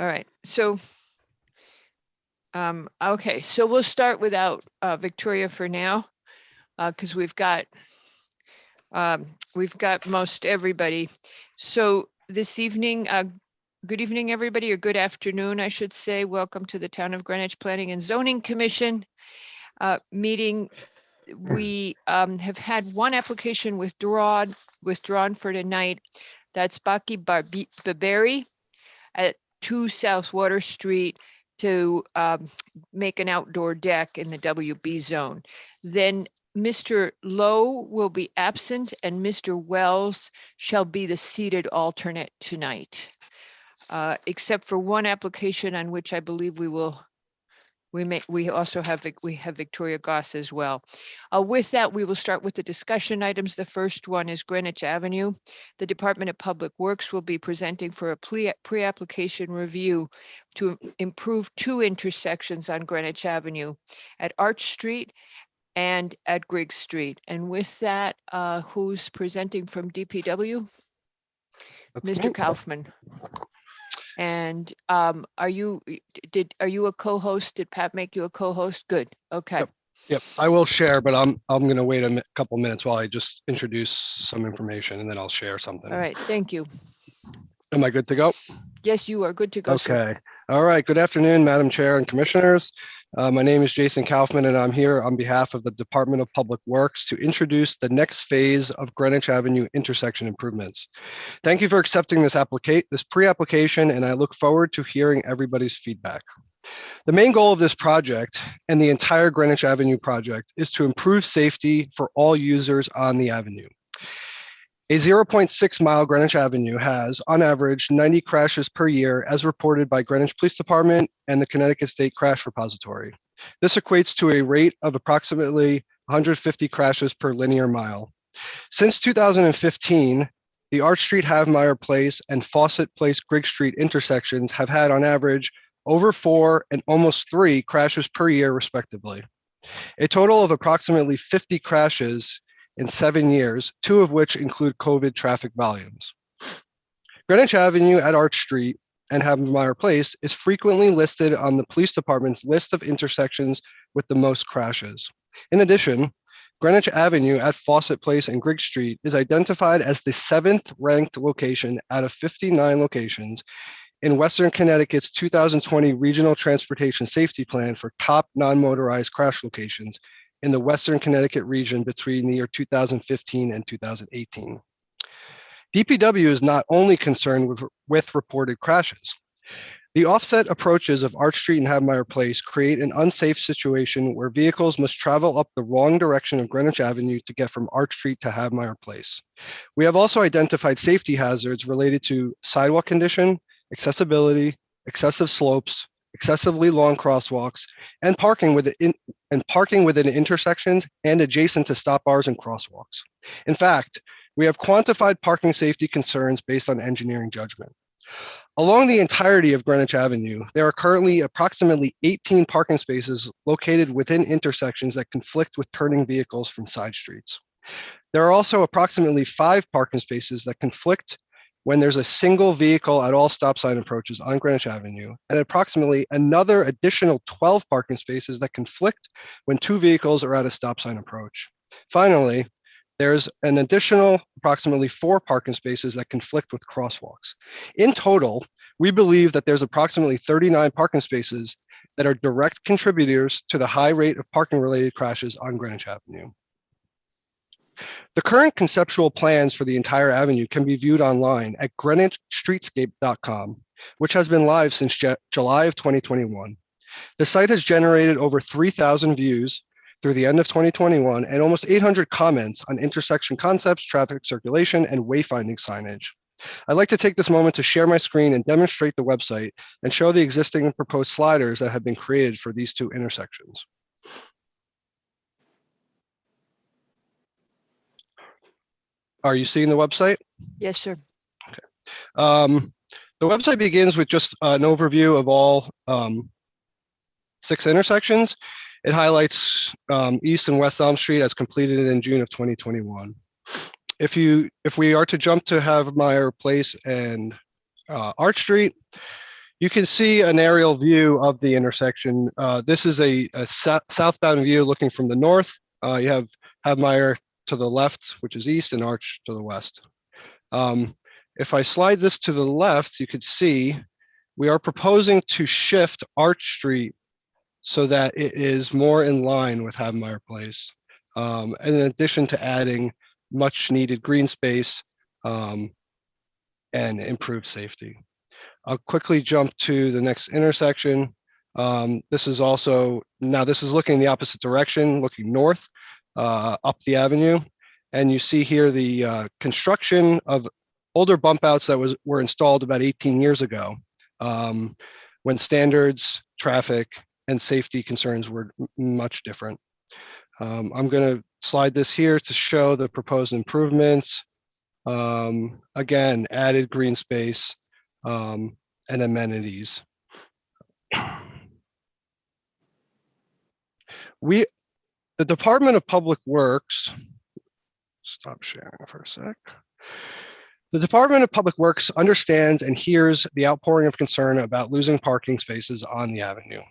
All right, so, okay, so we'll start without Victoria for now, because we've got most everybody. So this evening, good evening, everybody, or good afternoon, I should say. Welcome to the Town of Greenwich Planning and Zoning Commission meeting. We have had one application withdrawn for tonight. That's Baki Baberi at 2 South Water Street to make an outdoor deck in the WB zone. Then Mr. Lowe will be absent and Mr. Wells shall be the seated alternate tonight. Except for one application on which I believe we also have Victoria Goss as well. With that, we will start with the discussion items. The first one is Greenwich Avenue. The Department of Public Works will be presenting for a pre-application review to improve 2 intersections on Greenwich Avenue at Arch Street and at Griggs Street. And with that, who's presenting from DPW? That's Mr. me. Kaufman. And are you a co-host? Did Pat make you a co-host? Good. Okay. Yep. I will share, but I'm going to wait a couple minutes while I just introduce some information, and then I'll share something. All right. Thank you. Am I good to go? Yes, you are good to go. Okay. Sir. All right. Good afternoon, Madam Chair and Commissioners. My name is Jason Kaufman, and I'm here on behalf of the Department of Public Works to introduce the next phase of Greenwich Avenue intersection improvements. Thank you for accepting this pre-application, and I look forward to hearing everybody's feedback. The main goal of this project and the entire Greenwich Avenue project is to improve safety for all users on the avenue. A 0.6 mile Greenwich Avenue has, on average, 90 crashes per year as reported by Greenwich Police Department and the Connecticut State Crash Repository. This equates to a rate of approximately 150 crashes per linear mile. Since 2015, the Arch Street Havemeyer Place and Fawcett Place Griggs Street intersections have had, on average, over 4 and almost 3 crashes per year, respectively. A total of approximately 50 crashes in 7 years, 2 of which include COVID traffic volumes. Greenwich Avenue at Arch Street and Havemeyer Place is frequently listed on the police department's list of intersections with the most crashes. In addition, Greenwich Avenue at Fawcett Place and Griggs Street is identified as the 7th ranked location out of 59 locations in Western Connecticut's 2020 Regional Transportation Safety Plan for top non-motorized crash locations in the Western Connecticut region between the year 2015 and 2018. DPW is not only concerned with reported crashes. The offset approaches of Arch Street and Havemeyer Place create an unsafe situation where vehicles must travel up the wrong direction of Greenwich Avenue to get from Arch Street to Havemeyer Place. We have also identified safety hazards related to sidewalk condition, accessibility, excessive slopes, excessively long crosswalks, and parking within intersections and adjacent to stop bars and crosswalks. In fact, we have quantified parking safety concerns based on engineering judgment. Along the entirety of Greenwich Avenue, there are currently approximately 18 parking spaces located within intersections that conflict with turning vehicles from side streets. There are also approximately 5 parking spaces that conflict when there's a single vehicle at all stop sign approaches on Greenwich Avenue, and approximately another additional 12 parking spaces that conflict when 2 vehicles are at a stop sign approach. Finally, there's an additional approximately 4 parking spaces that conflict with crosswalks. In total, we believe that there's approximately 39 parking spaces that are direct contributors to the high rate of parking-related crashes on Greenwich Avenue. The current conceptual plans for the entire avenue can be viewed online at greenwichstreetscape.com, which has been live since July of 2021. The site has generated over 3,000 views through the end of 2021 and almost 800 comments on intersection concepts, traffic circulation, and wayfinding signage. I'd like to take this moment to share my screen and demonstrate the website and show the existing and proposed sliders that have been created for these 2 intersections. Are you seeing the website? Yes, sir. Okay. The website begins with just an overview of all 6 intersections. It highlights East and West Elm Street as completed in June of 2021. If we are to jump to Havemeyer Place and Arch Street, You can see an aerial view of the intersection. This is a southbound view looking from the north. You have Havmeyer to the left, which is east, and Arch to the west. If I slide this to the left, you could see we are proposing to shift Arch Street so that it is more in line with Havmeyer Place. In addition to adding much needed green space and improved safety. I'll quickly jump to the next intersection. This is looking in the opposite direction, looking north up the avenue. And you see here the construction of older bump outs that were installed about 18 years ago when standards, traffic, and safety concerns were much different. I'm going to slide this here to show the proposed improvements. Again, added green space and amenities. The Department of Public Works, stop sharing for a sec. The Department of Public Works understands and hears the outpouring of concern about losing parking spaces on the avenue.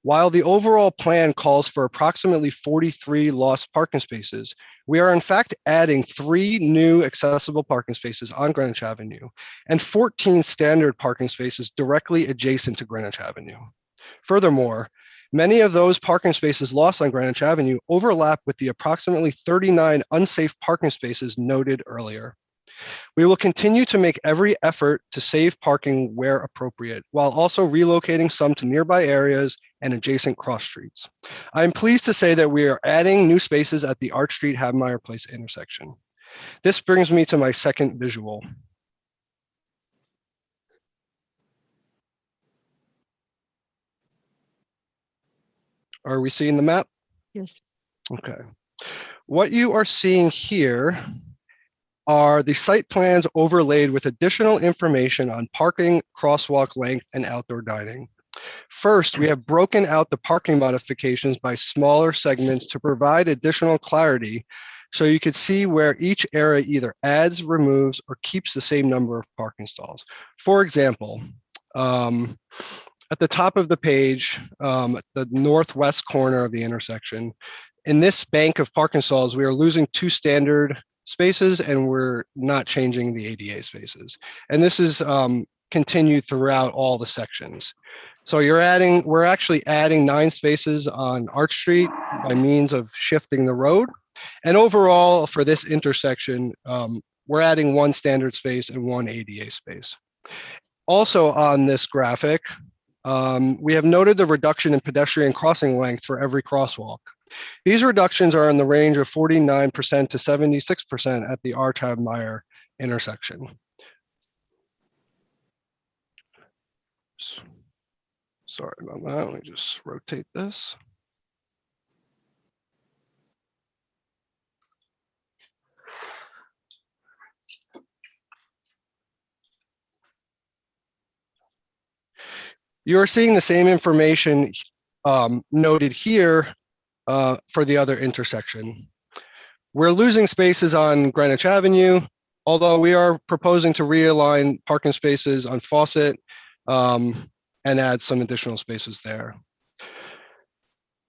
While the overall plan calls for approximately 43 lost parking spaces, we are in fact adding 3 new accessible parking spaces on Greenwich Avenue and 14 standard parking spaces directly adjacent to Greenwich Avenue. Furthermore, many of those parking spaces lost on Greenwich Avenue overlap with the approximately 39 unsafe parking spaces noted earlier. We will continue to make every effort to save parking where appropriate, while also relocating some to nearby areas and adjacent cross streets. I am pleased to say that we are adding new spaces at the Arch Street Havmeyer Place intersection. This brings me to my second visual. Are we seeing the map? Yes. Okay. What you are seeing here are the site plans overlaid with additional information on parking, crosswalk length, and outdoor dining. First, we have broken out the parking modifications by smaller segments to provide additional clarity so you could see where each area either adds, removes, or keeps the same number of parking stalls. For example, at the top of the page, the northwest corner of the intersection, in this bank of parking stalls, we are losing 2 standard spaces and we're not changing the ADA spaces. And this is continued throughout all the sections. So we're actually adding 9 spaces on Arch Street by means of shifting the road. And overall for this intersection, we're adding 1 standard space and 1 ADA space. Also on this graphic, we have noted the reduction in pedestrian crossing length for every crosswalk. These reductions are in the range of 49% to 76% at the Arch Havmeyer intersection. Sorry about that, let me just rotate this. You're seeing the same information noted here for the other intersection. We're losing spaces on Greenwich Avenue, although we are proposing to realign parking spaces on Fawcett and add some additional spaces there.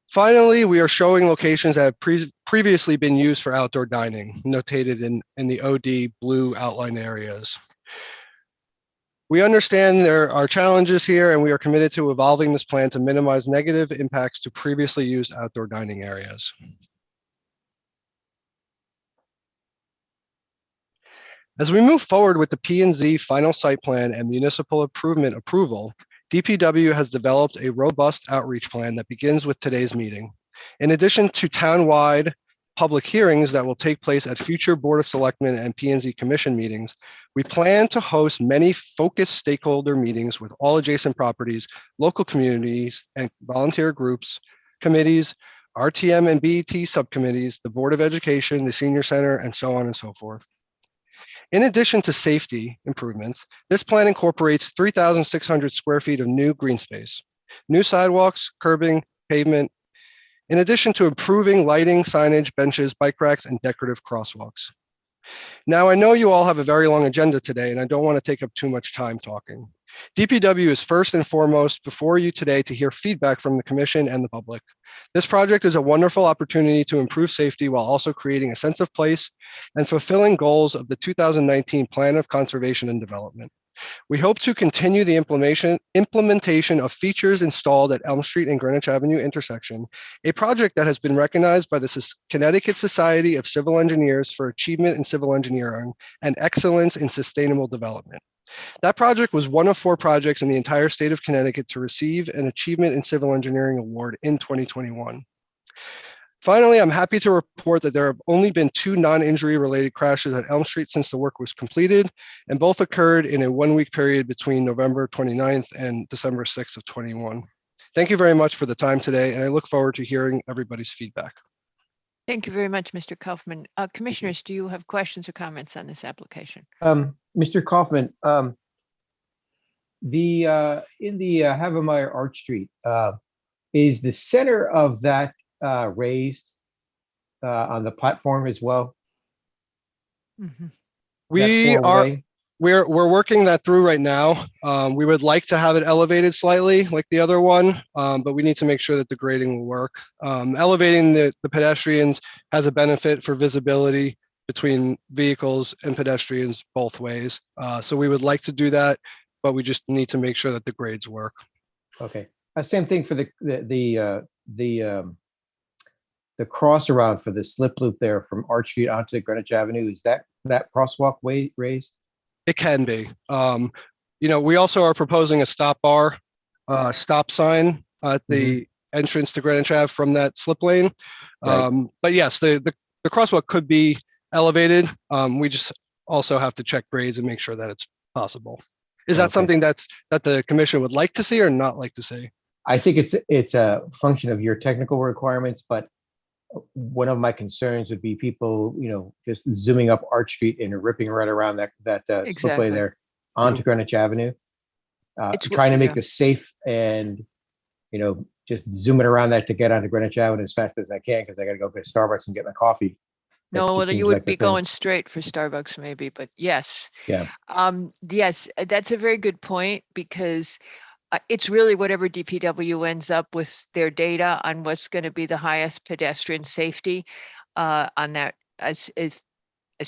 Finally, we are showing locations that have previously been used for outdoor dining, notated in the OD blue outline areas. We understand there are challenges here and we are committed to evolving this plan to minimize negative impacts to previously used outdoor dining areas. As we move forward with the P&Z final site plan and municipal improvement approval, DPW has developed a robust outreach plan that begins with today's meeting. In addition to town-wide public hearings that will take place at future Board of Selectmen and P&Z Commission meetings, we plan to host many focused stakeholder meetings with all adjacent properties, local communities, and volunteer groups, committees, RTM and BET subcommittees, the Board of Education, the Senior Center, and so on and so forth. In addition to safety improvements, this plan incorporates 3,600 square feet of new green space, new sidewalks, curbing, pavement, in addition to improving lighting, signage, benches, bike racks, and decorative crosswalks. Now, I know you all have a very long agenda today, and I don't want to take up too much time talking. DPW is first and foremost before you today to hear feedback from the commission and the public. This project is a wonderful opportunity to improve safety while also creating a sense of place and fulfilling goals of the 2019 Plan of Conservation and Development. We hope to continue the implementation of features installed at Elm Street and Greenwich Avenue intersection, a project that has been recognized by the Connecticut Society of Civil Engineers for achievement in civil engineering and excellence in sustainable development. That project was one of 4 projects in the entire state of Connecticut to receive an Achievement in Civil Engineering Award in 2021. Finally, I'm happy to report that there have only been 2 non-injury related crashes at Elm Street since the work was completed, and both occurred in a 1-week period between November 29th and December 6th of 21. Thank you very much for the time today, and I look forward to hearing everybody's feedback. Thank you very much, Mr. Kaufman. Commissioners, do you have questions or comments on this application? Mr. Kaufman, in the Havemeyer Arch Street, is the center of that raised on the platform as well? Mhm. We're working that through right now. We would like to have it elevated slightly like the other one, but we need to make sure that the grading will work. Elevating the pedestrians has a benefit for visibility between vehicles and pedestrians both ways. So we would like to do that, but we just need to make sure that the grades work. Okay. Same thing for the cross around for the slip loop there from Arch Street onto Greenwich Avenue. Is that crosswalk way raised? It can be. We also are proposing a stop sign at the entrance to Greenwich Ave from that slip lane. Right. But yes, the crosswalk could be elevated. We just also have to check grades and make sure that it's possible. Is that something that the commission would like to see or not like to see? I think it's a function of your technical requirements, but one of my concerns would be people, just zooming up Arch Street and ripping right around that slipway there onto Greenwich Avenue. Trying to make this safe and, just zooming around that to get onto Greenwich Avenue as fast as I can because I got to go get Starbucks and get my coffee. No, well, you would be going straight for Starbucks maybe, but yes. Yeah. Yes, that's a very good point because it's really whatever DPW ends up with their data on what's going to be the highest pedestrian safety on that as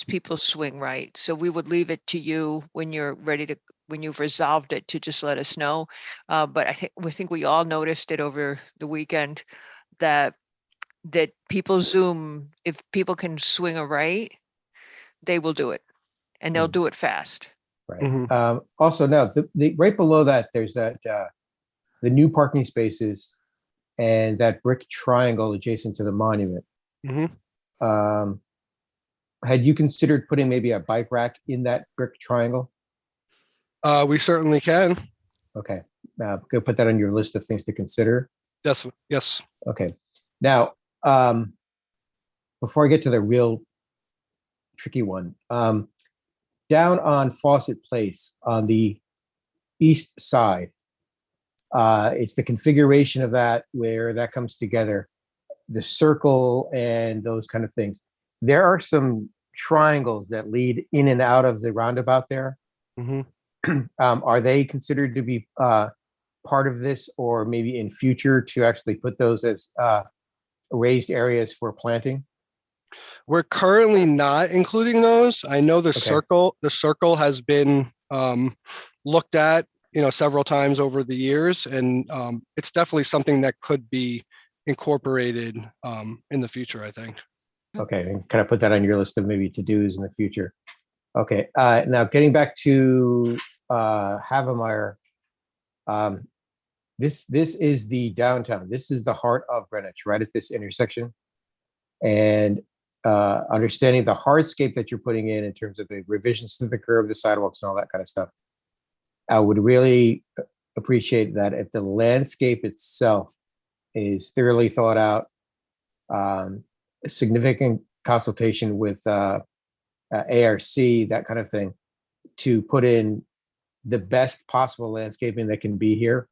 people swing right. So we would leave it to you when you're ready to, when you've resolved it, to just let us know. But I think we all noticed it over the weekend that people zoom, if people can swing a right, they will do it, and they'll do it fast. Right. Also, now the right below that, there's that the new parking spaces and that brick triangle adjacent to the monument. Had you considered putting maybe a bike rack in that brick triangle? We certainly can. Okay. Go put that on your list of things to consider. Yes. Okay. Now, before I get to the real tricky one, down on Fawcett Place on the east side, it's the configuration of that where that comes together, the circle and those kind of things. There are some triangles that lead in and out of the roundabout there. Are they considered to be part of this, or maybe in future to actually put those as raised areas for planting? We're currently not including those. I know the circle has been looked at, several times over the years, and it's definitely something that could be incorporated in the future, I think. Okay, and kind of put that on your list of maybe to-dos in the future. Okay, now getting back to Havemeyer, this is the downtown. This is the heart of Greenwich, right at this intersection. And understanding the hardscape that you're putting in terms of the revisions to the curb, the sidewalks, and all that kind of stuff, I would really appreciate that if the landscape itself is thoroughly thought out, significant consultation with ARC, that kind of thing, to put in the best possible landscaping that can be here.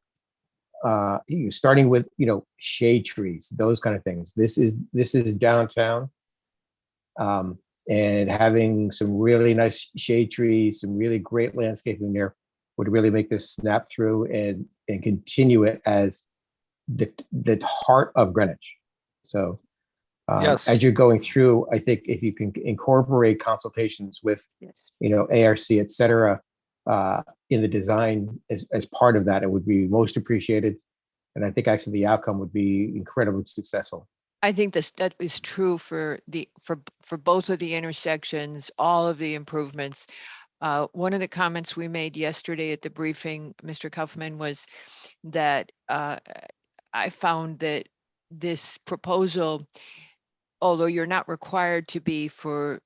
Starting with shade trees, those kind of things. This is downtown, and having some really nice shade trees, some really great landscaping there would really make this snap through and continue it as the heart of Greenwich. So Yes. as you're going through, I think if you can incorporate consultations with, Yes. ARC, et cetera, in the design as part of that, it would be most appreciated. And I think actually the outcome would be incredibly successful. I think that is true for both of the intersections, all of the improvements. One of the comments we made yesterday at the briefing, Mr. Kaufman, was that I found that this proposal, although you're not required to be for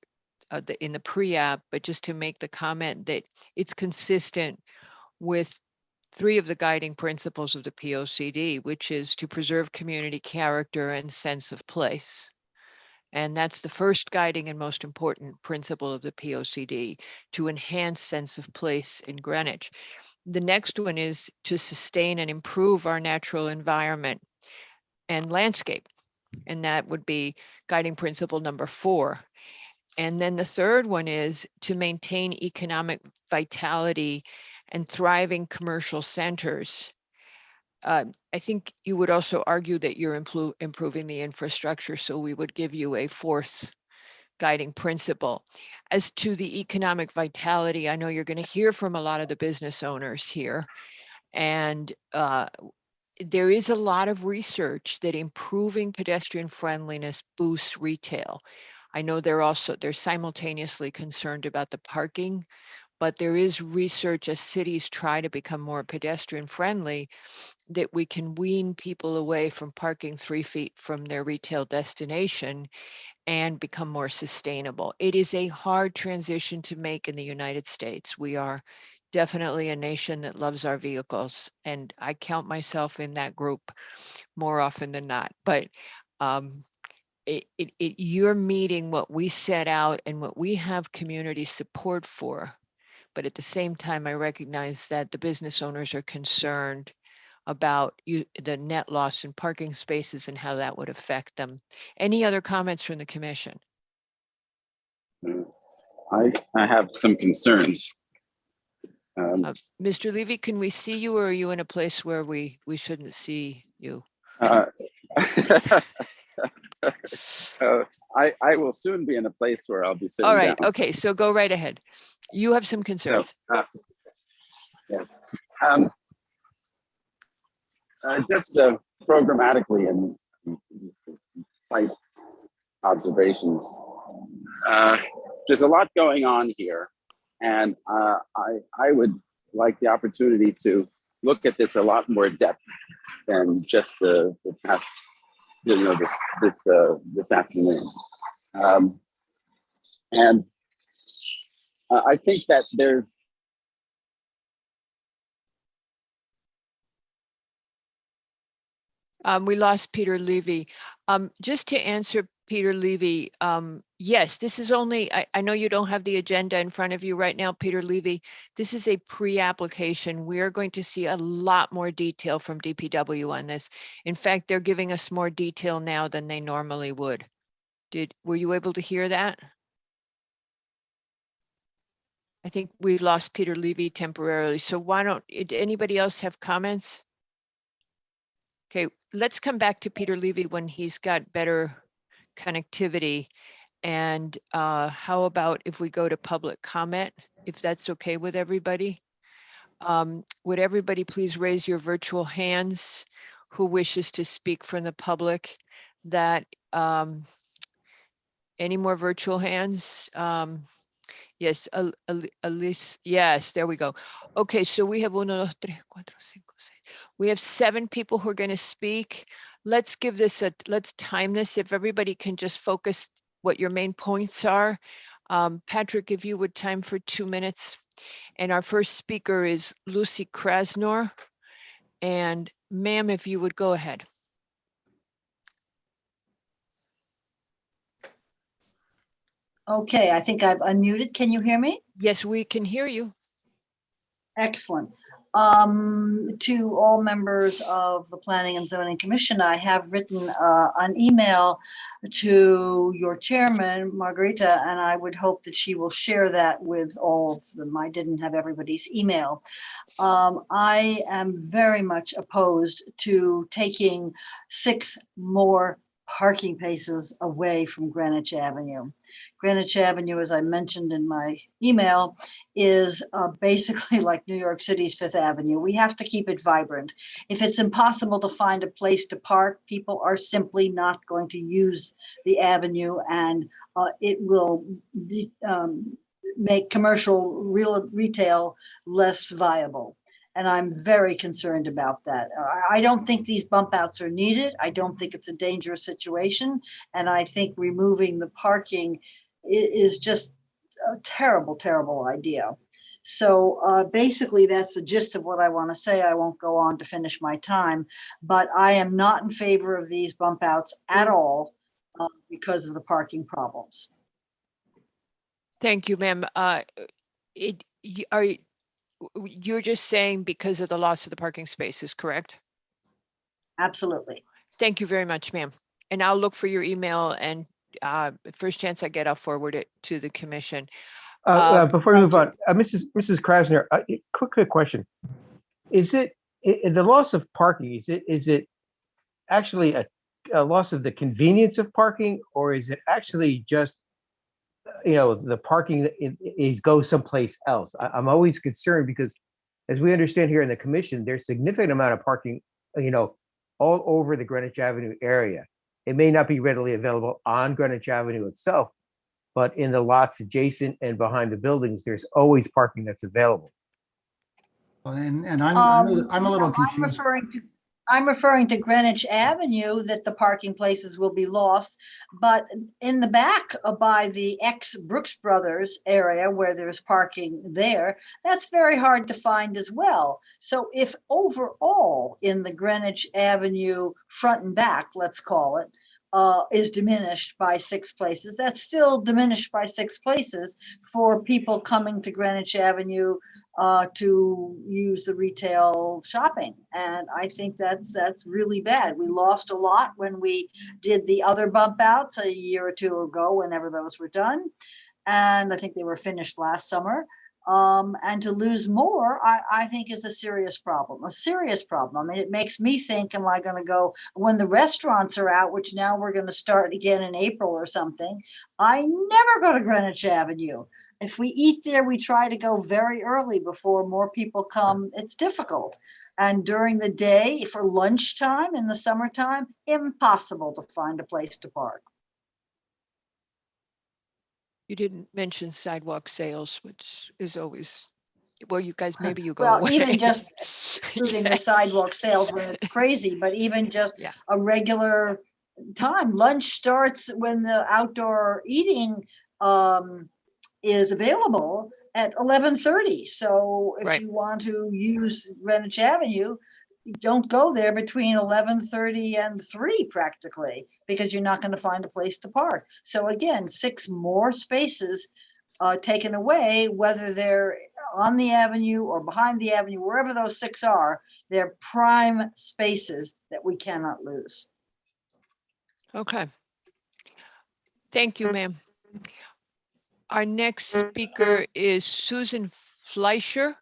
in the pre-app, but just to make the comment that it's consistent with 3 of the guiding principles of the POCD, which is to preserve community character and sense of place. And that's the first guiding and most important principle of the POCD, to enhance sense of place in Greenwich. The next one is to sustain and improve our natural environment and landscape. And that would be guiding principle number 4. And then the third one is to maintain economic vitality and thriving commercial centers. I think you would also argue that you're improving the infrastructure, so we would give you a 4th guiding principle. As to the economic vitality, I know you're going to hear from a lot of the business owners here, and there is a lot of research that improving pedestrian friendliness boosts retail. I know they're simultaneously concerned about the parking, but there is research as cities try to become more pedestrian friendly that we can wean people away from parking 3 feet from their retail destination and become more sustainable. It is a hard transition to make in the United States. We are definitely a nation that loves our vehicles, and I count myself in that group more often than not. But you're meeting what we set out and what we have community support for. But at the same time, I recognize that the business owners are concerned about the net loss in parking spaces and how that would affect them. Any other comments from the commission? I have some concerns. Mr. Levy, can we see you, or are you in a place where we shouldn't see you? I will soon be in a place where I'll be sitting All right. down. Okay. So go right ahead. You have some concerns. So, yes. Just programmatically and site observations, there's a lot going on here, and I would like the opportunity to look at this a lot more depth than just the past, this afternoon, and I think that there's we lost Peter Levy. Just to answer Peter Levy, yes, this is only, I know you don't have the agenda in front of you right now, Peter Levy. This is a pre-application. We are going to see a lot more detail from DPW on this. In fact, they're giving us more detail now than they normally would. Were you able to hear that? I think we've lost Peter Levy temporarily. So did anybody else have comments? Okay, let's come back to Peter Levy when he's got better connectivity. And how about if we go to public comment, if that's okay with everybody? Would everybody please raise your virtual hands who wishes to speak from the public? Any more virtual hands? Yes, Alice, yes, there we go. Okay, so we have 1, 2, 3, 4, 5, 6. We have 7 people who are going to speak. Let's time this. If everybody can just focus what your main points are. Patrick, if you would time for 2 minutes. And our first speaker is Lucy Krasnor. And ma'am, if you would go ahead. Okay, I think I've unmuted. Can you hear me? Yes, we can hear you. Excellent. To all members of the Planning and Zoning Commission, I have written an email to your chairman, Margarita, and I would hope that she will share that with all of them. I didn't have everybody's email. I am very much opposed to taking 6 more parking spaces away from Greenwich Avenue. Greenwich Avenue, as I mentioned in my email, is basically like New York City's Fifth Avenue. We have to keep it vibrant. If it's impossible to find a place to park, people are simply not going to use the avenue, and it will make commercial retail less viable. And I'm very concerned about that. I don't think these bump outs are needed. I don't think it's a dangerous situation. And I think removing the parking is just a terrible, terrible idea. So basically, that's the gist of what I want to say. I won't go on to finish my time, but I am not in favor of these bump outs at all because of the parking problems. Thank you, ma'am. You're just saying because of the loss of the parking spaces, correct? Absolutely. Thank you very much, ma'am. And I'll look for your email, and first chance I get, I'll forward it to the commission. Before we move on, Mrs. Krasner, quick question. Is it the loss of parking? Is it actually a loss of the convenience of parking, or is it actually just the parking is goes someplace else? I'm always concerned because, as we understand here in the commission, there's significant amount of parking, all over the Greenwich Avenue area. It may not be readily available on Greenwich Avenue itself, but in the lots adjacent and behind the buildings, there's always parking that's available. And I'm a little confused. I'm referring to Greenwich Avenue, that the parking places will be lost, but in the back by the ex-Brooks Brothers area where there's parking there, that's very hard to find as well. So if overall in the Greenwich Avenue front and back, let's call it, is diminished by 6 places, that's still diminished by 6 places for people coming to Greenwich Avenue to use the retail shopping. And I think that's really bad. We lost a lot when we did the other bump outs a year or 2 ago, whenever those were done. And I think they were finished last summer. And to lose more, I think is a serious problem. I mean, it makes me think, am I going to go when the restaurants are out, which now we're going to start again in April or something? I never go to Greenwich Avenue. If we eat there, we try to go very early before more people come. It's difficult. And during the day, for lunchtime in the summertime, impossible to find a place to park. You didn't mention sidewalk sales, which is always, well, you guys, maybe you go Well, away. even just excluding the sidewalk sales when it's crazy, but even just a regular time. Lunch starts when the outdoor eating is available at 11:30. So if you want to use Greenwich Avenue, don't go there between 11:30 and 3 practically, because you're not going to find a place to park. So again, 6 more spaces taken away, whether they're on the avenue or behind the avenue, wherever those 6 are, they're prime spaces that we cannot lose. Okay. Thank you, ma'am. Our next speaker is Susan Fleischer.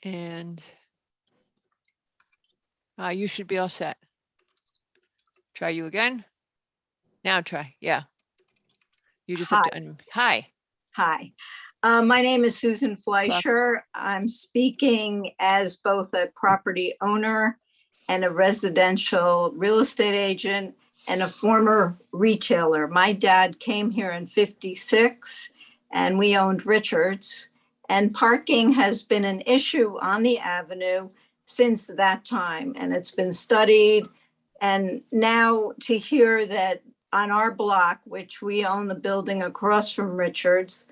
And you should be all set. Try you again. Now try. Yeah. You just have to hi. Hi. My name is Susan Fleischer. I'm speaking as both a property owner and a residential real estate agent and a former retailer. My dad came here in '56 and we owned Richards, and parking has been an issue on the avenue since that time, and it's been studied. And now to hear that on our block, which we own the building across from Richards,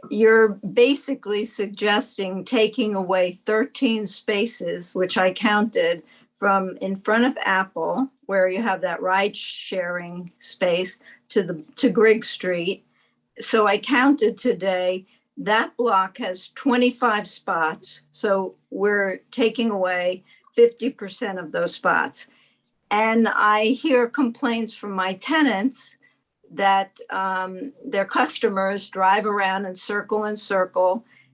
you're basically suggesting taking away 13 spaces, which I counted, from in front of Apple, where you have that ride sharing space, to Grigg Street. So I counted today That block has 25 spots. So we're taking away 50% of those spots. And I hear complaints from my tenants that their customers drive around and circle.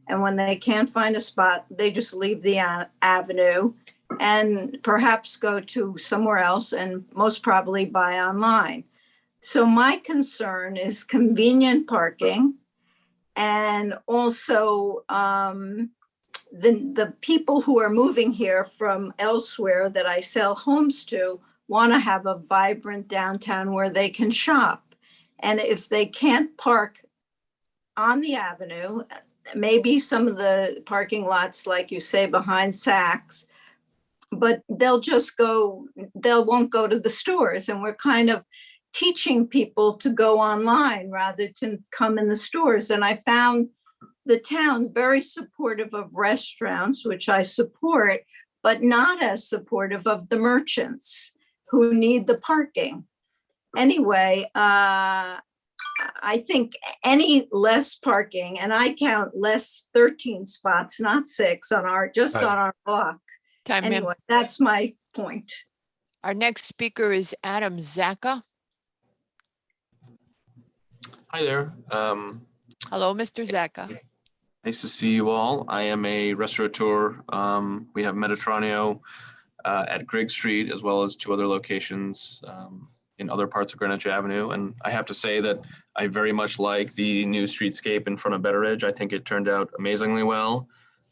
And when they can't find a spot, they just leave the avenue and perhaps go to somewhere else and most probably buy online. So my concern is convenient parking, and also the people who are moving here from elsewhere that I sell homes to want to have a vibrant downtown where they can shop. And if they can't park on the avenue, maybe some of the parking lots, like you say, behind Saks, but they won't go to the stores. And we're kind of teaching people to go online rather to come in the stores. And I found the town very supportive of restaurants, which I support, but not as supportive of the merchants who need the parking. Anyway, I think any less parking, and I count less 13 spots, not 6 on our block. Time, ma'am. Anyway, that's my point. Our next speaker is Adam Zaka. Hi there. Hello, Mr. Zaka. Nice to see you all. I am a restaurateur. We have Mediterraneo at Grigg Street, as well as 2 other locations in other parts of Greenwich Avenue. And I have to say that I very much like the new streetscape in front of Betteridge. I think it turned out amazingly well.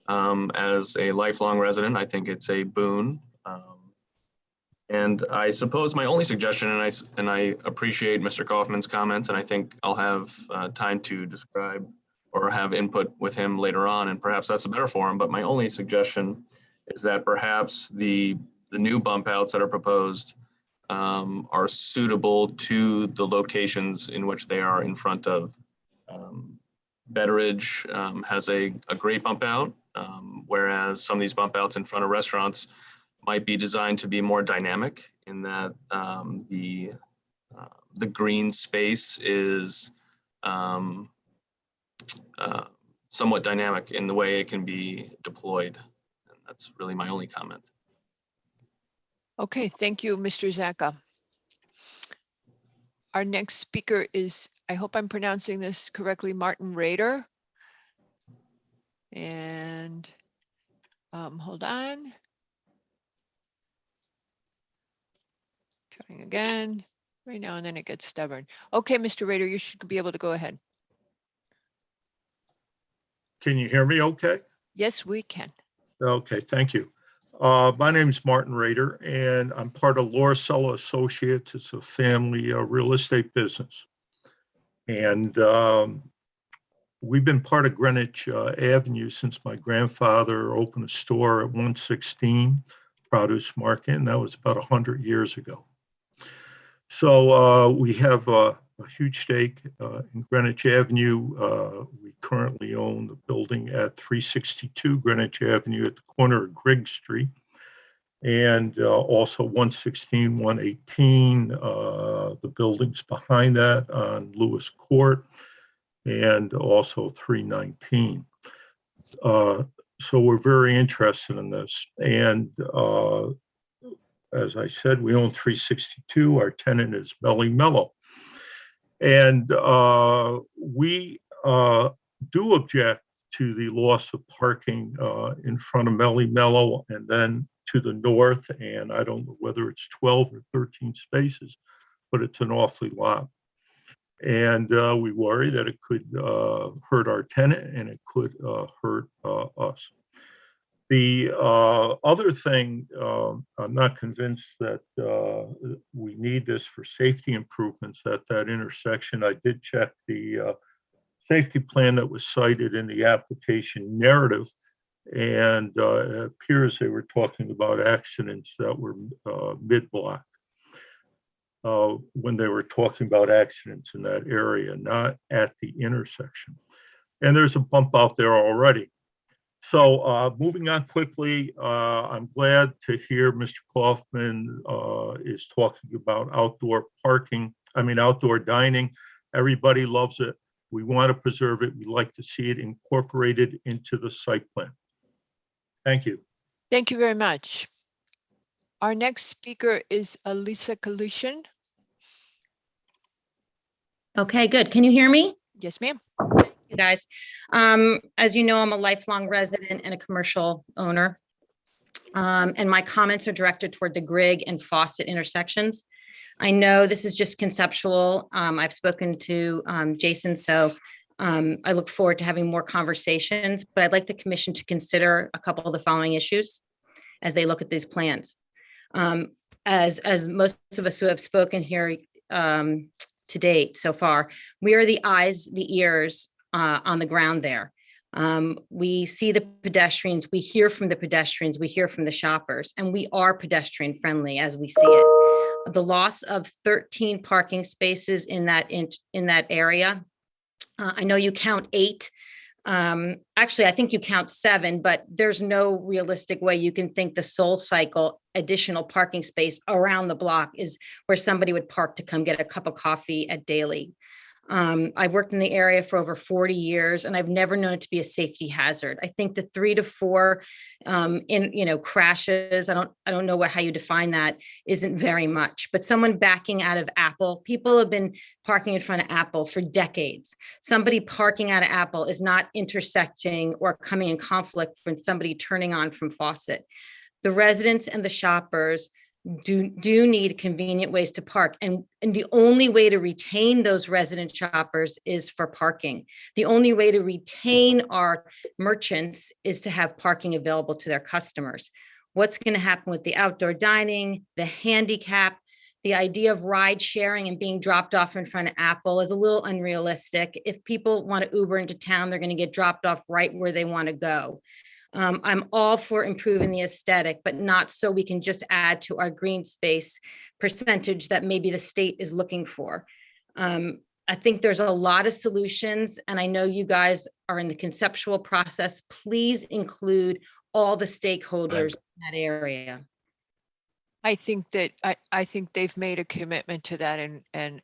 As a lifelong resident, I think it's a boon. And I suppose my only suggestion, and I appreciate Mr. Kaufman's comments, and I think I'll have time to describe or have input with him later on, and perhaps that's a better forum. But my only suggestion is that perhaps the new bump outs that are proposed are suitable to the locations in which they are in front of. Betteridge has a great bump out, whereas some of these bump outs in front of restaurants might be designed to be more dynamic in that the green space is somewhat dynamic in the way it can be deployed. And that's really my only comment. Okay, thank you, Mr. Zaka. Our next speaker is, I hope I'm pronouncing this correctly, Martin Rader. And hold on. Trying again. Right now and then it gets stubborn. Okay, Mr. Rader, you should be able to go ahead. Can you hear me okay? Yes, we can. Okay, thank you. My name is Martin Rader, and I'm part of Lauricella Associates. It's a family real estate business. And we've been part of Greenwich Avenue since my grandfather opened a store at 116 Produce Market, and that was about 100 years ago. So we have a huge stake in Greenwich Avenue. We currently own the building at 362 Greenwich Avenue at the corner of Grigg Street, and also 116, 118, the buildings behind that on Lewis Court, and also 319. So we're very interested in this. And as I said, we own 362. Our tenant is Melly Mellow. And we do object to the loss of parking in front of Melly Mellow and then to the north. And I don't know whether it's 12 or 13 spaces, but it's an awfully lot. And we worry that it could hurt our tenant and it could hurt us. The other thing, I'm not convinced that we need this for safety improvements at that intersection. I did check the safety plan that was cited in the application narrative, and it appears they were talking about accidents that were mid-block when they were talking about accidents in that area, not at the intersection. And there's a bump out there already. So moving on quickly, I'm glad to hear Mr. Kaufman is talking about outdoor dining. Everybody loves it We want to preserve it. We'd like to see it incorporated into the site plan. Thank you. Thank you very much. Our next speaker is Elisa Kalishin. Okay, good. Can you hear me? Yes, ma'am. You guys, as you know, I'm a lifelong resident and a commercial owner. And my comments are directed toward the Grigg and Fawcett intersections. I know this is just conceptual. I've spoken to Jason, so I look forward to having more conversations, but I'd like the commission to consider a couple of the following issues as they look at these plans. As most of us who have spoken here to date so far, we are the eyes, the ears on the ground there. We see the pedestrians, we hear from the pedestrians, we hear from the shoppers, and we are pedestrian friendly as we see it. The loss of 13 parking spaces in that area. I know you count 8. Actually, I think you count 7, but there's no realistic way you can think the Soul Cycle additional parking space around the block is where somebody would park to come get a cup of coffee at Daily. I've worked in the area for over 40 years, and I've never known it to be a safety hazard. I think the 3 to 4 crashes, I don't know how you define that, isn't very much. But someone backing out of Apple, people have been parking in front of Apple for decades. Somebody parking out of Apple is not intersecting or coming in conflict with somebody turning on from Fawcett. The residents and the shoppers do need convenient ways to park. And the only way to retain those resident shoppers is for parking. The only way to retain our merchants is to have parking available to their customers. What's going to happen with the outdoor dining, the handicap, the idea of ride sharing and being dropped off in front of Apple is a little unrealistic. If people want to Uber into town, they're going to get dropped off right where they want to go. I'm all for improving the aesthetic, but not so we can just add to our green space percentage that maybe the state is looking for. I think there's a lot of solutions, and I know you guys are in the conceptual process. Please include all the stakeholders in that area. I think that I think they've made a commitment to that, and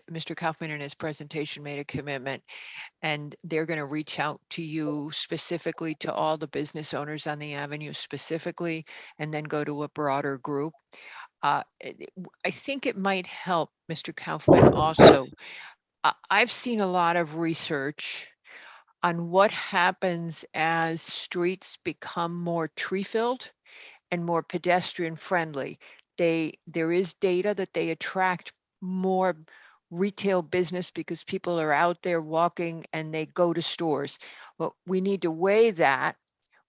Mr. Kaufman in his presentation made a commitment, and they're going to reach out to you specifically, to all the business owners on the avenue specifically, and then go to a broader group. I think it might help, Mr. Kaufman, also. I've seen a lot of research on what happens as streets become more tree-filled and more pedestrian friendly. There is data that they attract more retail business because people are out there walking and they go to stores. Well, we need to weigh that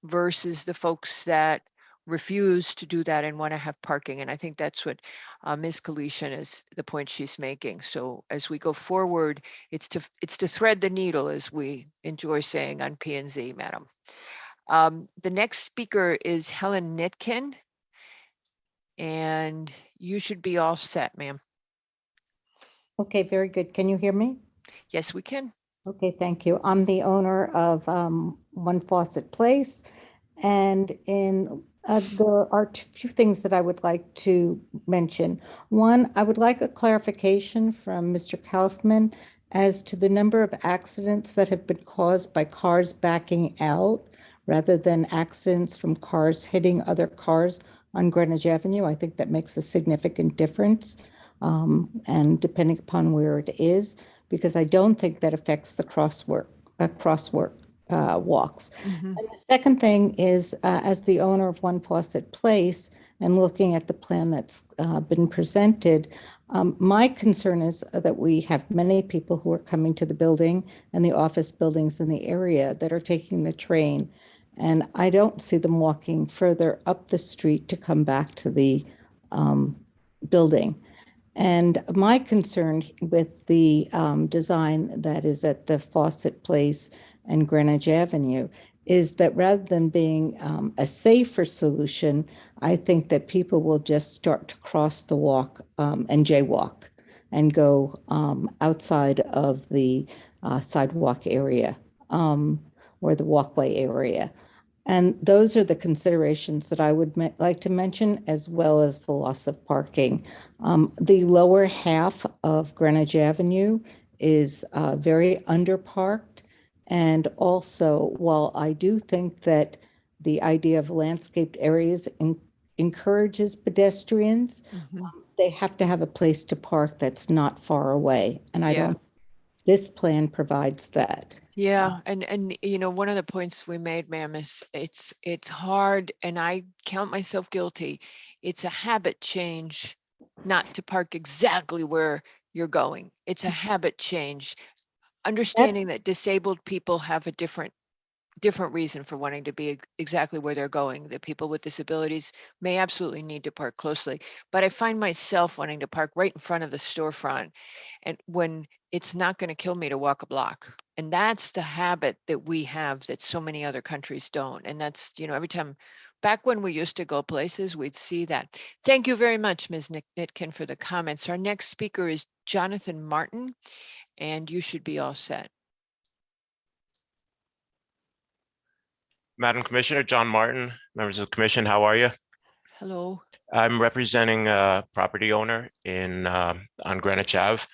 versus the folks that refuse to do that and want to have parking. And I think that's what Ms. Kalishin is the point she's making. So as we go forward, it's to thread the needle, as we enjoy saying on P&Z, madam. The next speaker is Helen Nitkin, and you should be all set, ma'am. Okay, very good. Can you hear me? Yes, we can. Okay, thank you. I'm the owner of One Fawcett Place, and there are a few things that I would like to mention. One, I would like a clarification from Mr. Kaufman as to the number of accidents that have been caused by cars backing out rather than accidents from cars hitting other cars on Greenwich Avenue. I think that makes a significant difference, and depending upon where it is, because I don't think that affects the crosswalk walks. Mm-hmm. And the second thing is, as the owner of One Fawcett Place and looking at the plan that's been presented, my concern is that we have many people who are coming to the building and the office buildings in the area that are taking the train. And I don't see them walking further up the street to come back to the building. And my concern with the design that is at the Fawcett Place and Greenwich Avenue is that rather than being a safer solution, I think that people will just start to cross the walk and jaywalk and go outside of the sidewalk area or the walkway area. And those are the considerations that I would like to mention, as well as the loss of parking. The lower half of Greenwich Avenue is very underparked. And also, while I do think that the idea of landscaped areas encourages pedestrians, Mhm. they have to have a place to park that's not far away. And I Yeah. don't, this plan provides that. Yeah, and you know, one of the points we made, ma'am, is it's hard, and I count myself guilty. It's a habit change not to park exactly where you're going. It's a habit change. Understanding that disabled people have a different reason for wanting to be exactly where they're going. That people with disabilities may absolutely need to park closely, but I find myself wanting to park right in front of the storefront, and when it's not going to kill me to walk a block. And that's the habit that we have that so many other countries don't. And that's, you know, every time back when we used to go places, we'd see that. Thank you very much, Ms. Nitkin, for the comments. Our next speaker is Jonathan Martin, and you should be all set. Madam Commissioner, John Martin, members of the commission, how are you? Hello. I'm representing a property owner on Greenwich Ave.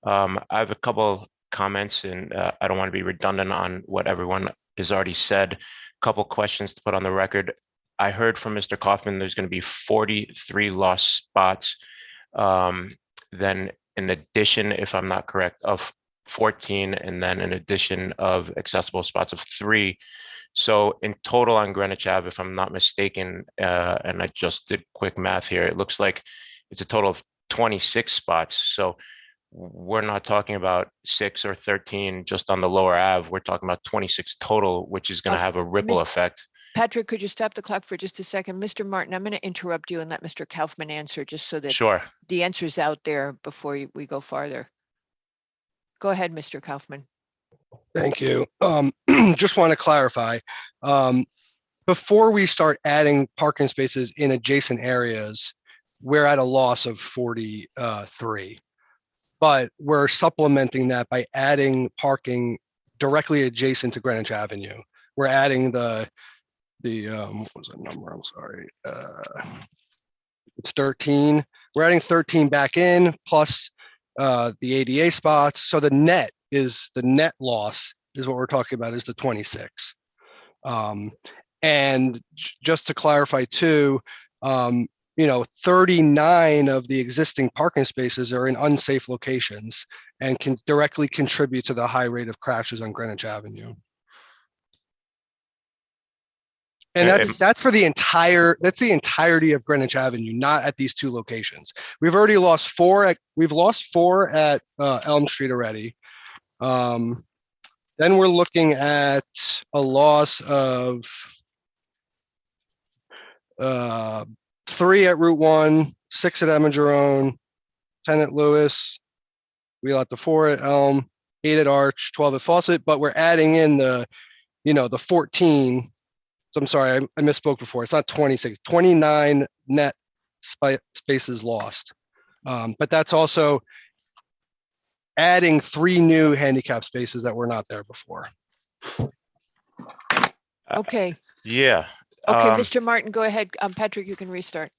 I have a couple comments, and I don't want to be redundant on what everyone has already said. A couple questions to put on the record. I heard from Mr. Kaufman there's going to be 43 lost spots. Then in addition, if I'm not correct, of 14, and then an addition of accessible spots of 3. So in total on Greenwich Ave, if I'm not mistaken, and I just did quick math here, it looks like it's a total of 26 spots. So we're not talking about 6 or 13 just on the lower Ave. We're talking about 26 total, which is going to have a ripple effect. Patrick, could you stop the clock for just a second? Mr. Martin, I'm going to interrupt you and let Mr. Kaufman answer, just so that Sure. the answer's out there before we go farther. Go ahead, Mr. Kaufman. Thank you. Just want to clarify, before we start adding parking spaces in adjacent areas, we're at a loss of 43. But we're supplementing that by adding parking directly adjacent to Greenwich Avenue. We're adding the what was that number? I'm sorry. It's 13. We're adding 13 back in, plus the ADA spots. So the net loss is what we're talking about, is the 26. And just to clarify too, 39 of the existing parking spaces are in unsafe locations and can directly contribute to the high rate of crashes on Greenwich Avenue. And that's for the entirety of Greenwich Avenue, not at these 2 locations. We've already lost 4 at Elm Street already. Then we're looking at a loss of 3 at Route 1, 6 at Emma Jerome, 10 at Lewis. We got the 4 at Elm, 8 at Arch, 12 at Fawcett, but we're adding in the 14. So I'm sorry, I misspoke before. It's not 26, 29 net spaces lost. But that's also adding 3 new handicap spaces that were not there before. Okay. Yeah. Okay, Mr. Martin, go ahead. Patrick, you can restart.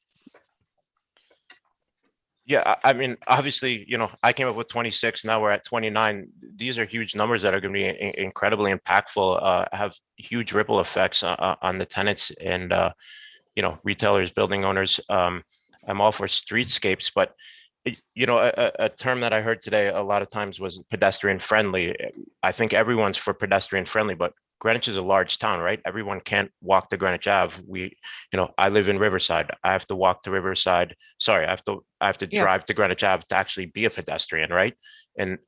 Yeah, I mean, obviously, I came up with 26. Now we're at 29. These are huge numbers that are going to be incredibly impactful, have huge ripple effects on the tenants and, retailers, building owners. I'm all for streetscapes, but, a term that I heard today a lot of times was pedestrian friendly. I think everyone's for pedestrian friendly, but Greenwich is a large town, right? Everyone can't walk to Greenwich Ave. I live in Riverside. I have to walk to Riverside. Sorry, I have to drive to Greenwich Ave to actually be a pedestrian, right? And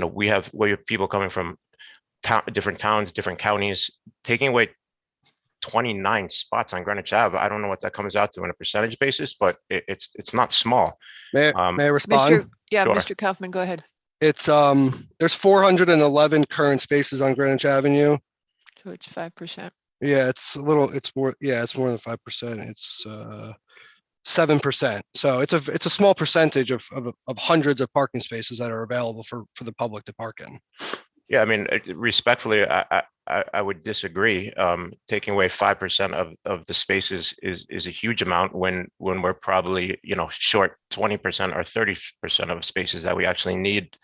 we have people coming from different towns, different counties, taking away 29 spots on Greenwich Ave. I don't know what that comes out to on a percentage basis, but it's not small. May I respond? Sure. Sure. Mr. Kaufman, go ahead. It's there's 411 current spaces on Greenwich Avenue. So it's 5%. Yeah, it's more than 5%. It's 7%. So it's a small percentage of hundreds of parking spaces that are available for the public to park in. Yeah, I mean, respectfully, I would disagree. Taking away 5% of the spaces is a huge amount when we're probably short 20% or 30% of spaces that we actually need.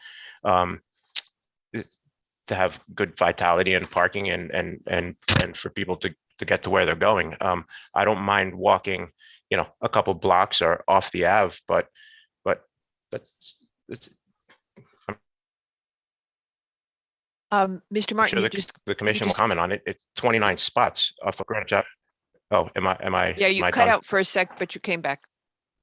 have good vitality and parking and for people to get to where they're going. I don't mind walking, a couple blocks or off the Ave, but that's Mr. I'm Martin, sure you just, the commission will comment on it. It's 29 spots off of Greenwich Ave. Oh, am I? yeah, you am I cut done? out for a sec, but you came back.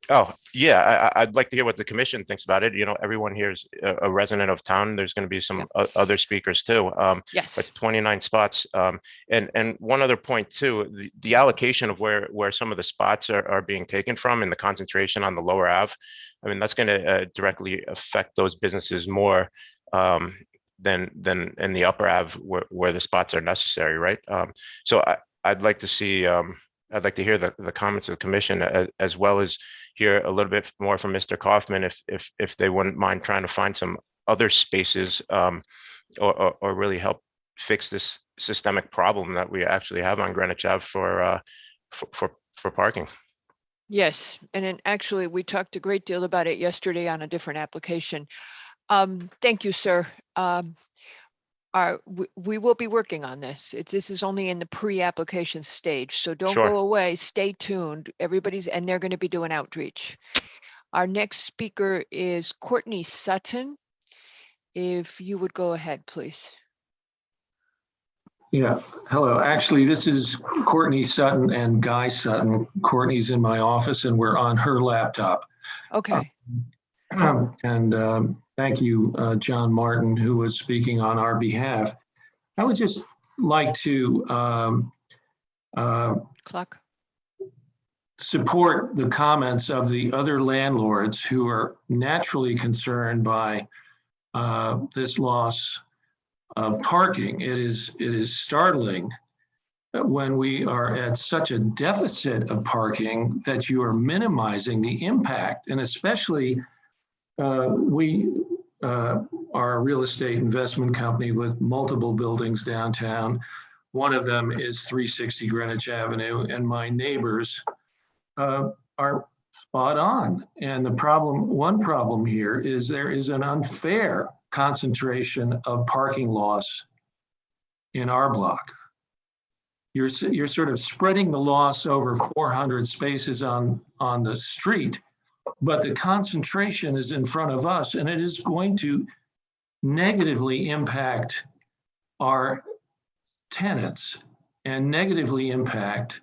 Oh, yeah, I'd like to hear what the commission thinks about it. Everyone here is a resident of town. There's going to be some other speakers too. But Yes. 29 spots. And one other point too, the allocation of where some of the spots are being taken from and the concentration on the lower Ave. I mean, that's going to directly affect those businesses more than in the upper Ave where the spots are necessary, right? So I'd like to see, I'd like to hear the comments of the commission as well as hear a little bit more from Mr. Kaufman if they wouldn't mind trying to find some other spaces or really help fix this systemic problem that we actually have on Greenwich Ave for parking. Yes, and then actually we talked a great deal about it yesterday on a different application. Thank you, sir. We will be working on this. This is only in the pre-application stage, so don't Sure. go away. Stay tuned. And they're going to be doing outreach. Our next speaker is Courtney Sutton. If you would go ahead, please. Yeah, hello. Actually, this is Courtney Sutton and Guy Sutton. Courtney's in my office and we're on her laptop. Okay. And thank you, John Martin, who was speaking on our behalf. I would just like to support the comments of the other landlords who are naturally concerned by this loss of parking. It is startling that when we are at such a deficit of parking that you are minimizing the impact, and especially we are a real estate investment company with multiple buildings downtown. One of them is 360 Greenwich Avenue, and my neighbors are spot on. And one problem here is there is an unfair concentration of parking loss in our block. You're sort of spreading the loss over 400 spaces on the street, but the concentration is in front of us, and it is going to negatively impact our tenants and negatively impact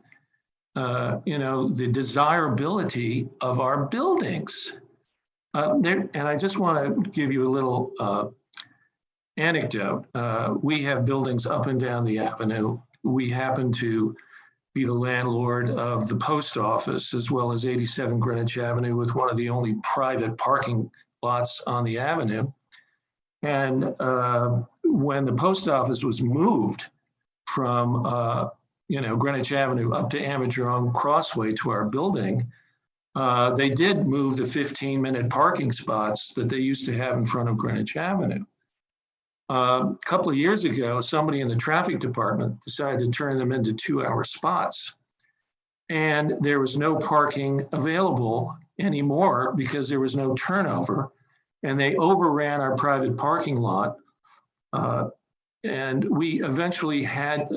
the desirability of our buildings. And I just want to give you a little anecdote. We have buildings up and down the avenue. We happen to be the landlord of the post office as well as 87 Greenwich Avenue, with one of the only private parking lots on the avenue. And when the post office was moved from Greenwich Avenue up to Amadrone Crossway to our building, they did move the 15-minute parking spots that they used to have in front of Greenwich Avenue. A couple of years ago, somebody in the traffic department decided to turn them into 2-hour spots. And there was no parking available anymore because there was no turnover. And they overran our private parking lot. And we eventually had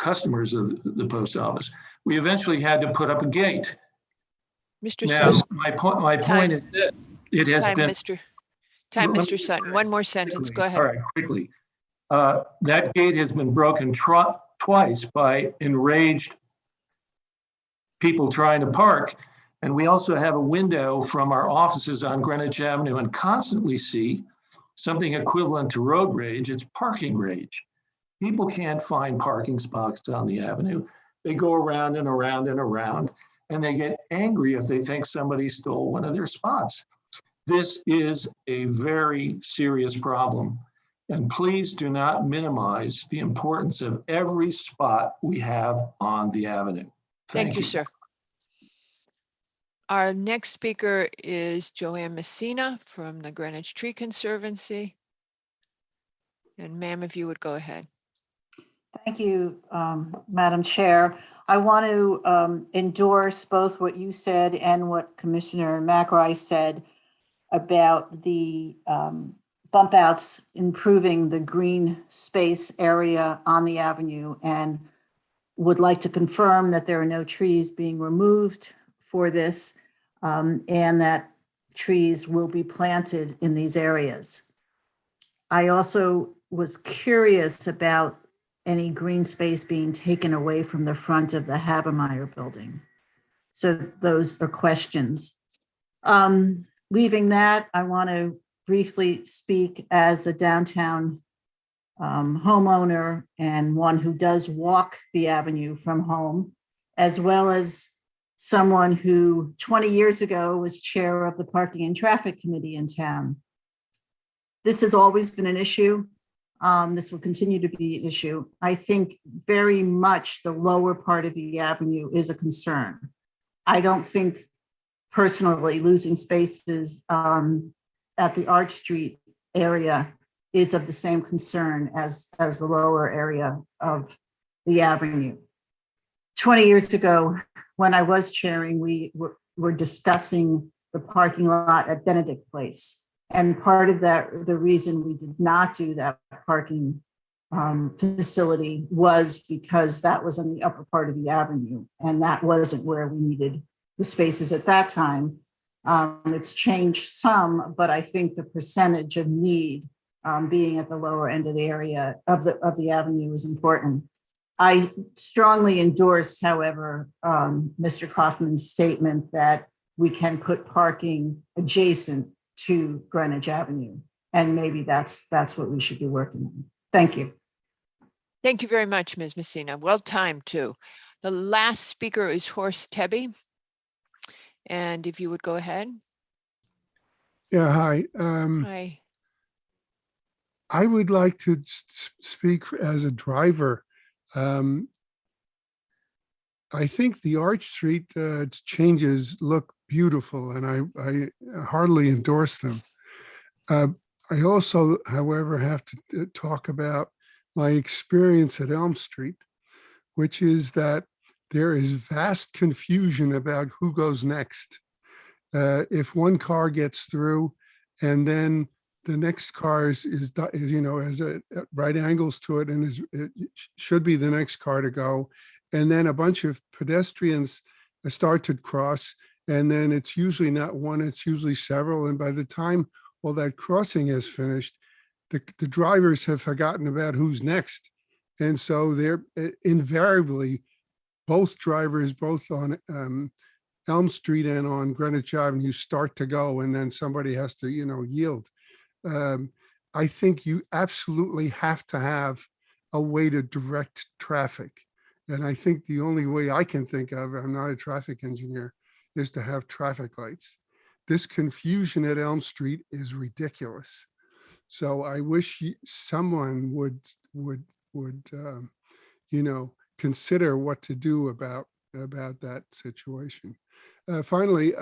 customers of the post office. We eventually had to put up a gate. Mr. Now, Sutton. my point is that it has been. Mr. Sutton, one more sentence, go ahead. All right, quickly. That gate has been broken twice by enraged people trying to park. And we also have a window from our offices on Greenwich Avenue and constantly see something equivalent to road rage. It's parking rage. People can't find parking spots on the avenue. They go around and around and around, and they get angry if they think somebody stole one of their spots. This is a very serious problem. And please do not minimize the importance of every spot we have on the avenue. Thank you, sir. Our next speaker is Joanne Messina from the Greenwich Tree Conservancy. And ma'am, if you would go ahead. Thank you, Madam Chair. I want to endorse both what you said and what Commissioner McRae said about the bump outs, improving the green space area on the avenue, and would like to confirm that there are no trees being removed for this, and that trees will be planted in these areas. I also was curious about any green space being taken away from the front of the Havemeyer building. So those are questions. Leaving that, I want to briefly speak as a downtown homeowner and one who does walk the avenue from home, as well as someone who 20 years ago was chair of the Parking and Traffic Committee in town. This has always been an issue. This will continue to be an issue. I think very much the lower part of the avenue is a concern. I don't think personally losing spaces at the Arch Street area is of the same concern as the lower area of the avenue. 20 years ago, when I was chairing, we were discussing the parking lot at Benedict Place. And part of that, the reason we did not do that parking facility was because that was on the upper part of the avenue, and that wasn't where we needed the spaces at that time. It's changed some, but I think the percentage of need being at the lower end of the area of the avenue is important. I strongly endorse, however, Mr. Kaufman's statement that we can put parking adjacent to Greenwich Avenue, and maybe that's what we should be working on. Thank you. Thank you very much, Ms. Messina. Well timed too. The last speaker is Horst Tebbe. And if you would go ahead. Yeah, hi. Hi. I would like to speak as a driver. I think the Arch Street changes look beautiful, and I heartily endorse them. I also, however, have to talk about my experience at Elm Street, which is that there is vast confusion about who goes next. If one car gets through and then the next car is has right angles to it and it should be the next car to go, and then a bunch of pedestrians start to cross, and then it's usually not one, it's usually several, and by the time all that crossing is finished, the drivers have forgotten about who's next, and so they're invariably both drivers, both on Elm Street and on Greenwich Avenue, start to go, and then somebody has to, yield. I think you absolutely have to have a way to direct traffic. And I think the only way I can think of, I'm not a traffic engineer, is to have traffic lights. This confusion at Elm Street is ridiculous. So I wish someone would consider what to do about that situation. Finally,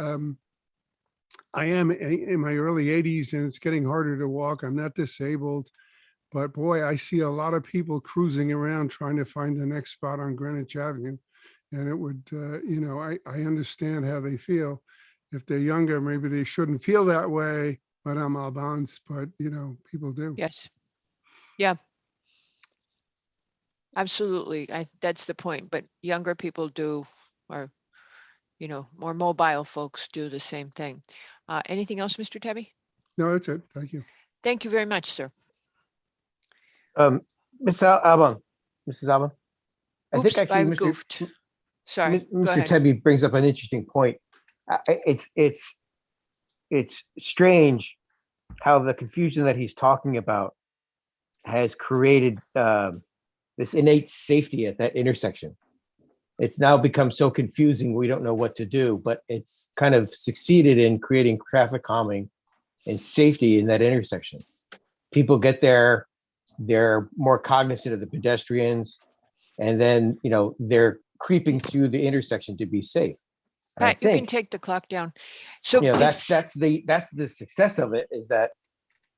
I am in my early 80s and it's getting harder to walk. I'm not disabled, but boy, I see a lot of people cruising around trying to find the next spot on Greenwich Avenue. And it would, I understand how they feel. If they're younger, maybe they shouldn't feel that way, Madame Albans, but people do. Yes. Yeah. Absolutely. That's the point. But younger people do, or, more mobile folks do the same thing. Anything else, Mr. Tebbe? No, that's it. Thank you. Thank you very much, sir. Mrs. Alban, I Oops, think actually I Mr. goofed. Sorry. Go Mr. ahead. Tebbe brings up an interesting point. It's strange how the confusion that he's talking about has created this innate safety at that intersection. It's now become so confusing, we don't know what to do, but it's kind of succeeded in creating traffic calming and safety in that intersection. People get there, they're more cognizant of the pedestrians, and then, they're creeping through the intersection to be safe. Pat, you can take the clock down. So that's the success of it, is that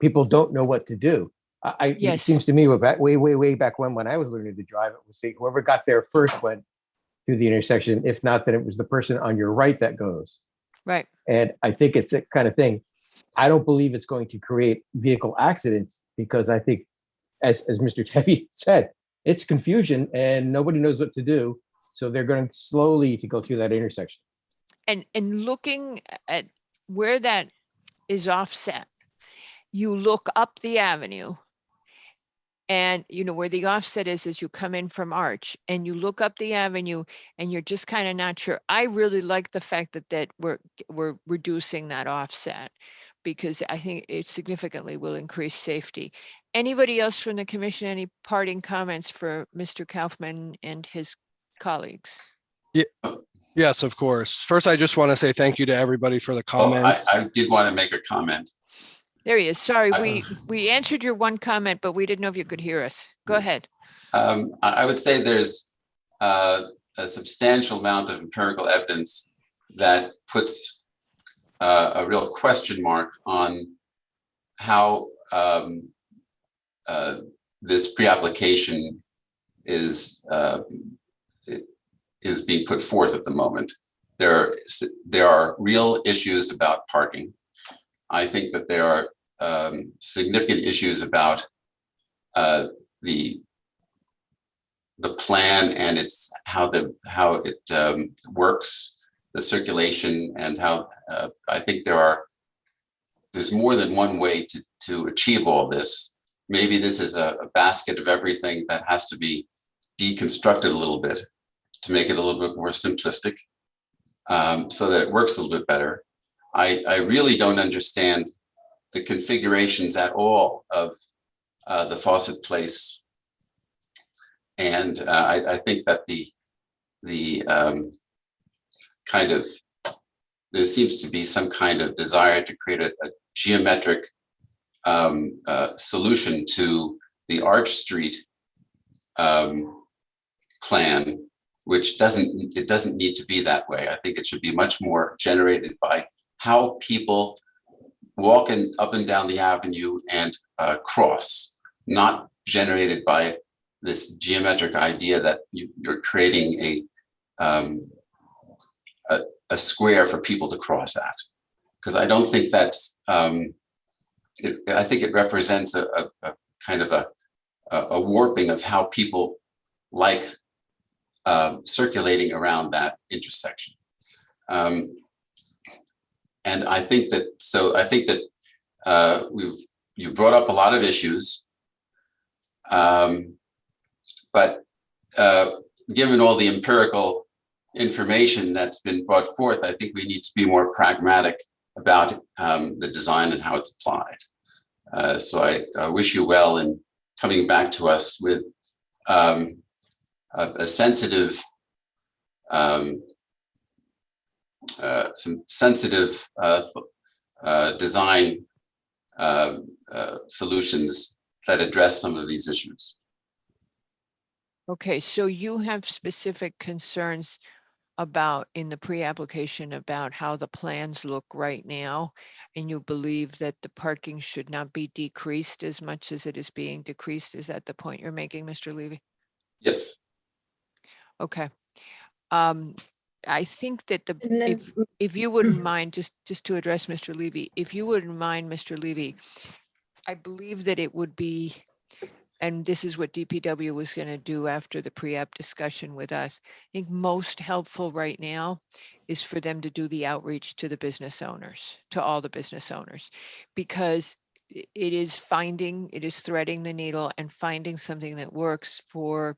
people don't know what to do. It seems to me way back when I was learning to drive, it was say whoever got there first went through the intersection. If not, then it was the person on your right that goes. Right. And I think it's that kind of thing. I don't believe it's going to create vehicle accidents because I think, as Mr. Tebby said, it's confusion and nobody knows what to do. So they're going slowly to go through that intersection. And looking at where that is offset, you look up the avenue, and you know where the offset is as you come in from Arch, and you look up the avenue and you're just kind of not sure. I really like the fact that we're reducing that offset, because I think it significantly will increase safety. Anybody else from the commission, any parting comments for Mr. Kaufman and his colleagues? Yes, of course. First, I just want to say thank you to everybody for the Well, comments. I did want to make a comment. There he is. Sorry, I- we answered your one comment, but we didn't know if you could hear us. Go ahead. I would say there's a substantial amount of empirical evidence that puts a real question mark on how this pre-application is being put forth at the moment. There are real issues about parking. I think that there are significant issues about the plan and how it works, the circulation, and how I think there's more than one way to achieve all this. Maybe this is a basket of everything that has to be deconstructed a little bit to make it a little bit more simplistic, so that it works a little bit better. I really don't understand the configurations at all of the Fawcett Place, and I think that there seems to be some kind of desire to create a geometric solution to the Arch Street plan, which doesn't need to be that way. I think it should be much more generated by how people walk up and down the avenue and cross, not generated by this geometric idea that you're creating a square for people to cross at. Because I don't think that's, I think it represents a kind of a warping of how people like circulating around that intersection. And I think that, you brought up a lot of issues, but given all the empirical information that's been brought forth, I think we need to be more pragmatic about the design and how it's applied. So I wish you well in coming back to us with a sensitive, some sensitive design solutions that address some of these issues. Okay, so you have specific concerns about in the pre-application about how the plans look right now, and you believe that the parking should not be decreased as much as it is being decreased. Is that the point you're making, Mr. Levy? Yes. Okay. I think that And then- if you wouldn't mind, just to address Mr. Levy, if you wouldn't mind, Mr. Levy, I believe that it would be, and this is what DPW was going to do after the pre-app discussion with us, I think most helpful right now is for them to do the outreach to the business owners, to all the business owners, because it is threading the needle and finding something that works for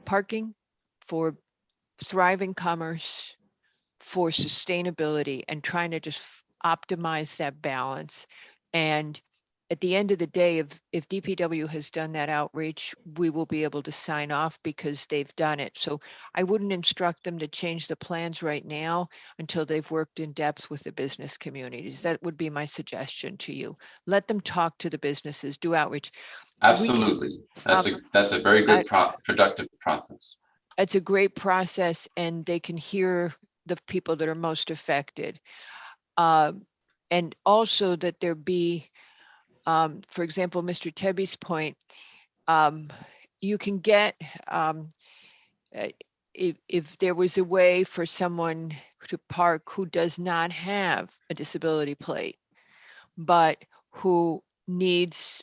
parking, for thriving commerce, for sustainability, and trying to just optimize that balance. And at the end of the day, if DPW has done that outreach, we will be able to sign off because they've done it. So I wouldn't instruct them to change the plans right now until they've worked in depth with the business communities. That would be my suggestion to you. Let them talk to the businesses, do outreach. Absolutely. That's a very good productive process. It's a great process, and they can hear the people that are most affected. And also that there be, for example, Mr. Tebby's point, you can get, if there was a way for someone to park who does not have a disability plate, but who needs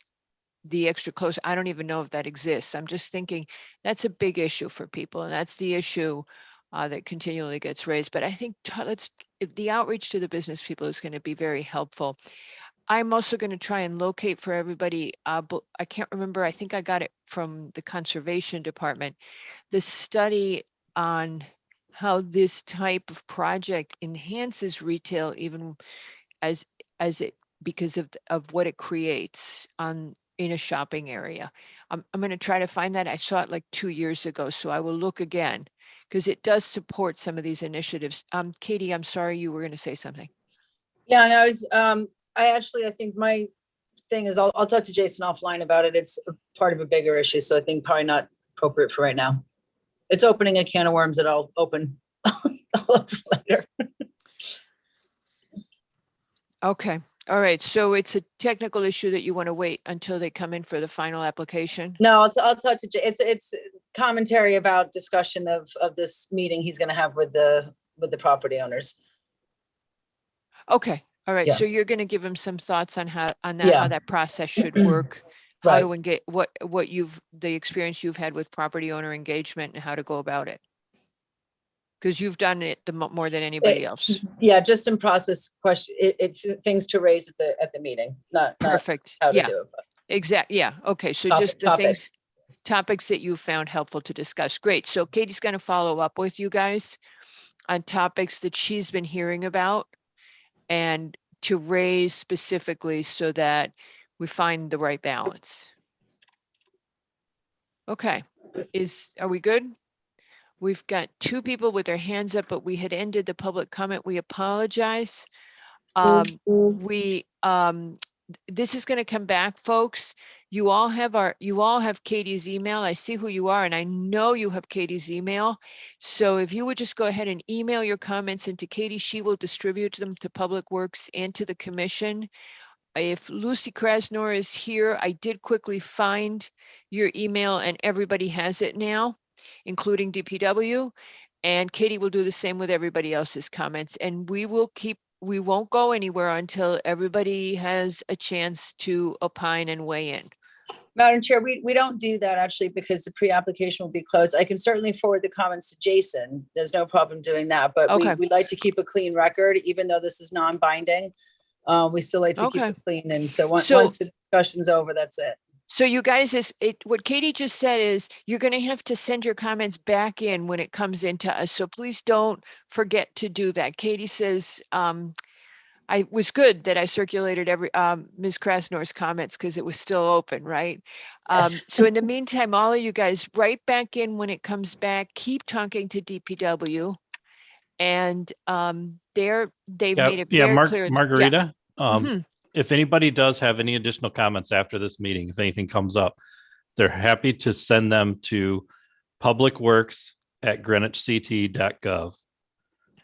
the extra close. I don't even know if that exists. I'm just thinking that's a big issue for people, and that's the issue that continually gets raised. But I think if the outreach to the business people is going to be very helpful. I'm also going to try and locate for everybody. I can't remember. I think I got it from the Conservation Department. The study on how this type of project enhances retail, even as it because of what it creates in a shopping area. I'm going to try to find that. I saw it like 2 years ago, so I will look again because it does support some of these initiatives. Katie, I'm sorry, you were going to say something. Yeah, and I think my thing is I'll talk to Jason offline about it. It's a part of a bigger issue, so I think probably not appropriate for right now. It's opening a can of worms that I'll open later. Okay. All right. So it's a technical issue that you want to wait until they come in for the final application? No, I'll talk to Jay. It's commentary about discussion of this meeting he's going to have with the property owners. Okay. All right. Yeah. So you're going to give them some thoughts on how Yeah. that process should work, how Right. to engage, the experience you've had with property owner engagement and how to go about it. Because you've done it more than anybody else. Yeah, just in process question. It's things to raise at the meeting, not Perfect. how to Yeah. do it. Exactly. Yeah. Okay. So just the topics that you found helpful to discuss. Great. So Katie's going to follow up with you guys on topics that she's been hearing about and to raise specifically so that we find the right balance. Okay. Are we good? We've got 2 people with their hands up, but we had ended the public comment. We apologize. This is going to come back, folks. You all have Katie's email. I see who you are, and I know you have Katie's email. So if you would just go ahead and email your comments into Katie, she will distribute them to Public Works and to the commission. If Lucy Krasnor is here, I did quickly find your email, and everybody has it now, including DPW. And Katie will do the same with everybody else's comments, and we won't go anywhere until everybody has a chance to opine and weigh in. Madam Chair, we don't do that actually because the pre-application will be closed. I can certainly forward the comments to Jason. There's no problem doing that, but we like to keep a clean record, even though this is non-binding. We still like to keep it clean. And so once the discussion's over, that's it. So you guys, what Katie just said is you're going to have to send your comments back in when it comes into us. So please don't forget to do that. Katie says, I was good that I circulated Ms. Krasnor's comments because it was still open, right? Yes. So in the meantime, all of you guys write back in when it comes back, keep talking to DPW. And they've made it very clear. Margarita, Mhm. if anybody does have any additional comments after this meeting, if anything comes up, they're happy to send them to publicworks@greenwichct.gov.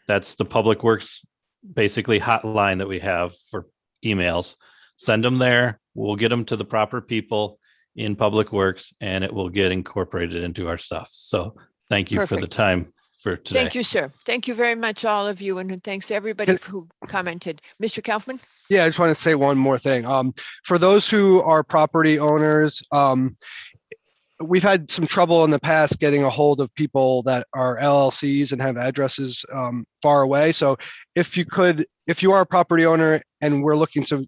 That's the Public Works basically hotline that we have for emails. Send them there. We'll get them to the proper people in Public Works, and it will get incorporated into our stuff. So thank you for the time for today. Thank you, sir. Thank you very much, all of you. And thanks to everybody who commented. Mr. Kaufman? Yeah, I just want to say one more thing. For those who are property owners, we've had some trouble in the past getting a hold of people that are LLCs and have addresses far away. So if you are a property owner and we're looking to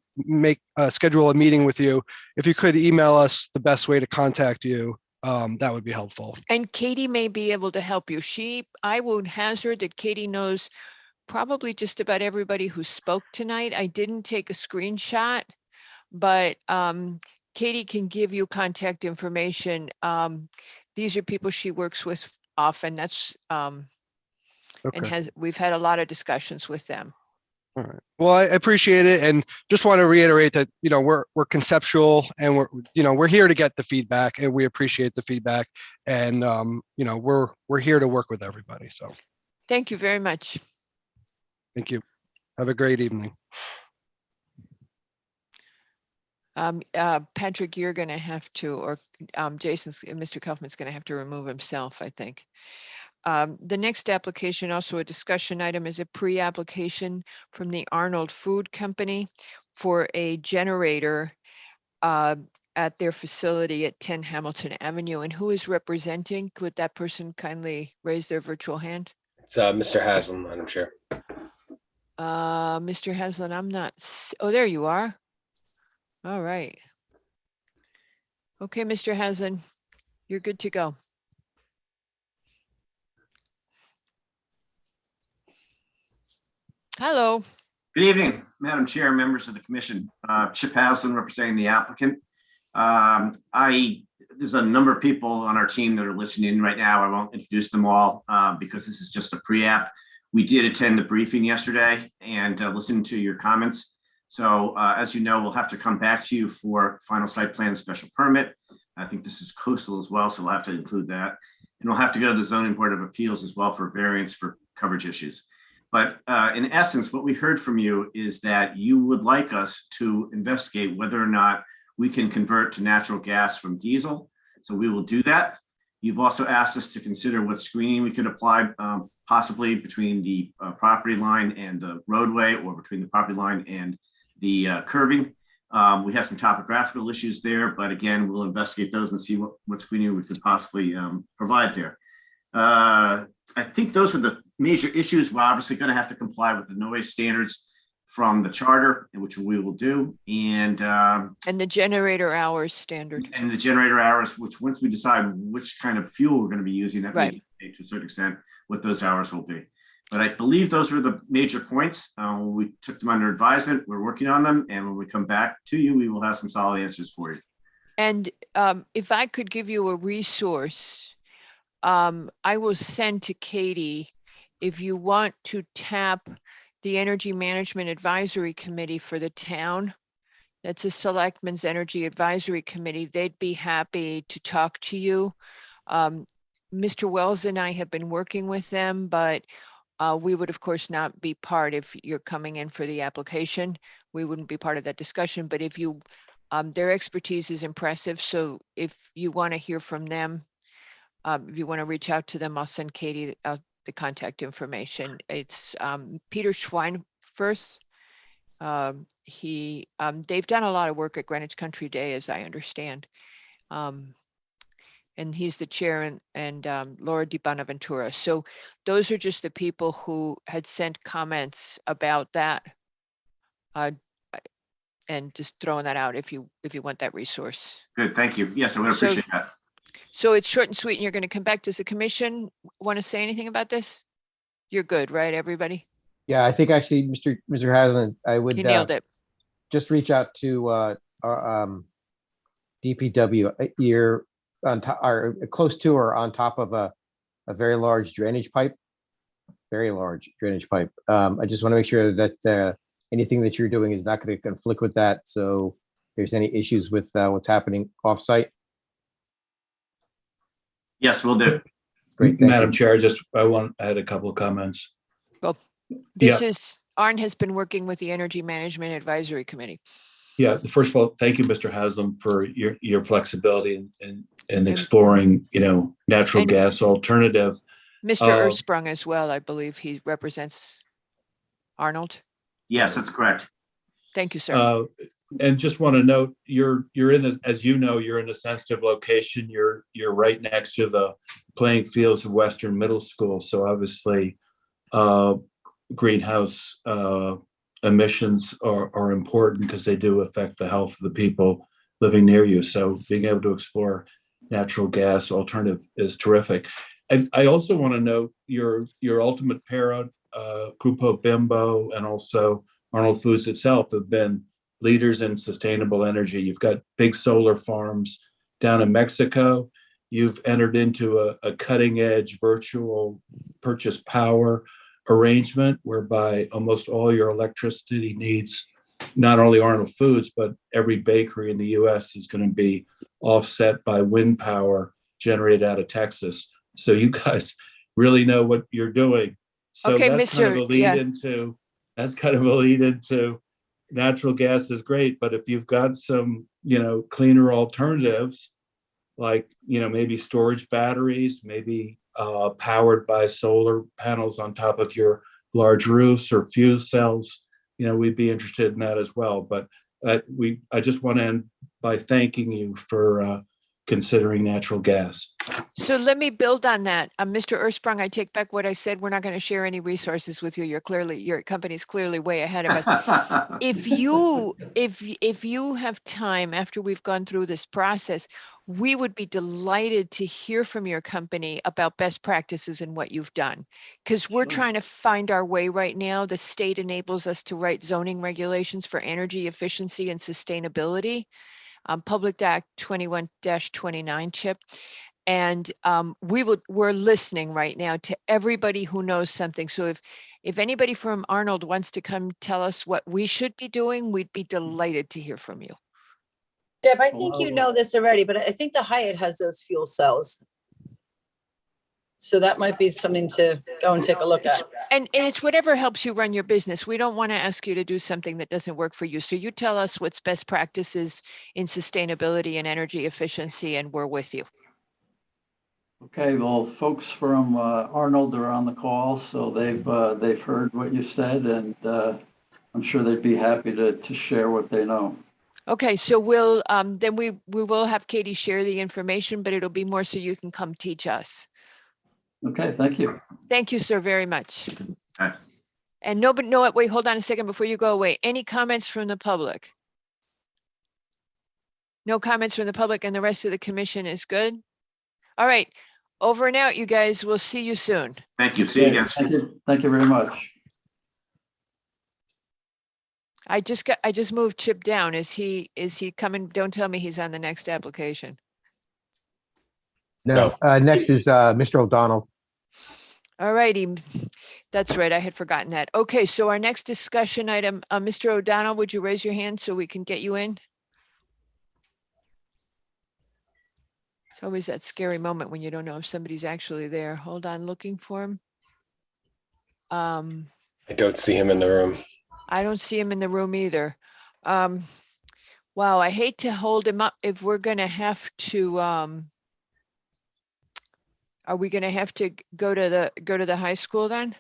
schedule a meeting with you, if you could email us the best way to contact you, that would be helpful. And Katie may be able to help you. I would hazard that Katie knows probably just about everybody who spoke tonight. I didn't take a screenshot, but Katie can give you contact information. These are people she works with often. That's and we've had a lot of discussions with them. All right. Well, I appreciate it, and just want to reiterate that we're conceptual, and we're here to get the feedback, and we appreciate the feedback, and we're here to work with everybody. So, thank you very much. Thank you. Have a great evening. Patrick, you're going to have to, or Mr. Kaufman's going to have to remove himself, I think. The next application, also a discussion item, is a pre-application from the Arnold Food Company for a generator at their facility at 10 Hamilton Avenue. And who is representing? Could that person kindly raise their virtual hand? It's Mr. Haslam, Madam Chair. Mr. Haslam, I'm not. Oh, there you are. All right. Okay, Mr. Haslam, you're good to go. Hello. Good evening, Madam Chair, members of the commission. Chip Haslam representing the applicant. There's a number of people on our team that are listening in right now. I won't introduce them all because this is just a pre-app. We did attend the briefing yesterday and listen to your comments. So as you know, we'll have to come back to you for final site plan and special permit. I think this is coastal as well, so we'll have to include that. And we'll have to go to the Zoning Board of Appeals as well for variance for coverage issues. But in essence, what we heard from you is that you would like us to investigate whether or not we can convert to natural gas from diesel. So we will do that. You've also asked us to consider what screening we could apply possibly between the property line and the roadway, or between the property line and the curbing. We have some topographical issues there, but again, we'll investigate those and see what screening we could possibly provide there. I think those are the major issues. We're obviously going to have to comply with the noise standards from the charter, which we will do, and the generator hours standard. And the generator hours, which once we decide which kind of fuel we're going to be using, that may dictate to a certain extent what those hours will be. But I believe those were the major points. We took them under advisement. We're working on them, and when we come back to you, we will have some solid answers for you. And if I could give you a resource, I will send to Katie if you want to tap the Energy Management Advisory Committee for the town. That's a Selectmen's Energy Advisory Committee. They'd be happy to talk to you. Mr. Wells and I have been working with them, but we would of course not be part. If you're coming in for the application, we wouldn't be part of that discussion. But if you, their expertise is impressive. So if you want to hear from them, if you want to reach out to them, I'll send Katie the contact information. It's Peter Schweinfurth. They've done a lot of work at Greenwich Country Day, as I understand. And he's the chair, and Laura Di Bonaventura. So those are just the people who had sent comments about that. And just throwing that out if you want that resource. Good, thank you. Yes, I would appreciate that. So it's short and sweet, and you're going to come back. Does the commission want to say anything about this? You're good, right, everybody? Yeah, I think actually, Mr. Haslam, I would You nailed it. Just reach out to our DPW. You're on top, or close to, or on top of a very large drainage pipe. Very large drainage pipe. I just want to make sure that anything that you're doing is not going to conflict with that. So if there's any issues with what's happening off-site. Yes, we'll do. Great. Madam Chair, I had a couple of comments. Well, this is, Arn has been working with the Energy Management Advisory Committee. Yeah, first of all, thank you, Mr. Haslam, for your flexibility and exploring, natural gas alternative. Mr. Ersprung as well, I believe he represents Arnold. Yes, that's correct. Thank you, sir. And just want to note, you're in, as you know, you're in a sensitive location. You're right next to the playing fields of Western Middle School. So obviously, greenhouse emissions are important because they do affect the health of the people living near you. So being able to explore natural gas alternative is terrific. I also want to note your ultimate parent, Grupo Bimbo, and also Arnold Foods itself have been leaders in sustainable energy. You've got big solar farms down in Mexico. You've entered into a cutting edge virtual purchase power arrangement whereby almost all your electricity needs, not only Arnold Foods, but every bakery in the US is going to be offset by wind power generated out of Texas. So you guys really know what you're doing. So okay, that's kind of a lead into natural gas is great, but if you've got some, cleaner alternatives, like, maybe storage batteries, maybe powered by solar panels on top of your large roofs or fuel cells, we'd be interested in that as well. But I just want to end by thanking you for considering natural gas. So let me build on that. Mr. Ersprung, I take back what I said. We're not going to share any resources with you. Your company's clearly way ahead of us. If you have time after we've gone through this process, we would be delighted to hear from your company about best practices and what you've done. Because we're trying to find our way right now. The state enables us to write zoning regulations for energy efficiency and sustainability. Public Act 21-29 chip. And we're listening right now to everybody who knows something. So if anybody from Arnold wants to come tell us what we should be doing, we'd be delighted to hear from you. Deb, I think you know this already, but I think the Hyatt has those fuel cells. So that might be something to go and take a look at. And it's whatever helps you run your business. We don't want to ask you to do something that doesn't work for you. So you tell us what's best practices in sustainability and energy efficiency, and we're with you. Okay, well, folks from Arnold are on the call, so they've heard what you said, and I'm sure they'd be happy to share what they know. Okay, so we'll then we will have Katie share the information, but it'll be more so you can come teach us. Okay, thank you. Thank you, sir, very much. Okay. And wait, hold on a second before you go away. Any comments from the public? No comments from the public, and the rest of the commission is good? All right, over and out, you guys. We'll see you soon. Thank you. See you again. Thank you. Thank you very much. I just moved Chip down. Is he coming? Don't tell me he's on the next application. No, next is Mr. O'Donnell. All righty. That's right. I had forgotten that. Okay, so our next discussion item, Mr. O'Donnell, would you raise your hand so we can get you in? It's always that scary moment when you don't know if somebody's actually there. Hold on, looking for him. I don't see him in the room. I don't see him in the room either. Wow, I hate to hold him up if we're gonna have to, are we gonna have to go to the high school then?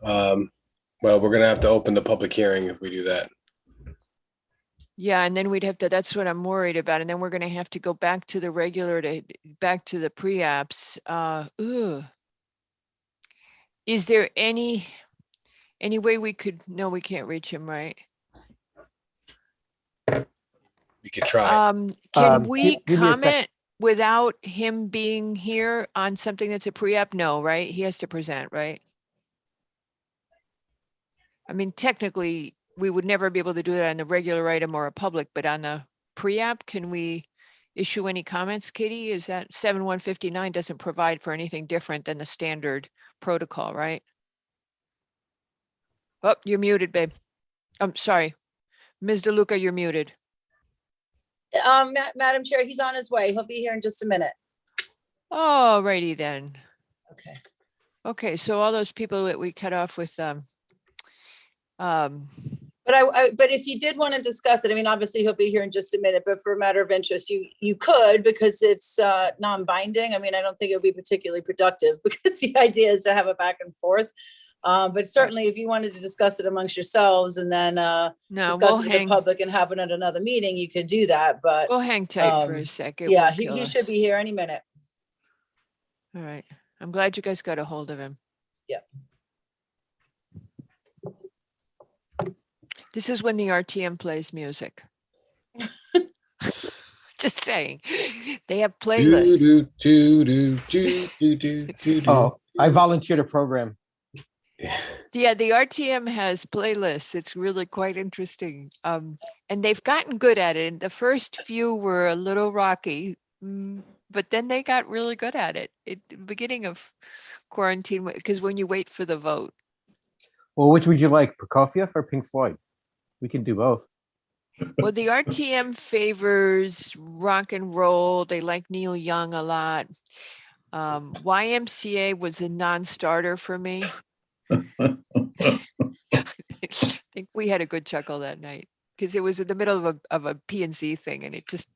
Well, we're gonna have to open the public hearing if we do that. Yeah, and then we'd have to, that's what I'm worried about. And then we're gonna have to go back to the back to the pre-apps. Is there any way we could, no, we can't reach him, right? We could try. Can we give me a sec. comment without him being here on something that's a pre-app? No, right? He has to present, right? I mean, technically, we would never be able to do that on the regular item or a public, but on the pre-app, can we issue any comments, Katie? Is that 7159 doesn't provide for anything different than the standard protocol, right? Oh, you're muted, babe. I'm sorry. Ms. DeLuca, you're muted. Madam Chair, he's on his way. He'll be here in just a minute. All righty then. Okay. Okay, so all those people that we cut off with, but if you did want to discuss it, I mean, obviously he'll be here in just a minute, but for a matter of interest, you could, because it's non-binding. I mean, I don't think it would be particularly productive because the idea is to have a back and forth. But certainly if you wanted to discuss it amongst yourselves and then discuss it with the public and have it at another meeting, you could do that, but we'll hang tight for a second. Yeah, he should be here any minute. All right. I'm glad you guys got a hold of him. Yep. This is when the RTM plays music. Just saying. They have playlists. Oh, I volunteered a program. Yeah, the RTM has playlists. It's really quite interesting. And they've gotten good at it. And the first few were a little rocky, but then they got really good at it at the beginning of quarantine, because when you wait for the vote. Well, which would you like, Prokofiev or Pink Floyd? We can do both. Well, the RTM favors rock and roll. They like Neil Young a lot. YMCA was a non-starter for me. I think we had a good chuckle that night because it was in the middle of a P&Z thing, and it just,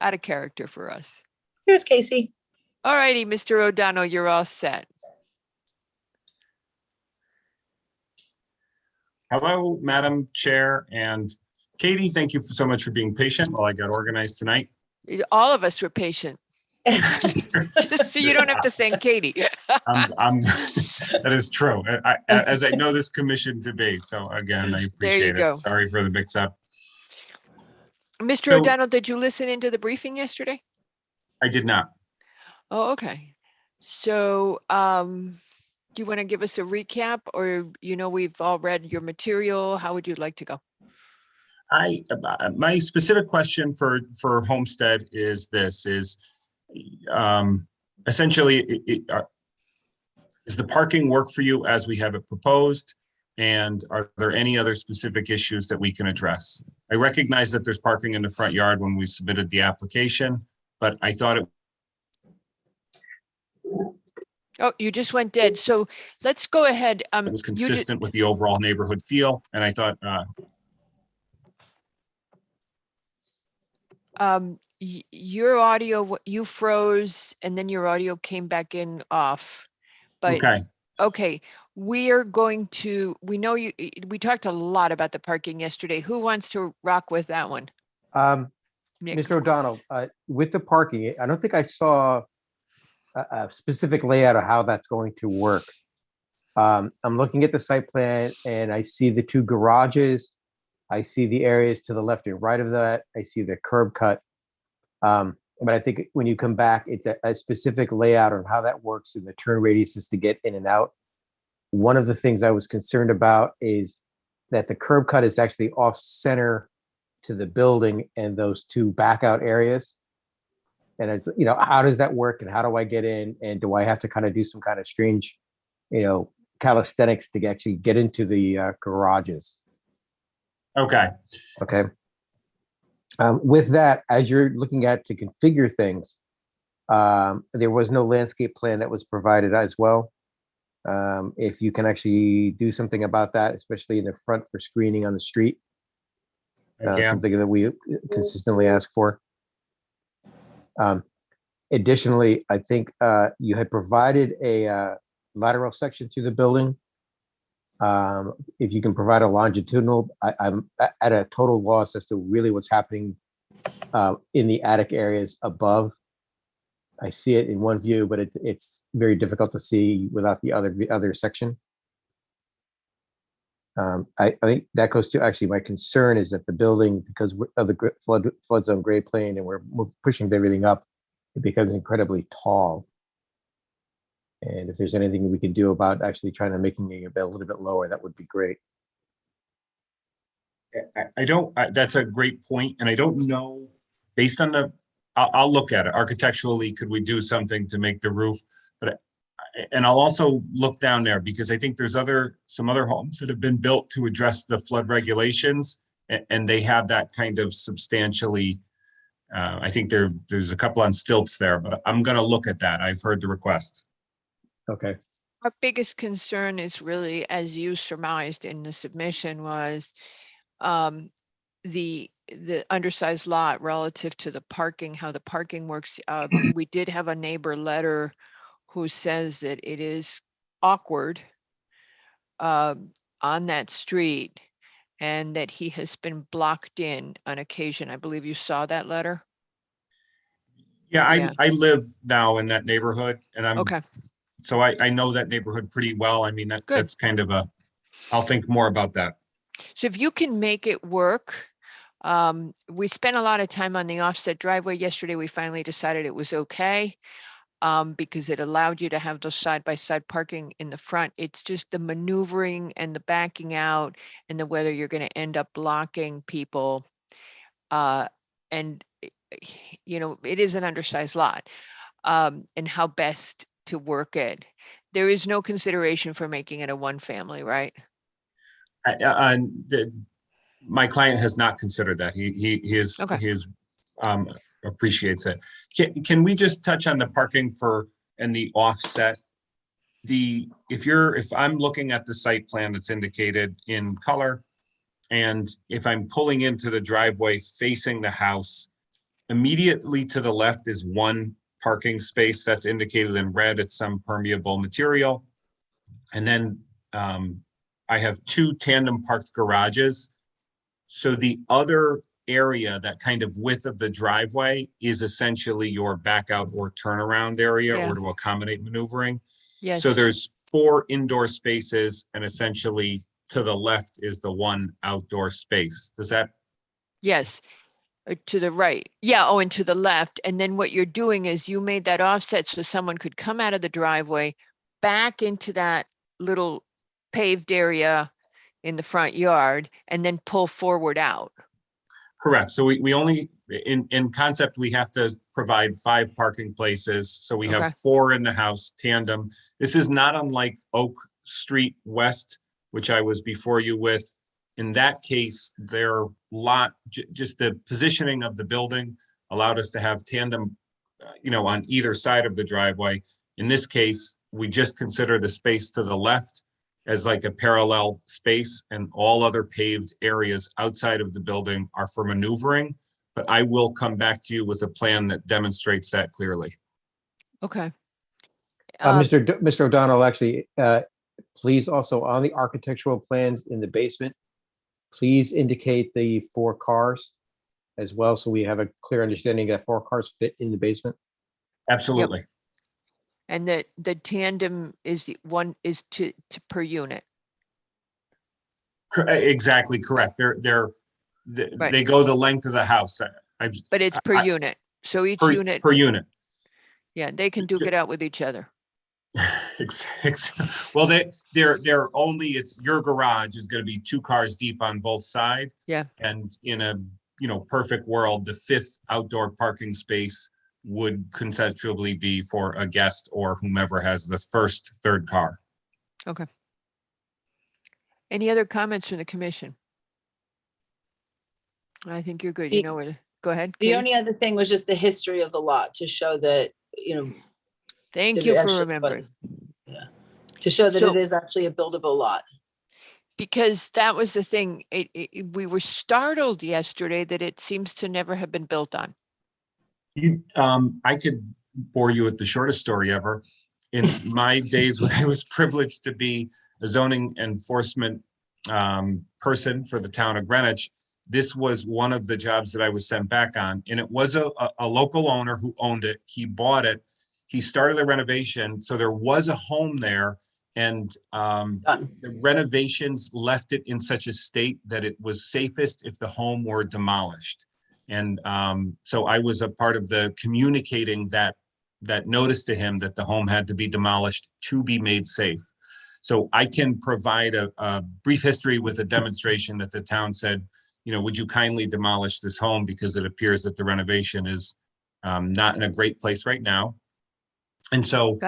out of character for us. Here's Casey. All righty, Mr. O'Donnell, you're all set. Hello, Madam Chair, and Katie, thank you so much for being patient while I got organized tonight. All of us were patient. Just so you don't have to thank Katie. That is true. As I know this commission to be. So again, I appreciate go. it. Sorry for the mix up. Mr. So- O'Donnell, did you listen into the briefing yesterday? I did not. Oh, okay. So do you want to give us a recap, or we've all read your material? How would you like to go? My specific question for Homestead is this: essentially, is the parking work for you as we have it proposed? And are there any other specific issues that we can address? I recognize that there's parking in the front yard when we submitted the application, but I thought it. Oh, you just went dead. So let's go ahead. It was consistent with the overall neighborhood feel, and I thought. Your audio, you froze, and then your audio came back in off. But okay, we know we talked a lot about the parking yesterday. Who wants to rock with that one? Nick. Mr. O'Donnell, with the parking, I don't think I saw a specific layout of how that's going to work. I'm looking at the site plan and I see the two garages. I see the areas to the left and right of that. I see the curb cut. But I think when you come back, it's a specific layout of how that works and the turn radiuses to get in and out. One of the things I was concerned about is that the curb cut is actually off center to the building and those two back out areas. And it's, how does that work and how do I get in? And do I have to kind of do some kind of strange, calisthenics to actually get into the garages? Okay. Okay. With that, as you're looking at to configure things, there was no landscape plan that was provided as well. If you can actually do something about that, especially in the front for screening on the street, something that we consistently ask for. Additionally, I think you had provided a lateral section through the building. If you can provide a longitudinal, I'm at a total loss as to really what's happening in the attic areas above. I see it in one view, but it's very difficult to see without the other section. I think that goes to actually my concern is that the building, because of the flood zone grade plane and we're pushing everything up, it becomes incredibly tall. And if there's anything we can do about actually trying to making it a little bit lower, that would be great. That's a great point. And I don't know, based on I'll look at it. Architecturally, could we do something to make the roof? And I'll also look down there because I think there's some other homes that have been built to address the flood regulations, and they have that kind of substantially. I think there's a couple on stilts there, but I'm going to look at that. I've heard the request. Okay. Our biggest concern is really, as you surmised in the submission, was the undersized lot relative to the parking, how the parking works. We did have a neighbor letter who says that it is awkward on that street and that he has been blocked in on occasion. I believe you saw that letter. Yeah, I live now in that neighborhood, and I'm okay. So I know that neighborhood pretty well. I mean, that's kind of I'll think more about that. So if you can make it work, we spent a lot of time on the offset driveway yesterday. We finally decided it was okay because it allowed you to have those side-by-side parking in the front. It's just the maneuvering and the backing out and the whether you're going to end up blocking people. And, it is an undersized lot and how best to work it. There is no consideration for making it a one family, right? My client has not considered that. He appreciates it. Can we just touch on the parking and the offset? If I'm looking at the site plan that's indicated in color, and if I'm pulling into the driveway facing the house, immediately to the left is one parking space that's indicated in red. It's some permeable material. And then I have two tandem parked garages. So the other area, that kind of width of the driveway, is essentially your back out or turnaround area, Yeah. or to accommodate maneuvering. Yes. So there's 4 indoor spaces, and essentially to the left is the 1 outdoor space. Does that? Yes. To the right. Yeah. Oh, and to the left. And then what you're doing is you made that offset so someone could come out of the driveway back into that little paved area in the front yard and then pull forward out. Correct. So we only, in concept, we have to provide 5 parking places. So we Okay. have 4 in the house, tandem. This is not unlike Oak Street West, which I was before you with. In that case, their lot, just the positioning of the building allowed us to have tandem, on either side of the driveway. In this case, we just consider the space to the left as like a parallel space, and all other paved areas outside of the building are for maneuvering. But I will come back to you with a plan that demonstrates that clearly. Okay. Mr. O'Donnell, actually, please also on the architectural plans in the basement, please indicate the 4 cars as well, so we have a clear understanding that 4 cars fit in the basement. Absolutely. Yep. And that the tandem is the one is to per unit. Exactly correct. Right. They go the length of the house. But it's per unit. So each unit. Per unit. Yeah, they can duke it out with each other. Well, they're only, it's your garage is going to be 2 cars deep on both sides. Yeah. And in a perfect world, the 5th outdoor parking space would conceptually be for a guest or whomever has the 1st, 3rd car. Okay. Any other comments from the commission? I think you're good. You know where to go ahead. The Katie. only other thing was just the history of the lot to show that, Thank that you it for actually remembering. was. Yeah. To show that So- it is actually a buildable lot. Because that was the thing. We were startled yesterday that it seems to never have been built on. I could bore you with the shortest story ever. In my days when I was privileged to be a zoning enforcement person for the town of Greenwich, this was one of the jobs that I was sent back on. And it was a local owner who owned it. He bought it. He started the renovation. So there was a home there. And the renovations left it in such a state that it was safest if the home were demolished. And so I was a part of the communicating that notice to him that the home had to be demolished to be made safe. So I can provide a brief history with a demonstration that the town said, would you kindly demolish this home because it appears that the renovation is not in a great place right now. And so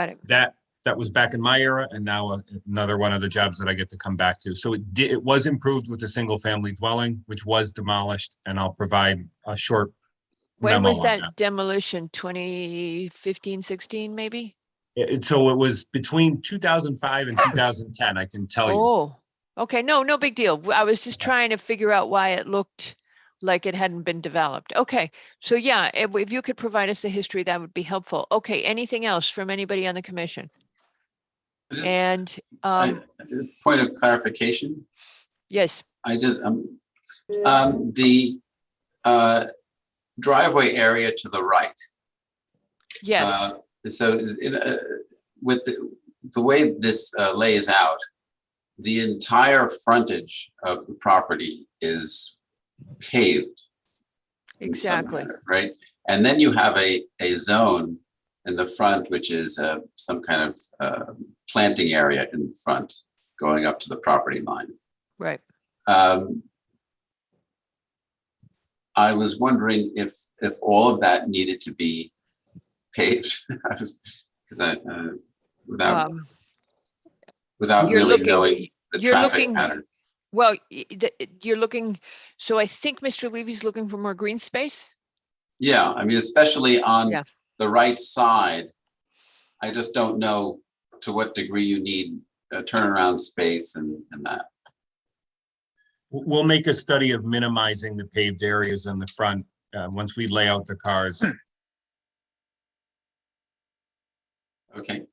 that was back in my era, and now another one of the jobs that I get to come back to. So it was improved with a single family dwelling, which was demolished, and I'll provide a short When memo was on that demolition? 2015, 16, maybe? So it was between 2005 and 2010, I can tell you. Oh, okay. No big deal. I was just trying to figure out why it looked like it hadn't been developed. Okay. So yeah, if you could provide us a history, that would be helpful. Okay. Anything else from anybody on the commission? And point of clarification. Yes. I just the driveway area to the right. Yes. So with the way this lays out, the entire frontage of the property is paved. Exactly. Right. And then you have a zone in the front, which is some kind of planting area in the front going up to the property line. Right. I was wondering if all of that needed to be paved, because without really knowing the traffic pattern. Well, you're looking. So I think Mr. Levy's looking for more green space. Yeah, I mean, especially on the right side. I just don't know to what degree you need a turnaround space and that. We'll make a study of minimizing the paved areas in the front once we lay out the cars. Okay.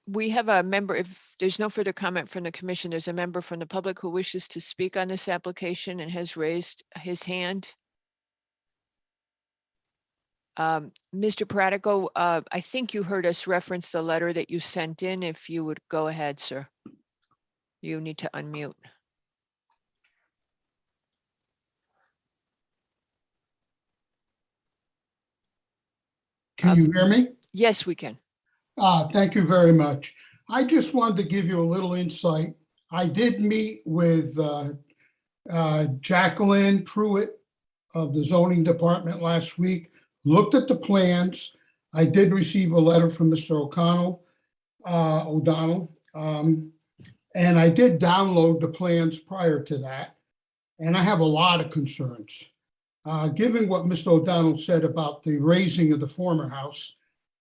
We have a member, if there's no further comment from the commission, there's a member from the public who wishes to speak on this application and has raised his hand. Mr. Pratico, I think you heard us reference the letter that you sent in. If you would go ahead, sir. You need to unmute. Can you hear me? Yes, we can. Thank you very much. I just wanted to give you a little insight. I did meet with Jacqueline Pruitt of the zoning department last week, looked at the plans. I did receive a letter from Mr. O'Donnell, and I did download the plans prior to that. And I have a lot of concerns. Given what Mr. O'Donnell said about the raising of the former house,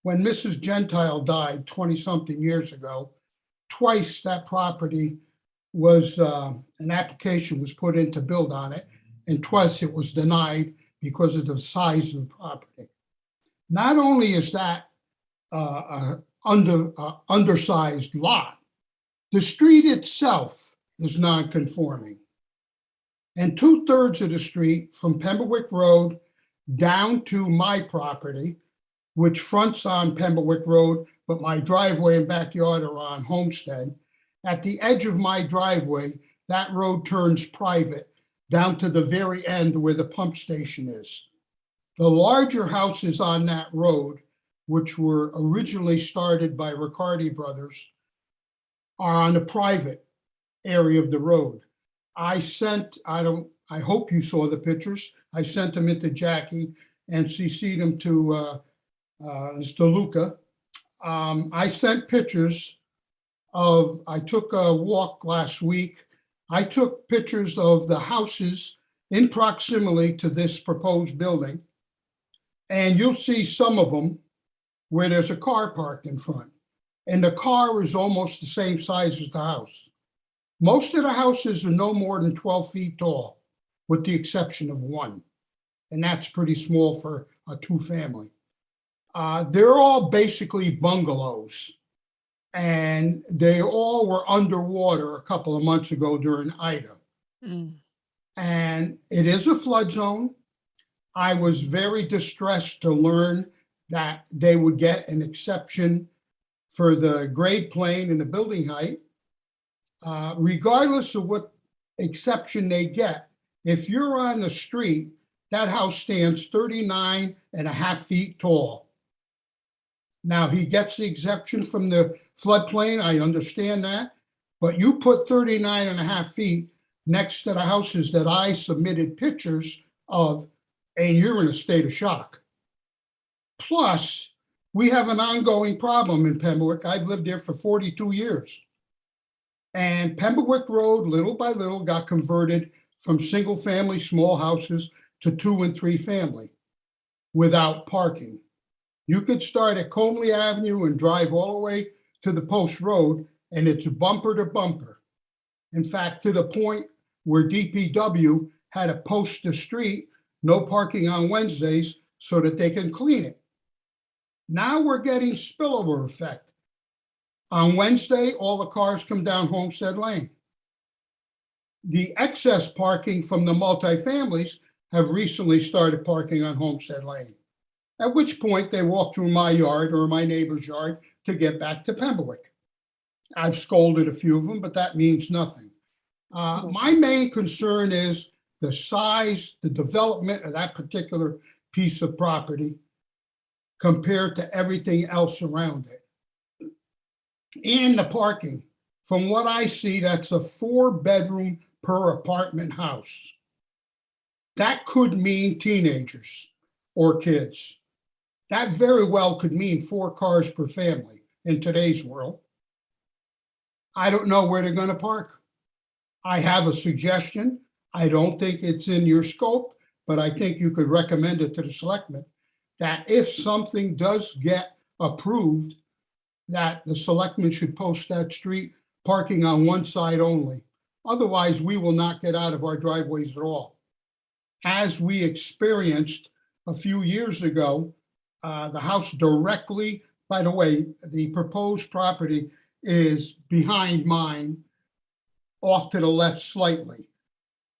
when Mrs. Gentile died 20-something years ago, twice that property was, an application was put in to build on it, and twice it was denied because of the size of the property. Not only is that undersized lot, the street itself is non-conforming. And 2/3 of the street from Pemberwick Road down to my property, which fronts on Pemberwick Road, but my driveway and backyard are on Homestead. At the edge of my driveway, that road turns private down to the very end where the pump station is. The larger houses on that road, which were originally started by Riccardi Brothers, are on the private area of the road. I hope you saw the pictures. I sent them into Jackie and CC'd them to Mr. Luca. I sent pictures of, I took a walk last week. I took pictures of the houses in proximity to this proposed building. And you'll see some of them where there's a car parked in front. And the car is almost the same size as the house. Most of the houses are no more than 12 feet tall, with the exception of one. And that's pretty small for a two-family. They're all basically bungalows. And they all were underwater a couple of months ago during Ida. And it is a flood zone. I was very distressed to learn that they would get an exception for the grade plane and the building height. Regardless of what exception they get, if you're on the street, that house stands 39.5 feet tall. Now, he gets the exception from the floodplain, I understand that, but you put 39.5 feet next to the houses that I submitted pictures of, and you're in a state of shock. Plus, we have an ongoing problem in Pemberwick. I've lived there for 42 years. And Pemberwick Road, little by little, got converted from single-family small houses to 2- and 3-family without parking. You could start at Comley Avenue and drive all the way to the Post Road, and it's bumper to bumper. In fact, to the point where DPW had to post the street, no parking on Wednesdays, so that they can clean it. Now we're getting spillover effect. On Wednesday, all the cars come down Homestead Lane. The excess parking from the multifamilies have recently started parking on Homestead Lane, at which point they walk through my yard or my neighbor's yard to get back to Pemberwick. I've scolded a few of them, but that means nothing. My main concern is the size, the development of that particular piece of property compared to everything else around it. And the parking. From what I see, that's a 4-bedroom per apartment house. That could mean teenagers or kids. That very well could mean 4 cars per family in today's world. I don't know where they're going to park. I have a suggestion. I don't think it's in your scope, but I think you could recommend it to the selectmen that if something does get approved, that the selectmen should post that street parking on one side only. Otherwise, we will not get out of our driveways at all. As we experienced a few years ago, the house directly by the way, the proposed property is behind mine, off to the left slightly.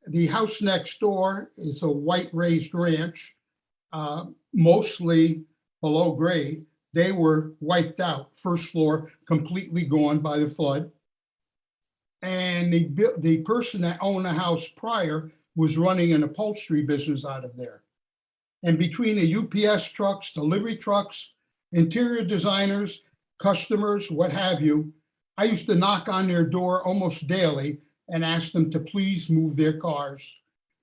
The house next door is a white raised ranch, mostly below grade. They were wiped out. First floor completely gone by the flood. And the person that owned the house prior was running an upholstery business out of there. And between the UPS trucks, delivery trucks, interior designers, customers, what have you, I used to knock on their door almost daily and ask them to please move their cars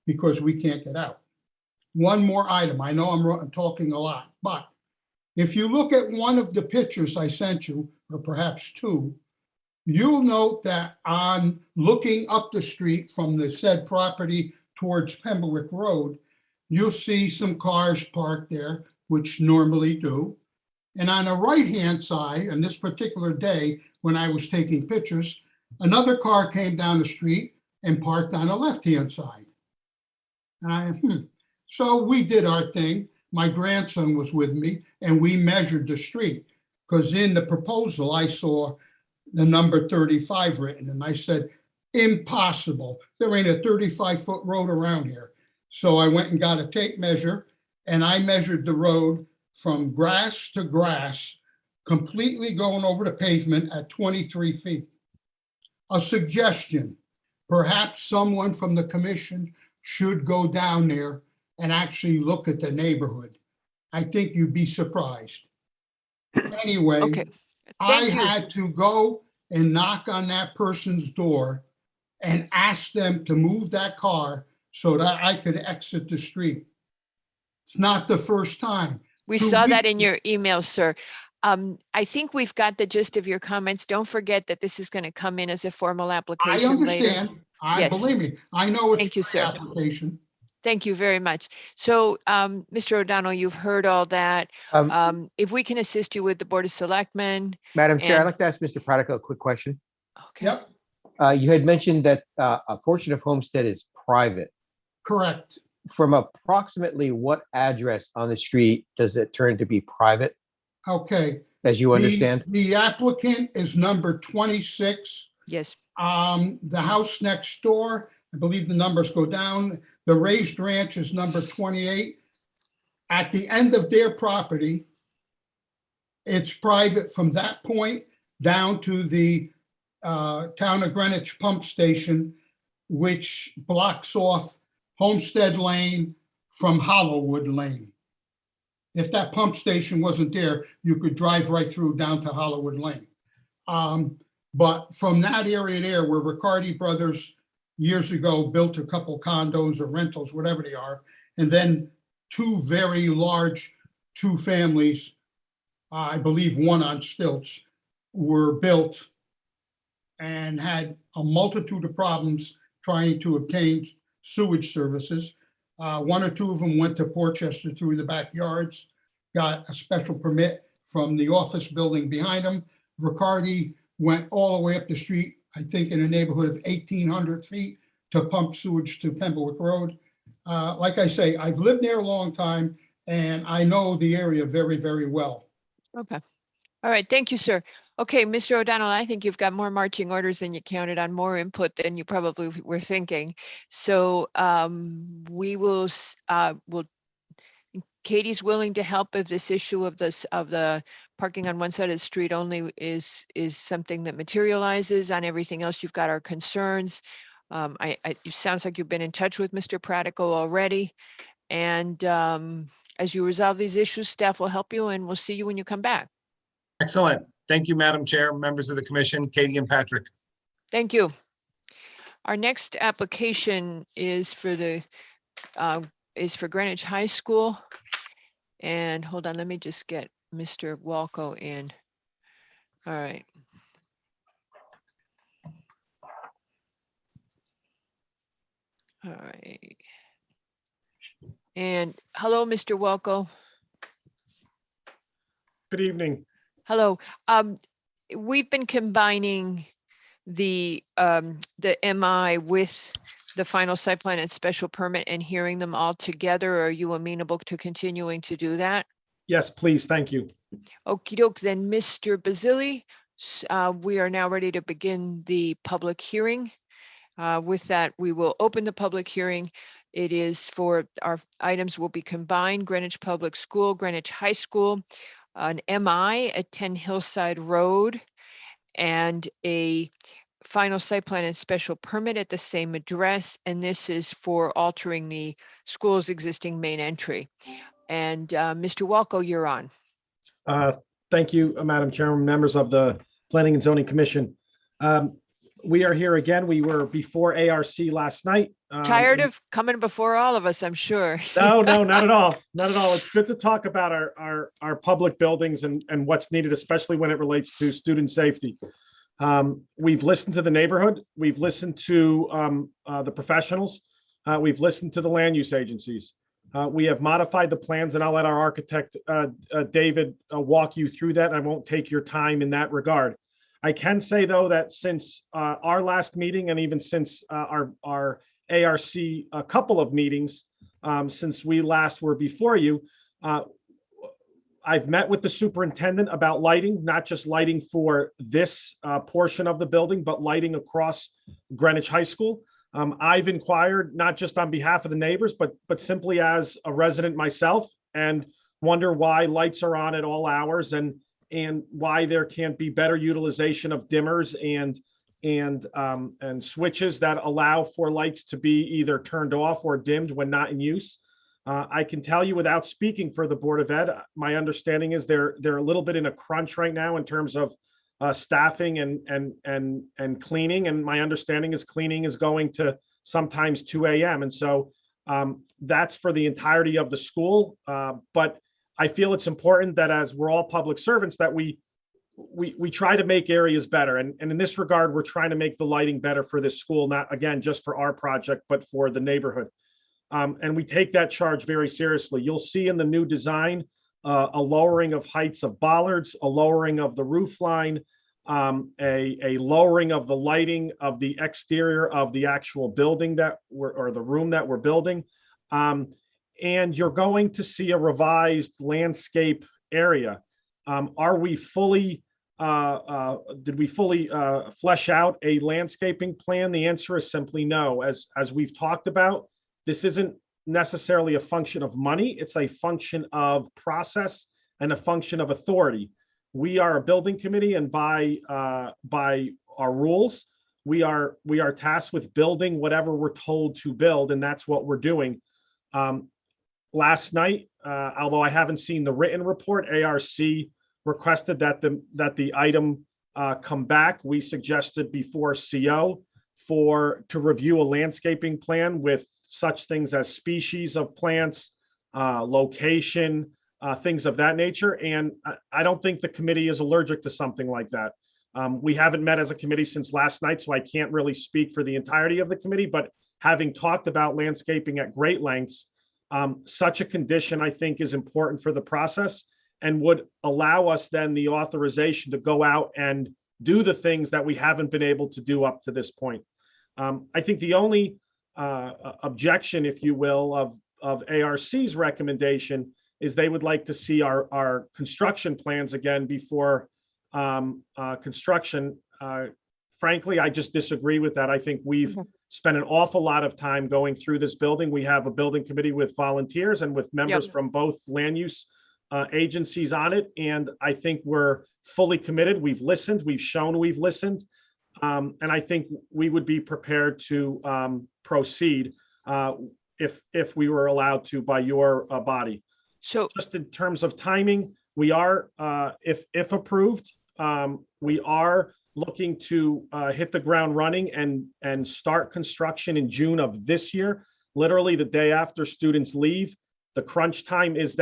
because we can't get out. One more item. I know I'm talking a lot, but if you look at one of the pictures I sent you, or perhaps two, you'll note that on looking up the street from the said property towards Pembroke Road, you'll see some cars parked there, which normally do. And on the right-hand side, on this particular day, when I was taking pictures, another car came down the street and parked on the left-hand side. So we did our thing. My grandson was with me, and we measured the street, because in the proposal, I saw the number 35 written, and I said, impossible. There ain't a 35-foot road around here. So I went and got a tape measure, and I measured the road from grass to grass, completely going over the pavement at 23 feet. A suggestion, perhaps someone from the commission should go down there and actually look at the neighborhood. I think you'd be surprised. Anyway, Okay. I had to go and knock on that person's door and ask them to move that car so that I could exit the street. It's not the first time. We 2 saw that weeks in your email, sir. I think we've got the gist of your comments. Don't forget that this is going to come in as a formal I application later. understand. Yes. Believe me, I know it's Thank you, sir. application. Thank you very much. So, Mr. O'Donnell, you've heard all that. If we can assist you with the Board of Selectmen. Madam Chair, I'd and- like to ask Mr. Pratico a quick question. Okay. Yep, You had mentioned that a portion of Homestead is private. correct. From approximately what address on the street does it turn to be private, Okay. as you understand? The applicant is number 26. Yes. The house next door, I believe the numbers go down. The raised ranch is number 28. At the end of their property, it's private from that point down to the Town of Greenwich pump station, which blocks off Homestead Lane from Hollowood Lane. If that pump station wasn't there, you could drive right through down to Hollowood Lane. But from that area there where Riccardi Brothers years ago built a couple condos or rentals, whatever they are, and then two very large two families, I believe one on stilts, were built and had a multitude of problems trying to obtain sewage services. One or two of them went to Portchester through the backyards, got a special permit from the office building behind them. Riccardi went all the way up the street, I think in a neighborhood of 1,800 feet to pump sewage to Pembroke Road. Like I say, I've lived there a long time and I know the area very, very well. Okay. All right. Thank you, sir. Okay, Mr. O'Donnell, I think you've got more marching orders than you counted on, more input than you probably were thinking. So we will, Katie's willing to help if this issue of the parking on one side of the street only is something that materializes. On everything else, you've got our concerns. It sounds like you've been in touch with Mr. Pratico already. And as you resolve these issues, staff will help you and we'll see you when you come back. Excellent. Thank you, Madam Chair, members of the commission, Katie and Patrick. Thank you. Our next application is for Greenwich High School. And hold on, let me just get Mr. Walco in. All right. All right. And hello, Mr. Walco. Good evening. Hello. We've been combining the MI with the final site plan and special permit and hearing them all together. Are you amenable to continuing to do that? Yes, please. Thank you. Okey doke, then Mr. Basili, we are now ready to begin the public hearing. With that, we will open the public hearing. It is for our items will be combined, Greenwich Public School, Greenwich High School, an MI at 10 Hillside Road, and a final site plan and special permit at the same address. And this is for altering the school's existing main entry. And Mr. Walko, you're on. Thank you, Madam Chairman, members of the Planning and Zoning Commission. We are here again. We were before ARC last night. Tired of coming before all of us, I'm sure. No, not at all. Not at all. It's good to talk about our public buildings and what's needed, especially when it relates to student safety. We've listened to the neighborhood. We've listened to the professionals. We've listened to the land use agencies. We have modified the plans, and I'll let our architect, David, walk you through that. I won't take your time in that regard. I can say, though, that since our last meeting and even since our ARC, a couple of meetings since we last were before you, I've met with the superintendent about lighting, not just lighting for this portion of the building, but lighting across Greenwich High School. I've inquired not just on behalf of the neighbors, but simply as a resident myself, and wonder why lights are on at all hours and why there can't be better utilization of dimmers and switches that allow for lights to be either turned off or dimmed when not in use. I can tell you, without speaking for the Board of Ed, my understanding is they're a little bit in a crunch right now in terms of staffing and cleaning. And my understanding is cleaning is going to sometimes 2 a.m. And so that's for the entirety of the school. But I feel it's important that as we're all public servants, that we try to make areas better. And in this regard, we're trying to make the lighting better for this school, not again, just for our project, but for the neighborhood. And we take that charge very seriously. You'll see in the new design, a lowering of heights of bollards, a lowering of the roof line, a lowering of the lighting of the exterior of the actual building or the room that we're building. And you're going to see a revised landscape area. Are we fully, did we fully flesh out a landscaping plan? The answer is simply no. As we've talked about, this isn't necessarily a function of money. It's a function of process and a function of authority. We are a building committee, and by our rules, we are tasked with building whatever we're told to build, and that's what we're doing. Last night, although I haven't seen the written report, ARC requested that the item come back. We suggested before CO to review a landscaping plan with such things as species of plants, location, things of that nature. And I don't think the committee is allergic to something like that. We haven't met as a committee since last night, so I can't really speak for the entirety of the committee, but having talked about landscaping at great lengths, such a condition, I think, is important for the process and would allow us then the authorization to go out and do the things that we haven't been able to do up to this point. I think the only objection, if you will, of ARC's recommendation is they would like to see our construction plans again before construction. Frankly, I just disagree with that. I think we've spent an awful lot of time going through this building. We have a building committee with volunteers and with members from both land use agencies on it. And I think we're fully committed. We've listened, we've shown we've listened. And I think we would be prepared to proceed if we were allowed to by your body. So just in terms of timing, we are, if approved, we are looking to hit the ground running and start construction in June of this year, literally the day after students leave. The crunch time is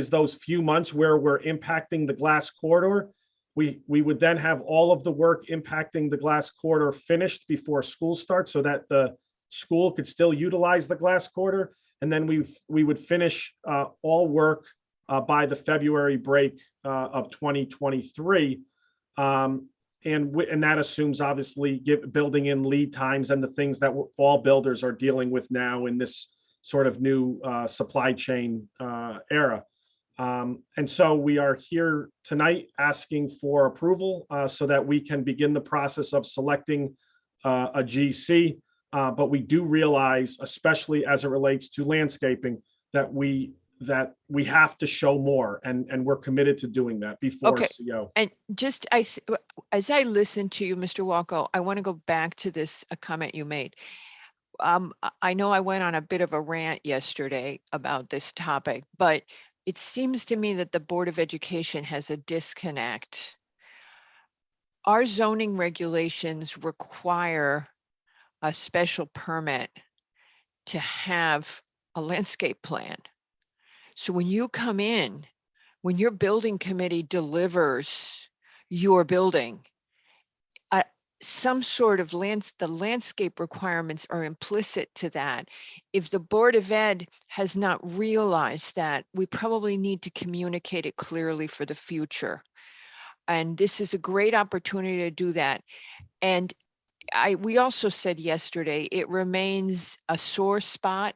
those few months where we're impacting the glass corridor. We would then have all of the work impacting the glass corridor finished before school starts so that the school could still utilize the glass corridor. And then we would finish all work by the February break of 2023. And that assumes obviously building in lead times and the things that all builders are dealing with now in this sort of new supply chain era. And so we are here tonight asking for approval so that we can begin the process of selecting a GC. But we do realize, especially as it relates to landscaping, that we have to show more, and we're committed to doing that before CO. And just as I listen to you, Mr. Walko, I want to go back to this comment you made. I know I went on a bit of a rant yesterday about this topic, but it seems to me that the Board of Education has a disconnect. Our zoning regulations require a special permit to have a landscape plan. So when you come in, when your building committee delivers your building, some sort of the landscape requirements are implicit to that. If the Board of Ed has not realized that, we probably need to communicate it clearly for the future. And this is a great opportunity to do that. And we also said yesterday, it remains a sore spot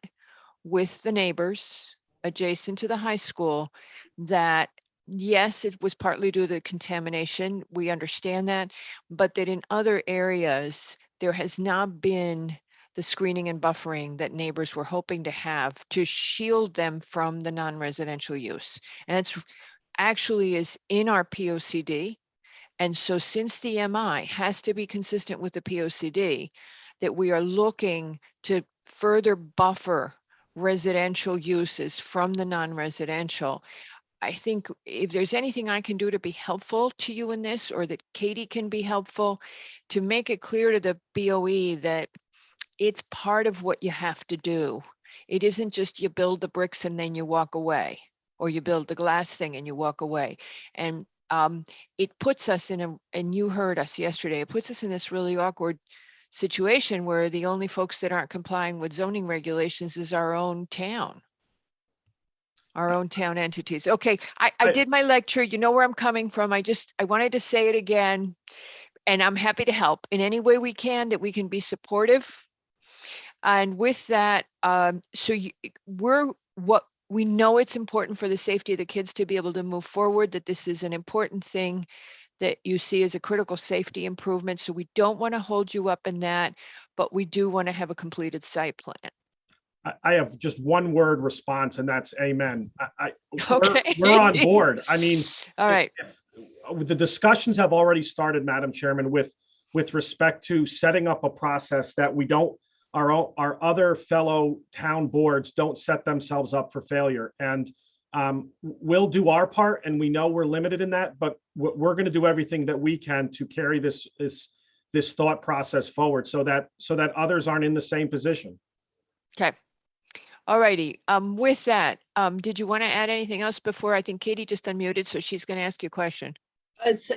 with the neighbors adjacent to the high school that yes, it was partly due to the contamination. We understand that, but that in other areas, there has not been the screening and buffering that neighbors were hoping to have to shield them from the non-residential use. And it's actually is in our POCD. And so since the MI has to be consistent with the POCD, that we are looking to further buffer residential uses from the non-residential. I think if there's anything I can do to be helpful to you in this, or that Katie can be helpful to make it clear to the BOE that it's part of what you have to do. It isn't just you build the bricks and then you walk away, or you build the glass thing and you walk away. And it puts us in and you heard us yesterday, it puts us in this really awkward situation where the only folks that aren't complying with zoning regulations is our own town. Our own town entities. Okay, I did my lecture. You know where I'm coming from. I wanted to say it again, and I'm happy to help in any way we can, that we can be supportive. And with that, we know it's important for the safety of the kids to be able to move forward, that this is an important thing that you see as a critical safety improvement. So we don't want to hold you up in that, but we do want to have a completed site plan. I have just one word response, and that's amen. Okay. We're on board. I mean, all right. The discussions have already started, Madam Chairman, with respect to setting up a process that we don't, our other fellow town boards don't set themselves up for failure. And we'll do our part, and we know we're limited in that, but we're going to do everything that we can to carry this thought process forward so that others aren't in the same position. Okay. All righty. With that, did you want to add anything else before? I think Katie just unmuted, so she's going to ask you a question.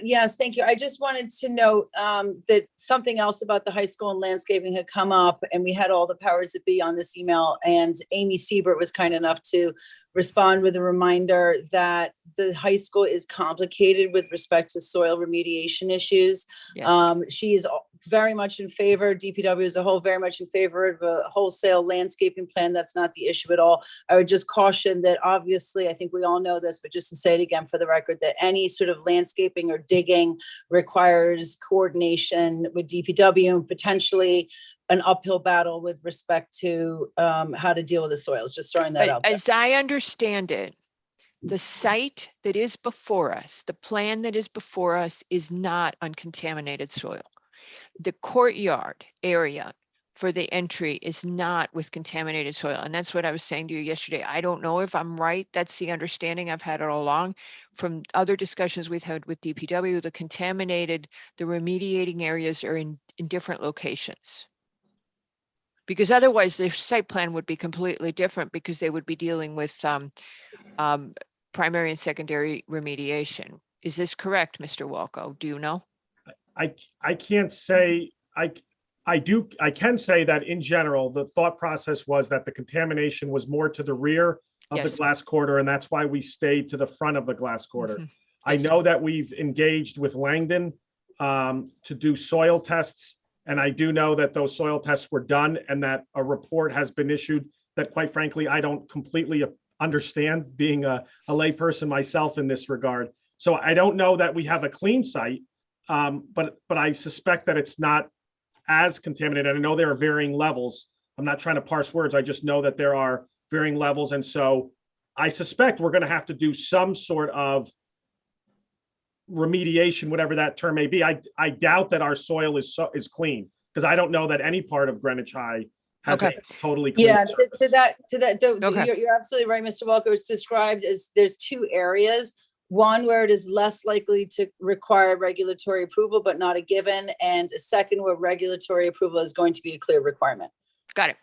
Yes, thank you. I just wanted to note that something else about the high school and landscaping had come up, and we had all the powers that be on this email, and Amy Siebert was kind enough to respond with a reminder that the high school is complicated with respect to soil remediation issues. Yes. She is very much in favor, DPW as a whole, very much in favor of a wholesale landscaping plan. That's not the issue at all. I would just caution that obviously, I think we all know this, but just to say it again for the record, that any sort of landscaping or digging requires coordination with DPW and potentially an uphill battle with respect to how to deal with the soils. Just throwing that out there. As I understand it, the site that is before us, the plan that is before us is not uncontaminated soil. The courtyard area for the entry is not with contaminated soil. And that's what I was saying to you yesterday. I don't know if I'm right. That's the understanding I've had all along from other discussions we've had with DPW. The remediating areas are in different locations. Because otherwise their site plan would be completely different, because they would be dealing with primary and secondary remediation. Is this correct, Mr. Walko? Do you know? I can't say, I can say that in general, the thought process was that the contamination was more to the rear of the glass corridor, and that's why we stayed to the front of the glass corridor. Yes. I know that we've engaged with Langdon to do soil tests. And I do know that those soil tests were done, and that a report has been issued that, quite frankly, I don't completely understand, being a layperson myself in this regard. So I don't know that we have a clean site, but I suspect that it's not as contaminated. I know there are varying levels. I'm not trying to parse words. I just know that there are varying levels. And so I suspect we're going to have to do some sort of remediation, whatever that term may be. I doubt that our soil is clean, because I don't know that any part of Greenwich High has a totally clean. Yeah, to that, Okay. you're absolutely right, Mr. Walker. It's described as there's two areas. One where it is less likely to require regulatory approval, but not a given. And a second where regulatory approval is going to be a clear requirement. Got it.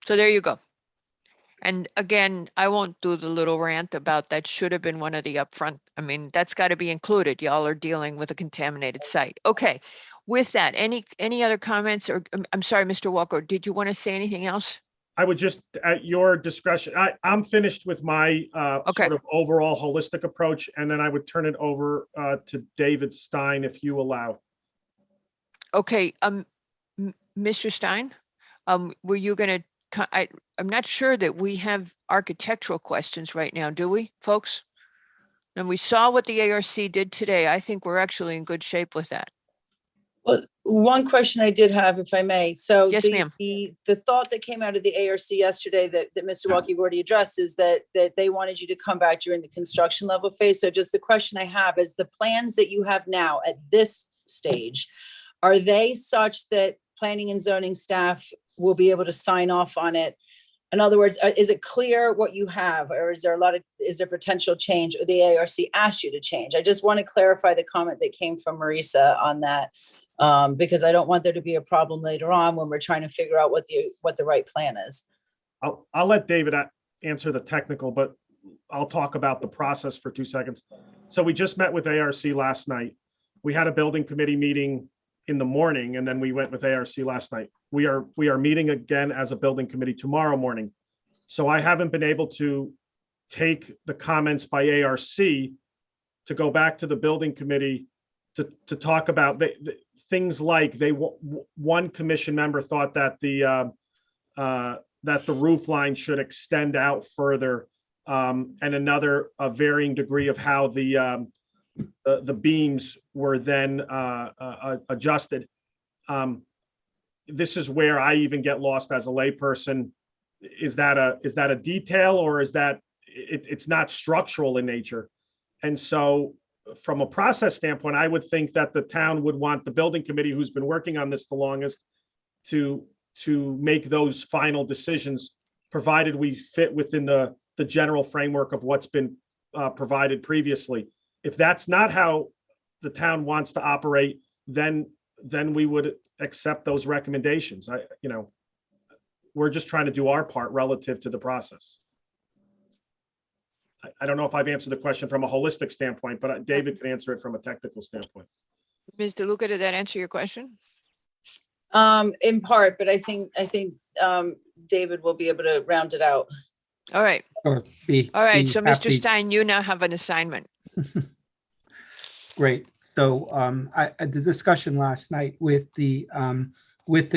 So there you go. And again, I won't do the little rant about that should have been one of the upfront. I mean, that's got to be included. Y'all are dealing with a contaminated site. Okay. With that, any other comments, or I'm sorry, Mr. Walker, did you want to say anything else? I would just, at your discretion, I'm finished with my sort of overall holistic approach, and then I would turn it over to David Stein, if you allow. Okay, Mr. Stein, were you going to, I'm not sure that we have architectural questions right now, do we, folks? And we saw what the ARC did today. I think we're actually in good shape with that. Well, one question I did have, if I may. So yes, ma'am. The thought that came out of the ARC yesterday that Mr. Walker already addressed is that they wanted you to come back during the construction level phase. So just the question I have is, the plans that you have now at this stage, are they such that planning and zoning staff will be able to sign off on it? In other words, is it clear what you have, or is there potential change, or the ARC asked you to change? I just want to clarify the comment that came from Marisa on that. Because I don't want there to be a problem later on when we're trying to figure out what the right plan is. I'll let David answer the technical, but I'll talk about the process for 2 seconds. So we just met with ARC last night. We had a building committee meeting in the morning, and then we went with ARC last night. We are meeting again as a building committee tomorrow morning. So I haven't been able to take the comments by ARC to go back to the building committee to talk about things like one commission member thought that the roof line should extend out further, and another a varying degree of how the beams were then adjusted. This is where I even get lost as a layperson. Is that a detail, or is that it's not structural in nature? And so, from a process standpoint, I would think that the town would want the building committee, who's been working on this the longest, to make those final decisions, provided we fit within the general framework of what's been provided previously. If that's not how the town wants to operate, then we would accept those recommendations. We're just trying to do our part relative to the process. I don't know if I've answered the question from a holistic standpoint, but David can answer it from a technical standpoint. Ms. DeLuca, did that answer your question? In part, but I think David will be able to round it out. All right. All right. So, Mr. Stein, you now have an assignment. Great. So the discussion last night with the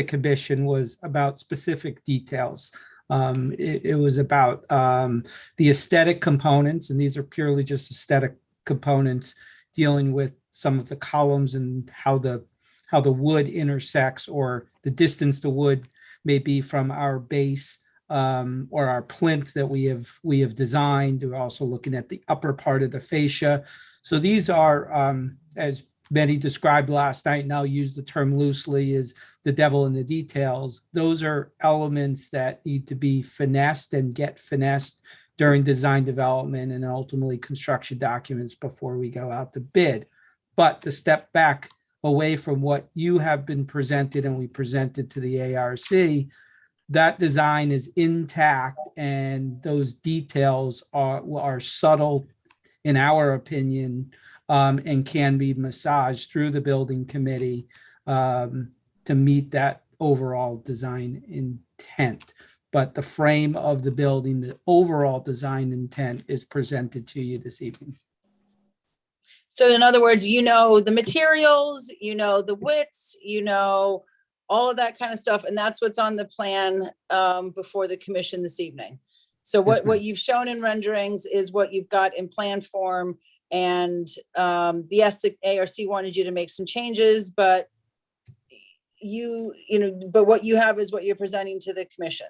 commission was about specific details. It was about the aesthetic components, and these are purely just aesthetic components dealing with some of the columns and how the wood intersects, or the distance the wood may be from our base or our plinth that we have designed. We're also looking at the upper part of the fascia. So these are, as Benny described last night, and I'll use the term loosely, is the devil in the details. Those are elements that need to be finessed and get finessed during design development and ultimately construction documents before we go out to bid. But to step back away from what you have been presented and we presented to the ARC, that design is intact, and those details are subtle, in our opinion, and can be massaged through the building committee to meet that overall design intent. But the frame of the building, the overall design intent, is presented to you this evening. So in other words, the materials, the widths, all of that kind of stuff. And that's what's on the plan before the commission this evening. So Yes, what ma'am. you've shown in renderings is what you've got in plan form, and the ARC wanted you to make some changes, but but what you have is what you're presenting to the commission,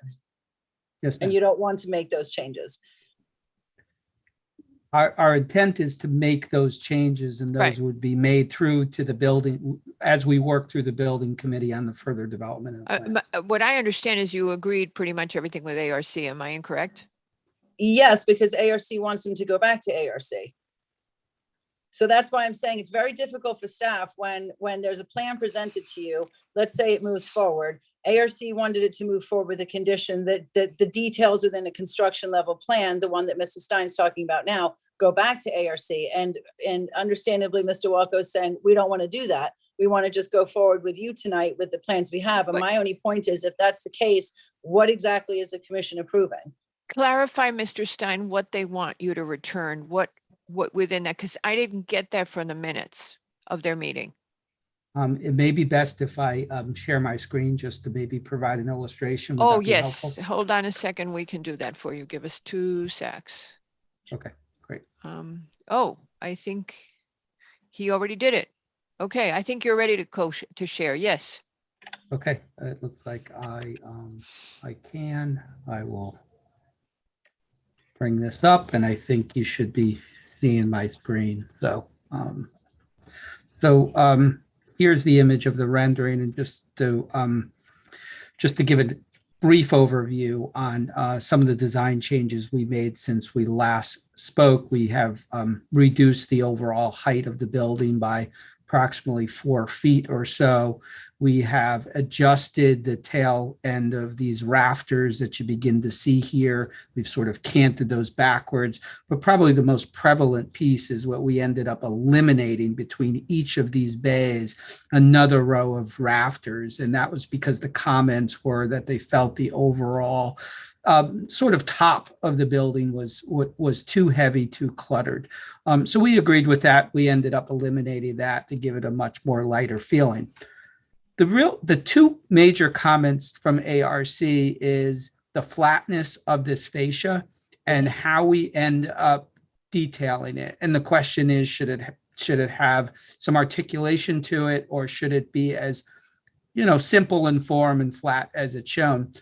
Yes, and ma'am. you don't want to make those changes. Our intent is to make those changes, and those Right. would be made through to the building as we work through the building committee on the further development of the plans. What I understand is you agreed pretty much everything with ARC. Am I incorrect? Yes, because ARC wants them to go back to ARC. So that's why I'm saying it's very difficult for staff when there's a plan presented to you, let's say it moves forward. ARC wanted it to move forward with a condition that the details within a construction level plan, the one that Mr. Stein's talking about now, go back to ARC. And understandably, Mr. Walco is saying, we don't want to do that. We want to just go forward with you tonight with the plans we have. And my only point is, if that's the case, what exactly is the commission approving? Clarify, Mr. Stein, what they want you to return, what within that, because I didn't get that from the minutes of their meeting. It may be best if I share my screen just to maybe provide an illustration. Would Oh, that be yes. helpful? Hold on a second. We can do that for you. Give us 2 secs. Okay, great. Oh, I think he already did it. Okay, I think you're ready to share. Yes. Okay, it looks like I can. I will bring this up, and I think you should be seeing my screen. So, here's the image of the rendering, and just to give a brief overview on some of the design changes we made since we last spoke. We have reduced the overall height of the building by approximately 4 feet or so. We have adjusted the tail end of these rafters that you begin to see here. We've sort of canted those backwards, but probably the most prevalent piece is what we ended up eliminating between each of these bays, another row of rafters. And that was because the comments were that they felt the overall sort of top of the building was too heavy, too cluttered. So we agreed with that. We ended up eliminating that to give it a much more lighter feeling. The 2 major comments from ARC is the flatness of this fascia and how we end up detailing it. And the question is, should it have some articulation to it, or should it be as, simple in form and flat as it's shown?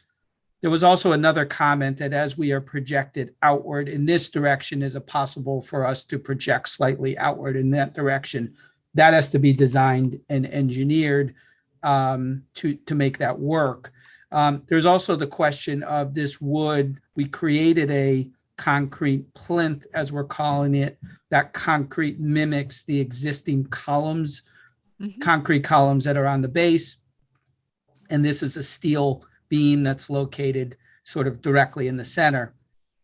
There was also another comment that as we are projected outward in this direction, is it possible for us to project slightly outward in that direction? That has to be designed and engineered to make that work. There's also the question of this wood. We created a concrete plinth, as we're calling it. That concrete mimics the existing columns, concrete columns that are on the base. And this is a steel beam that's located sort of directly in the center.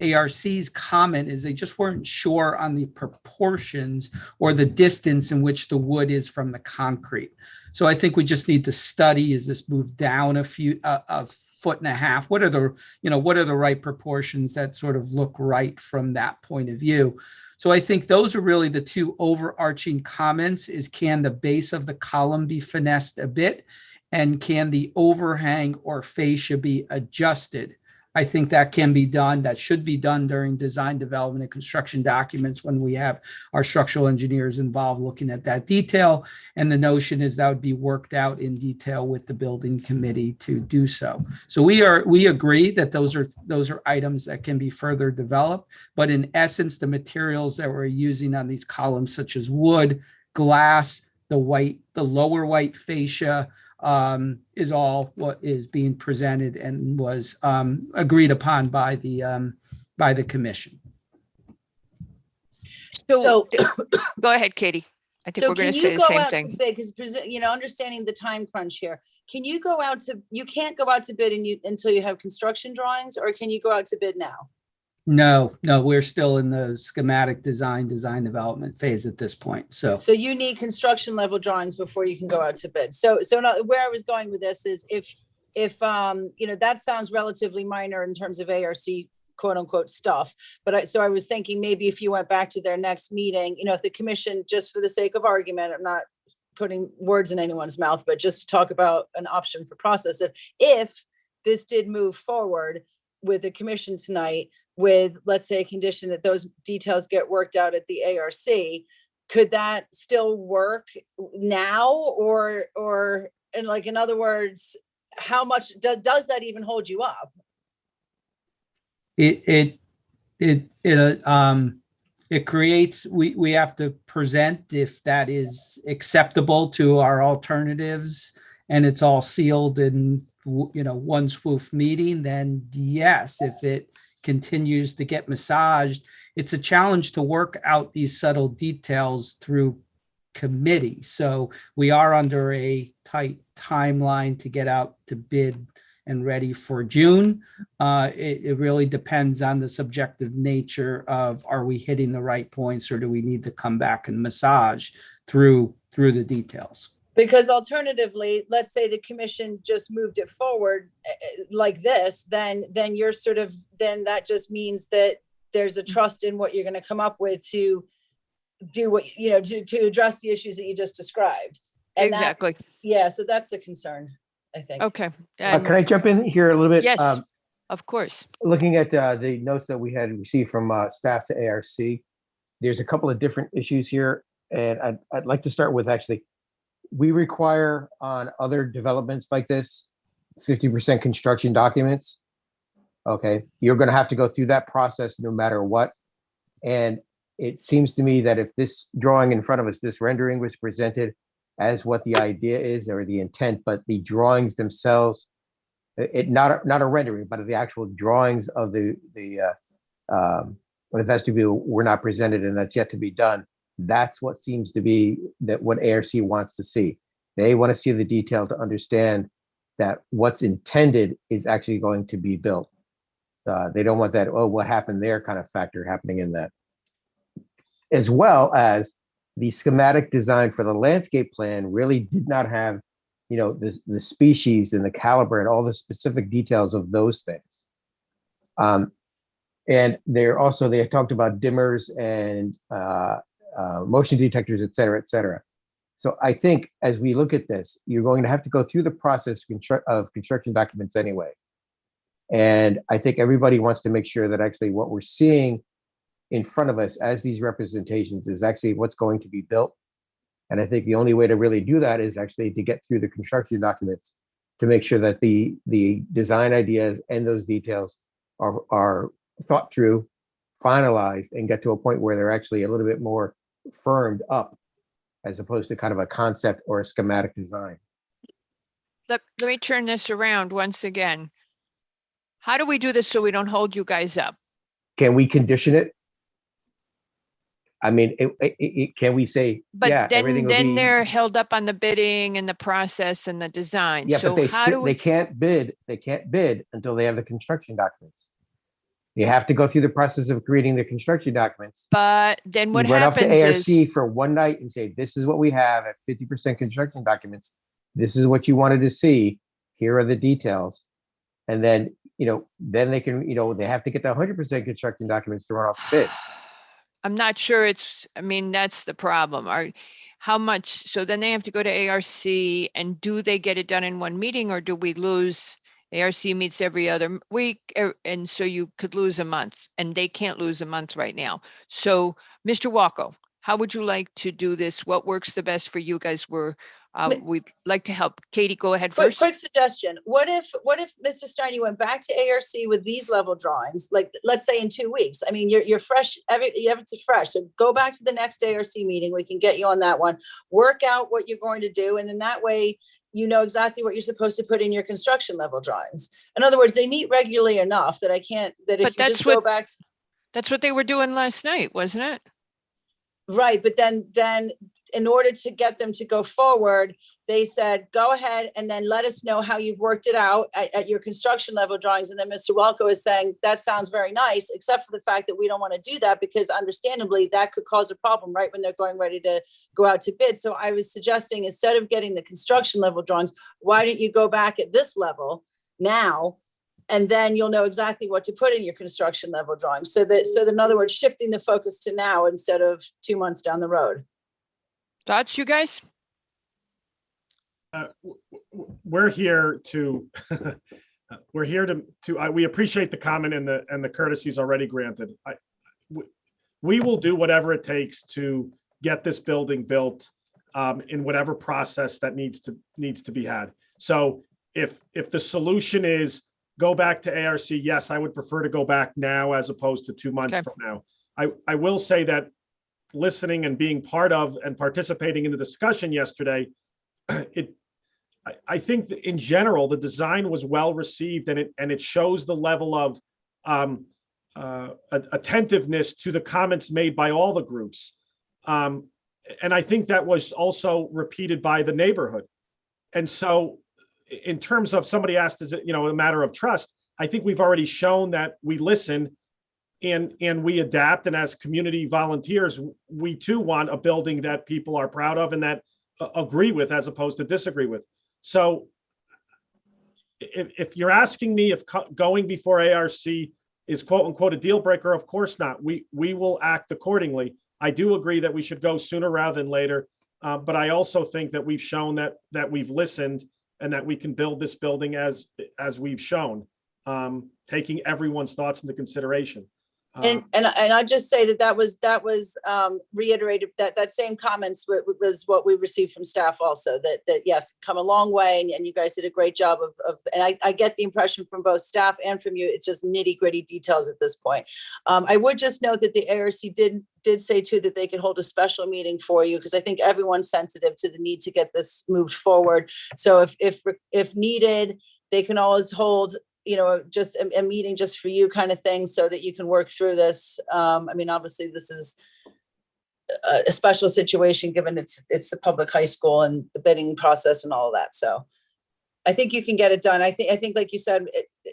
ARC's comment is they just weren't sure on the proportions or the distance in which the wood is from the concrete. So I think we just need to study, is this moved down a foot and a half? What are the right proportions that sort of look right from that point of view? So I think those are really the 2 overarching comments: is can the base of the column be finessed a bit? And can the overhang or fascia be adjusted? I think that can be done. That should be done during design, development, and construction documents when we have our structural engineers involved looking at that detail. And the notion is that would be worked out in detail with the building committee to do so. So we agree that those are items that can be further developed. But in essence, the materials that we're using on these columns, such as wood, glass, the lower white fascia, is all what is being presented and was agreed upon by the commission. So go ahead, Katie. I think we're going to say the same thing. Because understanding the time crunch here, you can't go out to bid until you have construction drawings, or can you go out to bid now? No, we're still in the schematic design development phase at this point. So you need construction level drawings before you can go out to bid. So where I was going with this is if that sounds relatively minor in terms of ARC quote unquote stuff. But I was thinking maybe if you went back to their next meeting, if the commission, just for the sake of argument, I'm not putting words in anyone's mouth, but just to talk about an option for process, if this did move forward with the commission tonight, with, let's say, a condition that those details get worked out at the ARC, could that still work now? Or, and like, in other words, how much does that even hold you up? It creates, we have to present if that is acceptable to our alternatives, and it's all sealed in, one swoof meeting, then yes. If it continues to get massaged, it's a challenge to work out these subtle details through committee. So we are under a tight timeline to get out to bid and ready for June. It really depends on the subjective nature of, are we hitting the right points, or do we need to come back and massage through the details? Because alternatively, let's say the commission just moved it forward like this, then you're then that just means that there's a trust in what you're going to come up with to do what, to address the issues that you just described. And exactly. So that's a concern, I think. Okay. Can I jump in here a little bit? Yes, of course. Looking at the notes that we had received from staff to ARC, there's a couple of different issues here. And I'd like to start with, actually, we require on other developments like this, 50% construction documents. Okay, you're going to have to go through that process no matter what. And it seems to me that if this drawing in front of us, this rendering was presented as what the idea is or the intent, but the drawings themselves, not a rendering, but the actual drawings of the vestibule were not presented, and that's yet to be done. That's what seems to be that what ARC wants to see. They want to see the detail to understand that what's intended is actually going to be built. They don't want that, oh, what happened there kind of factor happening in that. As well as the schematic design for the landscape plan really did not have, the species and the caliber and all the specific details of those things. And they had talked about dimmers and motion detectors, et cetera, et cetera. So I think as we look at this, you're going to have to go through the process of construction documents anyway. And I think everybody wants to make sure that actually what we're seeing in front of us as these representations is actually what's going to be built. And I think the only way to really do that is actually to get through the construction documents to make sure that the design ideas and those details are thought through, finalized, and get to a point where they're actually a little bit more firmed up as opposed to kind of a concept or a schematic design. Let me turn this around once again. How do we do this so we don't hold you guys up? Can we condition it? I mean, can we say, but yeah, then everything will be, they're held up on the bidding and the process and the design. yeah, So but they can't bid until they have the construction documents. You have to go through the process of creating the construction documents. But then what You run up happens to ARC is for one night and say, this is what we have at 50% construction documents. This is what you wanted to see. Here are the details. And then, then they can, they have to get the 100% construction documents to run off the bid. I'm not sure that's the problem. How much, so then they have to go to ARC, and do they get it done in one meeting, or do we lose? ARC meets every other week, and so you could lose a month, and they can't lose a month right now. So, Mr. Walko, how would you like to do this? What works the best for you guys? We'd like to help. Katie, go ahead first. Quick suggestion. What if Mr. Stein, you went back to ARC with these level drawings, like let's say in 2 weeks? I mean, you're fresh, everything's fresh. So go back to the next ARC meeting. We can get you on that one. Work out what you're going to do, and then that way you know exactly what you're supposed to put in your construction level drawings. In other words, they meet regularly enough that if you just go back. That's what they were doing last night, wasn't it? Right, but then in order to get them to go forward, they said, go ahead and then let us know how you've worked it out at your construction level drawings. And then Mr. Welko is saying, that sounds very nice, except for the fact that we don't want to do that because understandably that could cause a problem right when they're ready to go out to bid. So I was suggesting, instead of getting the construction level drawings, why don't you go back at this level now? And then you'll know exactly what to put in your construction level drawings. So in other words, shifting the focus to now instead of 2 months down the road. Thoughts, you guys? We're here to We're here we appreciate the comment and the courtesies already granted. We will do whatever it takes to get this building built in whatever process that needs to be had. So if the solution is go back to ARC, yes, I would prefer to go back now as opposed to 2 months from now. I will say that listening and being part of and participating in the discussion yesterday, I think that in general, the design was well received, and it shows the level of attentiveness to the comments made by all the groups. And I think that was also repeated by the neighborhood. And so in terms of somebody asked, is it, a matter of trust? I think we've already shown that we listen and we adapt. And as community volunteers, we too want a building that people are proud of and that agree with as opposed to disagree with. So if you're asking me if going before ARC is quote unquote a deal breaker, of course not. We will act accordingly. I do agree that we should go sooner rather than later. But I also think that we've shown that we've listened and that we can build this building as we've shown, taking everyone's thoughts into consideration. And I just say that was reiterated, that same comments was what we received from staff also, that yes, come a long way, and you guys did a great job of and I get the impression from both staff and from you, it's just nitty gritty details at this point. I would just note that the ARC did say too that they could hold a special meeting for you, because I think everyone's sensitive to the need to get this moved forward. So if needed, they can always hold just a meeting just for you kind of thing, so that you can work through this. I mean, obviously this is a special situation given it's the public high school and the bidding process and all of that. So I think you can get it done. I think like you said,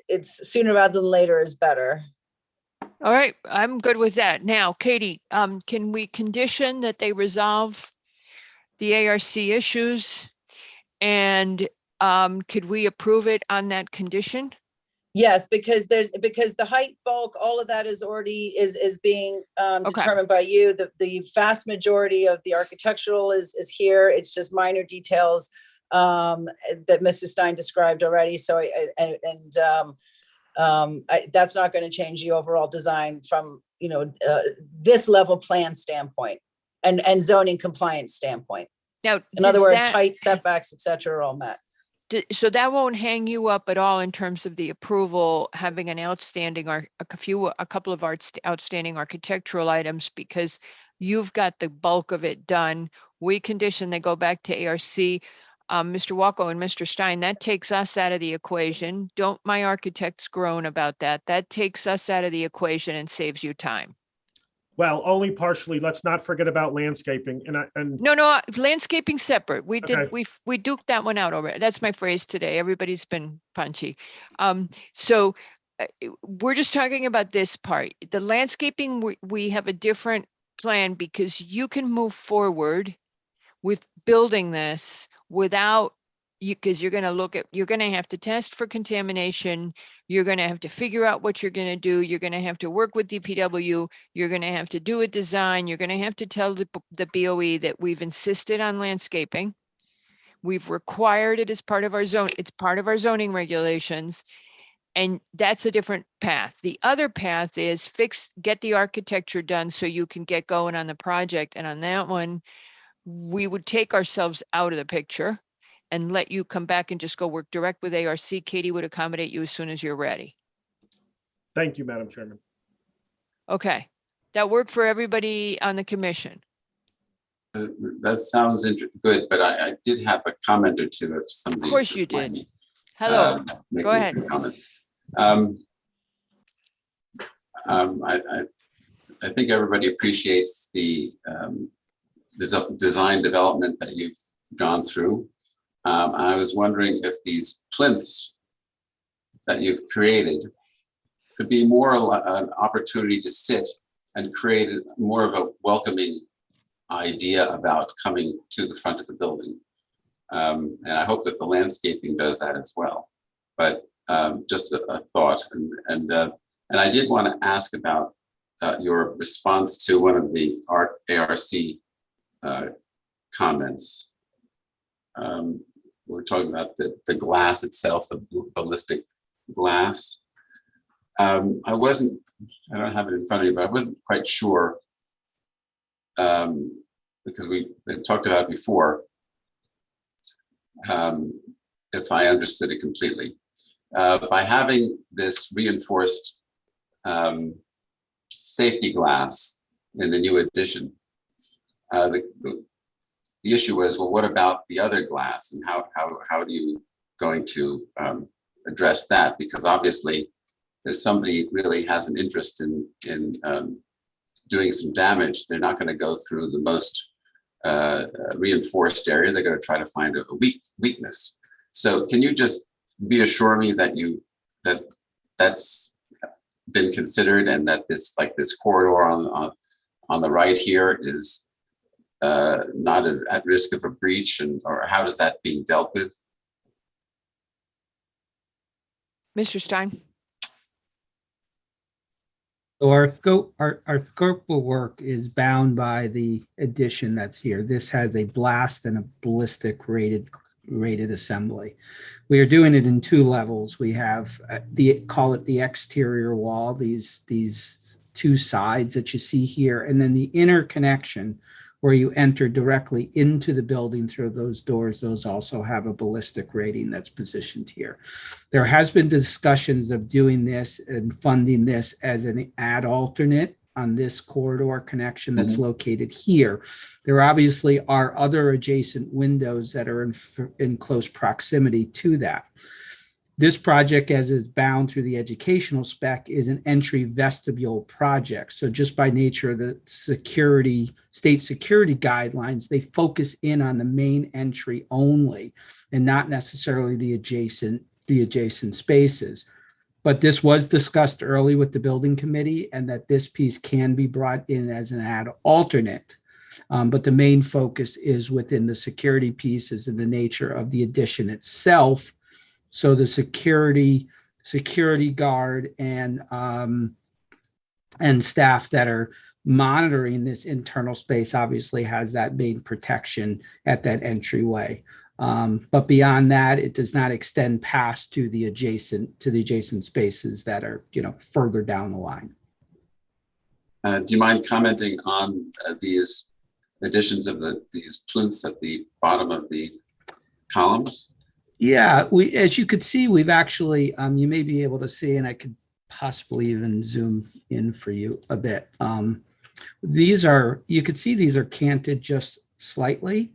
it's sooner rather than later is better. All right, I'm good with that. Now, Katie, can we condition that they resolve the ARC issues? And could we approve it on that condition? Yes, because the height, bulk, all of that is already is being determined by you. The vast majority of the architectural is here. It's just minor details that Mr. Stein described already. So that's not going to change the overall design from this level plan standpoint and zoning compliance standpoint. Now, in other words, height, setbacks, et cetera, are all met. So that won't hang you up at all in terms of the approval, having an outstanding or a couple of outstanding architectural items, because you've got the bulk of it done. We condition they go back to ARC. Mr. Walko and Mr. Stein, that takes us out of the equation. Don't my architects groan about that? That takes us out of the equation and saves you time. Well, only partially. Let's not forget about landscaping. No, landscaping separate. We duked that one out already. That's my phrase today. Everybody's been punchy. So we're just talking about this part. The landscaping, we have a different plan because you can move forward with building this without because you're going to have to test for contamination. You're going to have to figure out what you're going to do. You're going to have to work with DPW. You're going to have to do a design. You're going to have to tell the BOE that we've insisted on landscaping. We've required it as part of our zone. It's part of our zoning regulations. And that's a different path. The other path is get the architecture done so you can get going on the project. And on that one, we would take ourselves out of the picture and let you come back and just go work direct with ARC. Katie would accommodate you as soon as you're ready. Thank you, Madam Chairman. Okay. That worked for everybody on the commission. That sounds good, but I did have a comment or two if somebody. Of course you did. Hello. Go ahead. Comments. I think everybody appreciates the design development that you've gone through. I was wondering if these plinths that you've created could be more an opportunity to sit and create more of a welcoming idea about coming to the front of the building. And I hope that the landscaping does that as well. But just a thought. And I did want to ask about your response to one of the ARC comments. We're talking about the glass itself, the ballistic glass. I don't have it in front of me, but I wasn't quite sure because we talked about it before, if I understood it completely. By having this reinforced safety glass in the new addition, the issue was, well, what about the other glass, and how are you going to address that? Because obviously, if somebody really has an interest in doing some damage, they're not going to go through the most reinforced area. They're going to try to find a weakness. So, can you just reassure me that that's been considered, and that this corridor on the right here is not at risk of a breach, or how is that being dealt with? Mr. Stein? So our scope of work is bound by the addition that's here. This has a blast and a ballistic rated assembly. We are doing it in 2 levels. We have call it the exterior wall, these 2 sides that you see here, and then the inner connection where you enter directly into the building through those doors. Those also have a ballistic rating that's positioned here. There has been discussions of doing this and funding this as an ad alternate on this corridor connection that's located here. There obviously are other adjacent windows that are in close proximity to that. This project, as is bound through the educational spec, is an entry vestibule project. So just by nature of the state security guidelines, they focus in on the main entry only and not necessarily the adjacent spaces. But this was discussed early with the building committee, and that this piece can be brought in as an ad alternate. But the main focus is within the security pieces and the nature of the addition itself. So the security guard and staff that are monitoring this internal space obviously has that main protection at that entryway. But beyond that, it does not extend past to the adjacent spaces that are, further down the line. Do you mind commenting on these additions of these plinths at the bottom of the columns? Yeah, as you could see, we've actually, you may be able to see, and I could possibly even zoom in for you a bit. You could see these are canted just slightly.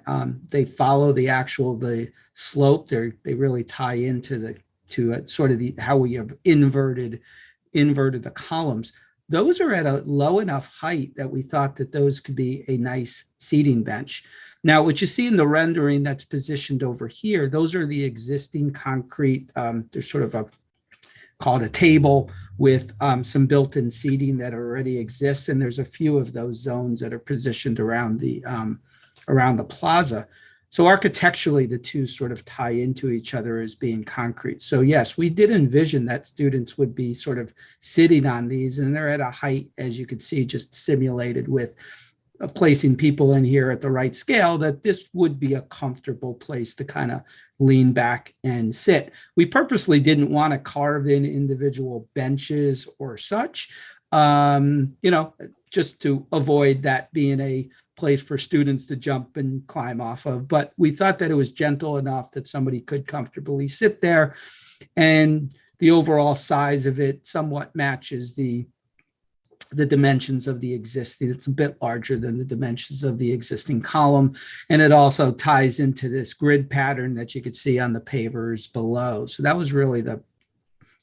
They follow the slope. They really tie into how we have inverted the columns. Those are at a low enough height that we thought that those could be a nice seating bench. Now, what you see in the rendering that's positioned over here, those are the existing concrete. There's sort of called a table with some built-in seating that already exists, and there's a few of those zones that are positioned around the plaza. So architecturally, the two sort of tie into each other as being concrete. So yes, we did envision that students would be sort of sitting on these, and they're at a height, as you could see, just simulated with placing people in here at the right scale, that this would be a comfortable place to kind of lean back and sit. We purposely didn't want to carve in individual benches or such, just to avoid that being a place for students to jump and climb off of. But we thought that it was gentle enough that somebody could comfortably sit there, and the overall size of it somewhat matches the dimensions of the existing. It's a bit larger than the dimensions of the existing column. And it also ties into this grid pattern that you could see on the pavers below. So that was really the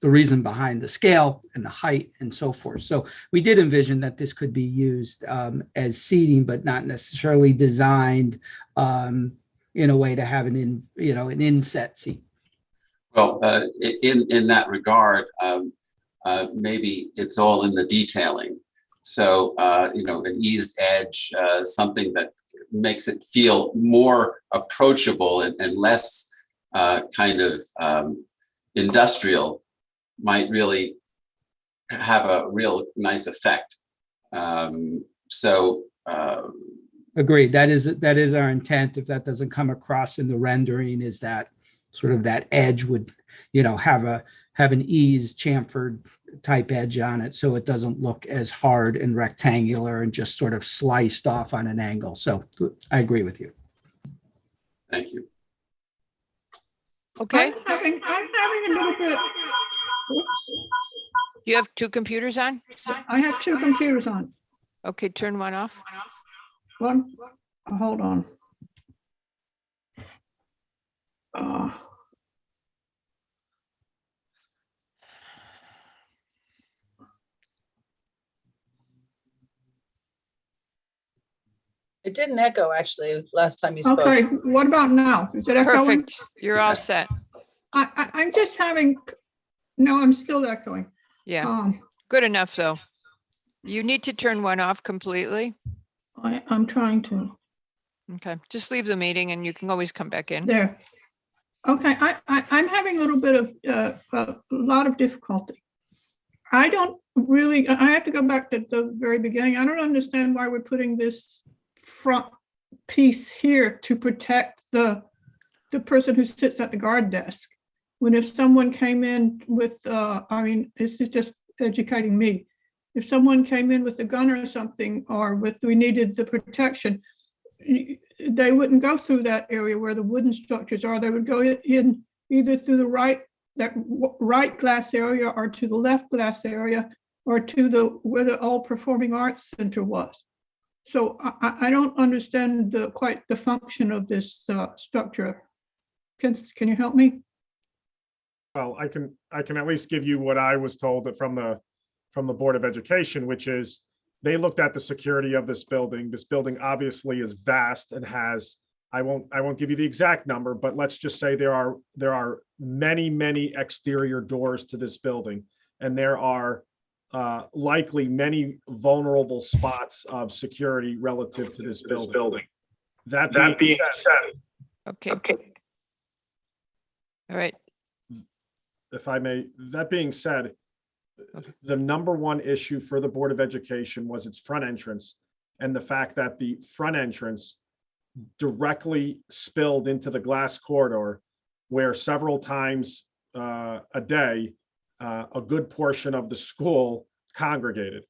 reason behind the scale and the height and so forth. So we did envision that this could be used as seating, but not necessarily designed in a way to have an inset seat. Well, in that regard, maybe it's all in the detailing. So, an eased edge, something that makes it feel more approachable and less kind of industrial might really have a real nice effect. Agreed. That is our intent. If that doesn't come across in the rendering, is that sort of that edge would, have have an ease chamfered type edge on it, so it doesn't look as hard and rectangular and just sort of sliced off on an angle. So I agree with you. Thank you. Okay. I'm having a little bit. Oops. You have two computers on? I have two computers on. Okay, turn one off. One, hold on. It didn't echo actually last time you spoke. Okay, what about now? Is it echoing? Perfect. You're all set. I'm just having, no, I'm still echoing. Yeah, good enough though. You need to turn one off completely. I'm trying to. Okay, just leave the meeting and you can always come back in. There. Okay, I'm having a little bit of a lot of difficulty. I don't really, I have to go back to the very beginning. I don't understand why we're putting this front piece here to protect the person who sits at the guard desk. When if someone came in with, I mean, this is just educating me. If someone came in with a gun or something, or we needed the protection, they wouldn't go through that area where the wooden structures are. They would go in either through the right glass area, or to the left glass area, or to where the old Performing Arts Center was. So I don't understand quite the function of this structure. Can you help me? Well, I can at least give you what I was told that from the Board of Education, which is they looked at the security of this building. This building obviously is vast and has, I won't give you the exact number, but let's just say there are many exterior doors to this building, and there are likely many vulnerable spots of security relative to this building. That being said, Okay. All right. if I may, that being said, the number one issue for the Board of Education was its front entrance, and the fact that the front entrance directly spilled into the glass corridor, where several times a day, a good portion of the school congregated,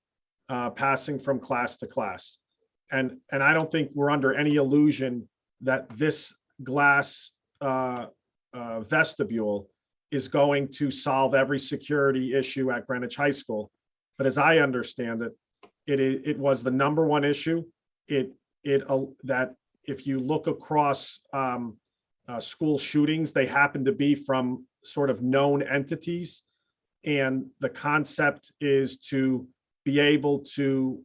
passing from class to class. And I don't think we're under any illusion that this glass vestibule is going to solve every security issue at Greenwich High School. But as I understand it, it was the number one issue. That if you look across school shootings, they happen to be from sort of known entities. And the concept is to be able to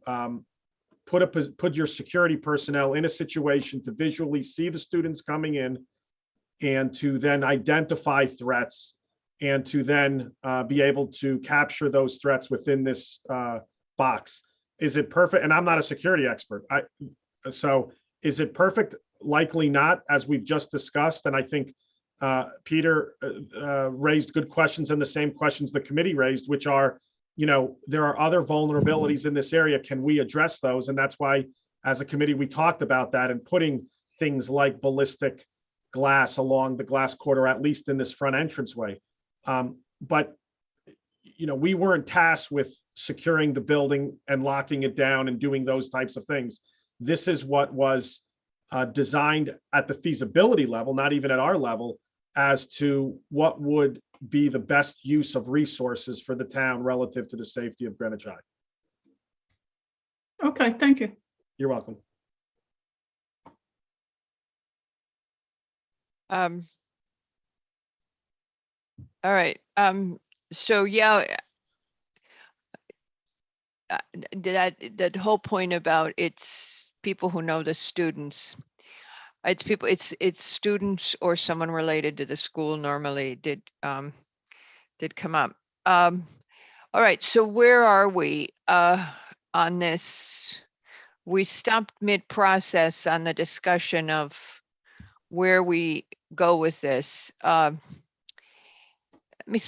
put your security personnel in a situation to visually see the students coming in, and to then identify threats, and to then be able to capture those threats within this box. Is it perfect? And I'm not a security expert. So is it perfect? Likely not, as we've just discussed. And I think Peter raised good questions, and the same questions the committee raised, which are, there are other vulnerabilities in this area. Can we address those? And that's why, as a committee, we talked about that and putting things like ballistic glass along the glass corridor, at least in this front entranceway. But we weren't tasked with securing the building and locking it down and doing those types of things. This is what was designed at the feasibility level, not even at our level, as to what would be the best use of resources for the town relative to the safety of Greenwich High. Okay, thank you. You're welcome. All right. So yeah, that whole point about it's people who know the students. It's students or someone related to the school normally did come up. All right. So where are we on this? We stopped mid-process on the discussion of where we go with this. Let me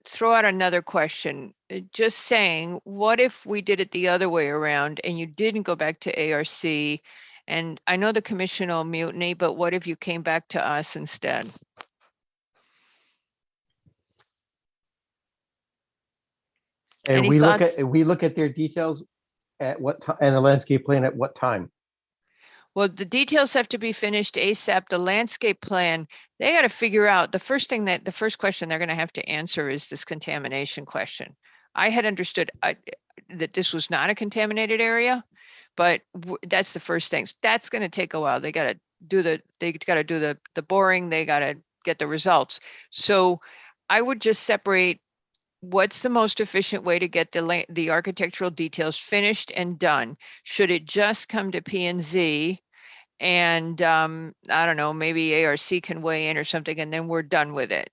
throw out another question. Just saying, what if we did it the other way around and you didn't go back to ARC? And I know the commission will mutiny, but what if you came back to us instead? And Any we look thoughts? at, we look at their details at what time, and the landscape plan at what time? Well, the details have to be finished ASAP. The landscape plan, they got to figure out, the first question they're going to have to answer is this contamination question. I had understood that this was not a contaminated area, but that's the first thing. That's going to take a while. They got to do the boring. They got to get the results. So I would just separate what's the most efficient way to get the architectural details finished and done. Should it just come to P&Z? And I don't know, maybe ARC can weigh in or something, and then we're done with it.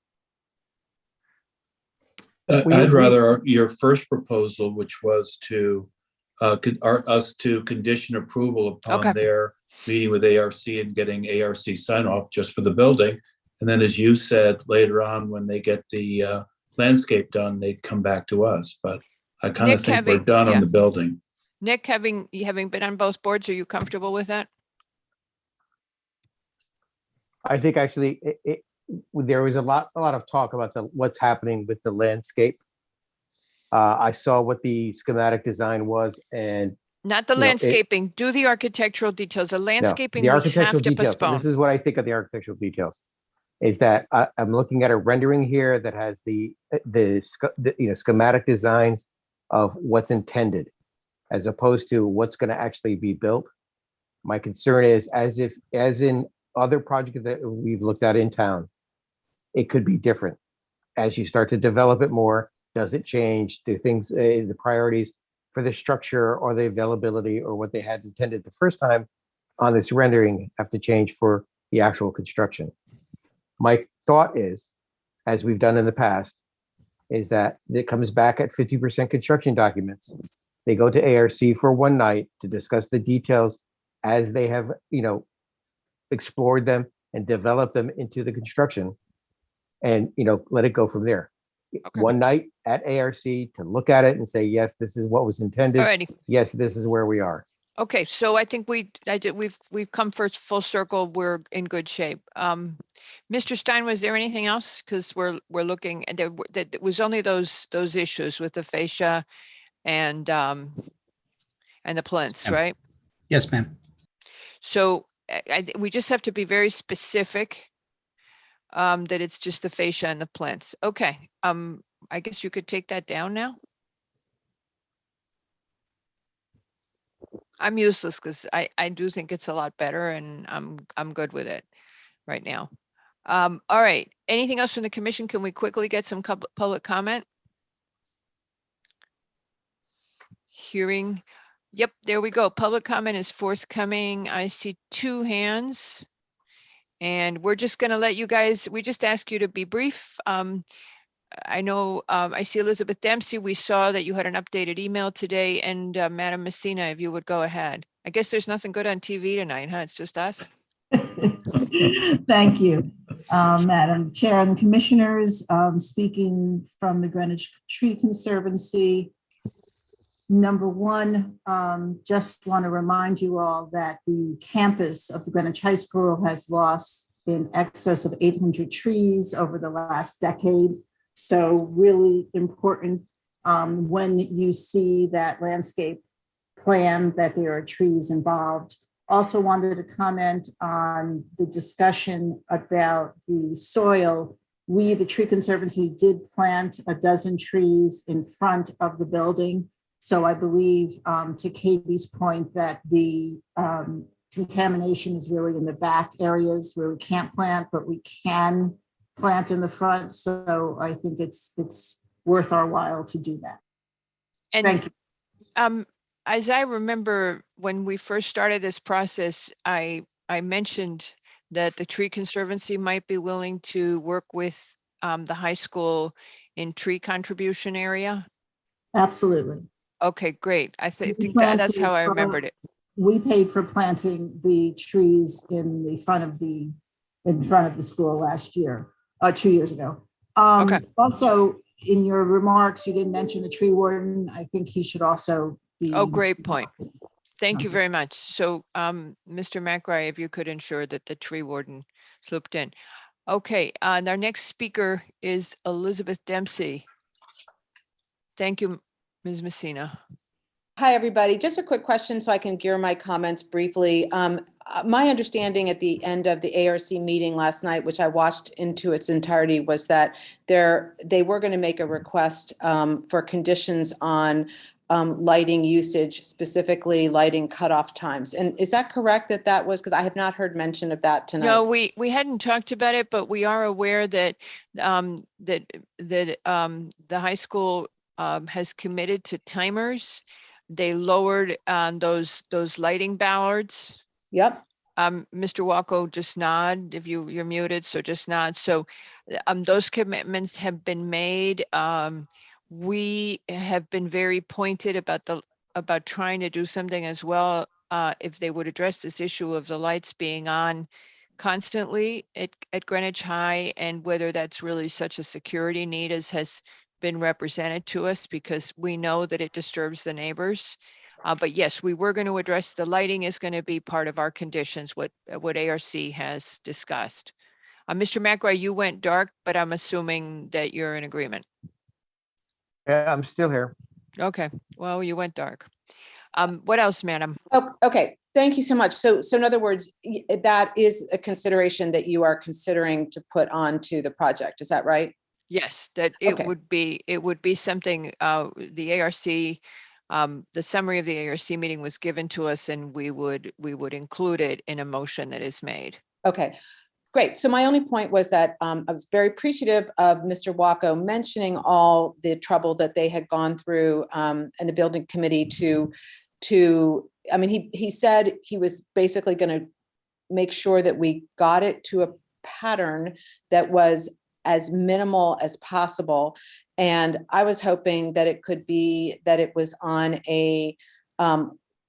I'd rather your first proposal, which was to us to condition approval upon their meeting with ARC and getting ARC sign off just for the building. And then, as you said, later on, when they get the landscape done, they'd come back to us. But I kind of think we're done on the building. Nick, having been on both boards, are you comfortable with that? I think actually there was a lot of talk about what's happening with the landscape. I saw what the schematic design was, and not the landscaping. Do the architectural details. The landscaping, the architectural we have to details. postpone. This is what I think of the architectural details. Is that I'm looking at a rendering here that has the schematic designs of what's intended, as opposed to what's going to actually be built. My concern is, as in other projects that we've looked at in town, it could be different. As you start to develop it more, does it change? Do things, the priorities for the structure or the availability or what they had intended the first time on this rendering have to change for the actual construction? My thought is, as we've done in the past, is that it comes back at 50% construction documents. They go to ARC for one night to discuss the details as they have, explored them and developed them into the construction, and let it go from there. One night at ARC to look at it and say, yes, this is what was intended. Alrighty. Yes, this is where we are. Okay, so I think we've come full circle. We're in good shape. Mr. Stein, was there anything else? Because we're looking, and that was only those issues with the fascia and the plinths, right? Yes, ma'am. So we just have to be very specific that it's just the fascia and the plinths. Okay, I guess you could take that down now. I'm useless because I do think it's a lot better, and I'm good with it right now. All right, anything else from the commission? Can we quickly get some public comment? Hearing, yep, there we go. Public comment is forthcoming. I see 2 hands. And we're just going to let you guys, we just ask you to be brief. I know I see Elizabeth Dempsey. We saw that you had an updated email today, and Madam Messina, if you would go ahead. I guess there's nothing good on TV tonight, huh? It's just us. Thank you, Madam Chair and Commissioners. Speaking from the Greenwich Tree Conservancy. Number one, just want to remind you all that the campus of the Greenwich High School has lost in excess of 800 trees over the last decade. So really important when you see that landscape plan that there are trees involved. Also wanted to comment on the discussion about the soil. We, the Tree Conservancy, did plant 12 trees in front of the building. So I believe, to Katie's point, that the contamination is really in the back areas where we can't plant, but we can plant in the front. So I think it's worth our while to do that. And thank you. As I remember, when we first started this process, I mentioned that the Tree Conservancy might be willing to work with the high school in tree contribution area. Absolutely. Okay, great. I think that's how I remembered it. We paid for planting the trees in the front of the school last year, 2 years ago. Okay. Also, in your remarks, you didn't mention the tree warden. I think he should also be. Oh, great point. Thank you very much. So, Mr. McRae, if you could ensure that the tree warden is looped in. Okay, and our next speaker is Elizabeth Dempsey. Thank you, Ms. Messina. Hi, everybody. Just a quick question so I can gear my comments briefly. My understanding at the end of the ARC meeting last night, which I watched into its entirety, was that they were going to make a request for conditions on lighting usage, specifically lighting cutoff times. And is that correct that was, because I have not heard mention of that tonight? No, we hadn't talked about it, but we are aware that the high school has committed to timers. They lowered those lighting ballards. Yep. Mr. Walko, just nod if you're muted, so just nod. So those commitments have been made. We have been very pointed about trying to do something as well, if they would address this issue of the lights being on constantly at Greenwich High, and whether that's really such a security need as has been represented to us, because we know that it disturbs the neighbors. But yes, we were going to address the lighting is going to be part of our conditions, what ARC has discussed. Mr. McRae, you went dark, but I'm assuming that you're in agreement. Yeah, I'm still here. Okay, well, you went dark. What else, madam? Oh, okay. Thank you so much. So in other words, that is a consideration that you are considering to put onto the project. Is that right? Yes, that it Okay. would be something, the ARC, the summary of the ARC meeting was given to us, and we would include it in a motion that is made. Okay, great. So my only point was that I was very appreciative of Mr. Walko mentioning all the trouble that they had gone through and the building committee I mean, he said he was basically going to make sure that we got it to a pattern that was as minimal as possible. And I was hoping that it could be that it was on a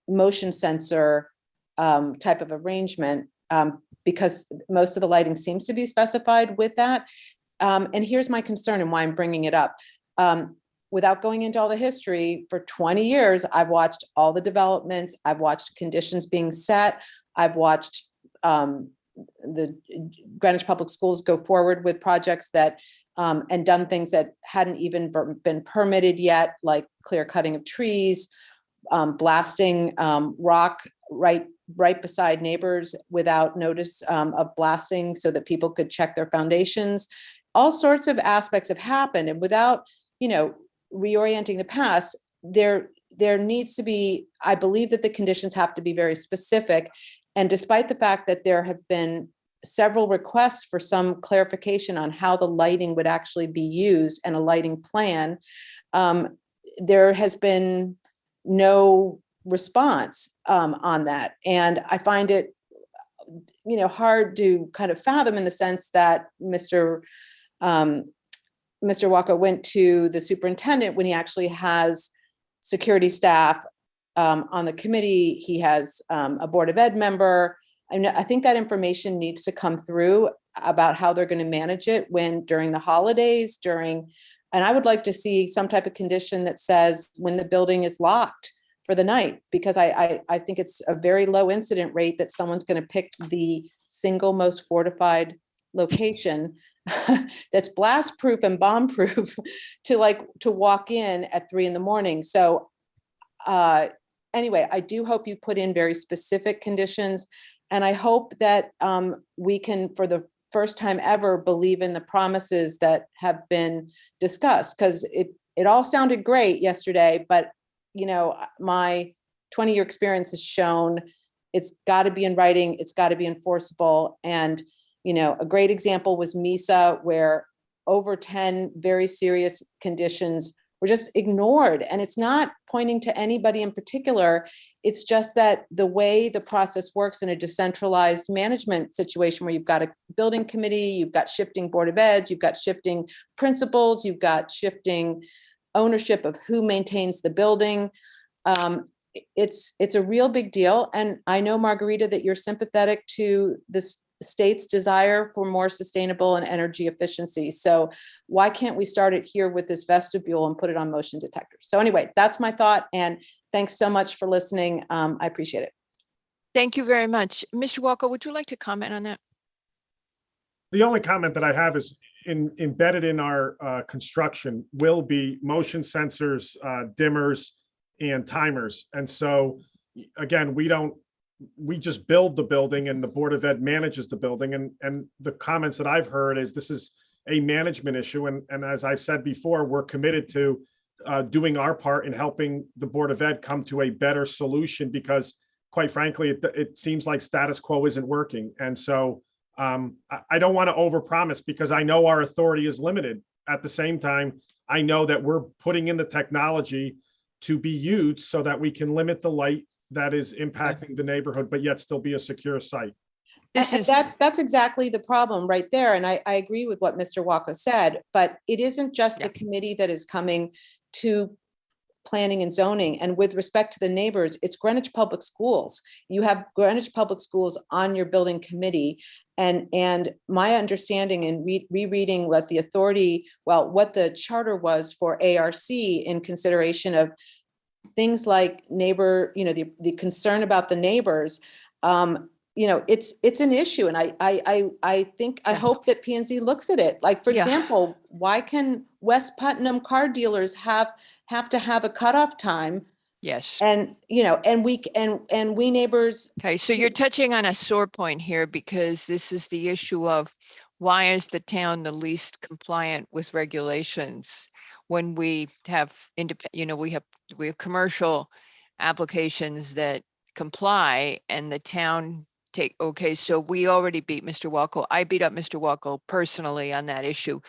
motion sensor type of arrangement, because most of the lighting seems to be specified with that. And here's my concern and why I'm bringing it up. Without going into all the history, for 20 years, I've watched all the developments. I've watched conditions being set. I've watched the Greenwich Public Schools go forward with projects that and done things that hadn't even been permitted yet, like clear cutting of trees, blasting rock right beside neighbors without notice of blasting so that people could check their foundations. All sorts of aspects have happened, and without, reorienting the past, there needs to be, I believe that the conditions have to be very specific. And despite the fact that there have been several requests for some clarification on how the lighting would actually be used and a lighting plan, there has been no response on that. And I find it, hard to kind of fathom, in the sense that Mr. Walker went to the superintendent when he actually has security staff on the committee. He has a Board of Ed member. I think that information needs to come through about how they're going to manage it during the holidays, and I would like to see some type of condition that says when the building is locked for the night, because I think it's a very low incident rate that someone's going to pick the single most fortified location that's blast proof and bomb proof to walk in at 3 a.m. So anyway, I do hope you put in very specific conditions, and I hope that we can, for the first time ever, believe in the promises that have been discussed, because it all sounded great yesterday, but my 20-year experience has shown it's got to be in writing, it's got to be enforceable. And a great example was Mesa, where over 10 very serious conditions were just ignored. And it's not pointing to anybody in particular. It's just that the way the process works in a decentralized management situation, where you've got a building committee, you've got shifting Board of Ed, you've got shifting principals, you've got shifting ownership of who maintains the building. It's a real big deal. And I know, Margarita, that you're sympathetic to this state's desire for more sustainable and energy efficiency. So why can't we start it here with this vestibule and put it on motion detector? So anyway, that's my thought. And thanks so much for listening. I appreciate it. Thank you very much. Mr. Walker, would you like to comment on that? The only comment that I have is, embedded in our construction will be motion sensors, dimmers, and timers. And so, again, we just build the building and the Board of Ed manages the building. And the comments that I've heard is this is a management issue. And as I've said before, we're committed to doing our part in helping the Board of Ed come to a better solution, because quite frankly, it seems like status quo isn't working. And so I don't want to overpromise, because I know our authority is limited. At the same time, I know that we're putting in the technology to be used so that we can limit the light that is impacting the neighborhood, but yet still be a secure site. That's exactly the problem right there. And I agree with what Mr. Walker said, but it isn't just the committee that is coming to planning and zoning. And with respect to the neighbors, it's Greenwich Public Schools. You have Greenwich Public Schools on your building committee. And my understanding in rereading what the authority, well, what the charter was for ARC in consideration of things like neighbor, the concern about the neighbors, it's an issue. And I hope that P&Z looks at it. Like, for example, why can West Putnam car dealers have to have a cutoff time? Yes. And, and we neighbors. Okay, so you're touching on a sore point here, because this is the issue of why is the town the least compliant with regulations when we have we have commercial applications that comply and the town so we already beat Mr. Walko. I beat up Mr. Walko personally on that issue.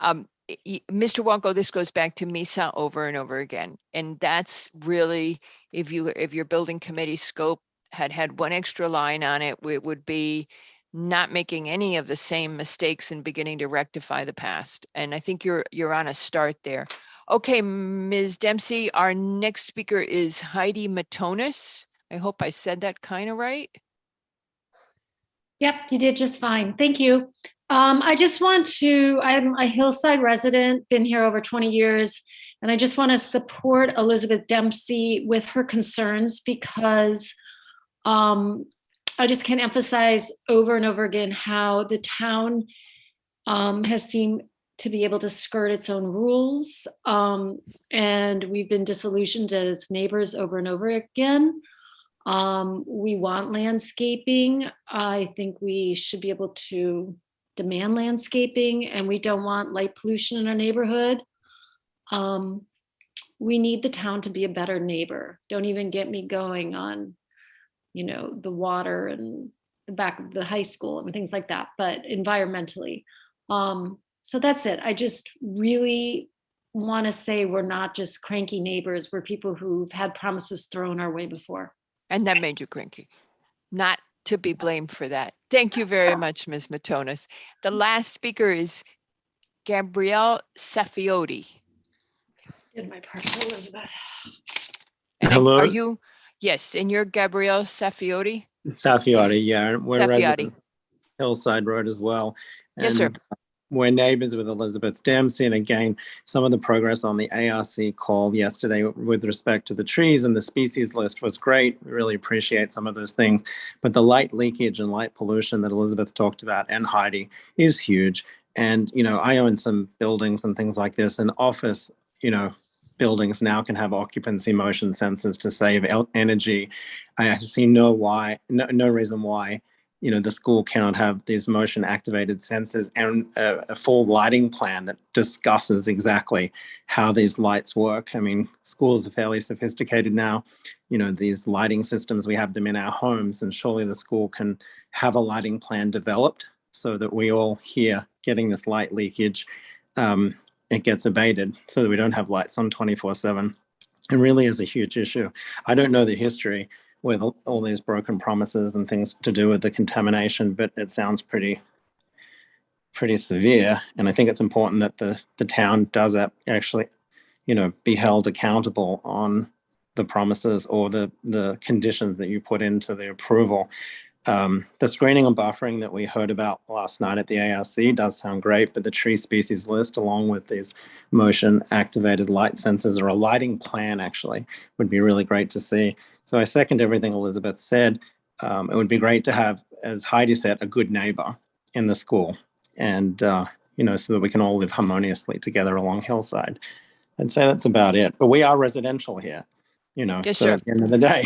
Mr. Walko, this goes back to MISA over and over again. And that's really, if your building committee scope had one extra line on it, it would be not making any of the same mistakes and beginning to rectify the past. And I think you're on a start there. Okay, Ms. Dempsey, our next speaker is Heidi Matonis. I hope I said that kind of right. Yep, you did just fine. Thank you. I'm a Hillside resident, been here over 20 years, and I just want to support Elizabeth Dempsey with her concerns, because I just can't emphasize over and over again how the town has seemed to be able to skirt its own rules. And we've been disillusioned as neighbors over and over again. We want landscaping. I think we should be able to demand landscaping, and we don't want light pollution in our neighborhood. We need the town to be a better neighbor. Don't even get me going on, the water and the back of the high school and things like that, but environmentally. So that's it. I just really want to say we're not just cranky neighbors. We're people who've had promises thrown our way before. And that made you cranky. Not to be blamed for that. Thank you very much, Ms. Matonis. The last speaker is Gabrielle Saffioti. Did my part for Elizabeth. And Hello. Are you? Yes, and you're Gabrielle Saffioti? Saffioti, yeah. We're Saffioti. residents, Hillside Road as well. Yes, sir. We're neighbors with Elizabeth Dempsey. And again, some of the progress on the ARC call yesterday with respect to the trees and the species list was great. We really appreciate some of those things. But the light leakage and light pollution that Elizabeth talked about, and Heidi, is huge. And, I own some buildings and things like this, and office, buildings now can have occupancy motion sensors to save energy. I see no reason why the school cannot have these motion activated sensors and a full lighting plan that discusses exactly how these lights work. I mean, schools are fairly sophisticated now. These lighting systems, we have them in our homes, and surely the school can have a lighting plan developed so that we all here getting this light leakage, it gets abated so that we don't have lights on 24/7. It really is a huge issue. I don't know the history with all these broken promises and things to do with the contamination, but it sounds pretty severe. And I think it's important that the town does actually, be held accountable on the promises or the conditions that you put into the approval. The screening and buffering that we heard about last night at the ARC does sound great, but the tree species list, along with these motion activated light sensors, or a lighting plan actually, would be really great to see. So I second everything Elizabeth said. It would be great to have, as Heidi said, a good neighbor in the school. And, so that we can all live harmoniously together along Hillside. I'd say that's about it. But we are residential here, Yes, so sir. at the end of the day,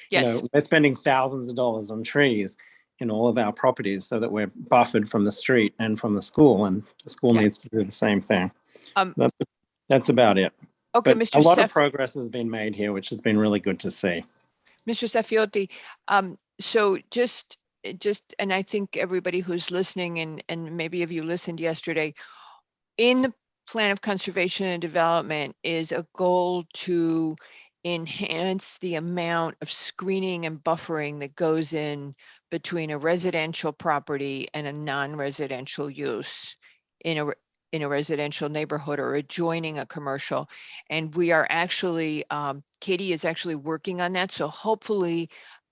Yes. we're spending thousands of dollars on trees in all of our properties so that we're buffered from the street and from the school, and the school needs to do the same thing. That's about it. Okay, But Mr. a lot of Sef- progress has been made here, which has been really good to see. Mr. Saffioti, so just, and I think everybody who's listening and maybe if you listened yesterday, in the plan of conservation and development is a goal to enhance the amount of screening and buffering that goes in between a residential property and a non-residential use in a residential neighborhood or adjoining a commercial. And we are actually, Katie is actually working on that. So hopefully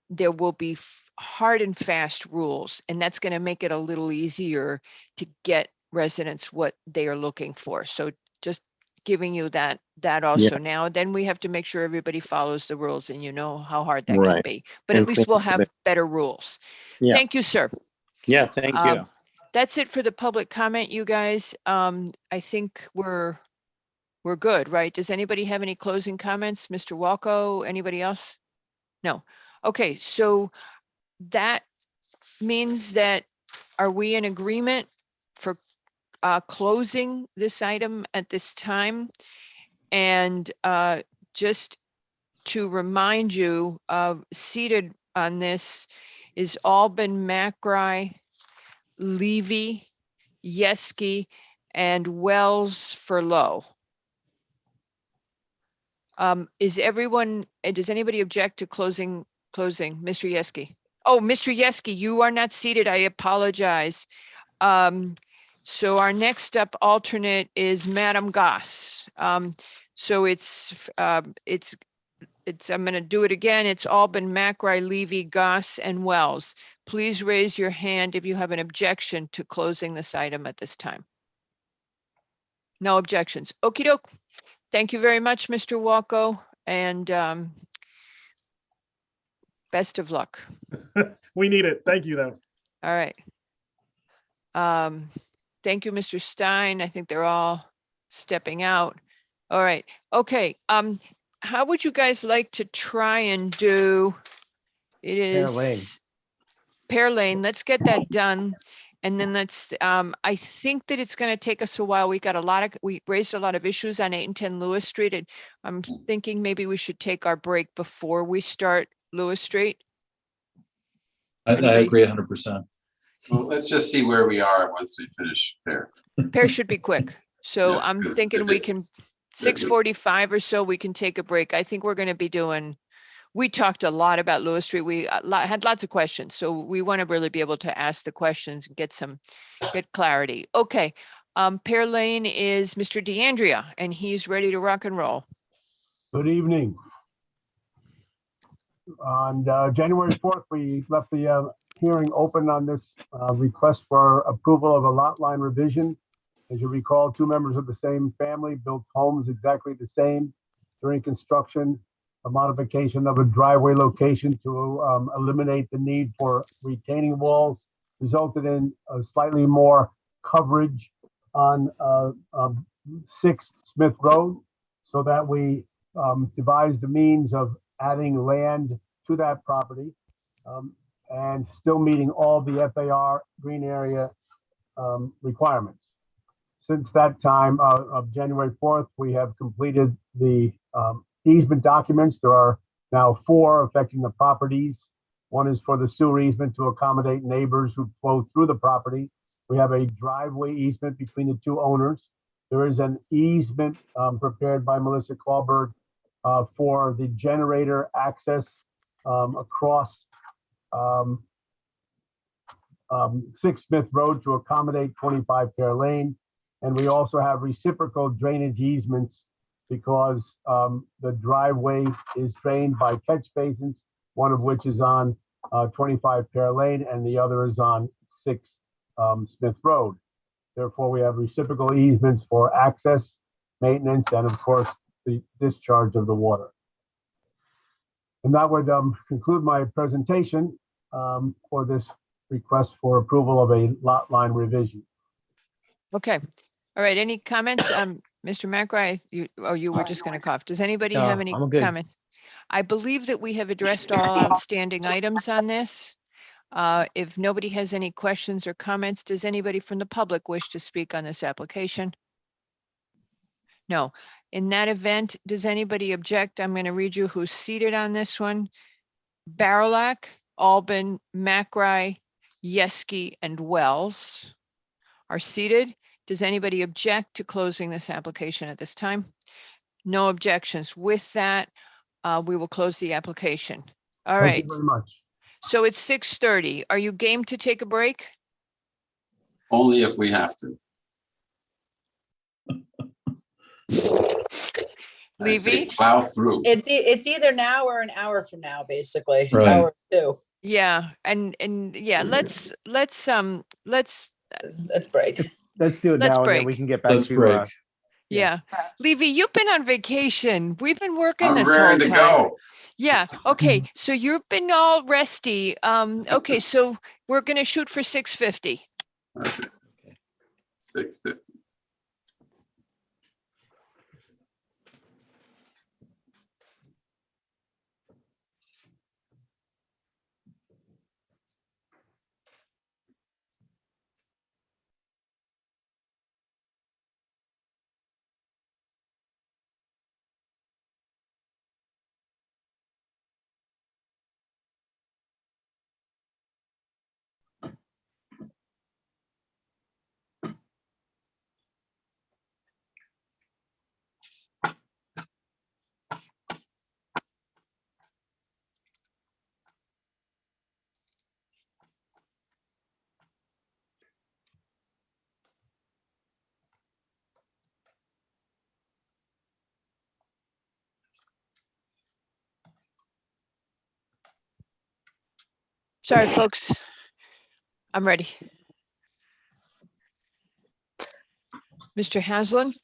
there will be hard and fast rules, and that's going to make it a little easier to get residents what they are looking for. So just giving you that also. Now, then we have to make sure everybody follows the rules, and you know how hard that can be. But at least we'll have better rules. Thank you, sir. Yeah, thank you. That's it for the public comment, you guys. I think we're good, right? Does anybody have any closing comments? Mr. Walko, anybody else? No. Okay, so that means that, are we in agreement for closing this item at this time? And just to remind you, seated on this is Albin, Macri, Levy, Yeski, and Wells for Low. Is everyone, does anybody object to closing, Mr. Yeski? Oh, Mr. Yeski, you are not seated. I apologize. So our next up alternate is Madam Goss. So it's I'm going to do it again. It's Albin, Macri, Levy, Goss, and Wells. Please raise your hand if you have an objection to closing this item at this time. No objections. Okey doke. Thank you very much, Mr. Walko, and best of luck. We need it. Thank you, though. All right. Thank you, Mr. Stein. I think they're all stepping out. All right. Okay. How would you guys like to try and do? It is Pear Lane. Let's get that done. And then let's, I think that it's going to take us a while. We raised a lot of issues on 8 and 10 Lewis Street. And I'm thinking maybe we should take our break before we start Lewis Street. I agree 100%. Well, let's just see where we are once we finish Pear. Pear should be quick. So yeah, I'm thinking we can 6:45 or so, we can take a break. I think we're going to be doing, we talked a lot about Lewis Street. We had lots of questions. So we want to really be able to ask the questions and get clarity. Okay. Pear Lane is Mr. DeAndrea, and he's ready to rock and roll. Good evening. On January 4th, we left the hearing open on this request for approval of a lot line revision. As you recall, two members of the same family built homes exactly the same during construction. A modification of a driveway location to eliminate the need for retaining walls resulted in a slightly more coverage on 6 Smith Road, so that we devised the means of adding land to that property and still meeting all the FAR green area requirements. Since that time of January 4th, we have completed the easement documents. There are now 4 affecting the properties. One is for the sewer easement to accommodate neighbors who flow through the property. We have a driveway easement between the 2 owners. There is an easement prepared by Melissa Clawberg for the generator access across 6 Smith Road to accommodate 25 Pear Lane. And we also have reciprocal drainage easements because the driveway is drained by catch basins, one of which is on 25 Pear Lane and the other is on 6 Smith Road. Therefore, we have reciprocal easements for access, maintenance, and of course, the discharge of the water. And that would conclude my presentation for this request for approval of a lot line revision. Okay. All right. Any comments? Mr. McRae, you were just going to cough. Does anybody No, have any I'm good. comments? I believe that we have addressed all outstanding items on this. If nobody has any questions or comments, does anybody from the public wish to speak on this application? No. In that event, does anybody object? I'm going to read you who's seated on this one. Barilak, Albin, McRae, Yeski, and Wells are seated. Does anybody object to closing this application at this time? No objections. With that, we will close the application. All Thank right. you very much. So it's 6:30. Are you game to take a break? Only if we have to. I say Levy? plow through. It's either now or an hour from now, basically. Right. Hour two. Yeah, and yeah, let's Let's break. Let's do it Let's now, and break. then we can get back Let's to. break. yeah. Levy, you've been on vacation. We've been working I'm this whole ready to time. go. Yeah, okay. So you've been all resty. Okay, so we're gonna shoot for 6:50. Okay. 6:50. Sorry, folks. I'm ready. Mr. Haslam,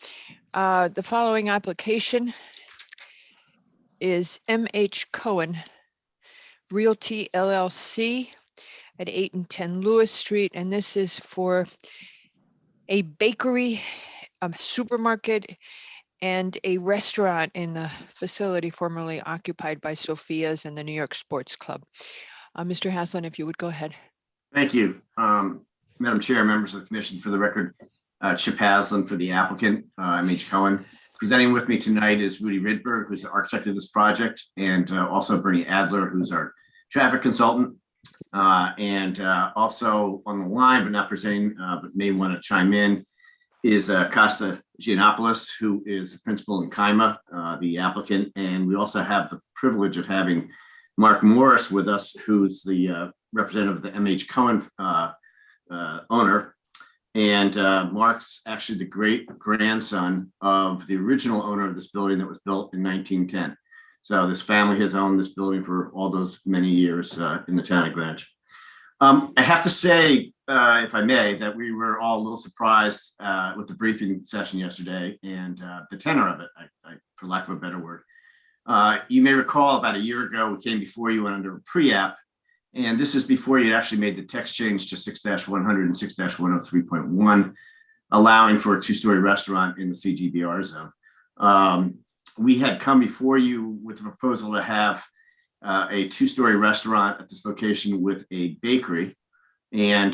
the following application is MH Cohen Realty LLC at 8 and 10 Lewis Street, and this is for a bakery, a supermarket, and a restaurant in the facility formerly occupied by Sophia's and the New York Sports Club. Mr. Haslam, if you would go ahead. Thank you. Madam Chair, members of the commission, for the record, Chip Haslam for the applicant, MH Cohen. Presenting with me tonight is Rudy Rydberg, who's the architect of this project, and also Bernie Adler, who's our traffic consultant. And also on the line, but not presenting, but may want to chime in, is Costa Giannopoulos, who is the principal in Kaima, the applicant. And we also have the privilege of having Mark Morris with us, who's the representative of the MH Cohen owner. And Mark's actually the great grandson of the original owner of this building that was built in 1910. So this family has owned this building for all those many years in the town of Greenwich. I have to say, if I may, that we were all a little surprised with the briefing session yesterday and the tenor of it, for lack of a better word. You may recall about a year ago, we came before you under a pre-app, and this is before you actually made the text change to 6-100 and 6-103.1, allowing for a two-story restaurant in the CGBR zone. We had come before you with the proposal to have a two-story restaurant at this location with a bakery, and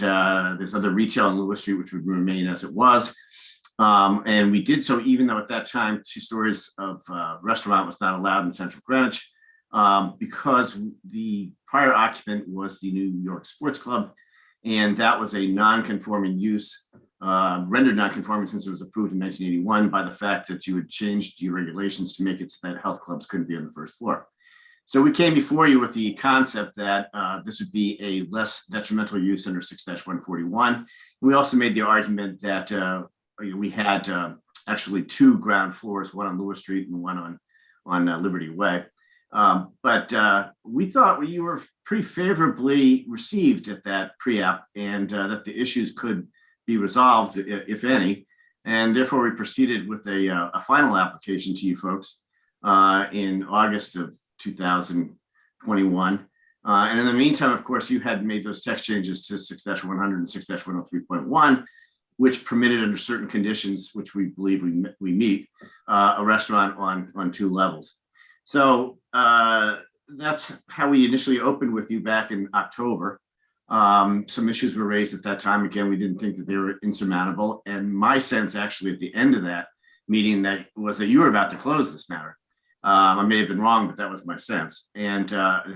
there's other retail on Lewis Street, which would remain as it was. And we did so even though at that time 2 stories of restaurant was not allowed in central Greenwich, because the prior occupant was the New York Sports Club, and that was a non-conforming use, rendered non-conforming since it was approved in 1981 by the fact that you had changed your regulations to make it so that health clubs couldn't be on the first floor. So we came before you with the concept that this would be a less detrimental use under 6-141. We also made the argument that we had actually 2 ground floors, one on Lewis Street and one on Liberty Way. But we thought you were pretty favorably received at that pre-app, and that the issues could be resolved, if any. And therefore, we proceeded with a final application to you folks in August of 2021. And in the meantime, of course, you had made those text changes to 6-100 and 6-103.1, which permitted under certain conditions, which we believe we meet, a restaurant on 2 levels. So that's how we initially opened with you back in October. Some issues were raised at that time. Again, we didn't think that they were insurmountable. And my sense actually at the end of that meeting that you were about to close this matter. I may have been wrong, but that was my sense. And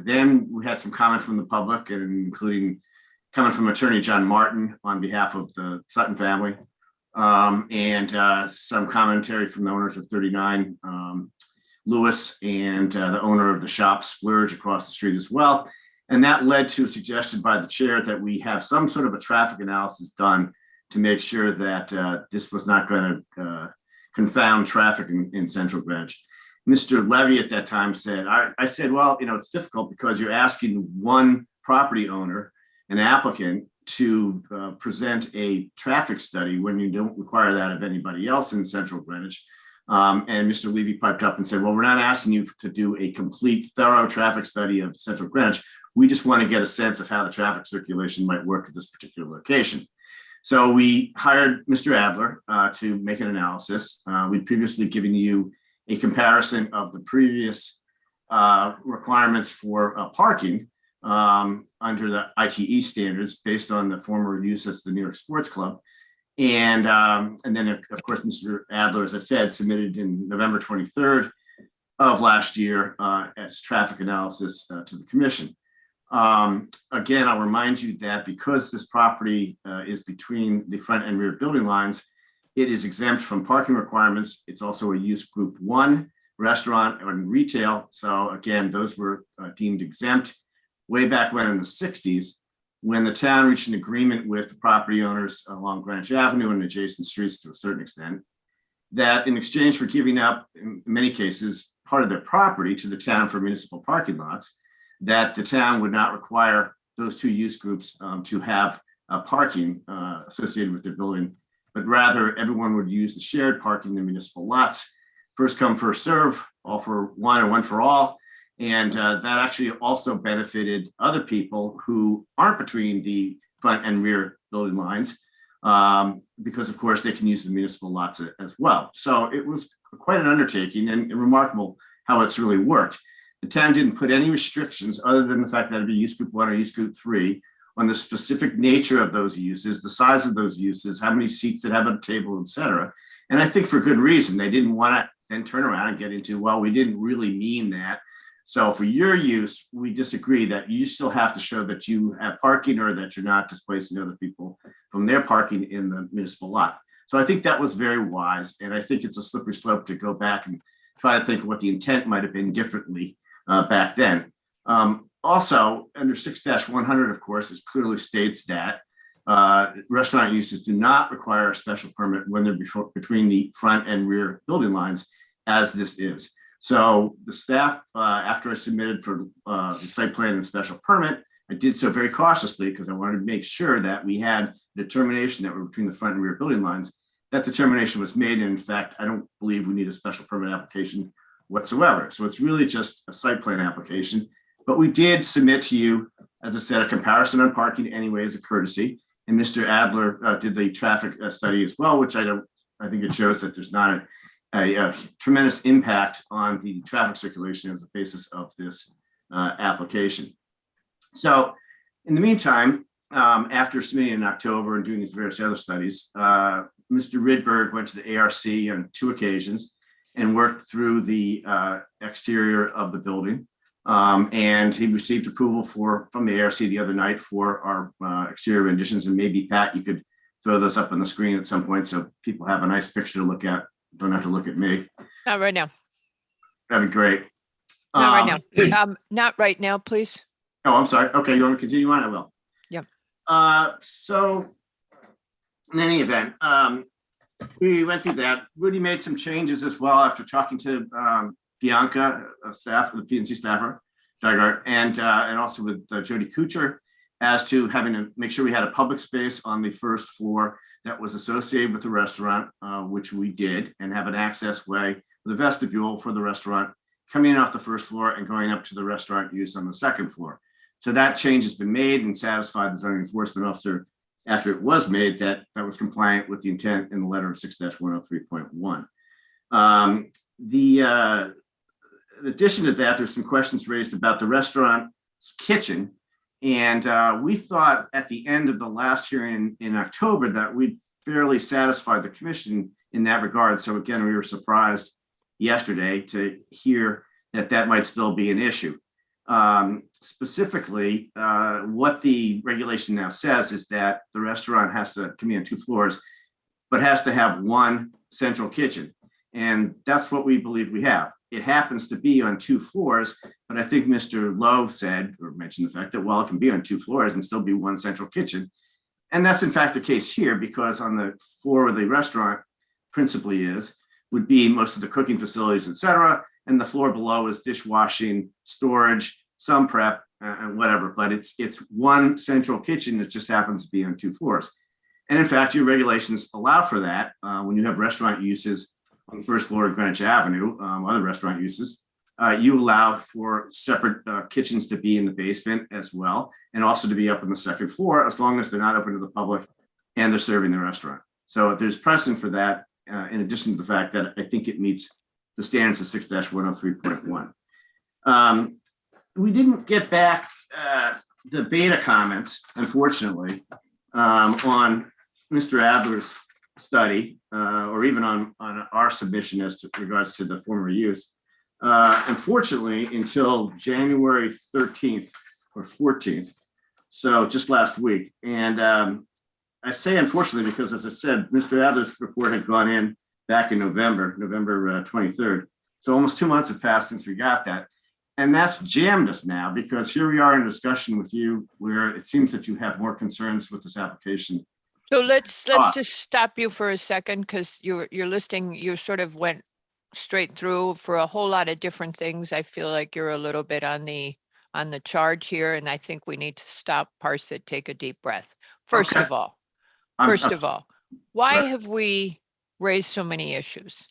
then we had some comment from the public, and including comment from Attorney John Martin on behalf of the Sutton family, and some commentary from the owners of 39 Lewis and the owner of the shop Splurge across the street as well. And that led to a suggestion by the chair that we have some sort of a traffic analysis done to make sure that this was not going to confound traffic in central Greenwich. Mr. Levy at that time said, I said, well, it's difficult because you're asking one property owner, an applicant, to present a traffic study when you don't require that of anybody else in central Greenwich. And Mr. Levy piped up and said, well, we're not asking you to do a complete, thorough traffic study of central Greenwich. We just want to get a sense of how the traffic circulation might work at this particular location. So we hired Mr. Adler to make an analysis. We'd previously given you a comparison of the previous requirements for parking under the ITE standards based on the former use as the New York Sports Club. And then, of course, Mr. Adler, as I said, submitted in November 23rd of last year as traffic analysis to the commission. Again, I'll remind you that because this property is between the front and rear building lines, it is exempt from parking requirements. It's also a use group 1 restaurant and retail. So again, those were deemed exempt way back when in the 60s, when the town reached an agreement with the property owners along Greenwich Avenue and adjacent streets to a certain extent, that in exchange for giving up, in many cases, part of their property to the town for municipal parking lots, that the town would not require those 2 use groups to have parking associated with their building, but rather everyone would use the shared parking in the municipal lots. First come, first serve, all for one and one for all. And that actually also benefited other people who aren't between the front and rear building lines, because of course they can use the municipal lots as well. So it was quite an undertaking and remarkable how it's really worked. The town didn't put any restrictions other than the fact that it'd be use group 1 or use group 3 on the specific nature of those uses, the size of those uses, how many seats that have at a table, et cetera. And I think for good reason. They didn't want to then turn around and get into, well, we didn't really mean that. So for your use, we disagree that you still have to show that you have parking or that you're not displacing other people from their parking in the municipal lot. So I think that was very wise. And I think it's a slippery slope to go back and try to think of what the intent might have been differently back then. Also, under 6-100, of course, it clearly states that restaurant uses do not require a special permit when they're between the front and rear building lines, as this is. So the staff, after I submitted for the site plan and special permit, I did so very cautiously because I wanted to make sure that we had determination that we're between the front and rear building lines. That determination was made. And in fact, I don't believe we need a special permit application whatsoever. So it's really just a site plan application. But we did submit to you, as I said, a comparison on parking anyway as a courtesy. And Mr. Adler did the traffic study as well, which I think it shows that there's not a tremendous impact on the traffic circulation as the basis of this application. So in the meantime, after submitting in October and doing these various other studies, Mr. Rydberg went to the ARC on 2 occasions and worked through the exterior of the building. And he received approval from the ARC the other night for our exterior renditions. And maybe, Pat, you could throw those up on the screen at some point so people have a nice picture to look at. Don't have to look at me. Not right now. That'd be great. Not right now. Not right now, please. Oh, I'm sorry. Okay, you want to continue on? I will. Yeah. So in any event, we went through that. Rudy made some changes as well after talking to Bianca, staff, the PNC staffer, and also with Jody Kuchar, as to having to make sure we had a public space on the first floor that was associated with the restaurant, which we did, and have an access way, the vestibule for the restaurant coming in off the first floor and going up to the restaurant use on the second floor. So that change has been made and satisfied the zoning enforcement officer after it was made that was compliant with the intent in the letter of 6-103.1. In addition to that, there's some questions raised about the restaurant's kitchen. And we thought at the end of the last hearing in October that we'd fairly satisfied the commission in that regard. So again, we were surprised yesterday to hear that that might still be an issue. Specifically, what the regulation now says is that the restaurant has to come in on 2 floors, but has to have 1 central kitchen. And that's what we believe we have. It happens to be on 2 floors, but I think Mr. Lowe said, or mentioned the fact that, well, it can be on 2 floors and still be 1 central kitchen. And that's in fact the case here, because on the floor where the restaurant principally would be most of the cooking facilities, et cetera. And the floor below is dishwashing, storage, some prep, and whatever. But it's 1 central kitchen that just happens to be on 2 floors. And in fact, your regulations allow for that when you have restaurant uses on the first floor of Greenwich Avenue, other restaurant uses. You allow for separate kitchens to be in the basement as well, and also to be up on the 2nd floor, as long as they're not open to the public and they're serving the restaurant. So there's precedent for that, in addition to the fact that I think it meets the standards of 6-103.1. We didn't get back the beta comments, unfortunately, on Mr. Adler's study, or even on our submission as to regards to the former use. Unfortunately, until January 13th or 14th, so just last week. And I say unfortunately because, as I said, Mr. Adler's report had gone in back in November 23rd. So almost 2 months have passed since we got that. And that's jammed us now, because here we are in a discussion with you where it seems that you have more concerns with this application. So let's just stop you for a second, because you're listing, you sort of went straight through for a whole lot of different things. I feel like you're a little bit on the charge here, and I think we need to stop, parse it, take a deep breath. First of all, why have we raised so many issues?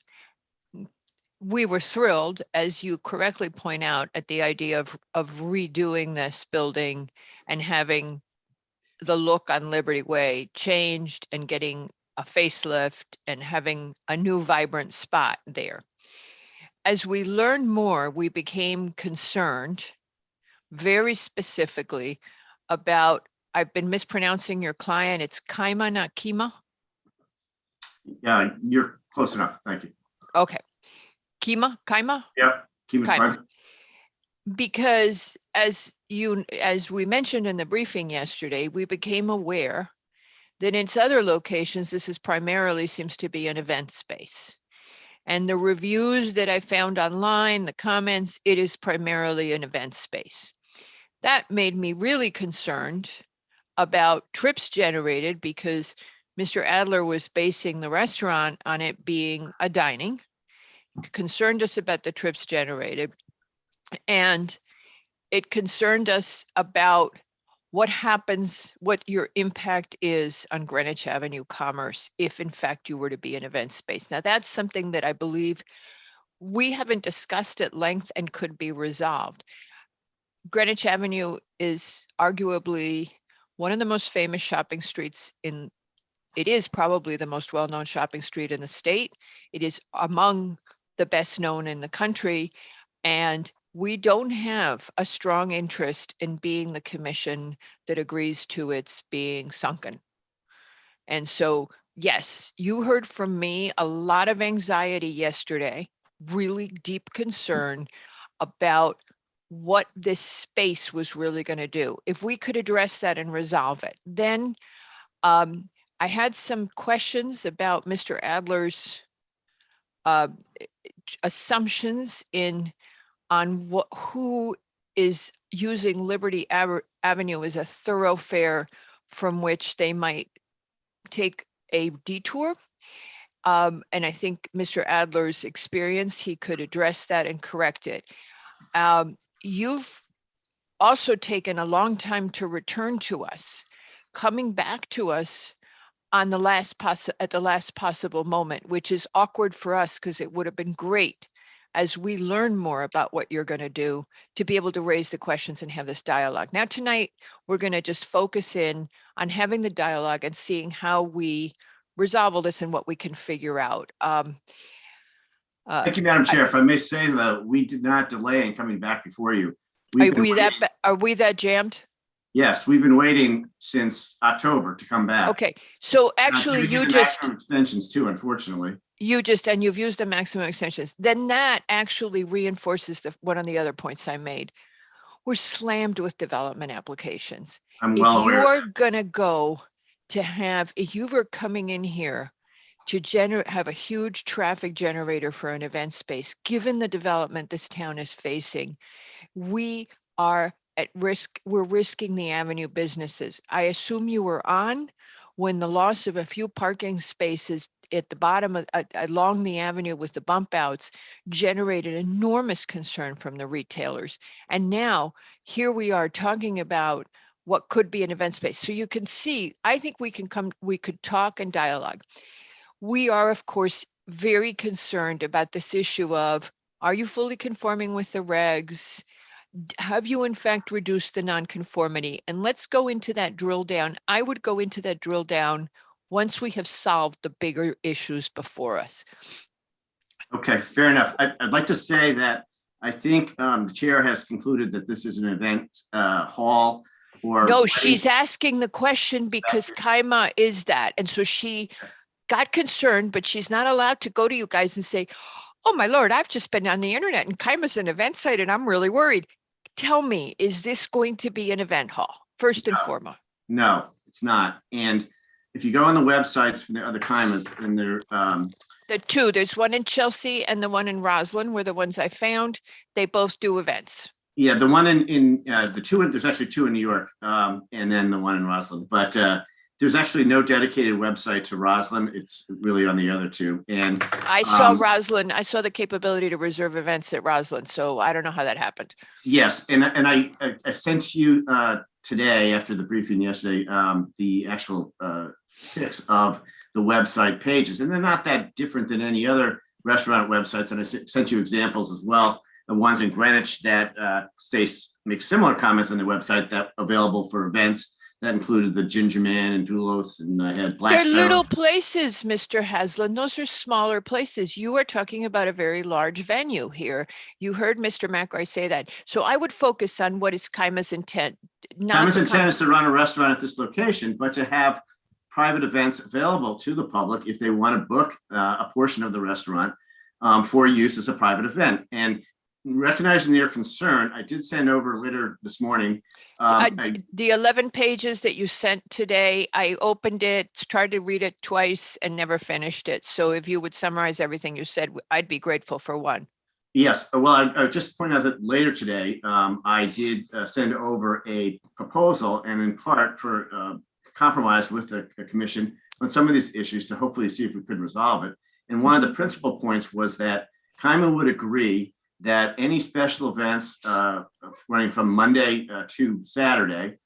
We were thrilled, as you correctly point out, at the idea of redoing this building and having the look on Liberty Way changed and getting a facelift and having a new vibrant spot there. As we learned more, we became concerned very specifically about, I've been mispronouncing your client, it's Kaima, not Kima? Yeah, you're close enough. Thank you. Okay. Kaima? Yep. Kima's fine. Because as we mentioned in the briefing yesterday, we became aware that in its other locations, this is primarily seems to be an event space. And the reviews that I found online, the comments, it is primarily an event space. That made me really concerned about trips generated, because Mr. Adler was basing the restaurant on it being a dining. Concerned us about the trips generated, and it concerned us about what happens, what your impact is on Greenwich Avenue commerce if in fact you were to be an event space. Now that's something that I believe we haven't discussed at length and could be resolved. Greenwich Avenue is arguably one of the most famous shopping streets it is probably the most well-known shopping street in the state. It is among the best known in the country, and we don't have a strong interest in being the commission that agrees to its being sunken. And so, yes, you heard from me a lot of anxiety yesterday, really deep concern about what this space was really going to do. If we could address that and resolve it, then I had some questions about Mr. Adler's assumptions on who is using Liberty Avenue as a thoroughfare from which they might take a detour. And I think Mr. Adler's experience, he could address that and correct it. You've also taken a long time to return to us, coming back to us on the last possible moment, which is awkward for us because it would have been great as we learn more about what you're going to do, to be able to raise the questions and have this dialogue. Now, tonight, we're going to just focus in on having the dialogue and seeing how we resolve all this and what we can figure out. Thank you, Madam Chair. If I may say, though, we did not delay in coming back before you. Are we that jammed? Yes, we've been waiting since October to come back. Okay, so actually you just extensions too, unfortunately. You've used the maximum extensions. Then that actually reinforces one of the other points I made. We're slammed with development applications. I'm well aware. If you are gonna go to if you were coming in here to have a huge traffic generator for an event space, given the development this town is facing, we are at risk. We're risking the avenue businesses. I assume you were on when the loss of a few parking spaces at the bottom of along the avenue with the bump outs generated enormous concern from the retailers. And now here we are talking about what could be an event space. So you can see, I think we could talk and dialogue. We are, of course, very concerned about this issue of, are you fully conforming with the regs? Have you in fact reduced the nonconformity? And let's go into that drill down. I would go into that drill down once we have solved the bigger issues before us. Okay, fair enough. I'd like to say that I think the chair has concluded that this is an event hall or. No, she's asking the question because Kaima is that. And so she got concerned, but she's not allowed to go to you guys and say, oh my Lord, I've just been on the internet and Kaima's an event site and I'm really worried. Tell me, is this going to be an event hall, first and foremost? No, it's not. And if you go on the websites for the other Kaimas, and they're the two, there's one in Chelsea and the one in Roslyn were the ones I found. They both do events. Yeah, the one in the two, there's actually two in New York, and then the one in Roslyn. But there's actually no dedicated website to Roslyn. It's really on the other two. And I saw Roslyn. I saw the capability to reserve events at Roslyn. So I don't know how that happened. Yes, and I sent you today after the briefing yesterday the actual pics of the website pages, and they're not that different than any other restaurant websites. And I sent you examples as well. The ones in Greenwich that make similar comments on the website that available for events. That included the Ginger Man and Doulos, and I had Blackstone. They're little places, Mr. Haslam. Those are smaller places. You are talking about a very large venue here. You heard Mr. McRae say that. So I would focus on what is Kaima's intent. Kaima's intent is to run a restaurant at this location, but to have private events available to the public if they want to book a portion of the restaurant for use as a private event. And recognizing their concern, I did send over later this morning. The 11 pages that you sent today, I opened it, tried to read it twice and never finished it. So if you would summarize everything you said, I'd be grateful for one. Yes, well, I just point out that later today, I did send over a proposal and in part for compromise with the commission on some of these issues to hopefully see if we could resolve it. And one of the principal points was that Kaima would agree that any special events running from Monday to Saturday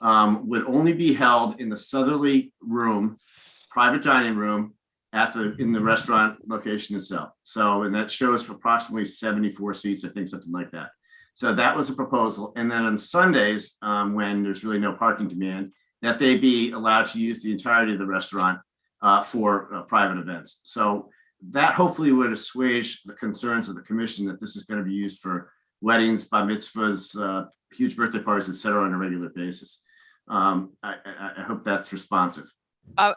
would only be held in the southerly room, private dining room in the restaurant location itself. So, and that shows for approximately 74 seats, I think, something like that. So that was a proposal. And then on Sundays, when there's really no parking demand, that they be allowed to use the entirety of the restaurant for private events. So that hopefully would assuage the concerns of the commission that this is going to be used for weddings, bar mitzvahs, huge birthday parties, et cetera, on a regular basis. I hope that's responsive.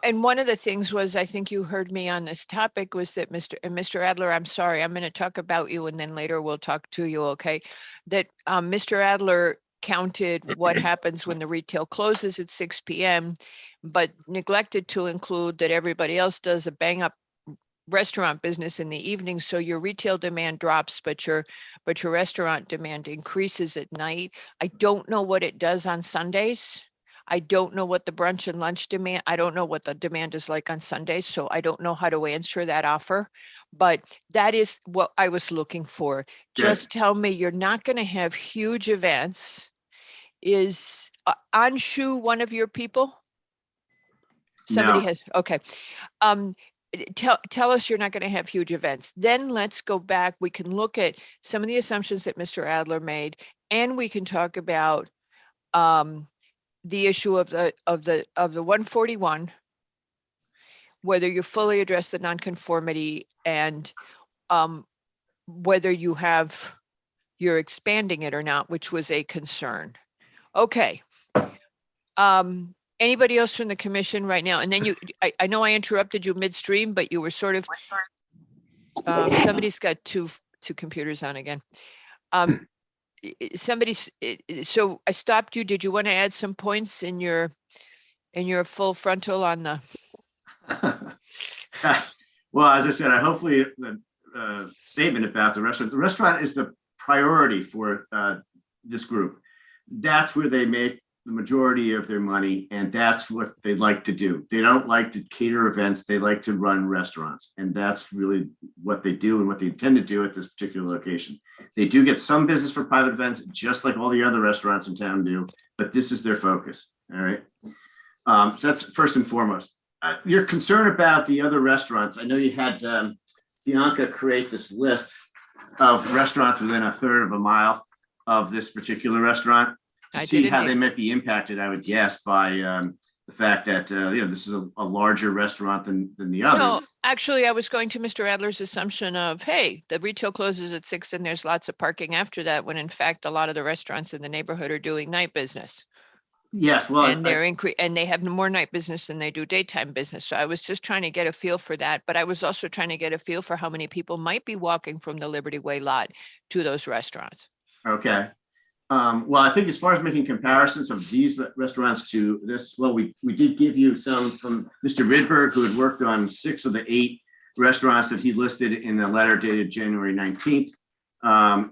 And one of the things was, I think you heard me on this topic, was that Mr. Adler, I'm sorry, I'm going to talk about you and then later we'll talk to you, okay? That Mr. Adler counted what happens when the retail closes at 6 p.m., but neglected to include that everybody else does a bang up restaurant business in the evening. So your retail demand drops, but your restaurant demand increases at night. I don't know what it does on Sundays. I don't know what the brunch and lunch demand, I don't know what the demand is like on Sundays. So I don't know how to answer that offer, but that is what I was looking for. Good. Just tell me you're not going to have huge events. Is Anshu one of your people? Somebody No. has, okay. tell us you're not going to have huge events. Then let's go back. We can look at some of the assumptions that Mr. Adler made, and we can talk about the issue of the 141, whether you fully address the nonconformity, and whether you're expanding it or not, which was a concern. Okay. Anybody else from the commission right now? And then I know I interrupted you midstream, but you were sort of, somebody's got two computers on again. So I stopped you. Did you want to add some points in your full frontal on the? Well, as I said, hopefully the statement about the restaurant is the priority for this group. That's where they make the majority of their money, and that's what they like to do. They don't like to cater events. They like to run restaurants, and that's really what they do and what they intend to do at this particular location. They do get some business for private events, just like all the other restaurants in town do, but this is their focus. All right. So that's first and foremost. Your concern about the other restaurants. I know you had Bianca create this list of restaurants within a third of a mile of this particular restaurant to see how they might be impacted, I would guess, by the fact that this is a larger restaurant than the others. No, actually, I was going to Mr. Adler's assumption of, hey, the retail closes at 6 and there's lots of parking after that, when in fact, a lot of the restaurants in the neighborhood are doing night business. Yes, well, and and they have more night business than they do daytime business. So I was just trying to get a feel for that, but I was also trying to get a feel for how many people might be walking from the Liberty Way lot to those restaurants. Okay. Well, I think as far as making comparisons of these restaurants to this, well, we did give you some from Mr. Ridberg, who had worked on 6 of the 8 restaurants that he listed in the letter dated January 19th,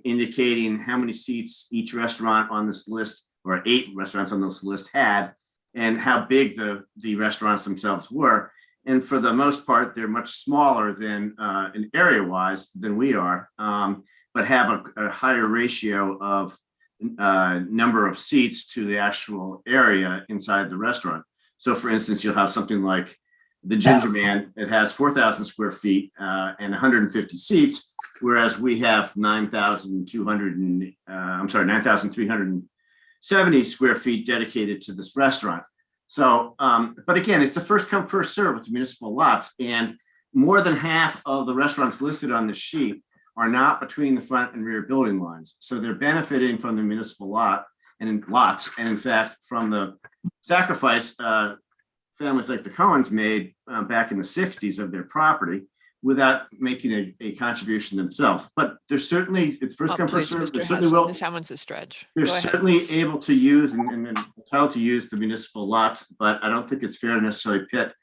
indicating how many seats each restaurant on this list, or 8 restaurants on this list, had, and how big the restaurants themselves were. And for the most part, they're much smaller than in area-wise than we are, but have a higher ratio of number of seats to the actual area inside the restaurant. So for instance, you'll have something like the Ginger Man. It has 4,000 square feet and 150 seats, whereas we have 9,370 square feet dedicated to this restaurant. So, but again, it's a first come, first serve with the municipal lots, and more than half of the restaurants listed on the sheet are not between the front and rear building lines. So they're benefiting from the municipal lot and in lots. And in fact, from the sacrifice families like the Cohens made back in the 60s of their property without making a contribution themselves. But there's certainly, it's first come, first served. This one's a stretch. They're certainly able to use and entitled to use the municipal lots, but I don't think it's fair to necessarily pit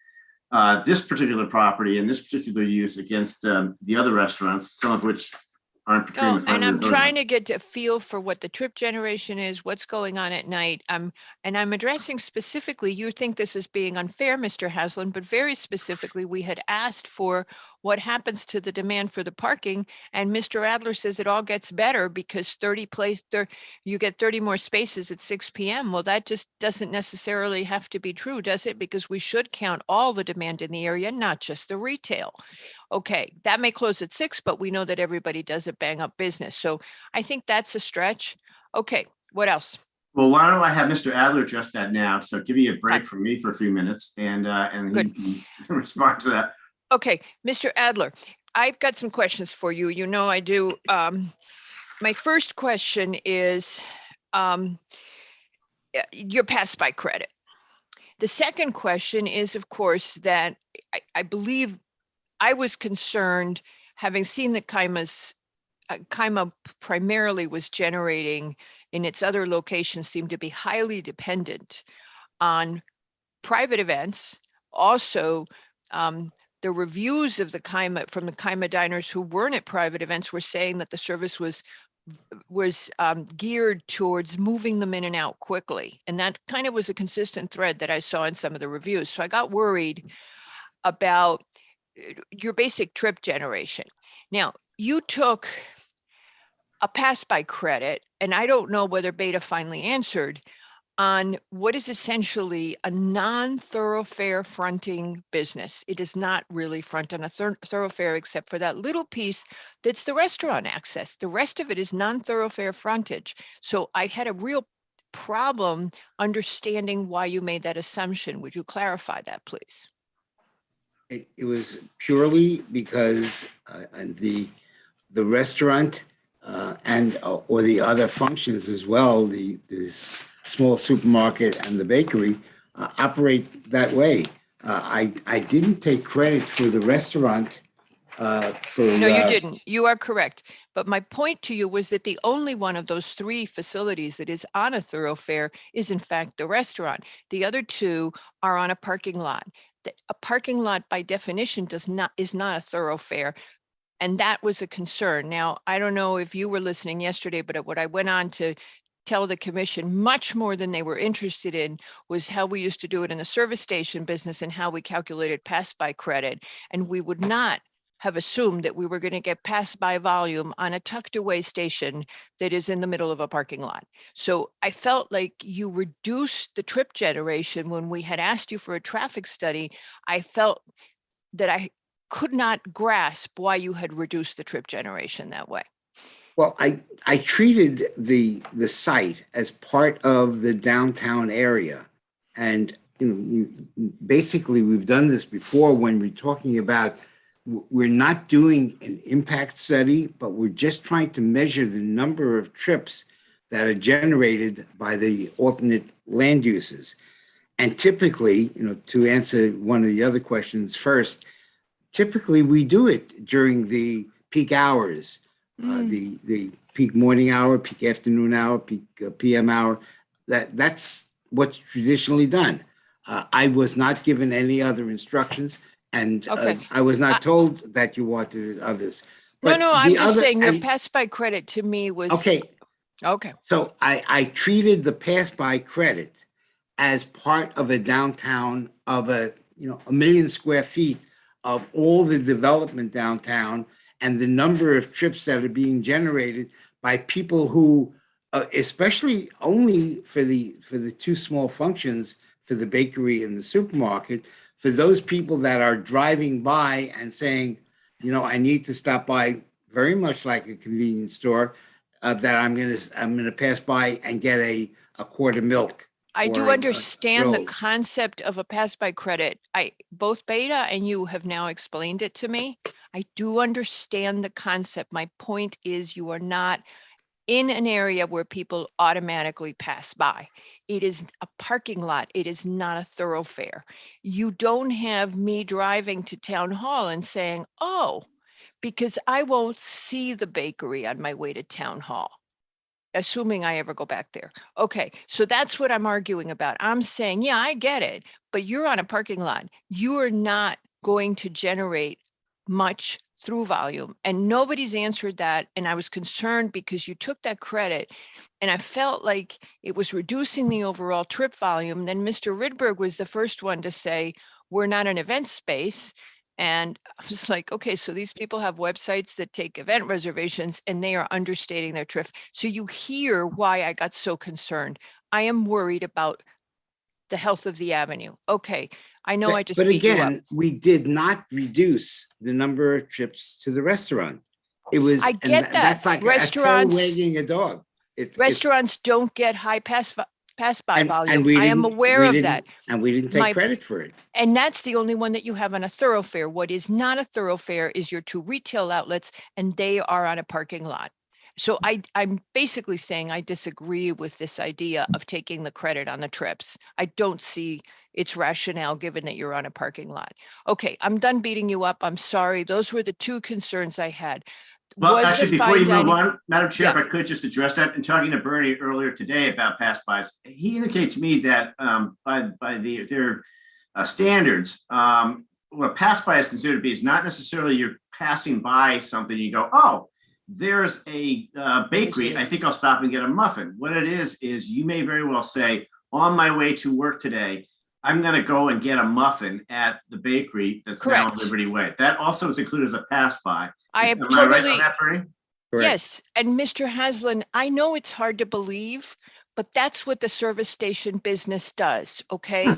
this particular property and this particular use against the other restaurants, some of which aren't between the front and I'm and the trying to get a feel for what the trip generation is, what's going on at night. And I'm addressing specifically, you think this is being unfair, Mr. Haslam, but very specifically, we had asked for what happens to the demand for the parking. And Mr. Adler says it all gets better because you get 30 more spaces at 6 p.m. Well, that just doesn't necessarily have to be true, does it? Because we should count all the demand in the area, not just the retail. Okay, that may close at 6, but we know that everybody does a bang up business. So I think that's a stretch. Okay, what else? Well, why don't I have Mr. Adler address that now? So give you a break from me for a few minutes and he can respond to that. Okay, Mr. Adler, I've got some questions for you. You know I do. My first question is your pass-by credit. The second question is, of course, that I believe I was concerned, having seen that CIMA primarily was generating in its other locations, seemed to be highly dependent on private events. Also, the reviews of the CIMA from the CIMA diners who weren't at private events were saying that the service was geared towards moving them in and out quickly. And that kind of was a consistent thread that I saw in some of the reviews. So I got worried about your basic trip generation. Now, you took a pass-by credit, and I don't know whether Beta finally answered, on what is essentially a non-thoroughfare fronting business. It does not really front on a thoroughfare except for that little piece that's the restaurant access. The rest of it is non-thoroughfare frontage. So I had a real problem understanding why you made that assumption. Would you clarify that, please? It was purely because the restaurant and or the other functions as well, the small supermarket and the bakery operate that way. I didn't take credit for the restaurant for. No, you didn't. You are correct. But my point to you was that the only one of those three facilities that is on a thoroughfare is in fact the restaurant. The other two are on a parking lot. A parking lot by definition is not a thoroughfare. And that was a concern. Now, I don't know if you were listening yesterday, but what I went on to tell the commission much more than they were interested in was how we used to do it in the service station business and how we calculated pass-by credit. And we would not have assumed that we were going to get pass-by volume on a tucked away station that is in the middle of a parking lot. So I felt like you reduced the trip generation when we had asked you for a traffic study. I felt that I could not grasp why you had reduced the trip generation that way. Well, I treated the site as part of the downtown area. And basically we've done this before when we're talking about, we're not doing an impact study, but we're just trying to measure the number of trips that are generated by the alternate land uses. And typically, to answer one of the other questions first, typically we do it during the peak hours, the peak morning hour, peak afternoon hour, peak PM hour. That's what's traditionally done. I was not given any other instructions, and I was not told that you wanted others. But no, I'm just saying your pass-by credit to me was okay. Okay. So I treated the pass-by credit as part of a downtown of a 1 million square feet of all the development downtown and the number of trips that are being generated by people who, especially only for the two small functions, for the bakery and the supermarket, for those people that are driving by and saying, I need to stop by, very much like a convenience store, that I'm gonna pass by and get a quart of milk. I do understand the concept of a pass-by credit. Both Beta and you have now explained it to me. I do understand the concept. My point is you are not in an area where people automatically pass by. It is a parking lot. It is not a thoroughfare. You don't have me driving to town hall and saying, oh, because I won't see the bakery on my way to town hall, assuming I ever go back there. Okay, so that's what I'm arguing about. I'm saying, yeah, I get it, but you're on a parking lot. You are not going to generate much through volume, and nobody's answered that. And I was concerned because you took that credit and I felt like it was reducing the overall trip volume. Then Mr. Rydberg was the first one to say, we're not an event space. And I was like, okay, so these people have websites that take event reservations and they are understating their trip. So you hear why I got so concerned. I am worried about the health of the avenue. Okay, I know I just But beat you up. again, we did not reduce the number of trips to the restaurant. It was, I get that. That's like Restaurants, a tail wagging a dog. Restaurants don't get high pass-by volume. we I am didn't- aware we of didn't- that. And we didn't take credit for it. And that's the only one that you have on a thoroughfare. What is not a thoroughfare is your two retail outlets, and they are on a parking lot. So I'm basically saying I disagree with this idea of taking the credit on the trips. I don't see its rationale given that you're on a parking lot. Okay, I'm done beating you up. I'm sorry. Those were the two concerns I had. Well, actually, before you move on, Madam Chair, Yeah. if I could just address that, and talking to Bernie earlier today about pass-bys, he indicated to me that by their standards, what a pass-by is considered to be is not necessarily you're passing by something, you go, oh, there's a bakery, I think I'll stop and get a muffin. What it is you may very well say, on my way to work today, I'm going to go and get a muffin at the bakery that's now on Liberty Way. That also is included as a pass-by. I am Am totally, I right on that, Bernie? yes. And Mr. Haslam, I know it's hard to believe, but that's what the service station business does, okay?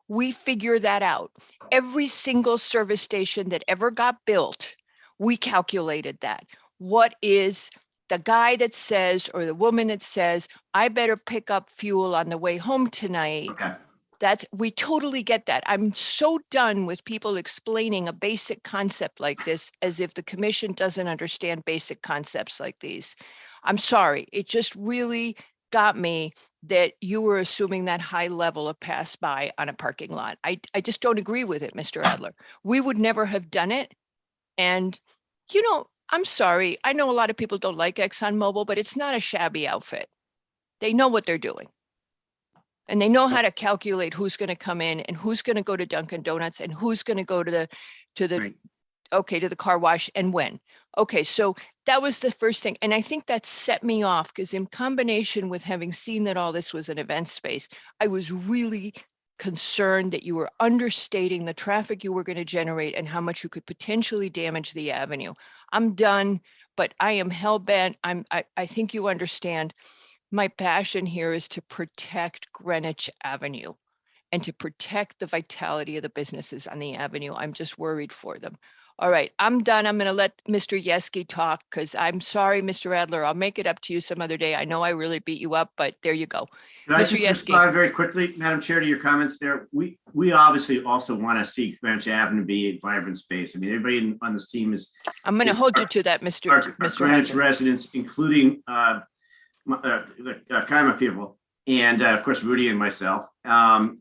We figure that out. Every single service station that ever got built, we calculated that. What is the guy that says, or the woman that says, I better pick up fuel on the way home tonight? Okay. We totally get that. I'm so done with people explaining a basic concept like this as if the commission doesn't understand basic concepts like these. I'm sorry. It just really got me that you were assuming that high level of pass by on a parking lot. I just don't agree with it, Mr. Adler. We would never have done it. And, I'm sorry. I know a lot of people don't like ExxonMobil, but it's not a shabby outfit. They know what they're doing. And they know how to calculate who's going to come in and who's going to go to Dunkin' Donuts and who's going to go to the car wash and when. Okay, so that was the first thing. And I think that set me off because in combination with having seen that all this was an event space, I was really concerned that you were understating the traffic you were going to generate and how much you could potentially damage the avenue. I'm done, but I am hell-bent. I think you understand. My passion here is to protect Greenwich Avenue and to protect the vitality of the businesses on the avenue. I'm just worried for them. All right, I'm done. I'm going to let Mr. Yeski talk because I'm sorry, Mr. Adler. I'll make it up to you some other day. I know I really beat you up, but there you go. Can I Mr. just Yeski. respond very quickly, Madam Chair, to your comments there? We obviously also want to see Greenwich Avenue be a vibrant space. I mean, everybody on this team is. I'm going to hold you to that, Mr. Greenwich Adler. residents, including the Kaima people, and of course Rudy and myself.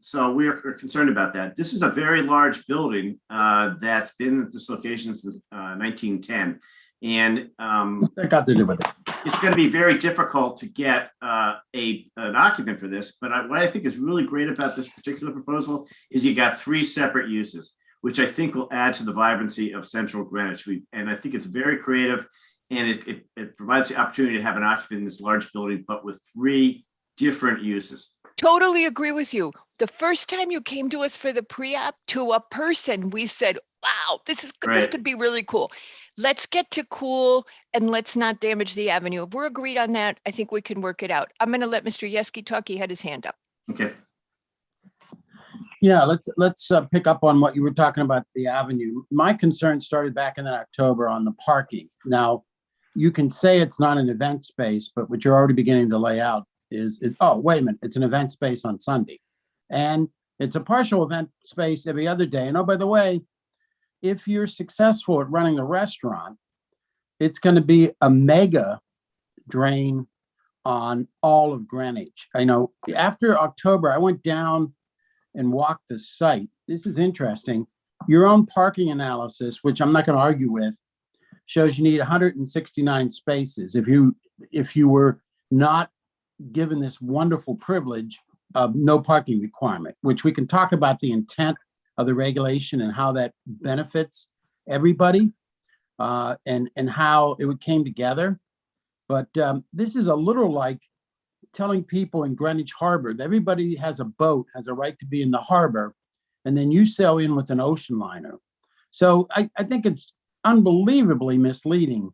So we're concerned about that. This is a very large building that's been at this location since 1910, and That got to do with it. it's going to be very difficult to get an occupant for this. But what I think is really great about this particular proposal is you got 3 separate uses, which I think will add to the vibrancy of Central Greenwich. And I think it's very creative. And it provides the opportunity to have an occupant in this large building, but with 3 different uses. Totally agree with you. The first time you came to us for the pre-app, to a person, we said, wow, this could be really cool. Let's get to cool and let's not damage the avenue. If we're agreed on that, I think we can work it out. I'm going to let Mr. Yeski talk. He had his hand up. Okay. Yeah, let's pick up on what you were talking about, the avenue. My concern started back in October on the parking. Now, you can say it's not an event space, but what you're already beginning to lay out is, oh, wait a minute, it's an event space on Sunday. And it's a partial event space every other day. And oh, by the way, if you're successful at running the restaurant, it's going to be a mega drain on all of Greenwich. I know after October, I went down and walked the site. This is interesting. Your own parking analysis, which I'm not going to argue with, shows you need 169 spaces. If you were not given this wonderful privilege of no parking requirement, which we can talk about the intent of the regulation and how that benefits everybody, and how it came together. But this is a little like telling people in Greenwich Harbor that everybody has a boat, has a right to be in the harbor, and then you sail in with an ocean liner. So I think it's unbelievably misleading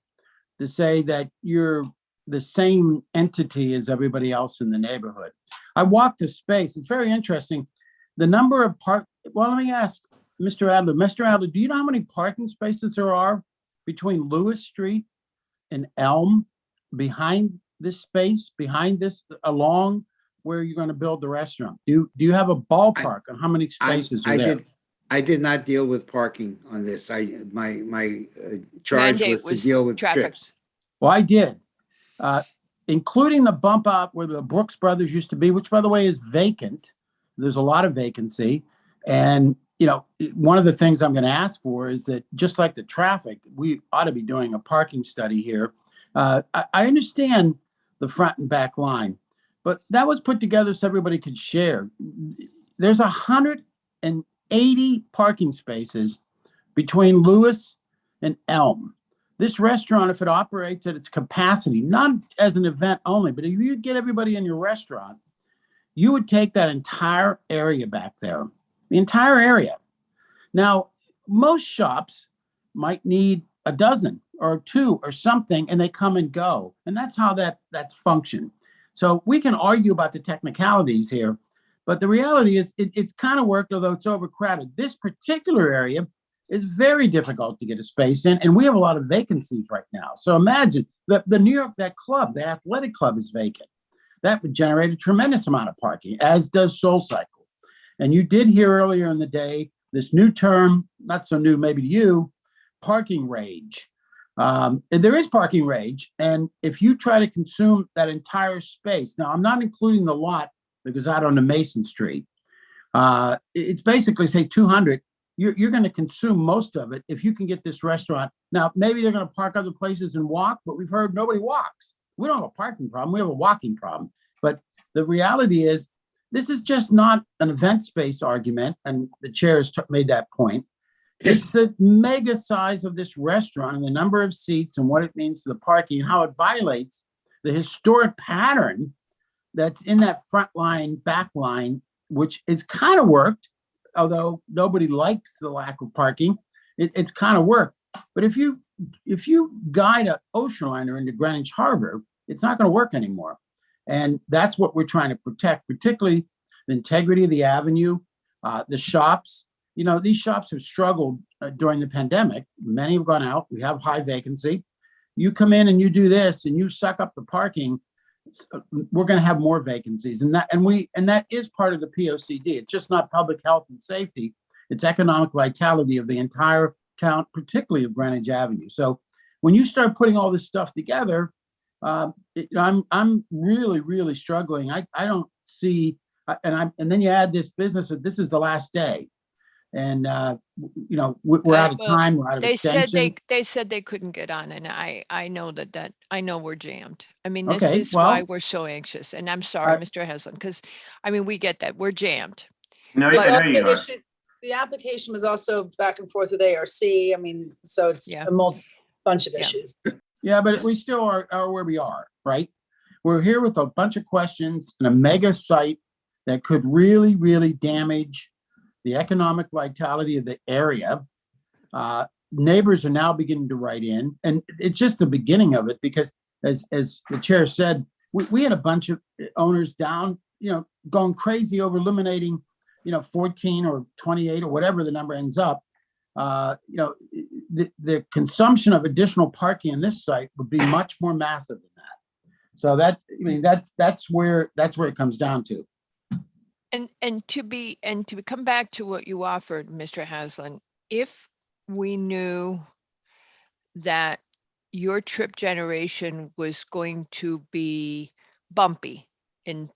to say that you're the same entity as everybody else in the neighborhood. I walked the space. It's very interesting. The number of well, let me ask Mr. Adler. Mr. Adler, do you know how many parking spaces there are between Lewis Street and Elm, behind this space, behind this, along where you're going to build the restaurant? Do you have a ballpark on how many spaces are there? I did not deal with parking on this. My charge Mandate was to deal with traffic. strips. Well, I did, including the bump out where the Brooks Brothers used to be, which by the way is vacant. There's a lot of vacancy. And, one of the things I'm going to ask for is that just like the traffic, we ought to be doing a parking study here. I understand the front and back line, but that was put together so everybody could share. There's 180 parking spaces between Lewis and Elm. This restaurant, if it operates at its capacity, not as an event only, but if you get everybody in your restaurant, you would take that entire area back there, the entire area. Now, most shops might need a dozen or 2 or something, and they come and go. And that's how that's functioned. So we can argue about the technicalities here, but the reality is it's kind of worked, although it's overcrowded. This particular area is very difficult to get a space in, and we have a lot of vacancies right now. So imagine the New York, that club, the athletic club is vacant. That would generate a tremendous amount of parking, as does SoulCycle. And you did hear earlier in the day, this new term, not so new maybe to you, parking rage. And there is parking rage. And if you try to consume that entire space, now I'm not including the lot that goes out onto Mason Street. It's basically say 200. You're going to consume most of it if you can get this restaurant. Now, maybe they're going to park other places and walk, but we've heard nobody walks. We don't have a parking problem. We have a walking problem. But the reality is, this is just not an event space argument. And the chair has made that point. It's the mega size of this restaurant and the number of seats and what it means to the parking and how it violates the historic pattern that's in that front line, back line, which is kind of worked, although nobody likes the lack of parking. It's kind of worked. But if you guide an ocean liner into Greenwich Harbor, it's not going to work anymore. And that's what we're trying to protect, particularly the integrity of the avenue, the shops. You know, these shops have struggled during the pandemic. Many have gone out. We have high vacancy. You come in and you do this and you suck up the parking, we're going to have more vacancies. And that is part of the POCD. It's just not public health and safety. It's economic vitality of the entire town, particularly of Greenwich Avenue. So when you start putting all this stuff together, I'm really, really struggling. I don't see, and then you add this business that this is the last day. And, we're out of time. We're out of extensions. They said they couldn't get on, and I know that I know we're jammed. I mean, this Okay, is well, why we're so anxious. And I'm sorry, Mr. Haslam, because I mean, we get that we're jammed. No, There's I know also you are. issue- The application was also back and forth with ARC. I mean, so it's a bunch of issues. Yeah, but we still are where we are, right? We're here with a bunch of questions and a mega site that could really, really damage the economic vitality of the area. Neighbors are now beginning to write in, and it's just the beginning of it because, as the chair said, we had a bunch of owners down, going crazy over eliminating, 14 or 28 or whatever the number ends up. The consumption of additional parking in this site would be much more massive than that. So that's where it comes down to. And to come back to what you offered, Mr. Haslam, if we knew that your trip generation was going to be bumpy and,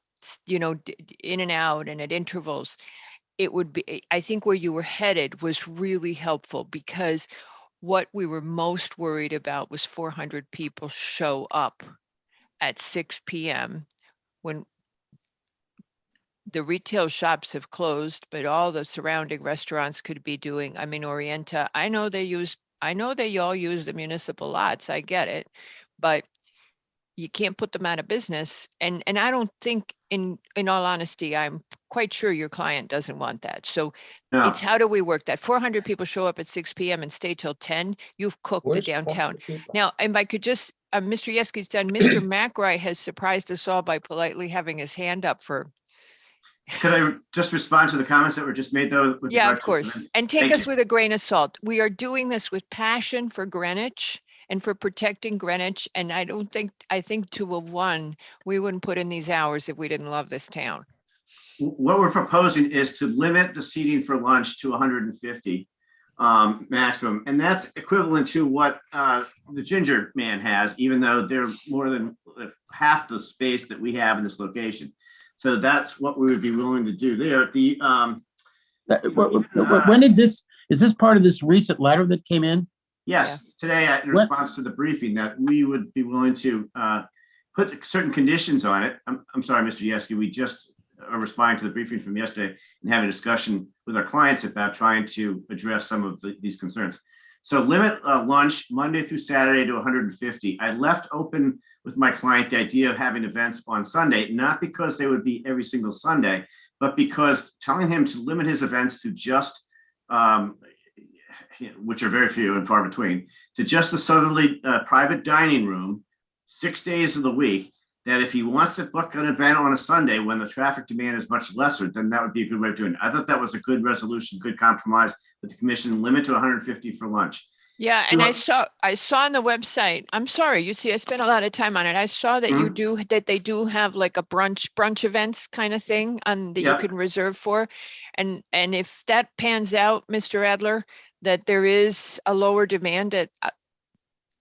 in and out and at intervals, it would be, I think where you were headed was really helpful, because what we were most worried about was 400 people show up at 6 p.m. when the retail shops have closed, but all the surrounding restaurants could be doing. I mean, Orienta, I know they all use the municipal lots. I get it, but you can't put them out of business. And I don't think, in all honesty, I'm quite sure your client doesn't want that. So it's how do we work that? 400 people show up at 6 p.m. and stay till 10. You've cooked the downtown. Now, if I could just, Mr. Yeski's done. Mr. McRae has surprised us all by politely having his hand up for. Could I just respond to the comments that were just made, though? Yeah, of course. And take us with a grain of salt. We are doing this with passion for Greenwich and for protecting Greenwich. And I think 2 of 1, we wouldn't put in these hours if we didn't love this town. What we're proposing is to limit the seating for lunch to 150 maximum. And that's equivalent to what the Ginger Man has, even though they're more than half the space that we have in this location. So that's what we would be willing to do there. When is this part of this recent letter that came in? Yes, today in response to the briefing, that we would be willing to put certain conditions on it. I'm sorry, Mr. Yeski, we just are responding to the briefing from yesterday and having a discussion with our clients about trying to address some of these concerns. So limit lunch Monday through Saturday to 150. I left open with my client the idea of having events on Sunday, not because they would be every single Sunday, but because telling him to limit his events to just, which are very few and far between, to just the southerly private dining room 6 days of the week, that if he wants to book an event on a Sunday when the traffic demand is much lesser, then that would be a good way of doing it. I thought that was a good resolution, good compromise with the commission, limit to 150 for lunch. Yeah, and I saw on the website, I'm sorry, you see, I spent a lot of time on it. I saw that that they do have like a brunch events kind of thing that you can reserve for. And if that pans out, Mr. Adler, that there is a lower demand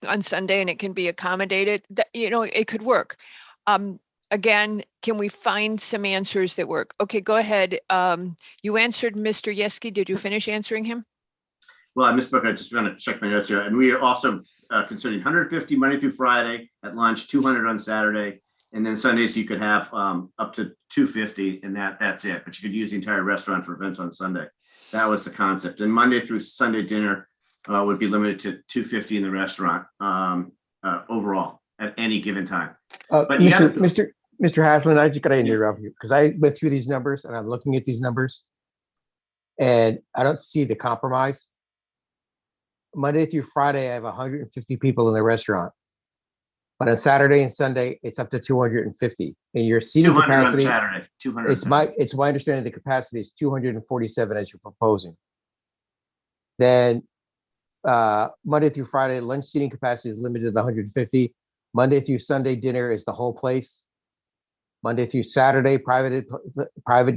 on Sunday and it can be accommodated, that, it could work. Again, can we find some answers that work? Okay, go ahead. You answered Mr. Yeski. Did you finish answering him? Well, I misspoke. I just want to check my notes here. And we are also considering 150 Monday through Friday at lunch, 200 on Saturday. And then Sundays you could have up to 250 and that's it. But you could use the entire restaurant for events on Sunday. That was the concept. And Monday through Sunday dinner would be limited to 250 in the restaurant overall at any given time. But Mr. Haslund, I just got to interrupt you because I went through these numbers and I'm looking at these numbers and I don't see the compromise. Monday through Friday, I have 150 people in the restaurant. But on Saturday and Sunday, it's up to 250. And your seating capacity, on Saturday, 200. It's my understanding the capacity is 247 as you're proposing. Then Monday through Friday, lunch seating capacity is limited to the 150. Monday through Sunday dinner is the whole place. Monday through Saturday, private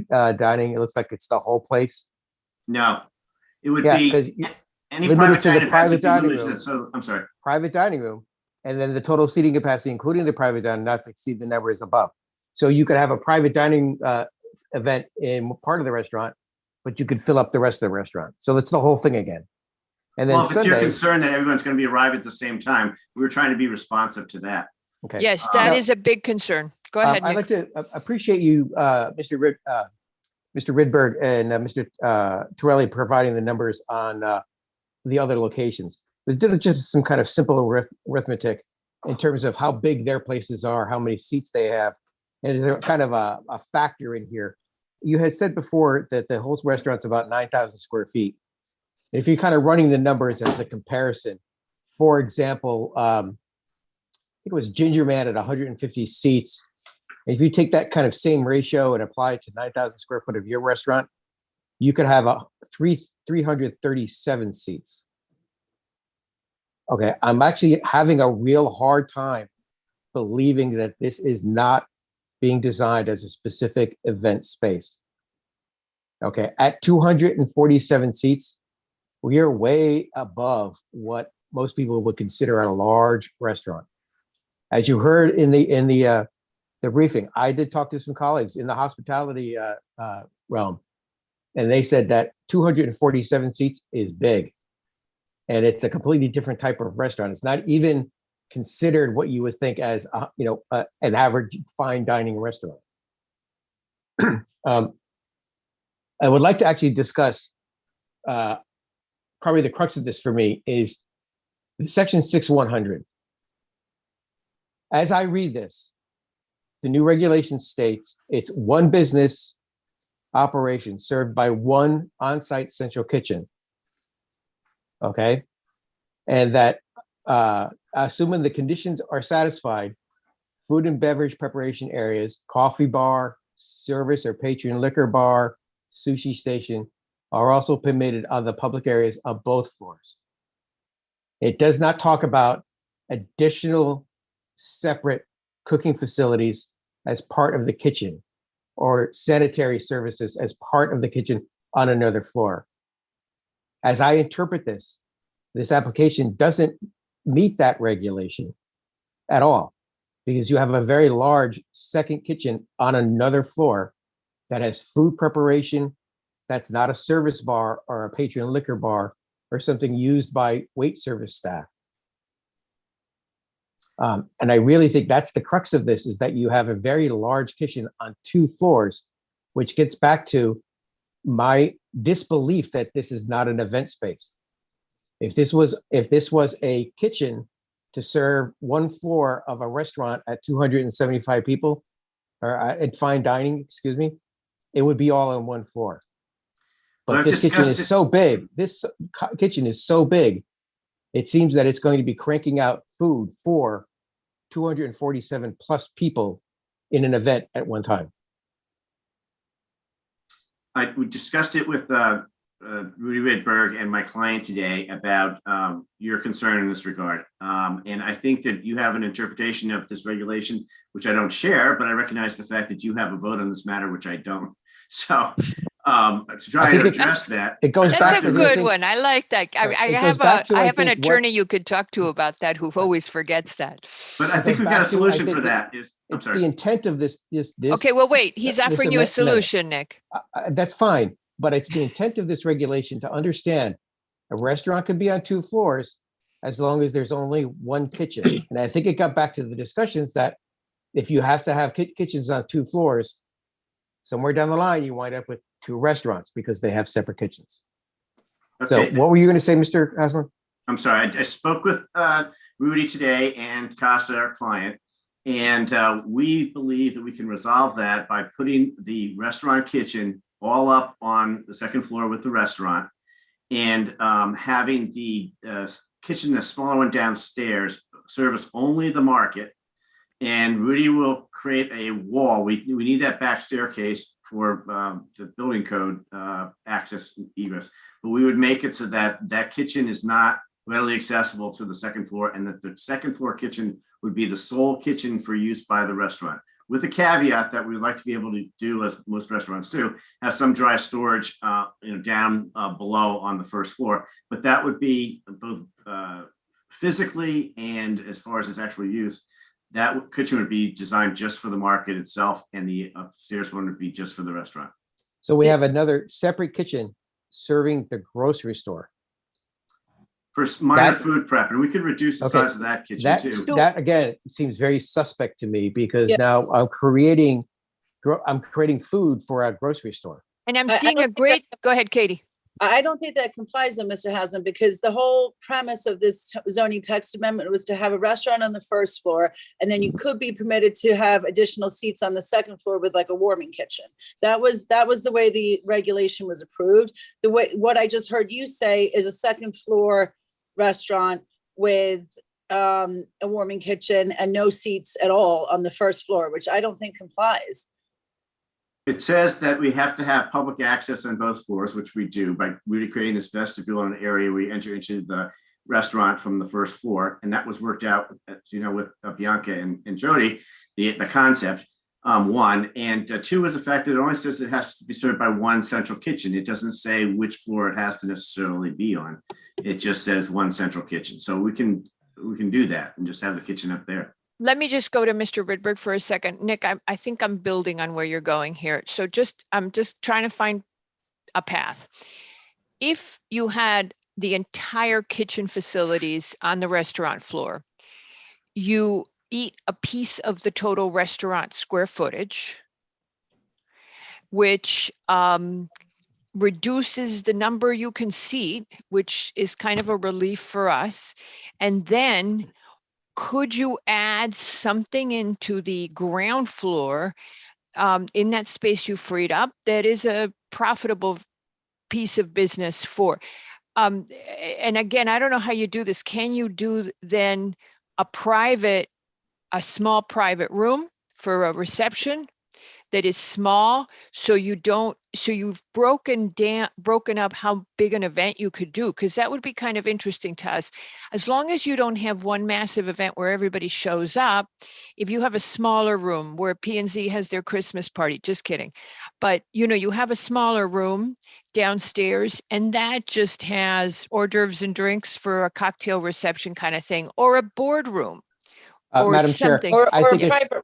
dining, it looks like it's the whole place. No, it would be any limited to the private dining room. room. So I'm sorry. Private dining room, and then the total seating capacity, including the private dining, not to exceed the number is above. So you could have a private dining event in part of the restaurant, but you could fill up the rest of the restaurant. So that's the whole thing again. And then Well, if Sunday, it's your concern that everyone's going to be arriving at the same time, we were trying to be responsive to that. Okay. Yes, that is a big concern. Go ahead, I'd Nick. like to appreciate you, Mr. Ridberg and Mr. Torelli providing the numbers on the other locations. We did just some kind of simple arithmetic in terms of how big their places are, how many seats they have, and there's kind of a factor in here. You had said before that the whole restaurant's about 9,000 square feet. If you're kind of running the numbers as a comparison, for example, I think it was Ginger Man at 150 seats. If you take that kind of same ratio and apply it to 9,000 square foot of your restaurant, you could have 337 seats. Okay, I'm actually having a real hard time believing that this is not being designed as a specific event space. Okay, at 247 seats, we are way above what most people would consider a large restaurant. As you heard in the briefing, I did talk to some colleagues in the hospitality realm, and they said that 247 seats is big, and it's a completely different type of restaurant. It's not even considered what you would think as an average fine dining restaurant. I would like to actually discuss probably the crux of this for me is section 6100. As I read this, the new regulation states it's one business operation served by one on-site central kitchen. Okay. And that assuming the conditions are satisfied, food and beverage preparation areas, coffee bar, service or patron liquor bar, sushi station are also permitted on the public areas of both floors. It does not talk about additional separate cooking facilities as part of the kitchen or sanitary services as part of the kitchen on another floor. As I interpret this application doesn't meet that regulation at all, because you have a very large second kitchen on another floor that has food preparation that's not a service bar or a patron liquor bar or something used by wait service staff. And I really think that's the crux of this, is that you have a very large kitchen on two floors, which gets back to my disbelief that this is not an event space. If this was a kitchen to serve one floor of a restaurant at 275 people, or at fine dining, excuse me, it would be all on one floor. But this kitchen is so big. This kitchen is so big. It seems that it's going to be cranking out food for 247 plus people in an event at one time? We discussed it with Rudy Rydberg and my client today about your concern in this regard. And I think that you have an interpretation of this regulation, which I don't share, but I recognize the fact that you have a vote on this matter, which I don't. So to try to address that. It goes back That's to a good one. I like that. I have an attorney you could talk to about that who always forgets that. But I think we've got a solution for that. I'm sorry. The intent of this. Okay, well, wait, he's offering you a solution, Nick. That's fine, but it's the intent of this regulation to understand a restaurant can be on 2 floors as long as there's only one kitchen. And I think it got back to the discussions that if you have to have kitchens on 2 floors, somewhere down the line, you wind up with 2 restaurants because they have separate kitchens. Okay. So what were you going to say, Mr. Haslam? I'm sorry. I spoke with Rudy today and Costa, our client, and we believe that we can resolve that by putting the restaurant kitchen all up on the 2nd floor with the restaurant and having the kitchen, the smaller one downstairs, service only the market. And Rudy will create a wall. We need that back staircase for the building code access and egress. But we would make it so that that kitchen is not readily accessible to the 2nd floor, and that the 2nd floor kitchen would be the sole kitchen for use by the restaurant. With the caveat that we'd like to be able to do, as most restaurants do, have some dry storage down below on the 1st floor. But that would be both physically and as far as its actual use. That kitchen would be designed just for the market itself, and the upstairs one would be just for the restaurant. So we have another separate kitchen serving the grocery store. For minor food prep, and we could reduce the size of that kitchen too. That again seems very suspect to me because now I'm creating food for a grocery store. And I'm seeing a great, go ahead, Katie. I don't think that complies with Mr. Haslam, because the whole premise of this zoning text amendment was to have a restaurant on the 1st floor, and then you could be permitted to have additional seats on the 2nd floor with like a warming kitchen. That was the way the regulation was approved. What I just heard you say is a 2nd floor restaurant with a warming kitchen and no seats at all on the 1st floor, which I don't think complies. It says that we have to have public access on both floors, which we do by really creating this vestibule in an area we enter into the restaurant from the 1st floor. And that was worked out, as you know, with Bianca and Jody, the concept, 1. And 2 is the fact that it only says it has to be served by one central kitchen. It doesn't say which floor it has to necessarily be on. It just says one central kitchen. So we can do that and just have the kitchen up there. Let me just go to Mr. Rydberg for a second. Nick, I think I'm building on where you're going here. So I'm just trying to find a path. If you had the entire kitchen facilities on the restaurant floor, you eat a piece of the total restaurant square footage, which reduces the number you can seat, which is kind of a relief for us. And then could you add something into the ground floor in that space you freed up that is a profitable piece of business for? And again, I don't know how you do this. Can you do then a small private room for a reception that is small, so you've broken up how big an event you could do, because that would be kind of interesting to us. As long as you don't have one massive event where everybody shows up, if you have a smaller room where P&Z has their Christmas party, just kidding, but you have a smaller room downstairs and that just has hors d'oeuvres and drinks for a cocktail reception kind of thing, or a boardroom or Madam something, Chair, I think a private room.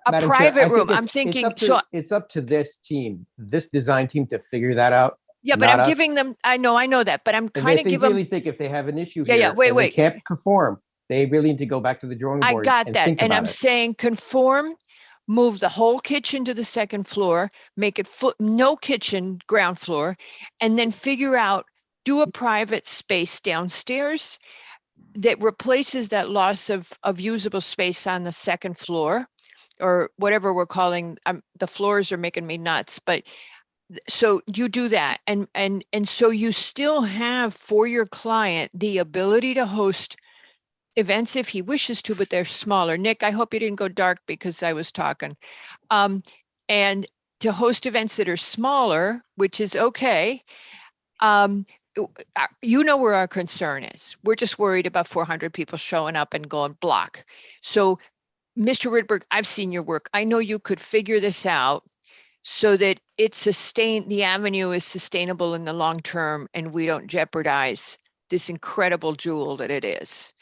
A private room. I'm thinking, it's up to this team, this design team, to figure that out. Yeah, but I'm giving them. I know that, but I'm kind of giving. They really think if they have an issue here, wait, they can't conform. They really need to go back to the drawing board. I got that, and I'm saying conform. Move the whole kitchen to the 2nd floor. Make it no kitchen ground floor, and then figure out. Do a private space downstairs that replaces that loss of usable space on the 2nd floor. Or whatever we're calling, the floors are making me nuts, but so you do that. And so you still have for your client the ability to host events if he wishes to, but they're smaller. Nick, I hope you didn't go dark because I was talking. And to host events that are smaller, which is okay. You know where our concern is. We're just worried about 400 people showing up and going block. So, Mr. Rydberg, I've seen your work. I know you could figure this out so that the avenue is sustainable in the long term and we don't jeopardize this incredible jewel that it is.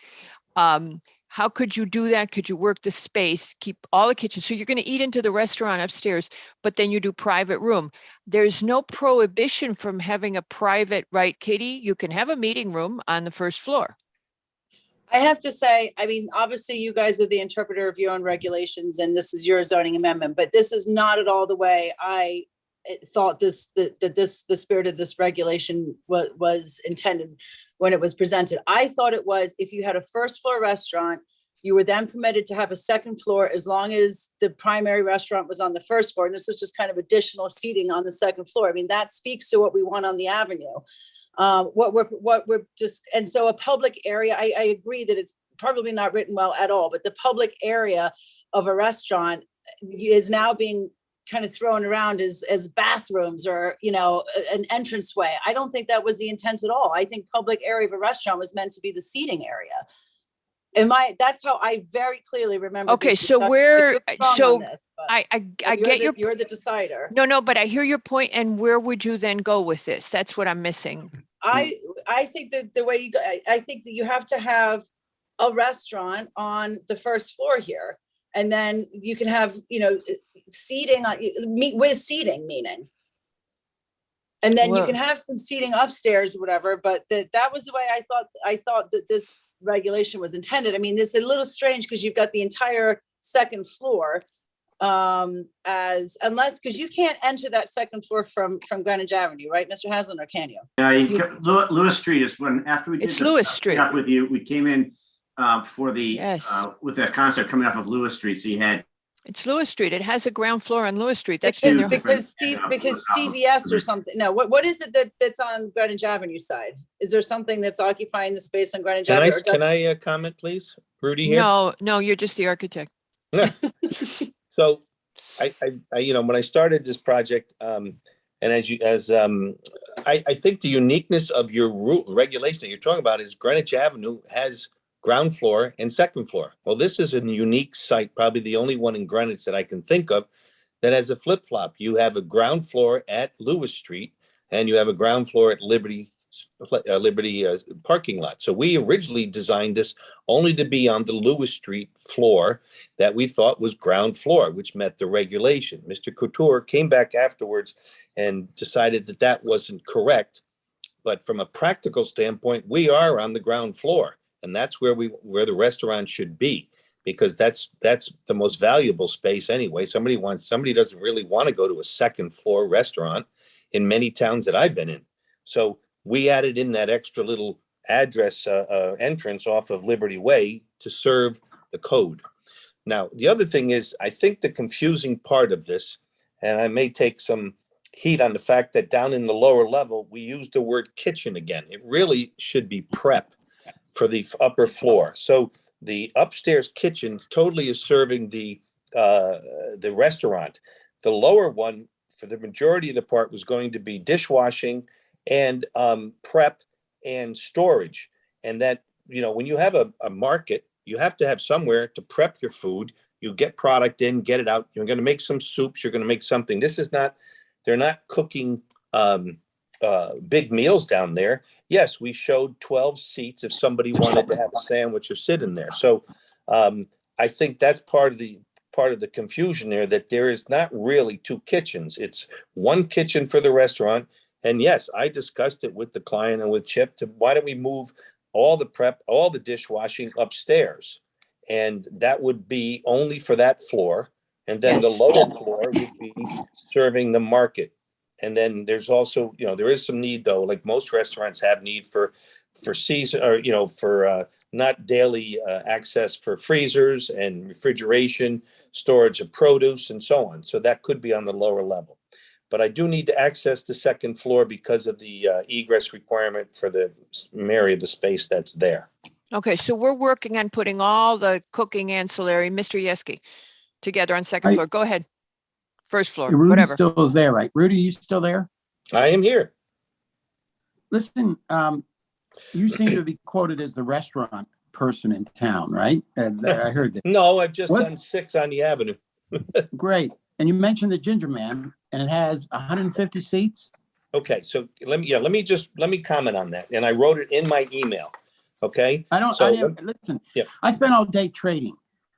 How could you do that? Could you work the space, keep all the kitchens? So you're going to eat into the restaurant upstairs, but then you do private room. There's no prohibition from having a private, right, Katie? You can have a meeting room on the first floor. I have to say, I mean, obviously you guys are the interpreter of your own regulations and this is your zoning amendment, but this is not at all the way I thought the spirit of this regulation was intended when it was presented. I thought it was if you had a first floor restaurant, you were then permitted to have a second floor as long as the primary restaurant was on the first floor. And this was just kind of additional seating on the second floor. I mean, that speaks to what we want on the avenue. And so a public area, I agree that it's probably not written well at all, but the public area of a restaurant is now being kind of thrown around as bathrooms or, you know, an entranceway. I don't think that was the intent at all. I think public area of a restaurant was meant to be the seating area. That's how I very clearly remember. Okay, so I get you're the decider. No, but I hear your point. And where would you then go with this? That's what I'm missing. I think that the way you go, I think that you have to have a restaurant on the first floor here. And then you can have, you know, seating with seating, meaning. And then you can have some seating upstairs or whatever, but that was the way I thought that this regulation was intended. I mean, this is a little strange because you've got the entire second floor because you can't enter that second floor from Greenwich Avenue, right, Mr. Haslam, or can you? Lewis Street is after we did it's Lewis Street up with you, we came in for the with the concept coming off of Lewis Street. So you had it's Lewis Street. It has a ground floor on Lewis Street. That's because CVS or something. No, what is it that's on Greenwich Avenue side? Is there something that's occupying the space on Greenwich Avenue? Can I comment, please, Rudy? Here. No, you're just the architect. So, I when I started this project, and I think the uniqueness of your regulation that you're talking about is Greenwich Avenue has ground floor and second floor. Well, this is a unique site, probably the only one in Greenwich that I can think of that has a flip-flop. You have a ground floor at Lewis Street and you have a ground floor at Liberty parking lot. So we originally designed this only to be on the Lewis Street floor that we thought was ground floor, which met the regulation. Mr. Couture came back afterwards and decided that that wasn't correct. But from a practical standpoint, we are on the ground floor. And that's where the restaurant should be, because that's the most valuable space anyway. Somebody doesn't really want to go to a second floor restaurant in many towns that I've been in. So we added in that extra little address entrance off of Liberty Way to serve the code. Now, the other thing is, I think the confusing part of this, and I may take some heat on the fact that down in the lower level, we use the word kitchen again. It really should be prep for the upper floor. So the upstairs kitchen totally is serving the restaurant. The lower one, for the majority of the part, was going to be dishwashing and prep and storage. And that, when you have a market, you have to have somewhere to prep your food. You get product in, get it out. You're going to make some soups. You're going to make something. They're not cooking big meals down there. Yes, we showed 12 seats if somebody wanted to have a sandwich or sit in there. So I think that's part of the confusion there, that there is not really two kitchens. It's one kitchen for the restaurant. And yes, I discussed it with the client and with Chip why don't we move all the prep, all the dishwashing upstairs? And that would be only for that floor. And then the lower floor would be serving the market. And then there's also, there is some need though, like most restaurants have need for season or, for not daily access for freezers and refrigeration, storage of produce and so on. So that could be on the lower level. But I do need to access the second floor because of the egress requirement for the area of the space that's there. Okay, so we're working on putting all the cooking ancillary, Mr. Yeski, together on second floor. Go ahead. First floor, Rudy whatever. still is there, right? Rudy, you still there? I am here. Listen, you seem to be quoted as the restaurant person in town, right? And I heard that. No, I've just done 6 on the avenue. Great. And you mentioned the Ginger Man, and it has 150 seats. Okay, so let me comment on that. And I wrote it in my email. Okay. Listen, I spent all day trading.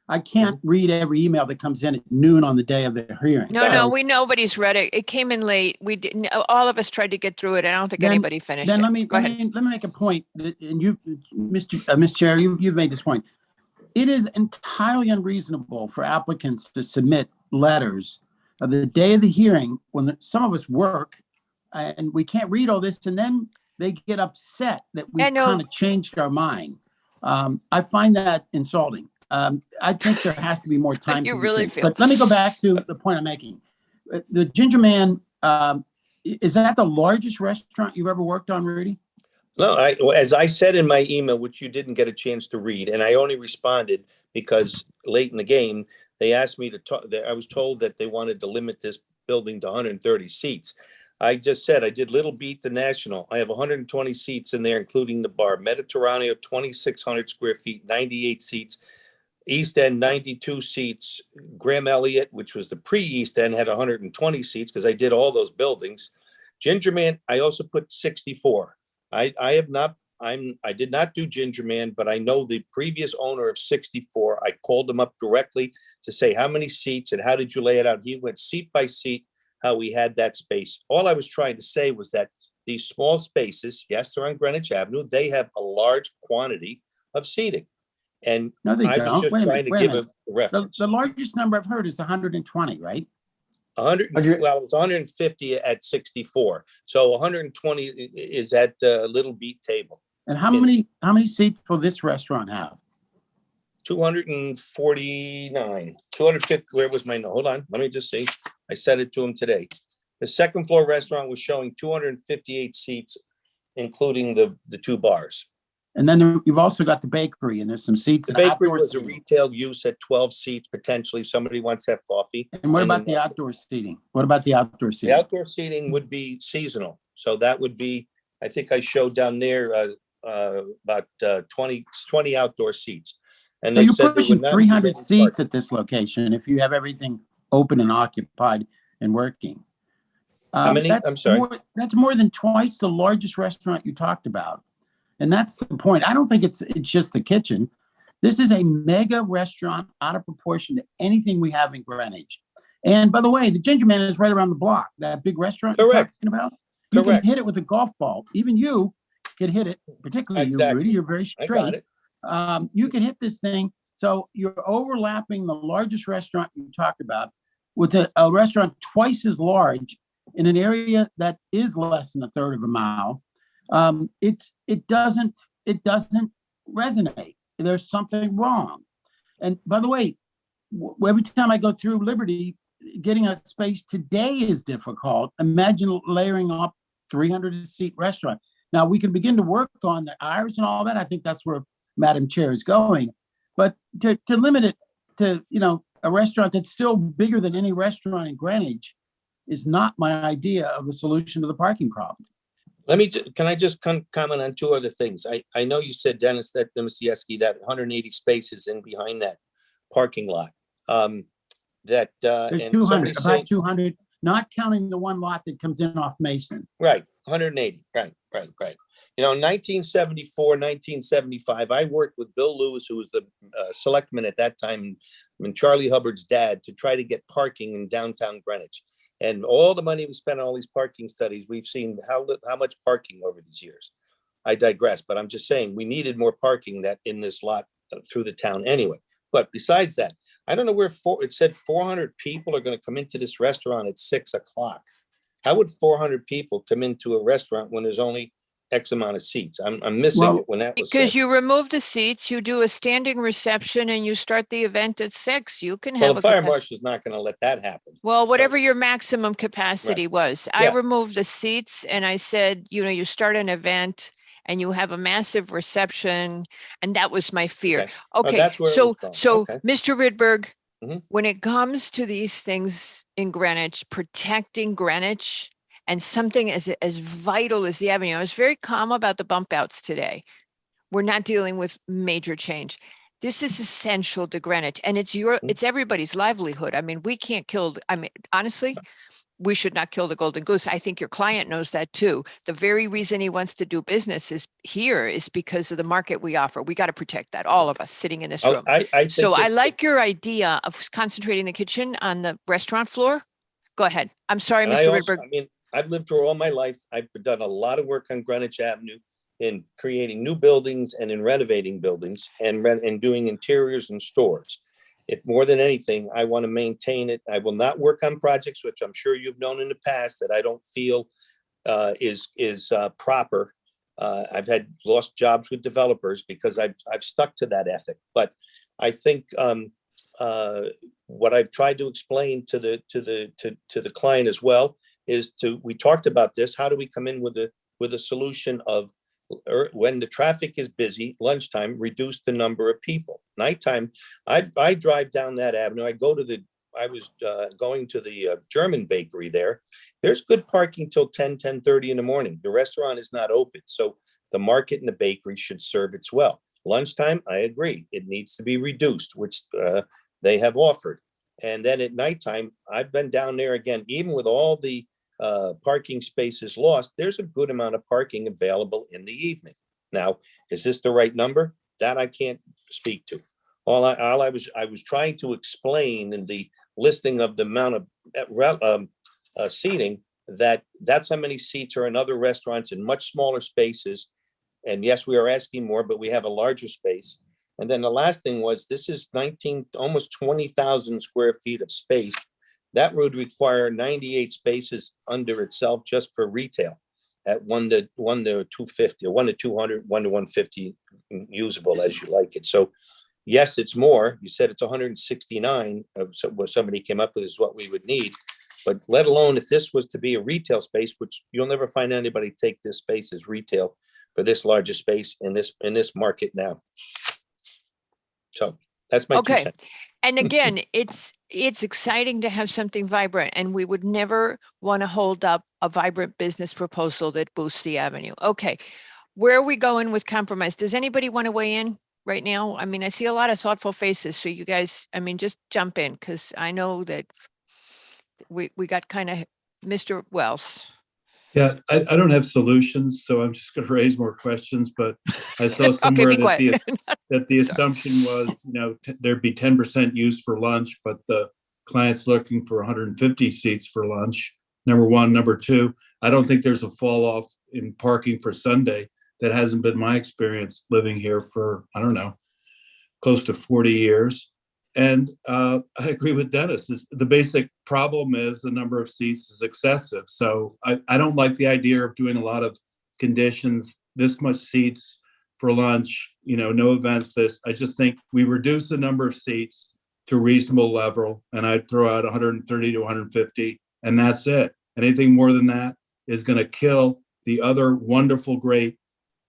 I can't read every email that comes in at noon on the day of the hearing. No, nobody's read it. It came in late. We didn't, all of us tried to get through it. I don't think anybody finished it. Let me make a point. And you, Ms. Chair, you've made this point. It is entirely unreasonable for applicants to submit letters of the day of the hearing when some of us work and we can't read all this, and then they get upset that we kind of changed our mind. I find that insulting. I think there has to be more time. You really feel. But let me go back to the point I'm making. The Ginger Man, is that the largest restaurant you've ever worked on, Rudy? No, as I said in my email, which you didn't get a chance to read, and I only responded because late in the game, they asked me to talk. I was told that they wanted to limit this building to 130 seats. I just said I did Little Beat the National. I have 120 seats in there, including the bar. Mediterranean, 2,600 square feet, 98 seats. East End, 92 seats. Graham Elliott, which was the pre-East End, had 120 seats because I did all those buildings. Ginger Man, I also put 64. I did not do Ginger Man, but I know the previous owner of 64. I called him up directly to say how many seats and how did you lay it out. He went seat by seat, how we had that space. All I was trying to say was that these small spaces, yes, they're on Greenwich Avenue, they have a large quantity of seating. And no, they I don't. was just trying to give a reference. The largest number I've heard is 120, right? 100. Well, it's 150 at 64. So 120 is at Little Beat Table. And how many seats will this restaurant have? 249. 250. Where was my note? Hold on. Let me just see. I said it to him today. The second floor restaurant was showing 258 seats, including the 2 bars. And then you've also got the bakery, and there's some seats. The bakery was a retail use at 12 seats, potentially. Somebody wants to have coffee. And what about the outdoor seating? What about the outdoor seating? The outdoor seating would be seasonal. So that would be, I think I showed down there about 20 outdoor seats. And so they you're said pushing 300 seats at this location if you have everything open and occupied and working. How many? I'm sorry. That's more than twice the largest restaurant you talked about. And that's the point. I don't think it's just the kitchen. This is a mega restaurant out of proportion to anything we have in Greenwich. And by the way, the Ginger Man is right around the block. That big restaurant you're talking about. You can hit it with a golf ball. Even you can hit it, particularly you, Rudy. You're very straight. You can hit this thing. So you're overlapping the largest restaurant you talked about with a restaurant twice as large in an area that is less than a third of a mile. It doesn't resonate. There's something wrong. And by the way, every time I go through Liberty, getting a space today is difficult. Imagine layering up 300-seat restaurant. Now we can begin to work on the hours and all that. I think that's where Madam Chair is going. But to limit it to, a restaurant that's still bigger than any restaurant in Greenwich is not my idea of a solution to the parking problem. Can I just comment on 2 other things? I know you said, Dennis, that Mr. Yeski, that 180 spaces in behind that parking lot. There's 200, about 200, not counting the one lot that comes in off Mason. Right, 180, right. 1974, 1975, I worked with Bill Lewis, who was the selectman at that time, and Charlie Hubbard's dad, to try to get parking in downtown Greenwich. And all the money we spent on all these parking studies, we've seen how much parking over these years. I digress, but I'm just saying we needed more parking that in this lot through the town anyway. But besides that, I don't know where it said 400 people are going to come into this restaurant at 6 o'clock. How would 400 people come into a restaurant when there's only X amount of seats? I'm missing it when that was because said. You remove the seats, you do a standing reception, and you start the event at 6. You can have. Well, the fire marshal's not going to let that happen. Well, whatever your maximum capacity was, I removed the seats, and I said, you start an event and you have a massive reception, and that was my fear. Okay. Oh, Okay, that's where it so, was going. so Okay. Mr. Rydberg, Mhm. when it comes to these things in Greenwich, protecting Greenwich and something as vital as the avenue, I was very calm about the bump outs today. We're not dealing with major change. This is essential to Greenwich, and it's everybody's livelihood. I mean, we can't kill, honestly, we should not kill the golden goose. I think your client knows that too. The very reason he wants to do business is because of the market we offer. We got to protect that, all of us sitting in this room. I think So I that- like your idea of concentrating the kitchen on the restaurant floor. Go ahead. I'm sorry, And Mr. I also, Rydberg. I mean, I've lived through all my life. I've done a lot of work on Greenwich Avenue in creating new buildings and in renovating buildings and doing interiors and stores. If more than anything, I want to maintain it. I will not work on projects, which I'm sure you've known in the past, that I don't feel is proper. I've had lost jobs with developers because I've stuck to that ethic. But I think what I've tried to explain to the client as well is we talked about this. How do we come in with a solution of, when the traffic is busy, lunchtime, reduce the number of people. Nighttime, I drive down that avenue. I was going to the German bakery there. There's good parking till 10:30 in the morning. The restaurant is not open. So the market and the bakery should serve its well. Lunchtime, I agree. It needs to be reduced, which they have offered. And then at nighttime, I've been down there again, even with all the parking spaces lost, there's a good amount of parking available in the evening. Now, is this the right number? That I can't speak to. All I was trying to explain in the listing of the amount of seating, that's how many seats are in other restaurants in much smaller spaces. And yes, we are asking more, but we have a larger space. And then the last thing was, this is almost 20,000 square feet of space. That would require 98 spaces under itself just for retail at 1 to 250 or 1 to 200, 1 to 150 usable as you like it. So yes, it's more. You said it's 169. So what somebody came up with is what we would need. But let alone if this was to be a retail space, which you'll never find anybody take this space as retail for this larger space in this market now. So that's my 2 Okay. cents. And again, it's exciting to have something vibrant, and we would never want to hold up a vibrant business proposal that boosts the avenue. Okay, where are we going with compromise? Does anybody want to weigh in right now? I mean, I see a lot of thoughtful faces, so you guys, I mean, just jump in, because I know that we got kind of Mr. Wells. Yeah, I don't have solutions, so I'm just going to raise more questions. But I saw somewhere Okay, that the assumption was, there'd be 10% use for lunch, but the client's looking for 150 seats for lunch. Number one. Number two, I don't think there's a fall off in parking for Sunday. That hasn't been my experience living here for, I don't know, close to 40 years. And I agree with Dennis. The basic problem is the number of seats is excessive. So I don't like the idea of doing a lot of conditions, this much seats for lunch, no events, this. I just think we reduce the number of seats to a reasonable level, and I'd throw out 130 to 150, and that's it. Anything more than that is going to kill the other wonderful, great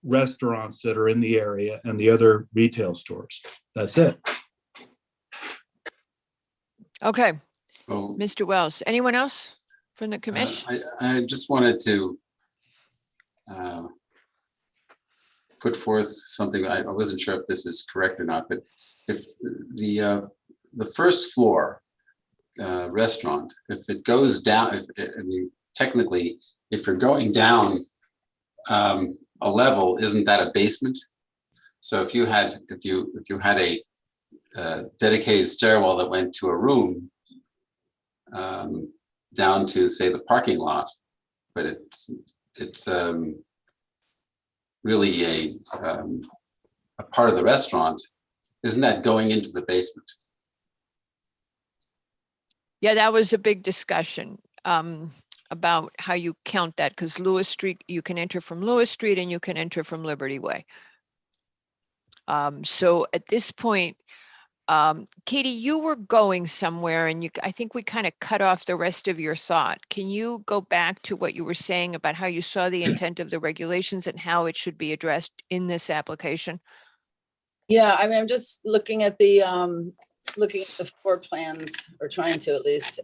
restaurants that are in the area and the other retail stores. That's it. Okay, Oh, Mr. Wells. Anyone else from the commission? I just wanted to put forth something. I wasn't sure if this is correct or not, but if the first floor restaurant, if it goes down, I mean, technically, if you're going down a level, isn't that a basement? So if you had a dedicated stairwell that went to a room down to, say, the parking lot, but it's really a part of the restaurant, isn't that going into the basement? Yeah, that was a big discussion about how you count that, because Lewis Street, you can enter from Lewis Street and you can enter from Liberty Way. So at this point, Katie, you were going somewhere and I think we kind of cut off the rest of your thought. Can you go back to what you were saying about how you saw the intent of the regulations and how it should be addressed in this application? Yeah, I mean, I'm just looking at the floor plans, or trying to at least.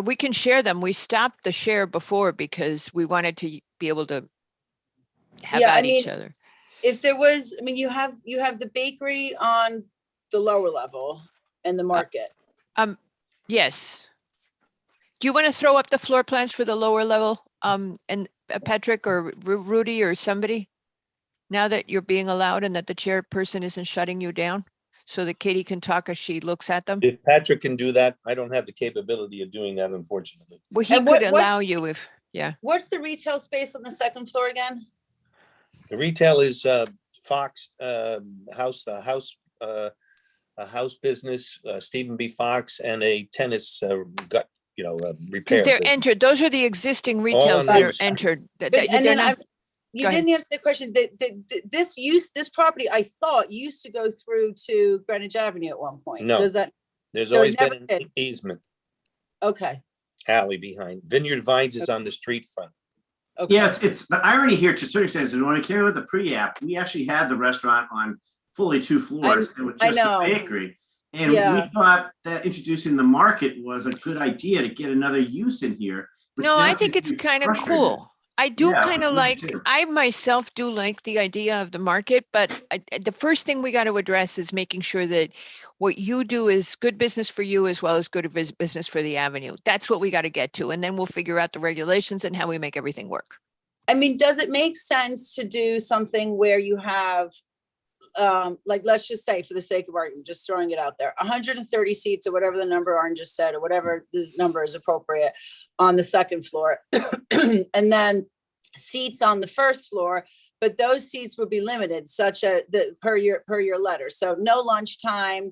We can share them. We stopped the share before because we wanted to be able to have at each other. If there was, I mean, you have the bakery on the lower level and the market. Yes. Do you want to throw up the floor plans for the lower level? And Patrick or Rudy or somebody, now that you're being allowed and that the chairperson isn't shutting you down, so that Katie can talk as she looks at them? If Patrick can do that, I don't have the capability of doing that, unfortunately. Well, he could allow you if, yeah. What's the retail space on the second floor again? The retail is Fox house business, Stephen B. Fox, and a tennis repair. Because they're entered. Those are the existing retails that are entered. You didn't answer the question. This property, I thought, used to go through to Greenwich Avenue at one point. No, does that? There's always been an easement. Okay. Alley behind. Vineyard Vines is on the street front. Okay. Yeah, it's the irony here to a certain extent is that when I came with the pre-app, we actually had the restaurant on fully 2 floors. It was just a bakery. And we thought that introducing the market was a good idea to get another use in here. No, I think it's kind of cool. I do kind of like, I myself do like the idea of the market, but the first thing we got to address is making sure that what you do is good business for you as well as good business for the avenue. That's what we got to get to. And then we'll figure out the regulations and how we make everything work. I mean, does it make sense to do something where you have, like, let's just say for the sake of argument, just throwing it out there, 130 seats or whatever the number Orange just said, or whatever this number is appropriate on the second floor, and then seats on the first floor, but those seats would be limited, such as per your letter. So no lunchtime,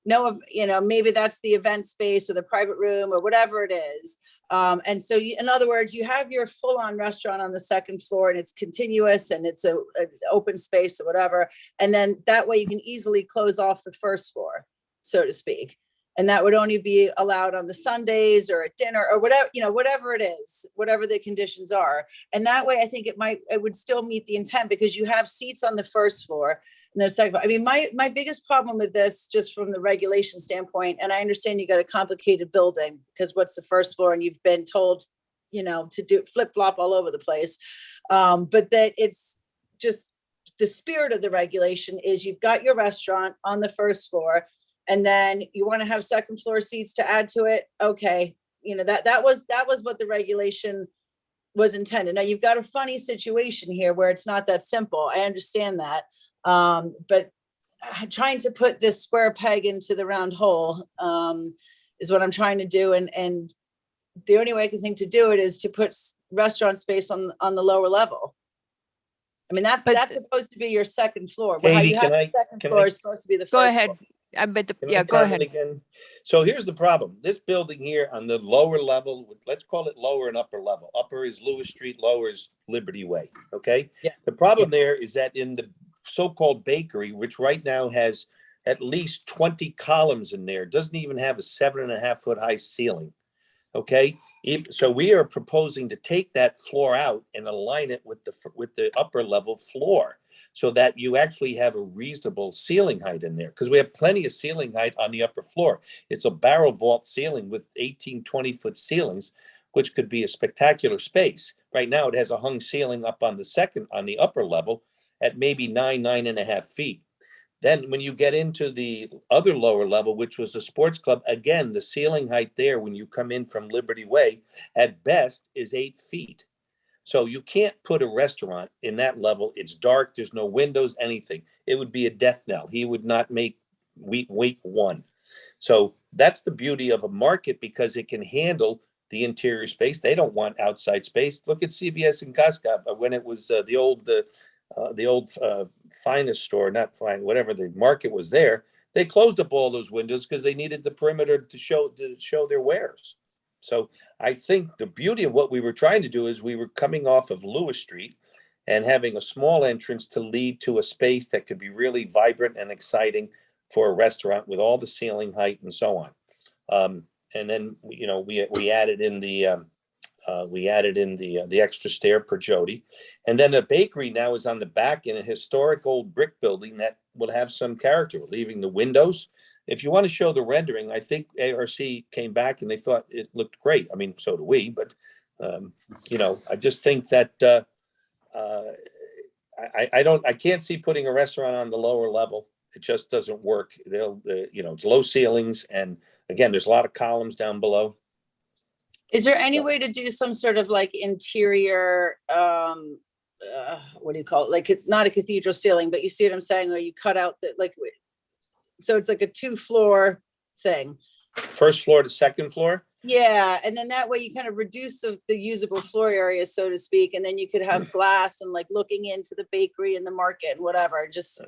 no, maybe that's the event space or the private room or whatever it is. And so in other words, you have your full-on restaurant on the second floor and it's continuous and it's an open space or whatever. And then that way you can easily close off the first floor, so to speak. And that would only be allowed on the Sundays or at dinner or whatever, whatever it is, whatever the conditions are. And that way I think it would still meet the intent, because you have seats on the first floor and the second floor. I mean, my biggest problem with this, just from the regulation standpoint, and I understand you got a complicated building because what's the first floor and you've been told, to do flip-flop all over the place. But that it's just the spirit of the regulation is you've got your restaurant on the first floor, and then you want to have second floor seats to add to it. Okay. That was what the regulation was intended. Now you've got a funny situation here where it's not that simple. I understand that. But trying to put this square peg into the round hole is what I'm trying to do. And the only way I can think to do it is to put restaurant space on the lower level. I mean, that's supposed to be your second floor. Katie, how you have the second floor is supposed to be the first floor. Go ahead. Go ahead. Again? So here's the problem. This building here on the lower level, let's call it lower and upper level. Upper is Lewis Street, lower is Liberty Way. Okay. Yeah. The problem there is that in the so-called bakery, which right now has at least 20 columns in there, doesn't even have a 7.5 foot high ceiling. Okay. So we are proposing to take that floor out and align it with the upper level floor, so that you actually have a reasonable ceiling height in there, because we have plenty of ceiling height on the upper floor. It's a barrel vault ceiling with 18, 20-foot ceilings, which could be a spectacular space. Right now, it has a hung ceiling up on the upper level at maybe 9.5 feet. Then when you get into the other lower level, which was a sports club, again, the ceiling height there when you come in from Liberty Way at best is 8 feet. So you can't put a restaurant in that level. It's dark. There's no windows, anything. It would be a death knell. He would not make week one. So that's the beauty of a market, because it can handle the interior space. They don't want outside space. Look at CVS and Costco when it was the old Finest store, not fine, whatever the market was there. They closed up all those windows because they needed the perimeter to show their wares. So I think the beauty of what we were trying to do is we were coming off of Lewis Street and having a small entrance to lead to a space that could be really vibrant and exciting for a restaurant with all the ceiling height and so on. And then, we added in the extra stair per Jody. And then a bakery now is on the back in a historic old brick building that will have some character, leaving the windows. If you want to show the rendering, I think ARC came back and they thought it looked great. I mean, so do we, but I just think that I can't see putting a restaurant on the lower level. It just doesn't work. It's low ceilings, and again, there's a lot of columns down below. Is there any way to do some sort of like interior, what do you call it? Like, not a cathedral ceiling, but you see what I'm saying? Where you cut out so it's like a 2-floor thing. First floor to second floor? Yeah, and then that way you kind of reduce the usable floor area, so to speak, and then you could have glass and like looking into the bakery and the market and whatever, just,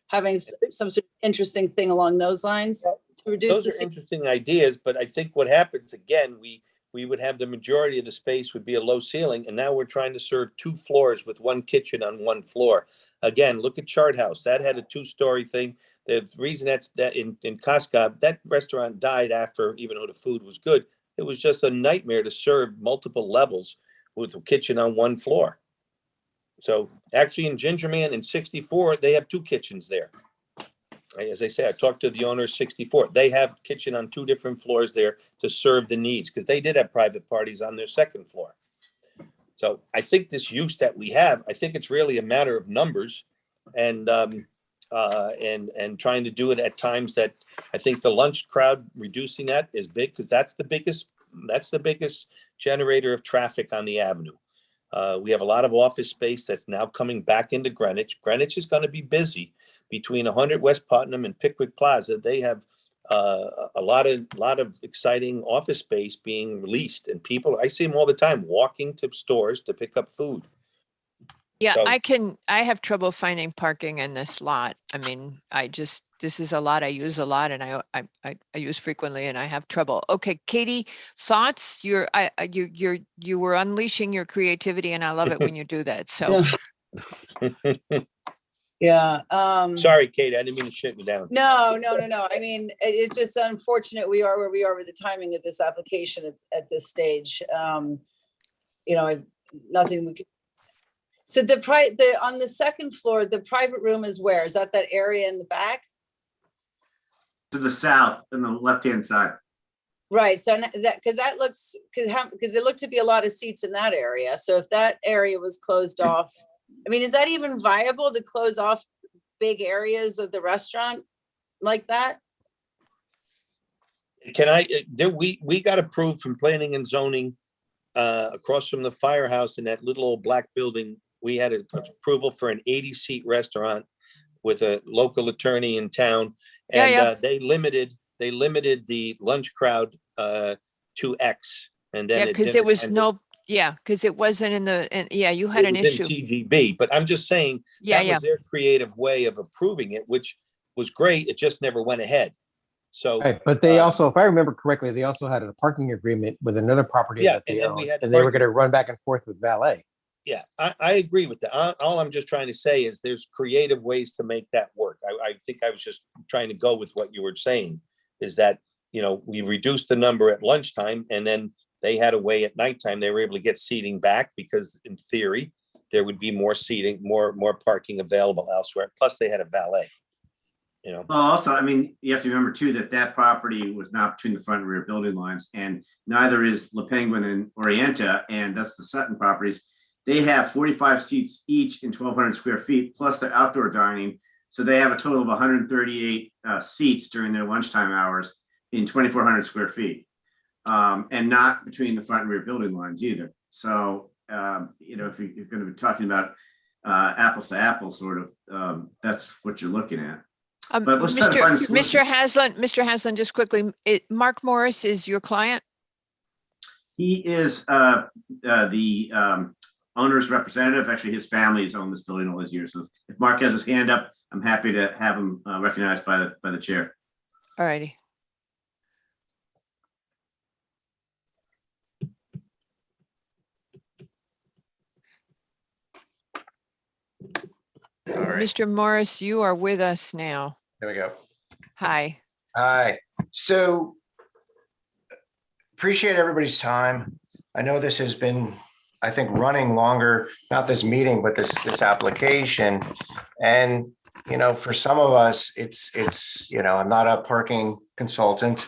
having some sort of interesting thing along those lines to reduce Those are interesting ideas, but I think what happens, again, we would have the majority of the space would be a low ceiling, and now we're trying to serve 2 floors with 1 kitchen on 1 floor. Again, look at Chart House. That had a 2-story thing. The reason that in Cascade, that restaurant died after, even though the food was good, it was just a nightmare to serve multiple levels with a kitchen on 1 floor. So actually in Gingerman in 64, they have 2 kitchens there. As I say, I talked to the owner of 64. They have kitchen on 2 different floors there to serve the needs, because they did have private parties on their 2nd floor. So I think this use that we have, I think it's really a matter of numbers and trying to do it at times that I think the lunch crowd, reducing that is big, because that's the biggest generator of traffic on the avenue. We have a lot of office space that's now coming back into Greenwich. Greenwich is going to be busy. Between 100 West Putnam and Pickwick Plaza, they have a lot of exciting office space being released, and people, I see them all the time walking to stores to pick up food. Yeah, So- I have trouble finding parking in this lot. I mean, this is a lot I use a lot, and I use frequently, and I have trouble. Okay, Katie, thoughts? You were unleashing your creativity, and I love it when you do that. So. Yeah. Sorry, Kate, I didn't mean to shut you down. No. I mean, it's just unfortunate we are where we are with the timing of this application at this stage. Nothing we could. So on the 2nd floor, the private room is where? Is that area in the back? To the south and the left-hand side. Right. So because it looked to be a lot of seats in that area. So if that area was closed off, I mean, is that even viable to close off big areas of the restaurant like that? We got approved from planning and zoning across from the firehouse in that little old black building. We had an approval for an 80-seat restaurant with a local attorney in town. And they limited the lunch crowd to X. And then because it was because it wasn't you had an issue. In CGB, but I'm just saying that was their creative way of approving it, which was great. It just never went ahead. So, right, but they also, if I remember correctly, they also had a parking agreement with another property that they owned, and they were going to run back and forth with valet. Yeah, I agree with that. All I'm just trying to say is there's creative ways to make that work. I think I was just trying to go with what you were saying, is that, we reduced the number at lunchtime, and then they had a way at nighttime. They were able to get seating back because in theory, there would be more seating, more parking available elsewhere. Plus they had a valet, Well, also, I mean, you have to remember too, that property was not between the front and rear building lines, and neither is La Penguin and Orienta, and that's the Sutton properties. They have 45 seats each in 1,200 square feet, plus their outdoor dining. So they have a total of 138 seats during their lunchtime hours in 2,400 square feet. And not between the front and rear building lines either. So, if you're going to be talking about apples to apples, sort of, that's what you're looking at. But let's try to find a solution. Mr. Haslam, just quickly, Mark Morris is your client? He is the owner's representative. Actually, his family has owned this building all these years. So if Mark has his hand up, I'm happy to have him recognized by the chair. All righty. All right. Mr. Morris, you are with us now. There we go. Hi. Hi. So appreciate everybody's time. I know this has been, I think, running longer, not this meeting, but this application. And, you know, for some of us, it's, you know, I'm not a parking consultant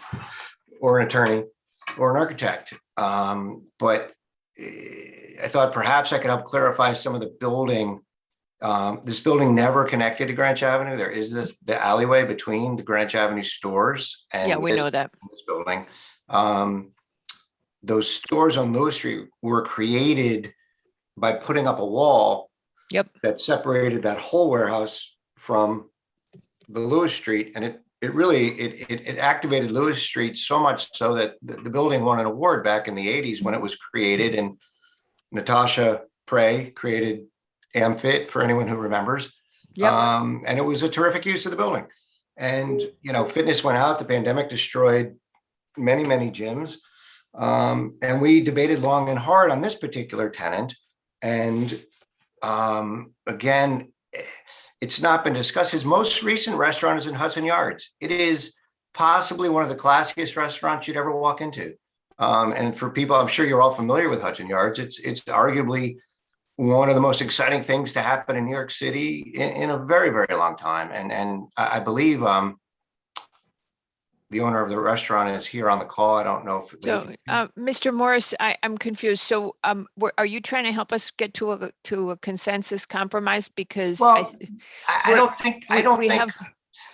or an attorney or an architect. But I thought perhaps I could help clarify some of the building. This building never connected to Greenwich Avenue. There is the alleyway between the Greenwich Avenue stores and Yeah, we know that. this building. Those stores on Lewis Street were created by putting up a wall that separated that whole warehouse from the Lewis Street, and it really activated Lewis Street so much so that the building won an award back in the 80s when it was created, and Natasha Prey created AmFit, for anyone who remembers. And it was a terrific use of the building. And, you know, fitness went out, the pandemic destroyed many, many gyms. And we debated long and hard on this particular tenant. And again, it's not been discussed. His most recent restaurant is in Hudson Yards. It is possibly one of the classiest restaurants you'd ever walk into. And for people, I'm sure you're all familiar with Hudson Yards. It's arguably one of the most exciting things to happen in New York City in a very, very long time. And I believe the owner of the restaurant is here on the call. I don't know if. So, Mr. Morris, I'm confused. So, are you trying to help us get to a consensus compromise? Because I don't think.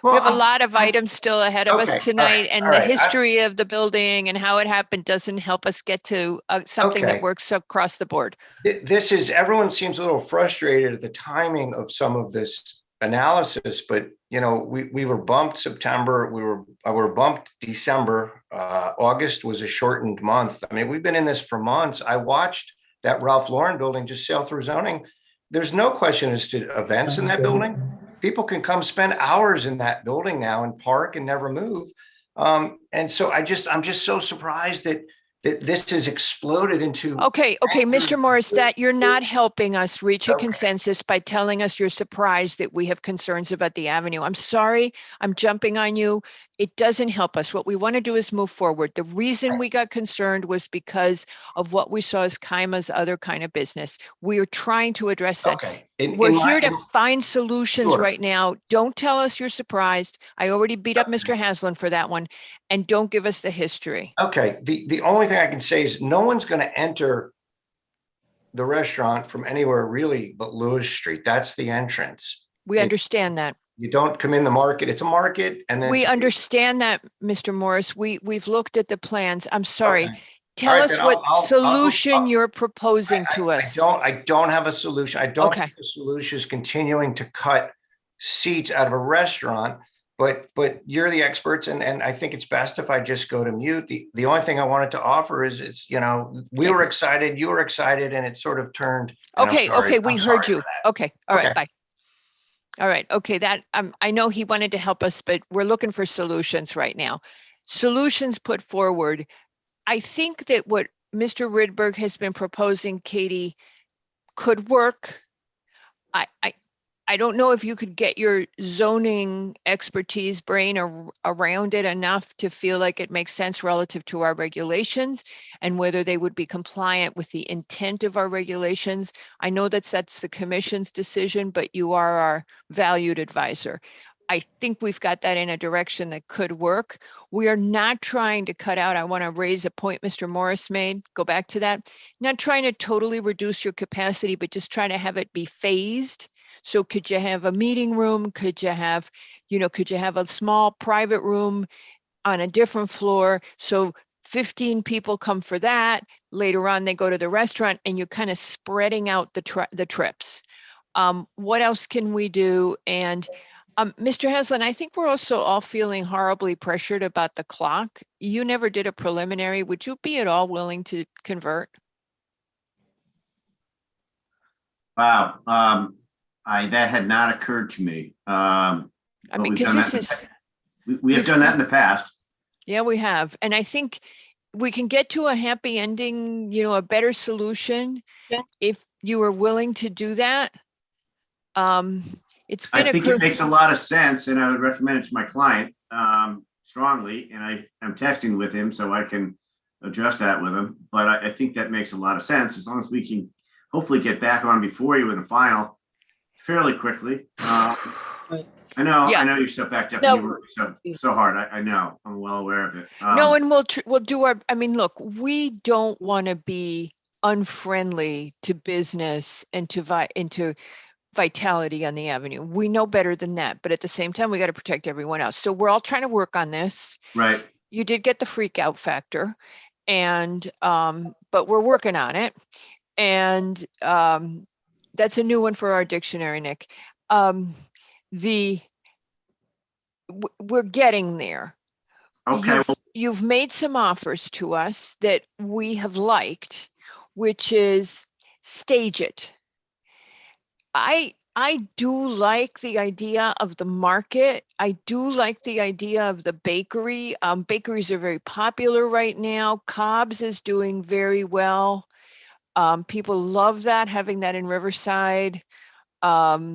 We have a lot of items still ahead of us tonight, and the history of the building and how it happened doesn't help us get to something that works across the board. Everyone seems a little frustrated at the timing of some of this analysis, but you know, we were bumped September, we were bumped December. August was a shortened month. I mean, we've been in this for months. I watched that Ralph Lauren building just sail through zoning. There's no question as to events in that building. People can come spend hours in that building now and park and never move. And so I'm just so surprised that this has exploded into. Okay, Mr. Morris, that you're not helping us reach a consensus by telling us you're surprised that we have concerns about the avenue. I'm sorry, I'm jumping on you. It doesn't help us. What we want to do is move forward. The reason we got concerned was because of what we saw as Kaima's other kind of business. We are trying to address that. We're here to find solutions right now. Don't tell us you're surprised. I already beat up Mr. Haslam for that one. And don't give us the history. Okay. The only thing I can say is no one's going to enter the restaurant from anywhere really but Lewis Street. That's the entrance. We understand that. You don't come in the market. It's a market. And then we understand that, Mr. Morris. We've looked at the plans. I'm sorry. Tell us what solution you're proposing to us. I don't have a solution. I don't think the solution is continuing to cut seats out of a restaurant, but you're the experts, and I think it's best if I just go to mute. The only thing I wanted to offer is it's, you know, we were excited, you were excited, and it sort of turned. Okay, we heard you. Okay, all right, bye. All right, okay, that I know he wanted to help us, but we're looking for solutions right now. Solutions put forward. I think that what Mr. Rydberg has been proposing, Katie, could work. I don't know if you could get your zoning expertise brain around it enough to feel like it makes sense relative to our regulations and whether they would be compliant with the intent of our regulations. I know that's the commission's decision, but you are our valued advisor. I think we've got that in a direction that could work. We are not trying to cut out. I want to raise a point Mr. Morris made, go back to that. Not trying to totally reduce your capacity, but just trying to have it be phased. So could you have a meeting room? Could you have a small private room on a different floor? So 15 people come for that. Later on, they go to the restaurant and you're kind of spreading out the trips. What else can we do? And Mr. Haslam, I think we're also all feeling horribly pressured about the clock. You never did a preliminary. Would you be at all willing to convert? Wow. That had not occurred to me. I mean, because we have done that in the past. Yeah, we have. And I think we can get to a happy ending, you know, a better solution if you are willing to do that. It's I been think it makes a lot of sense, and I would recommend it to my client strongly. And I'm texting with him so I can address that with him. But I think that makes a lot of sense as long as we can hopefully get back on before you in the final fairly quickly. I know you stepped back, Deputy. You worked so hard. I know. I'm well aware of it. No, and we'll do our, I mean, look, we don't want to be unfriendly to business and into vitality on the avenue. We know better than that, but at the same time, we got to protect everyone else. So we're all trying to work on this. Right. You did get the freak out factor, and but we're working on it. And that's a new one for our dictionary, Nick. We're getting there. Okay. You've made some offers to us that we have liked, which is stage it. I do like the idea of the market. I do like the idea of the bakery. Bakeries are very popular right now. Cobb's is doing very well. People love that, having that in Riverside. I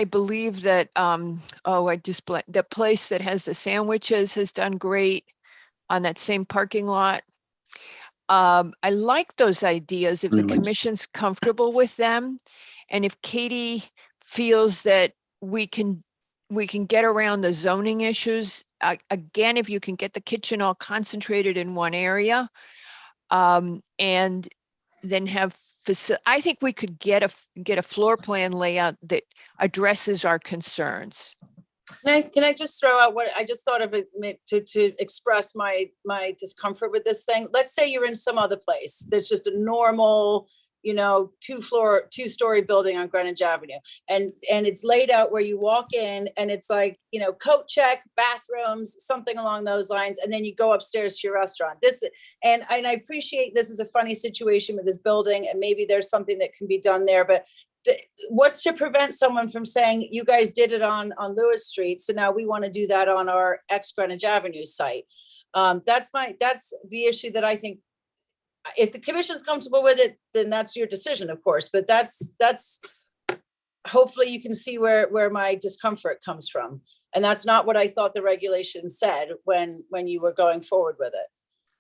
believe that, the place that has the sandwiches has done great on that same parking lot. I like those ideas if the commission's comfortable with them. And if Katie feels that we can get around the zoning issues, again, if you can get the kitchen all concentrated in one area, and then have I think we could get a floor plan layout that addresses our concerns. Can I just throw out what I just thought of it to express my discomfort with this thing? Let's say you're in some other place that's just a normal, two-story building on Greenwich Avenue, and it's laid out where you walk in and it's like, coat check, bathrooms, something along those lines, and then you go upstairs to your restaurant. And I appreciate this is a funny situation with this building, and maybe there's something that can be done there, but what's to prevent someone from saying, you guys did it on Lewis Street, so now we want to do that on our Greenwich Avenue site? That's the issue that I think, if the commission's comfortable with it, then that's your decision, of course, but that's hopefully you can see where my discomfort comes from. And that's not what I thought the regulation said when you were going forward with it.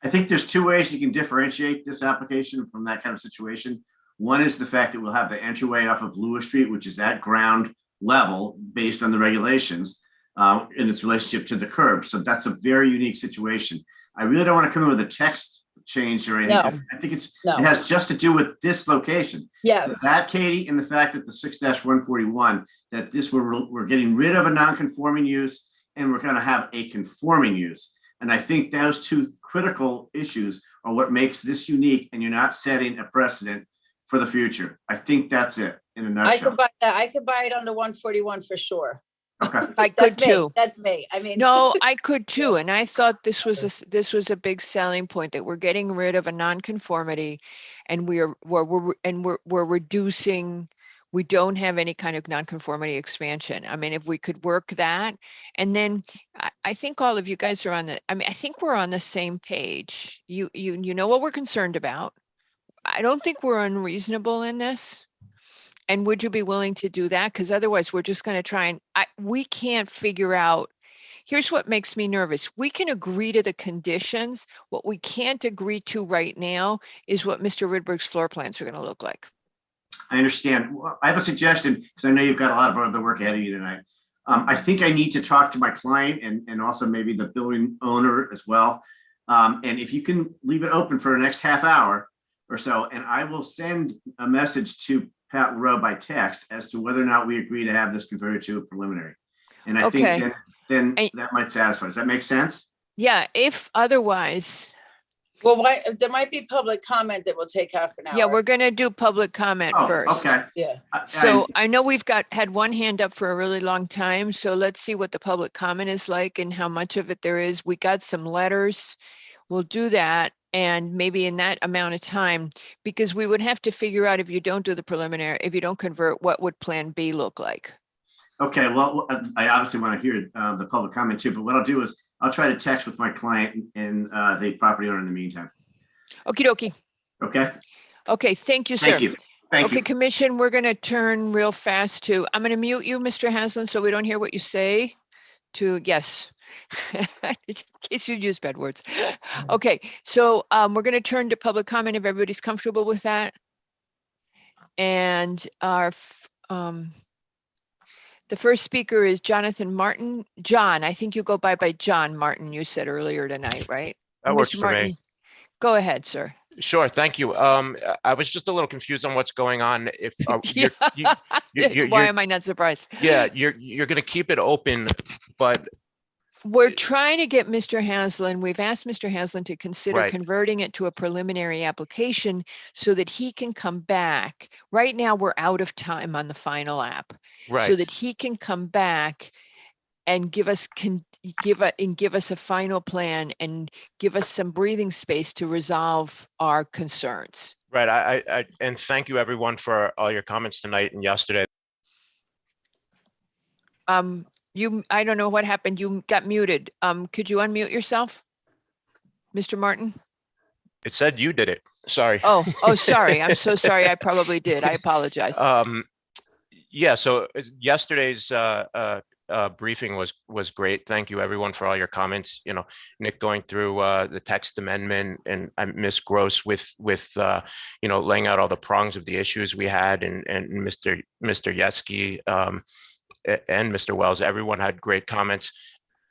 I think there's two ways you can differentiate this application from that kind of situation. One is the fact that we'll have the entryway off of Lewis Street, which is at ground level based on the regulations in its relationship to the curb. So that's a very unique situation. I really don't want to come in with a text change or anything. No. I think it has just to do with this location. Yes. So that, Katie, and the fact that the 6-141, that we're getting rid of a non-conforming use and we're going to have a conforming use. And I think those two critical issues are what makes this unique, and you're not setting a precedent for the future. I think that's it in a nutshell. I could buy that. I could buy it under 141 for sure. Okay. I could too. That's me. I mean, no, I could too. And I thought this was a big selling point, that we're getting rid of a nonconformity, and we're reducing. We don't have any kind of nonconformity expansion. I mean, if we could work that, and then I think all of you guys are I think we're on the same page. You know what we're concerned about. I don't think we're unreasonable in this. And would you be willing to do that? Because otherwise we're just going to try and we can't figure out. Here's what makes me nervous. We can agree to the conditions. What we can't agree to right now is what Mr. Rydberg's floor plans are going to look like. I understand. Well, I have a suggestion, because I know you've got a lot of other work ahead of you tonight. I think I need to talk to my client and also maybe the building owner as well. And if you can leave it open for the next half hour or so, and I will send a message to Pat Rowe by text as to whether or not we agree to have this converted to a preliminary. And I think then that might satisfy. Does that make sense? Yeah, if otherwise. Well, there might be public comment that will take half an hour. Yeah, we're going to do public comment first. Okay. Yeah. So I know we've had one hand up for a really long time. So let's see what the public comment is like and how much of it there is. We got some letters. We'll do that. And maybe in that amount of time, because we would have to figure out, if you don't do the preliminary, if you don't convert, what would plan B look like? Okay, well, I obviously want to hear the public comment too, but what I'll do is I'll try to text with my client and the property owner in the meantime. Okie dokie. Okay. Okay, thank you, sir. Thank you. Thank Okay, you. Commission, we're going to turn real fast to, I'm going to mute you, Mr. Haslam, so we don't hear what you say. To yes, in case you use bad words. Okay, so we're going to turn to public comment if everybody's comfortable with that. And the first speaker is Jonathan Martin. John, I think you go by John Martin, you said earlier tonight, right? That works Mr. for Martin, me. go ahead, sir. Sure, thank you. I was just a little confused on what's going on. If Why am I not surprised? Yeah, you're going to keep it open, but we're trying to get Mr. Haslam. We've asked Mr. Haslam to consider Right. converting it to a preliminary application so that he can come back. Right now, we're out of time on the final app, so Right. that he can come back and give us a final plan and give us some breathing space to resolve our concerns. right. I and thank you everyone for all your comments tonight and yesterday. I don't know what happened. You got muted. Could you unmute yourself, Mr. Martin? It said you did it. Sorry. Oh, sorry. I'm so sorry. I probably did. I apologize. Yeah. So yesterday's briefing was great. Thank you everyone for all your comments. You know, Nick going through the text amendment, and Ms. Gross with you know, laying out all the prongs of the issues we had, and Mr. Yeski and Mr. Wells. Everyone had great comments.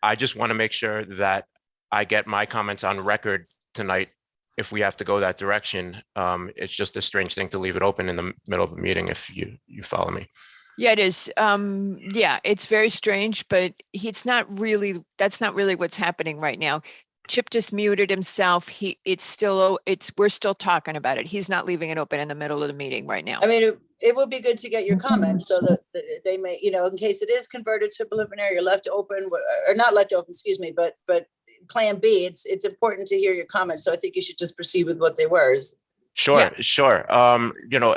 I just want to make sure that I get my comments on record tonight if we have to go that direction. It's just a strange thing to leave it open in the middle of a meeting, if you follow me. Yeah, it is. Yeah, it's very strange, but that's not really what's happening right now. Chip just muted himself. We're still talking about it. He's not leaving it open in the middle of the meeting right now. I mean, it would be good to get your comments so that they may, you know, in case it is converted to preliminary or left open, or not left open, excuse me, but plan B, it's important to hear your comments. So I think you should just proceed with what they were. Sure, Yeah. sure. You know,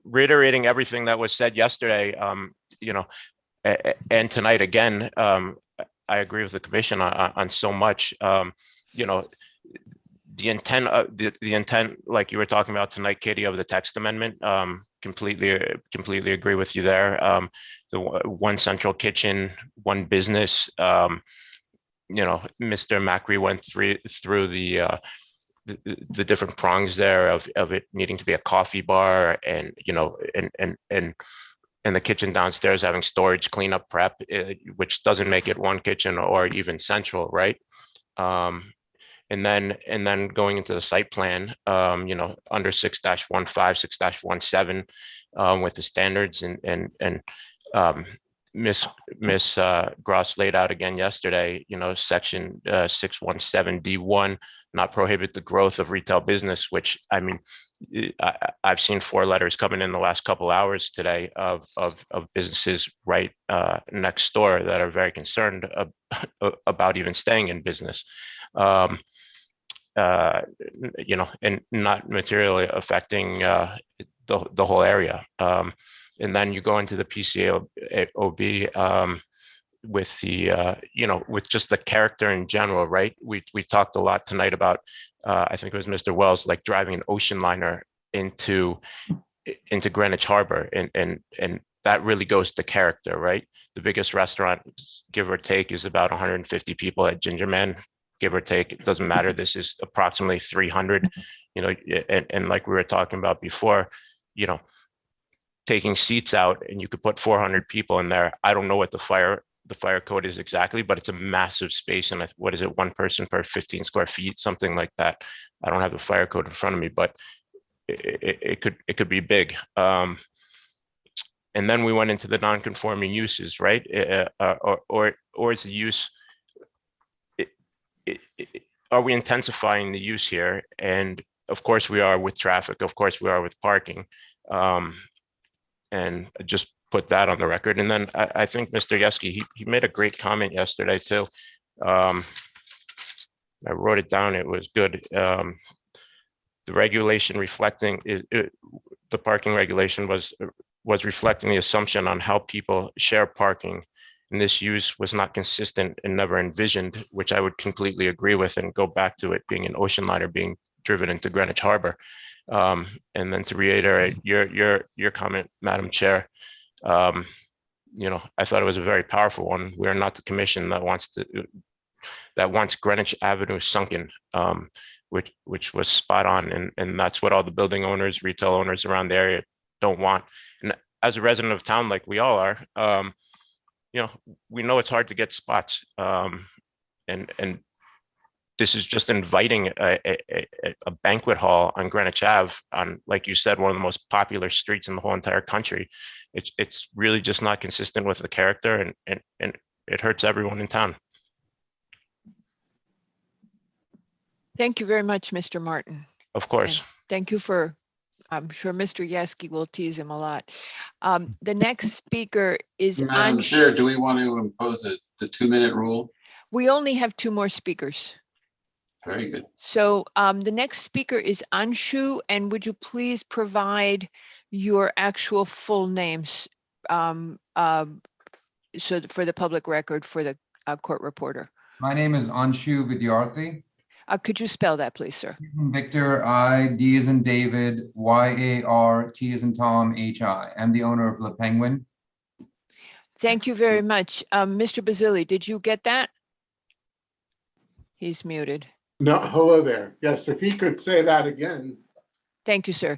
reiterating everything that was said yesterday, you know, and tonight again, I agree with the commission on so much. You know, the intent, like you were talking about tonight, Katie, of the text amendment, completely agree with you there. The one central kitchen, one business. You know, Mr. Macri went through the different prongs there of it needing to be a coffee bar, and you know, and the kitchen downstairs having storage, cleanup, prep, which doesn't make it one kitchen or even central, right? And then going into the site plan, you know, under 6-15, 6-17, with the standards, and Miss Gross laid out again yesterday, you know, section 617 D1, not prohibit the growth of retail business, which, I mean, I've seen 4 letters coming in the last couple hours today of businesses right next door that are very concerned about even staying in business, you know, and not materially affecting the whole area. And then you go into the PCAOB with the, you know, with just the character in general, right? We talked a lot tonight about, I think it was Mr. Wells, like driving an ocean liner into Greenwich Harbor, and that really goes to character, right? The biggest restaurant, give or take, is about 150 people at Ginger Man, give or take. It doesn't matter. This is approximately 300, you know, and like we were talking about before, you know, taking seats out, and you could put 400 people in there. I don't know what the fire code is exactly, but it's a massive space. And what is it? One person per 15 square feet, something like that. I don't have the fire code in front of me, but it could be big. And then we went into the non-conforming uses, right? Or is the use, are we intensifying the use here? And of course we are with traffic. Of course we are with parking. And just put that on the record. And then I think Mr. Yeski, he made a great comment yesterday too. I wrote it down. It was good. The regulation reflecting the parking regulation was reflecting the assumption on how people share parking. And this use was not consistent and never envisioned, which I would completely agree with, and go back to it being an ocean liner being driven into Greenwich Harbor. And then to reiterate your comment, Madam Chair, I thought it was a very powerful one. We are not the commission that wants Greenwich Avenue sunken, which was spot on. And that's what all the building owners, retail owners around the area don't want. And as a resident of town, like we all are, we know it's hard to get spots. And this is just inviting a banquet hall on Greenwich Ave on, like you said, one of the most popular streets in the whole entire country. It's really just not consistent with the character, and it hurts everyone in town. Thank you very much, Mr. Martin. Of course. And thank you for, I'm sure Mr. Yeski will tease him a lot. The next speaker is Madam Chair, do we want to impose the 2-minute rule? We only have 2 more speakers. Very good. So the next speaker is Anshu, and would you please provide your actual full names so for the public record for the court reporter? My name is Anshu Vidyarthi. Could you spell that, please, sir? Victor, I, D as in David, Y-A-R, T as in Tom, H-I. I'm the owner of Le Penguin. Thank you very much. Mr. Basili, did you get that? He's muted. No, hello there. Yes, if he could say that again. Thank you, sir.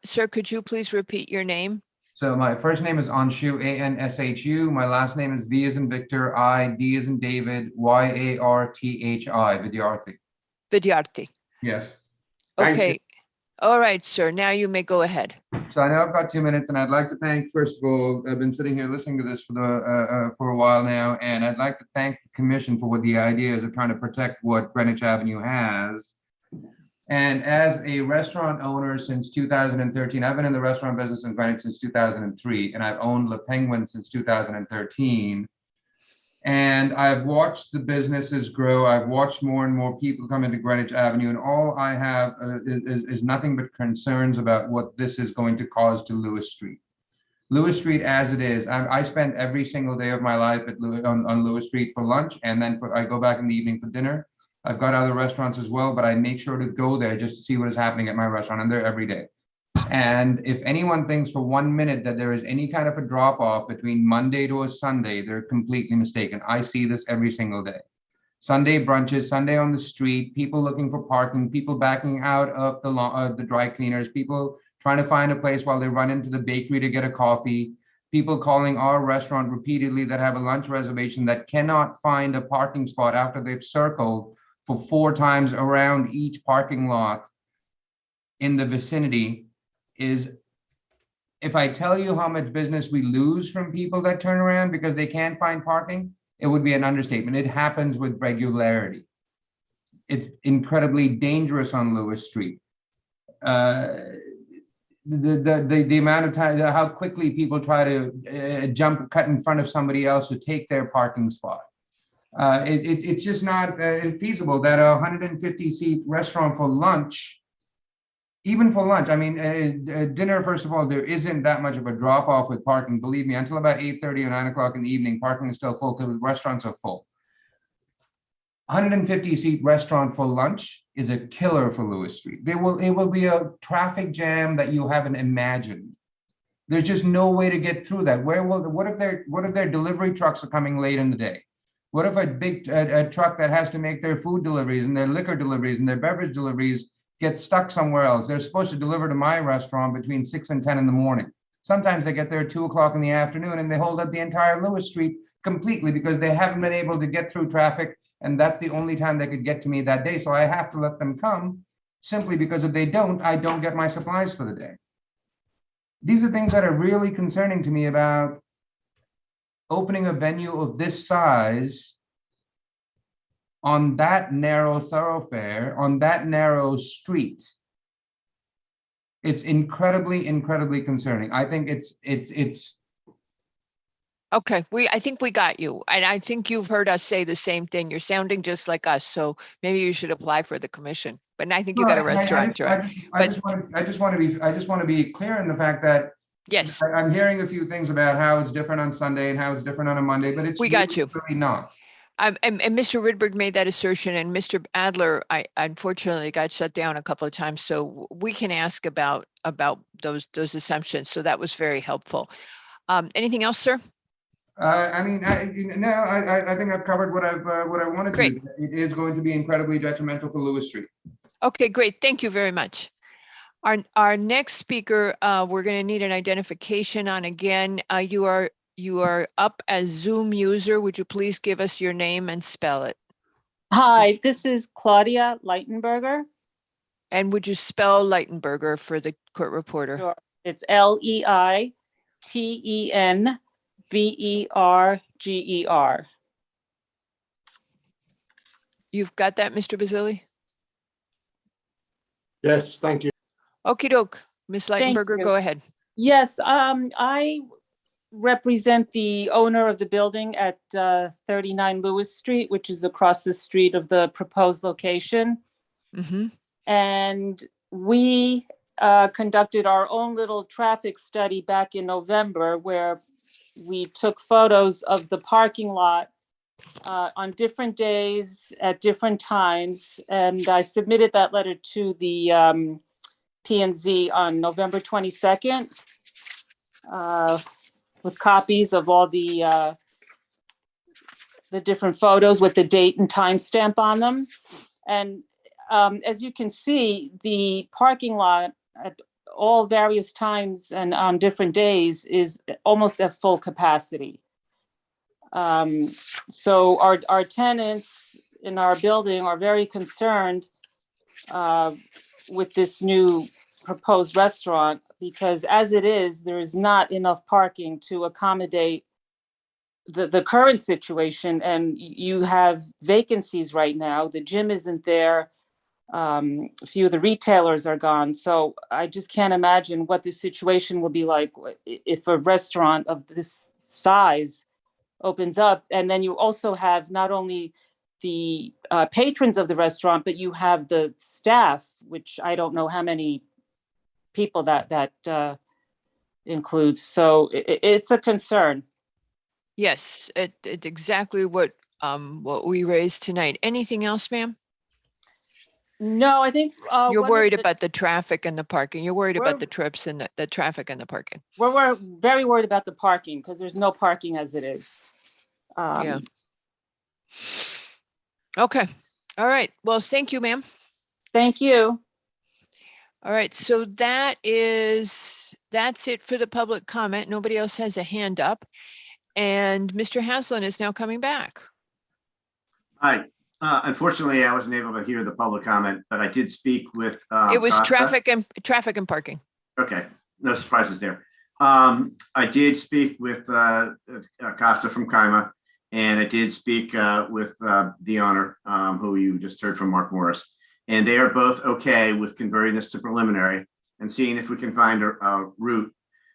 Sir, could you please repeat your name? So my first name is Anshu, A-N-S-H-U. My last name is V as in Victor, I, D as in David, Y-A-R-T-H-I, Vidyarthi. Vidyarthi. Yes. Okay. All right, sir. Now you may go ahead. So I know I've got 2 minutes, and I'd like to thank, first of all, I've been sitting here listening to this for a while now, and I'd like to thank the commission for what the idea is of trying to protect what Greenwich Avenue has. And as a restaurant owner since 2013, I've been in the restaurant business in Greenwich since 2003, and I've owned Le Penguin since 2013. And I've watched the businesses grow. I've watched more and more people come into Greenwich Avenue, and all I have is nothing but concerns about what this is going to cause to Lewis Street. Lewis Street as it is, I spend every single day of my life on Lewis Street for lunch, and then I go back in the evening for dinner. I've got other restaurants as well, but I make sure to go there just to see what is happening at my restaurant. I'm there every day. And if anyone thinks for 1 minute that there is any kind of a drop off between Monday to a Sunday, they're completely mistaken. I see this every single day. Sunday brunches, Sunday on the street, people looking for parking, people backing out of the dry cleaners, people trying to find a place while they run into the bakery to get a coffee, people calling our restaurant repeatedly that have a lunch reservation that cannot find a parking spot after they've circled for 4 times around each parking lot in the vicinity. Is, if I tell you how much business we lose from people that turn around because they can't find parking, it would be an understatement. It happens with regularity. It's incredibly dangerous on Lewis Street. The amount of time, how quickly people try to cut in front of somebody else to take their parking spot. It's just not feasible that a 150-seat restaurant for lunch, even for lunch, I mean, dinner, first of all, there isn't that much of a drop off with parking. Believe me, until about 8:30 or 9 o'clock in the evening, parking is still full because restaurants are full. 150-seat restaurant for lunch is a killer for Lewis Street. It will be a traffic jam that you haven't imagined. There's just no way to get through that. What if their delivery trucks are coming late in the day? What if a big truck that has to make their food deliveries and their liquor deliveries and their beverage deliveries get stuck somewhere else? They're supposed to deliver to my restaurant between 6 and 10 in the morning. Sometimes they get there at 2 o'clock in the afternoon and they hold up the entire Lewis Street completely because they haven't been able to get through traffic. And that's the only time they could get to me that day. So I have to let them come simply because if they don't, I don't get my supplies for the day. These are things that are really concerning to me about opening a venue of this size on that narrow thoroughfare, on that narrow street. It's incredibly, incredibly concerning. I think it's. Okay, I think we got you. And I think you've heard us say the same thing. You're sounding just like us. So maybe you should apply for the commission. But I think you got a restaurant. I just want to be clear in the fact that yes, I'm hearing a few things about how it's different on Sunday and how it's different on a Monday, but it's we got you. Really not. And Mr. Rydberg made that assertion, and Mr. Adler, I unfortunately got shut down a couple of times, so we can ask about those assumptions. So that was very helpful. Anything else, sir? I mean, I think I've covered what I wanted Great. to. It is going to be incredibly detrimental to Lewis Street. Okay, great. Thank you very much. Our next speaker, we're going to need an identification on again. You are up as Zoom user. Would you please give us your name and spell it? Hi, this is Claudia Leitenberger. And would you spell Leitenberger for the court reporter? Sure. It's Leitenberger. You've got that, Mr. Basili? Yes, thank you. Okie doke. Ms. Leitenberger, go ahead. Yes, I represent the owner of the building at 39 Lewis Street, which is across the street of the proposed location. Mm-hmm. And we conducted our own little traffic study back in November, where we took photos of the parking lot on different days at different times. And I submitted that letter to the P&Z on November 22nd with copies of all the different photos with the date and timestamp on them. And as you can see, the parking lot at all various times and on different days is almost at full capacity. So our tenants in our building are very concerned with this new proposed restaurant, because as it is, there is not enough parking to accommodate the current situation. And you have vacancies right now. The gym isn't there. A few of the retailers are gone. So I just can't imagine what the situation will be like if a restaurant of this size opens up. And then you also have not only the patrons of the restaurant, but you have the staff, which I don't know how many people that includes. So it's a concern. Yes, it's exactly what we raised tonight. Anything else, ma'am? No, I think you're worried about the traffic and the parking. You're worried about the trips and the traffic and the parking. We're very worried about the parking because there's no parking as it is. Yeah. Okay. All right. Well, thank you, ma'am. Thank you. All right. So that's it for the public comment. Nobody else has a hand up. And Mr. Haslam is now coming back. Hi. Unfortunately, I wasn't able to hear the public comment, but I did speak with it was Costa. traffic and parking. Okay, no surprises there. I did speak with Costa from Kaima, and I did speak with the owner, who you just heard from, Mark Morris, and they are both okay with converting this to preliminary and seeing if we can find a route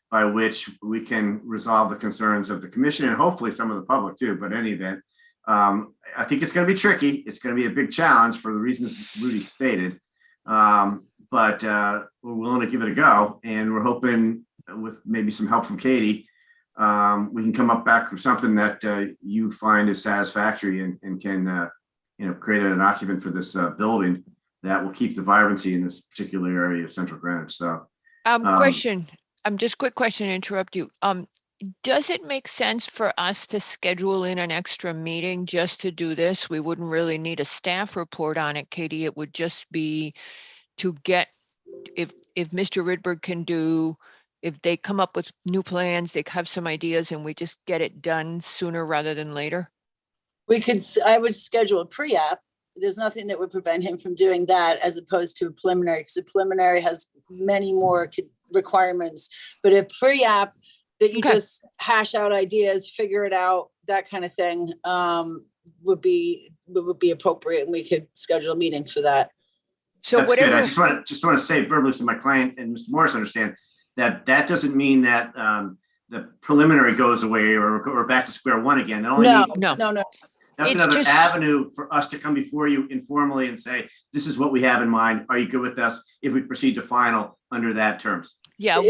by which we can resolve the concerns of the commission and hopefully some of the public too. But in any event, I think it's going to be tricky. It's going to be a big challenge for the reasons Rudy stated, but we're willing to give it a go. And we're hoping with maybe some help from Katie, we can come up back with something that you find is satisfactory and can create an occupant for this building that will keep the vibrancy in this particular area of Central Greenwich. So question, just quick question to interrupt you. Does it make sense for us to schedule in an extra meeting just to do this? We wouldn't really need a staff report on it, Katie. It would just be to get, if Mr. Rydberg can do, if they come up with new plans, they have some ideas and we just get it done sooner rather than later. I would schedule a pre-app. There's nothing that would prevent him from doing that as opposed to a preliminary, because a preliminary has many more requirements, but a pre-app that you just hash out ideas, figure it out, that kind of thing, would be appropriate, and we could schedule a meeting for that. So that's whatever. Good. I just want to say verbally so my client and Mr. Morris understand that doesn't mean that the preliminary goes away or we're back to square one again. No. That's another avenue for us to come before you informally and say, this is what we have in mind. Are you good with us if we proceed to final under that terms? Yeah,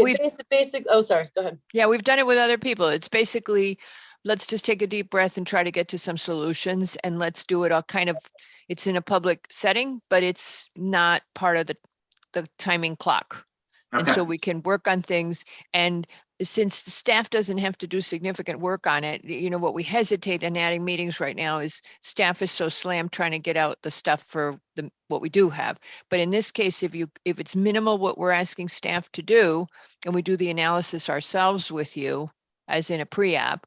basic. Oh, sorry. Go ahead. Yeah, we've done it with other people. It's basically let's just take a deep breath and try to get to some solutions, and let's do it all kind of, it's in a public setting, but it's not part of the timing clock. And Okay. so we can work on things. And since the staff doesn't have to do significant work on it, what we hesitate in adding meetings right now is staff is so slammed trying to get out the stuff for what we do have. But in this case, if it's minimal what we're asking staff to do, and we do the analysis ourselves with you, as in a pre-app,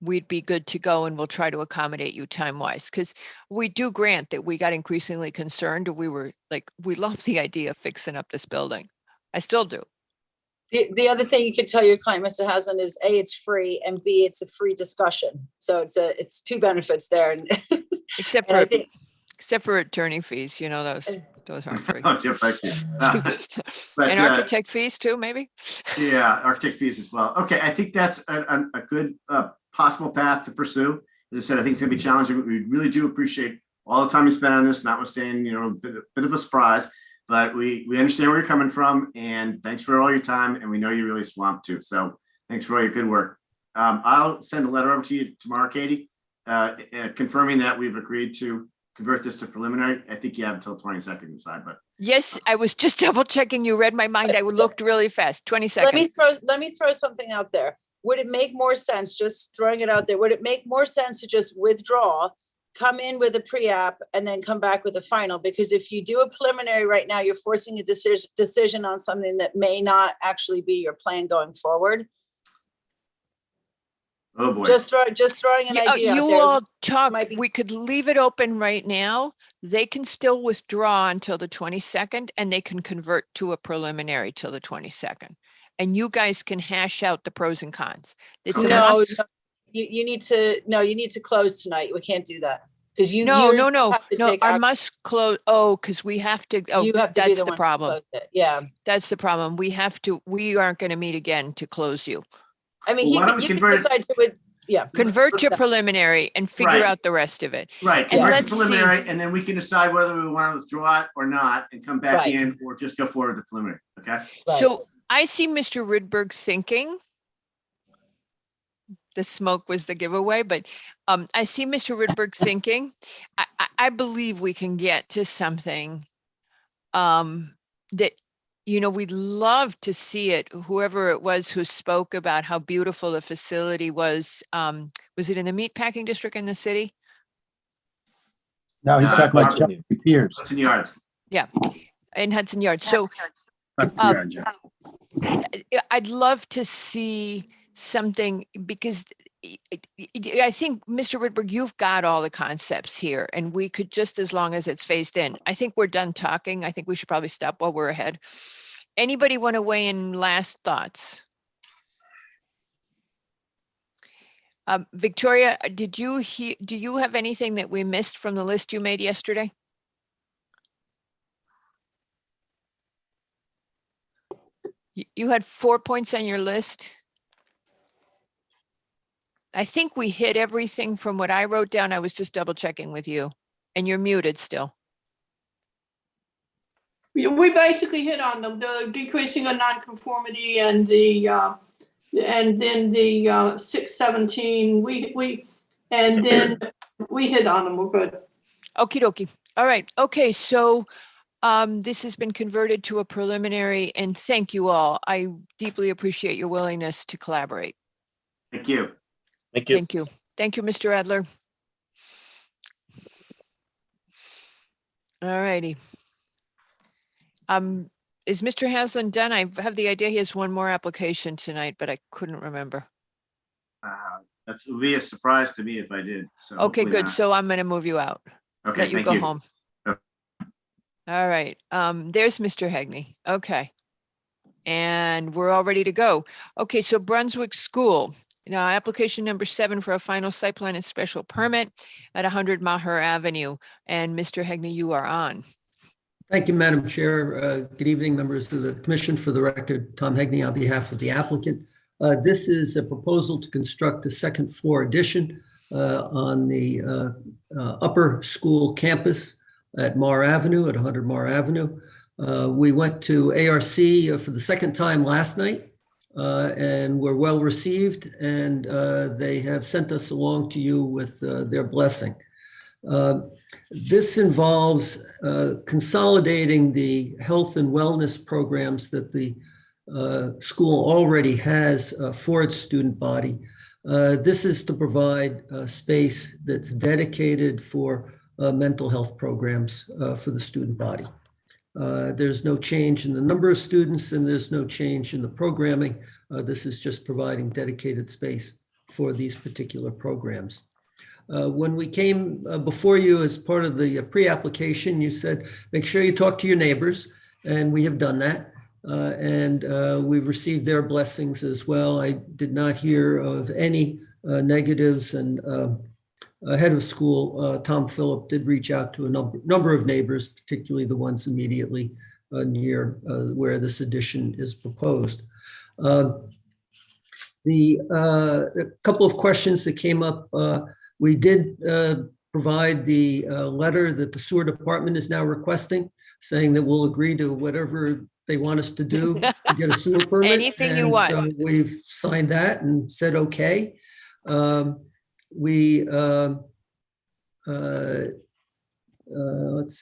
we'd be good to go, and we'll try to accommodate you time-wise. Because we do grant that we got increasingly concerned. We were like, we love the idea of fixing up this building. I still do. The other thing you could tell your client, Mr. Haslam, is A, it's free, and B, it's a free discussion. So it's two benefits there. And except for attorney fees, those aren't free. Oh, Jeff, thank you. And architect fees too, maybe? Yeah, architect fees as well. Okay, I think that's a good possible path to pursue. As I said, I think it's going to be challenging. We really do appreciate all the time you spent on this, notwithstanding, a bit of a surprise. But we understand where you're coming from, and thanks for all your time. And we know you're really swamped too. So thanks for all your good work. I'll send a letter over to you tomorrow, Katie, confirming that we've agreed to convert this to preliminary. I think you have until 22nd to decide, but. Yes, I was just double checking. You read my mind. I looked really fast. 20 seconds. Let me throw something out there. Would it make more sense, just throwing it out there, would it make more sense to just withdraw, come in with a pre-app, and then come back with a final? Because if you do a preliminary right now, you're forcing a decision on something that may not actually be your plan going forward. Oh boy. Just throwing an idea out You there. all talk, we could leave it open right now. They can still withdraw until the 22nd, and they can convert to a preliminary till the 22nd. And you guys can hash out the pros and cons. It's a must. You need to close tonight. We can't do that. Because No. I must close. Oh, because we have to. Oh, that's the problem. Yeah. That's the problem. We aren't going to meet again to close you. I mean, you can decide to it. Yeah. Convert your preliminary and figure out the rest of it. Right. Convert to preliminary, and then we can decide whether we want to withdraw it or not and come back in, or just go forward with the preliminary. Okay. Right. So I see Mr. Rydberg thinking. The smoke was the giveaway, but I see Mr. Rydberg thinking, I believe we can get to something that, we'd love to see it. Whoever it was who spoke about how beautiful the facility was it in the meatpacking district in the city? No, he's talking about Piers. Hudson Yards. Yeah, in Hudson Yards. So I'd love to see something, because I think, Mr. Rydberg, you've got all the concepts here, and we could, just as long as it's phased in. I think we're done talking. I think we should probably stop while we're ahead. Anybody want to weigh in last thoughts? Victoria, do you have anything that we missed from the list you made yesterday? You had 4 points on your list. I think we hit everything from what I wrote down. I was just double checking with you, and you're muted still. We basically hit on them, the decreasing of nonconformity and then the 617. And then we hit on them. We're good. Okie dokie. All right. Okay. So this has been converted to a preliminary, and thank you all. I deeply appreciate your willingness to collaborate. Thank you. Thank you. Thank you. Thank you, Mr. Adler. All righty. Is Mr. Haslam done? I have the idea he has one more application tonight, but I couldn't remember. That would be a surprise to me if I did. So okay, good. So I'm going to move you out. Okay, let you thank go you. home. Okay. All right. There's Mr. Hegney. Okay. And we're all ready to go. Okay, so Brunswick School. Now, application number 7 for a final site plan and special permit at 100 Maher Avenue. And Mr. Hegney, you are on. Thank you, Madam Chair. Good evening, members of the commission. For the record, Tom Hegney on behalf of the applicant. This is a proposal to construct a second floor addition on the upper school campus at Maher Avenue, at 100 Maher Avenue. We went to ARC for the second time last night and were well received, and they have sent us along to you with their blessing. This involves consolidating the health and wellness programs that the school already has for its student body. This is to provide space that's dedicated for mental health programs for the student body. There's no change in the number of students, and there's no change in the programming. This is just providing dedicated space for these particular programs. When we came before you as part of the pre-application, you said, make sure you talk to your neighbors, and we have done that. We've received their blessings as well. I did not hear of any negatives, and head of school, Tom Phillip, did reach out to a number of neighbors, particularly the ones immediately near where this addition is proposed. A couple of questions that came up, we did provide the letter that the sewer department is now requesting, saying that we'll agree to whatever they want us to do to get a sewer permit. Anything you want. So we've signed that and said, okay. Let's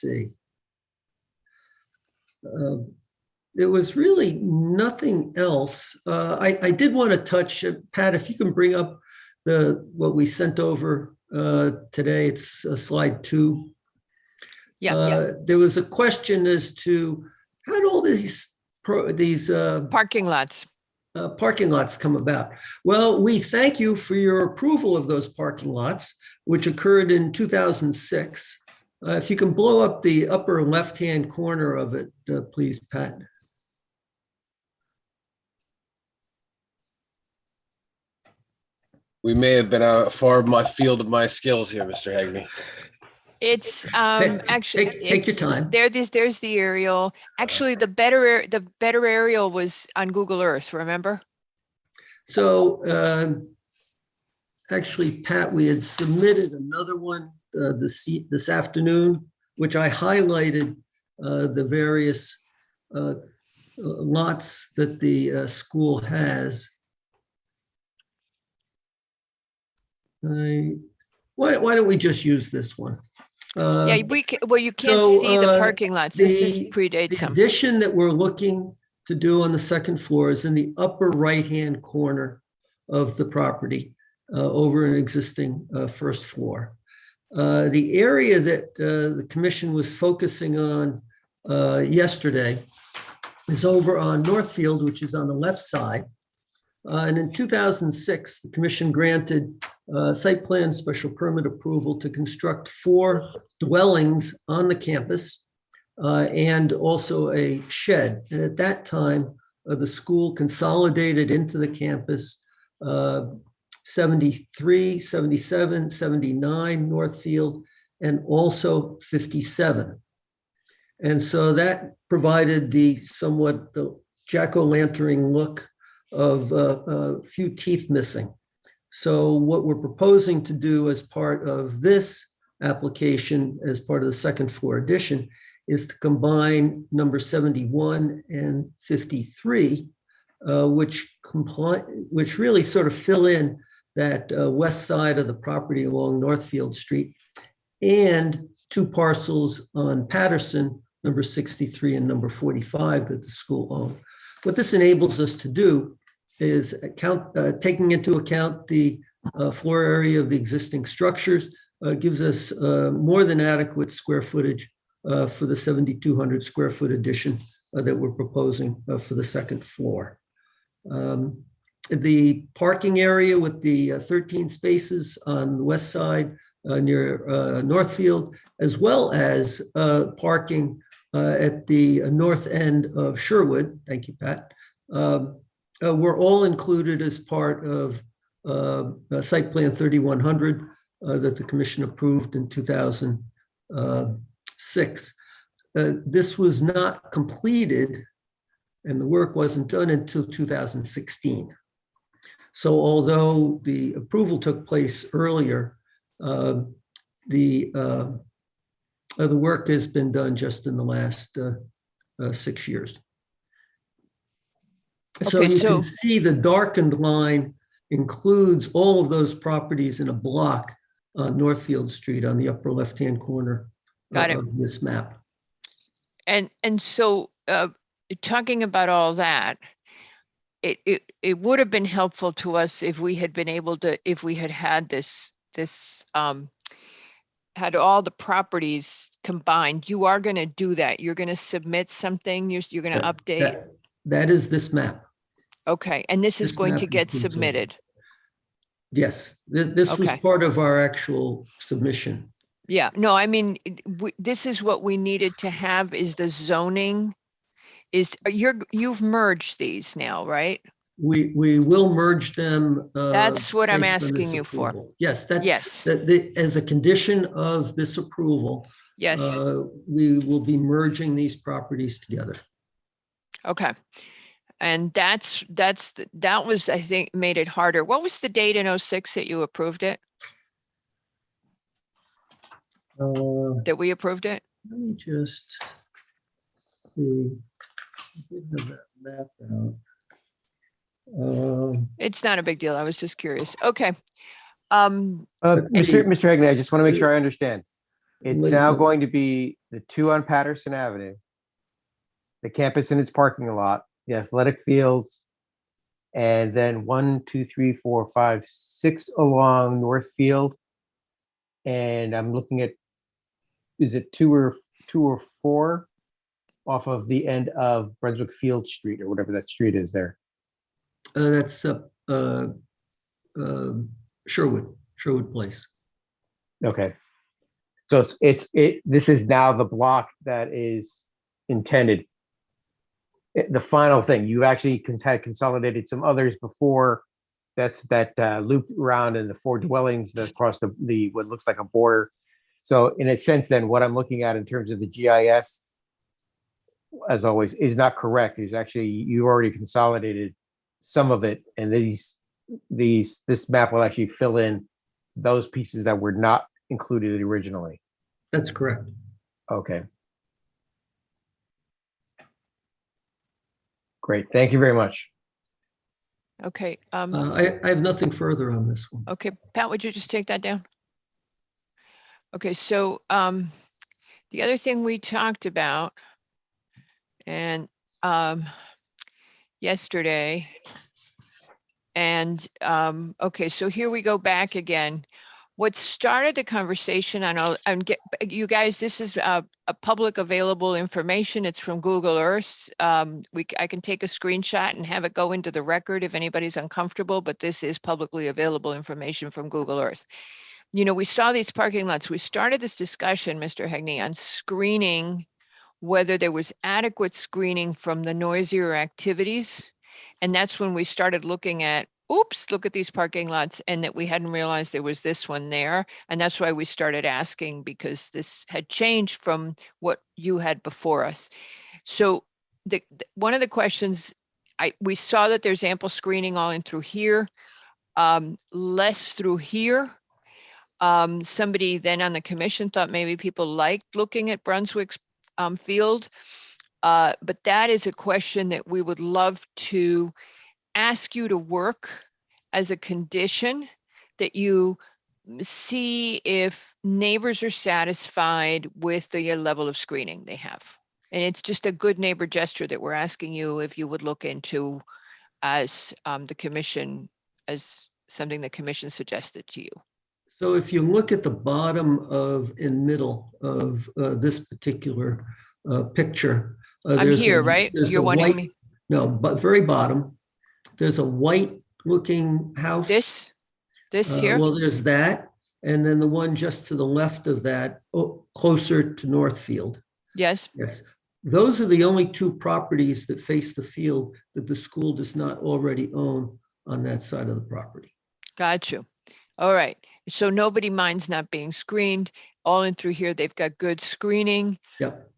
see. There was really nothing else. I did want to touch, Pat, if you can bring up what we sent over today. It's slide 2. There was a question as to how did all these parking lots come about. Well, we thank you for your approval of those parking lots, which occurred in 2006. If you can blow up the upper left-hand corner of it, please, Pat. We may have been far of my field of my skills here, Mr. Hagney. It's actually take your time. There's the aerial. Actually, the better aerial was on Google Earth. Remember? So actually, Pat, we had submitted another one this afternoon, which I highlighted the various lots that the school has. Why don't we just use this one? Yeah, you can't see the parking lots. This predates the them. addition that we're looking to do on the second floor is in the upper right-hand corner of the property over an existing first floor. The area that the commission was focusing on yesterday is over on Northfield, which is on the left side. And in 2006, the commission granted site plan special permit approval to construct 4 dwellings on the campus and also a shed. And at that time, the school consolidated into the campus 73, 77, 79 Northfield, and also 57. And so that provided the somewhat jack-o'-lantern look of a few teeth missing. So what we're proposing to do as part of this application, as part of the second floor addition, is to combine number 71 and 53, which really sort of fill in that west side of the property along Northfield Street, and 2 parcels on Patterson, number 63 and number 45, that the school owned. What this enables us to do is taking into account the floor area of the existing structures, gives us more than adequate square footage for the 7,200 square foot addition that we're proposing for the second floor. The parking area with the 13 spaces on the west side near Northfield, as well as parking at the north end of Sherwood, thank you, Pat, were all included as part of Site Plan 3100 that the commission approved in 2006. This was not completed and the work wasn't done until 2016. So although the approval took place earlier, the work has been done just in the last 6 years. So Okay, you can so- see the darkened line includes all of those properties in a block on Northfield Street on the upper left-hand corner Got it. of this map. And so talking about all that, it would have been helpful to us if we had been able to, if we had had this had all the properties combined. You are going to do that. You're going to submit something. You're going to update. That is this map. Okay, and this is This going to map get includes all. submitted. Yes, this was Okay. part of our actual submission. Yeah, no, I mean, this is what we needed to have is the zoning is you've merged these now, right? We will merge them. That's what I'm based on asking this you for. approval. Yes, that, Yes. as a condition of this approval. Yes. We will be merging these properties together. Okay. And that was, I think, made it harder. What was the date in 06 that you approved it? That we approved it? Let me just see. I did have that map out. It's not a big deal. I was just curious. Okay. Mr. Hagney, I just want to make sure I understand. It's now going to be the 2 on Patterson Avenue, the campus and its parking lot, the athletic fields, and then 1, 2, 3, 4, 5, 6 along Northfield. And I'm looking at, is it 2 or 4 off of the end of Brunswick Field Street or whatever that street is there? That's Sherwood Place. Okay. So this is now the block that is intended. The final thing, you actually had consolidated some others before. That's that looped around in the 4 dwellings that cross the what looks like a border. So in a sense, then what I'm looking at in terms of the GIS, as always, is not correct. There's actually, you already consolidated some of it, and this map will actually fill in those pieces that were not included originally. That's correct. Okay. Great. Thank you very much. Okay. I have nothing further on this one. Okay, Pat, would you just take that down? Okay, so the other thing we talked about and yesterday, and okay, so here we go back again. What started the conversation you guys, this is a public available information. It's from Google Earth. I can take a screenshot and have it go into the record if anybody's uncomfortable, but this is publicly available information from Google Earth. You know, we saw these parking lots. We started this discussion, Mr. Hagney, on screening, whether there was adequate screening from the noisier activities. And that's when we started looking at, oops, look at these parking lots, and that we hadn't realized there was this one there. And that's why we started asking, because this had changed from what you had before us. So one of the questions, we saw that there's ample screening all in through here, less through here. Somebody then on the commission thought maybe people liked looking at Brunswick's field. But that is a question that we would love to ask you to work as a condition, that you see if neighbors are satisfied with the level of screening they have. And it's just a good neighbor gesture that we're asking you if you would look into as the commission, as something the commission suggested to you. So if you look at the bottom of and middle of this particular picture, I'm here, right? You're wanting me? No, but very bottom, there's a white looking house. This here? Well, there's that. And then the one just to the left of that, closer to Northfield. Yes. Yes. Those are the only 2 properties that face the field that the school does not already own on that side of the property. Got you. All right. So nobody minds not being screened. All in through here, they've got good screening. Yep.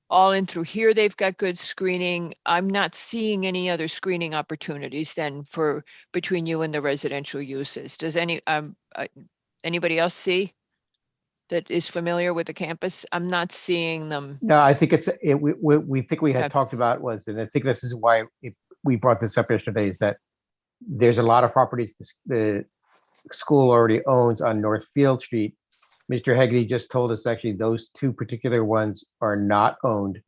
All in through here, they've got good screening. I'm not seeing any other screening opportunities then for between you and the residential uses. Does anybody else see that is familiar with the campus? I'm not seeing them. No, I think we think we had talked about was, and I think this is why we brought this up yesterday, is that there's a lot of properties the school already owns on North Field Street. Mr. Hegarty just told us actually those two particular ones are not owned.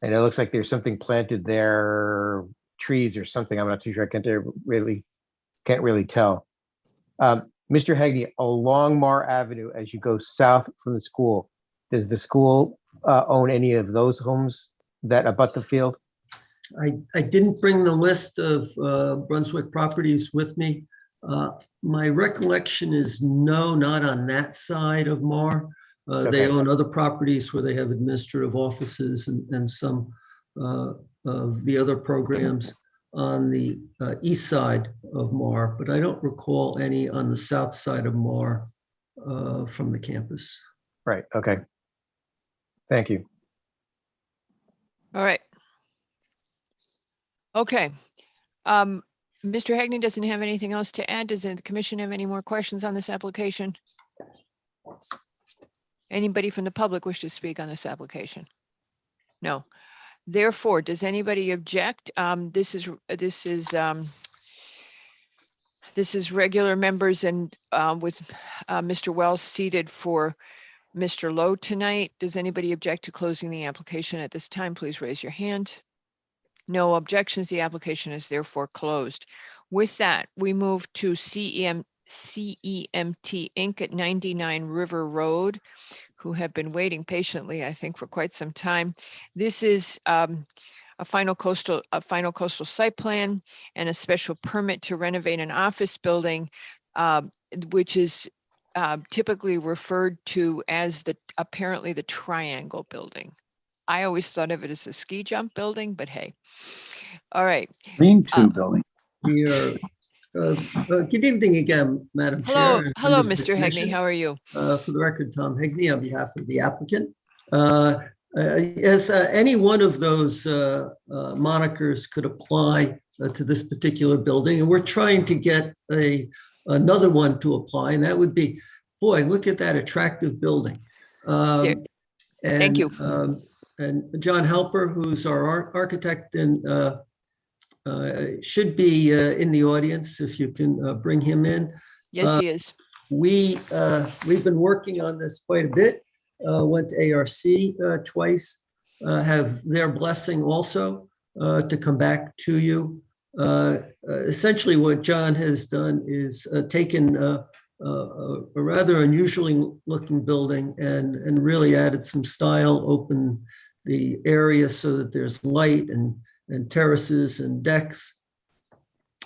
And it looks like there's something planted there, trees or something. I'm not too sure. I can't really tell. Mr. Hegarty, along Mar Avenue, as you go south from the school, does the school own any of those homes that abut the field? I didn't bring the list of Brunswick properties with me. My recollection is no, not on that side of Mar. They own other properties where they have administrative offices and some of the other programs on the east side of Mar, but I don't recall any on the south side of Mar from the campus. Right, okay. Thank you. All right. Okay. Mr. Hegarty doesn't have anything else to add. Does the commission have any more questions on this application? Anybody from the public wish to speak on this application? No. Therefore, does anybody object? This is regular members and with Mr. Wells seated for Mr. Lowe tonight. Does anybody object to closing the application at this time? Please raise your hand. No objections. The application is therefore closed. With that, we move to CEMT Inc. at 99 River Road, who have been waiting patiently, I think, for quite some time. This is a final coastal site plan and a special permit to renovate an office building, which is typically referred to as apparently the Triangle Building. I always thought of it as a ski jump building, but hey. All right. Lean-to building. We are, good evening again, Madam Chair. Hello, Mr. Hegarty. How are you? For the record, Tom Hegarty on behalf of the applicant. As any one of those monikers could apply to this particular building, and we're trying to get another one to apply, and that would be, boy, look at that attractive building. Thank you. And John Halper, who's our architect, and should be in the audience if you can bring him in. Yes, he is. We've been working on this quite a bit. Went to ARC twice, have their blessing also to come back to you. Essentially, what John has done is taken a rather unusually looking building and really added some style, open the area so that there's light and terraces and decks,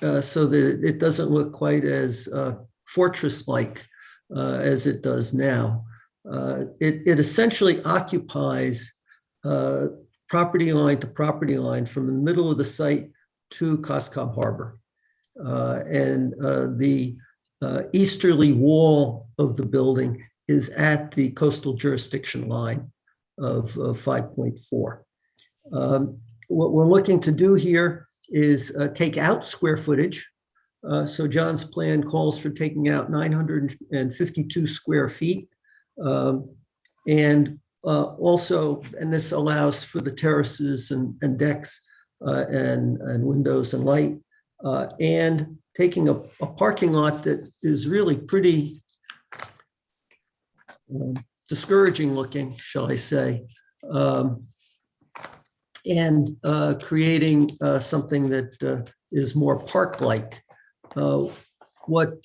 so that it doesn't look quite as fortress-like as it does now. It essentially occupies property line to property line from the middle of the site to Coscob Harbor. And the easterly wall of the building is at the coastal jurisdiction line of 5.4. What we're looking to do here is take out square footage. So John's plan calls for taking out 952 square feet. And also, and this allows for the terraces and decks and windows and light, and taking a parking lot that is really pretty discouraging looking, shall I say, and creating something that is more park-like. What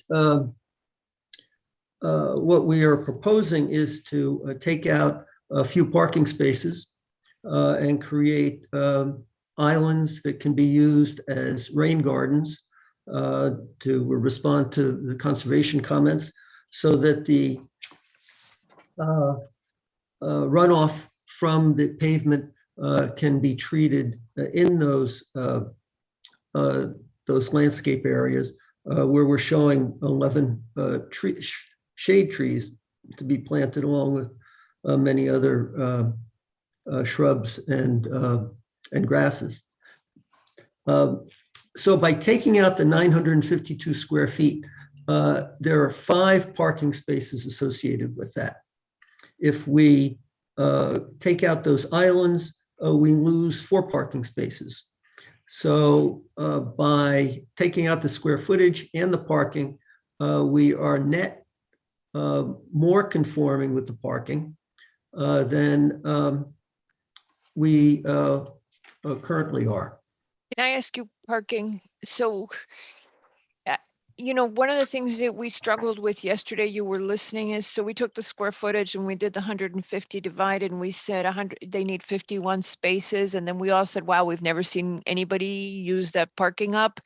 we are proposing is to take out a few parking spaces and create islands that can be used as rain gardens to respond to the conservation comments, so that the runoff from the pavement can be treated in those landscape areas where we're showing 11 shade trees to be planted along with many other shrubs and grasses. So by taking out the 952 square feet, there are 5 parking spaces associated with that. If we take out those islands, we lose 4 parking spaces. So by taking out the square footage and the parking, we are net more conforming with the parking than we currently are. Can I ask you parking? So, one of the things that we struggled with yesterday, you were listening, is so we took the square footage and we did the 150 divided and we said 100, they need 51 spaces. And then we all said, wow, we've never seen anybody use that parking up.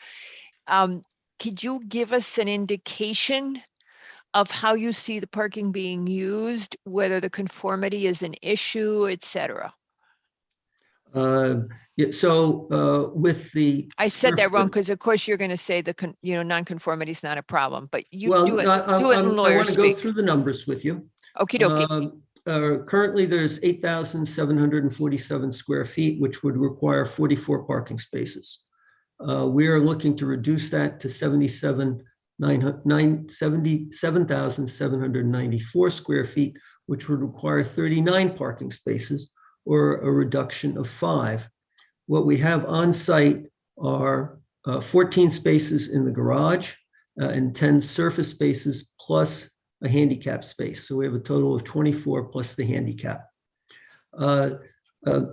Could you give us an indication of how you see the parking being used, whether the conformity is an issue, et cetera? With the I said that wrong because of course you're going to say the non-conformity is not a problem, but you do it in lawyer I want to go speak. through the numbers with you. Okie dokie. Currently, there's 8,747 square feet, which would require 44 parking spaces. We are looking to reduce that to 77,794 square feet, which would require 39 parking spaces, or a reduction of 5. What we have on site are 14 spaces in the garage and 10 surface spaces plus a handicap space. So we have a total of 24 plus the handicap.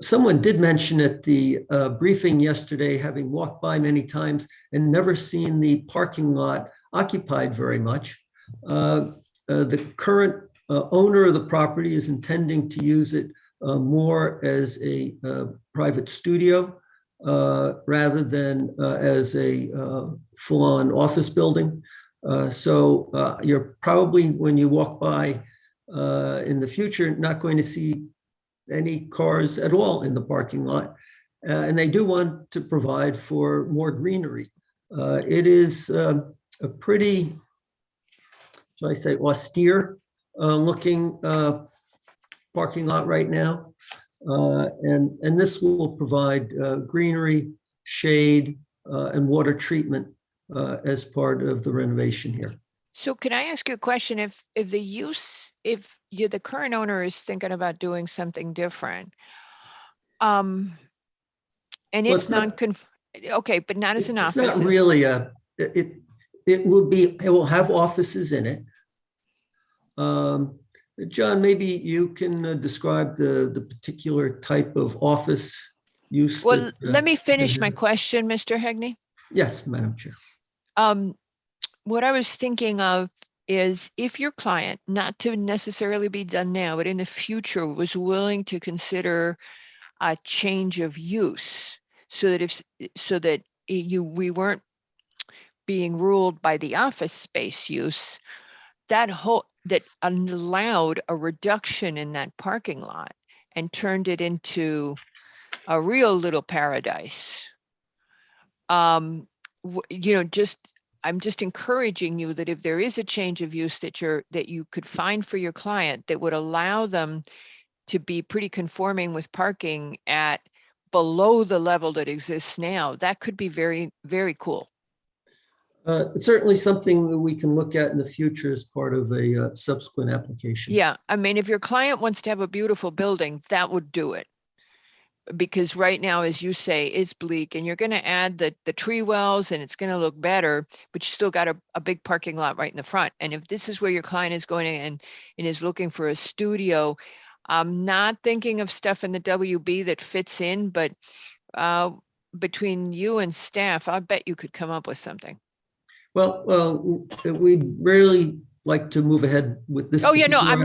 Someone did mention at the briefing yesterday, having walked by many times and never seen the parking lot occupied very much. The current owner of the property is intending to use it more as a private studio rather than as a full-on office building. So you're probably, when you walk by in the future, not going to see any cars at all in the parking lot. And they do want to provide for more greenery. It is a pretty, shall I say, austere looking parking lot right now. And this will provide greenery, shade, and water treatment as part of the renovation here. So can I ask you a question? If the current owner is thinking about doing something different, and it's okay, but not as an office. It's not really it will have offices in it. John, maybe you can describe the particular type of office use. Well, let me finish my question, Mr. Hegney. Yes, Madam Chair. What I was thinking of is if your client, not to necessarily be done now, but in the future, was willing to consider a change of use, so that we weren't being ruled by the office space use, that allowed a reduction in that parking lot and turned it into a real little paradise. I'm just encouraging you that if there is a change of use that you could find for your client that would allow them to be pretty conforming with parking at below the level that exists now, that could be very, very cool. It's certainly something that we can look at in the future as part of a subsequent application. Yeah, I mean, if your client wants to have a beautiful building, that would do it. Because right now, as you say, it's bleak and you're going to add the tree wells and it's going to look better, but you still got a big parking lot right in the front. And if this is where your client is going and is looking for a studio, I'm not thinking of stuff in the WB that fits in, but between you and staff, I bet you could come up with something. Well, we'd really like to move ahead with this. Oh yeah, no, I'm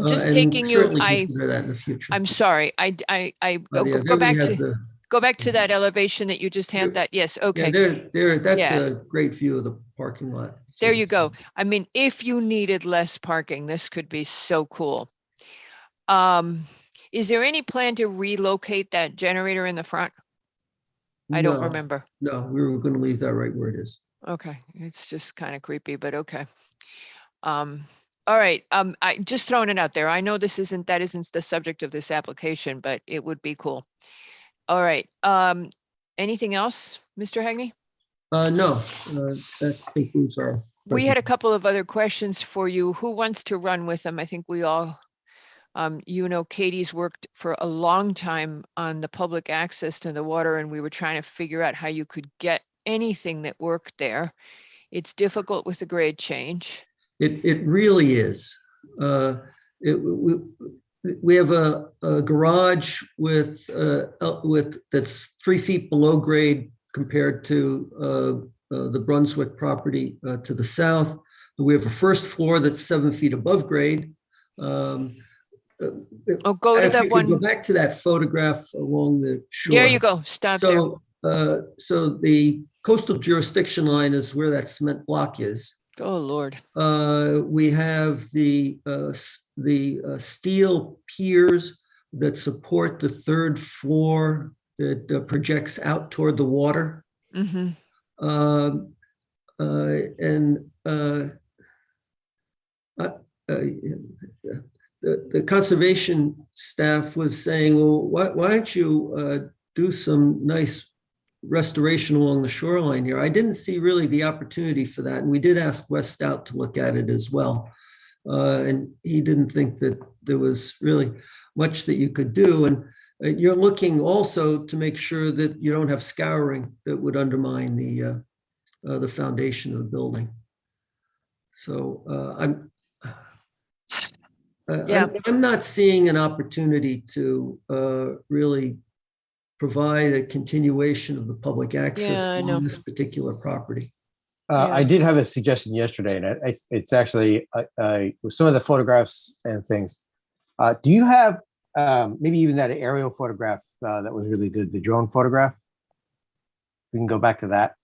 just taking you. Consider that in the future. I'm sorry. Go back to that elevation that you just had. That yes, okay. Yeah, that's a great view of the parking lot. There you go. I mean, if you needed less parking, this could be so cool. Is there any plan to relocate that generator in the front? I don't remember. No, we were going to leave that right where it is. Okay, it's just kind of creepy, but okay. All right, I just throwing it out there. I know that isn't the subject of this application, but it would be cool. All right, anything else, Mr. Hegney? No, that concludes our. We had a couple of other questions for you. Who wants to run with them? I think we all You know, Katie's worked for a long time on the public access to the water, and we were trying to figure out how you could get anything that worked there. It's difficult with the grade change. It really is. We have a garage with that's 3 feet below grade compared to the Brunswick property to the south. We have a first floor that's 7 feet above grade. Oh, go to If that you could go one. back to that photograph along the shore. There you go. Stop there. So the coastal jurisdiction line is where that cement block is. Oh, Lord. We have the steel piers that support the 3rd floor that projects out toward the water. Mm-hmm. The conservation staff was saying, well, why don't you do some nice restoration along the shoreline here? I didn't see really the opportunity for that. And we did ask Wes Stout to look at it as well. And he didn't think that there was really much that you could do. And you're looking also to make sure that you don't have scouring that would undermine the foundation of the building. So I'm not seeing an opportunity to really provide a continuation of the public access on this particular property. I did have a suggestion yesterday, and it's actually with some of the photographs and things. Do you have maybe even that aerial photograph that was really good, the drone photograph? We can go back to that.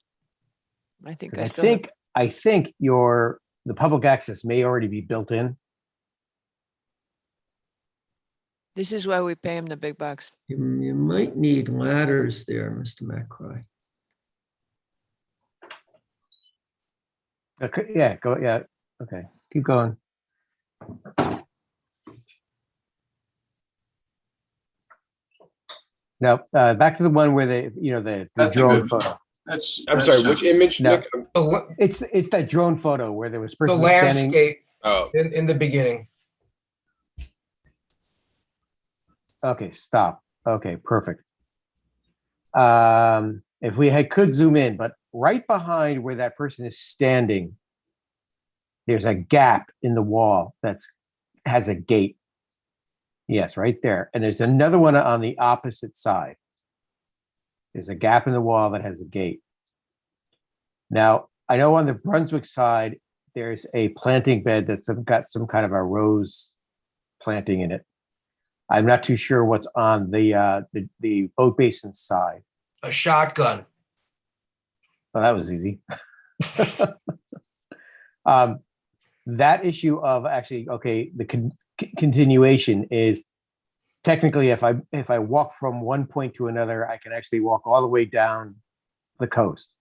I think I think the public access may already be built in. This is why we pay him the big bucks. You might need ladders there, Mr. McCry. Okay, yeah, go. Yeah, okay, keep going. Now, back to the one where the drone photo. I'm sorry, which image, No. Nick? It's that drone photo where there was The person standing. landscape Oh. in the beginning. Okay, stop. Okay, perfect. If we could zoom in, but right behind where that person is standing, there's a gap in the wall that has a gate. Yes, right there. And there's another one on the opposite side. There's a gap in the wall that has a gate. Now, I know on the Brunswick side, there's a planting bed that's got some kind of a rose planting in it. I'm not too sure what's on the boat basin side. A shotgun. Well, that was easy. That issue of actually, okay, the continuation is technically if I walk from one point to another, I can actually walk all the way down the coast.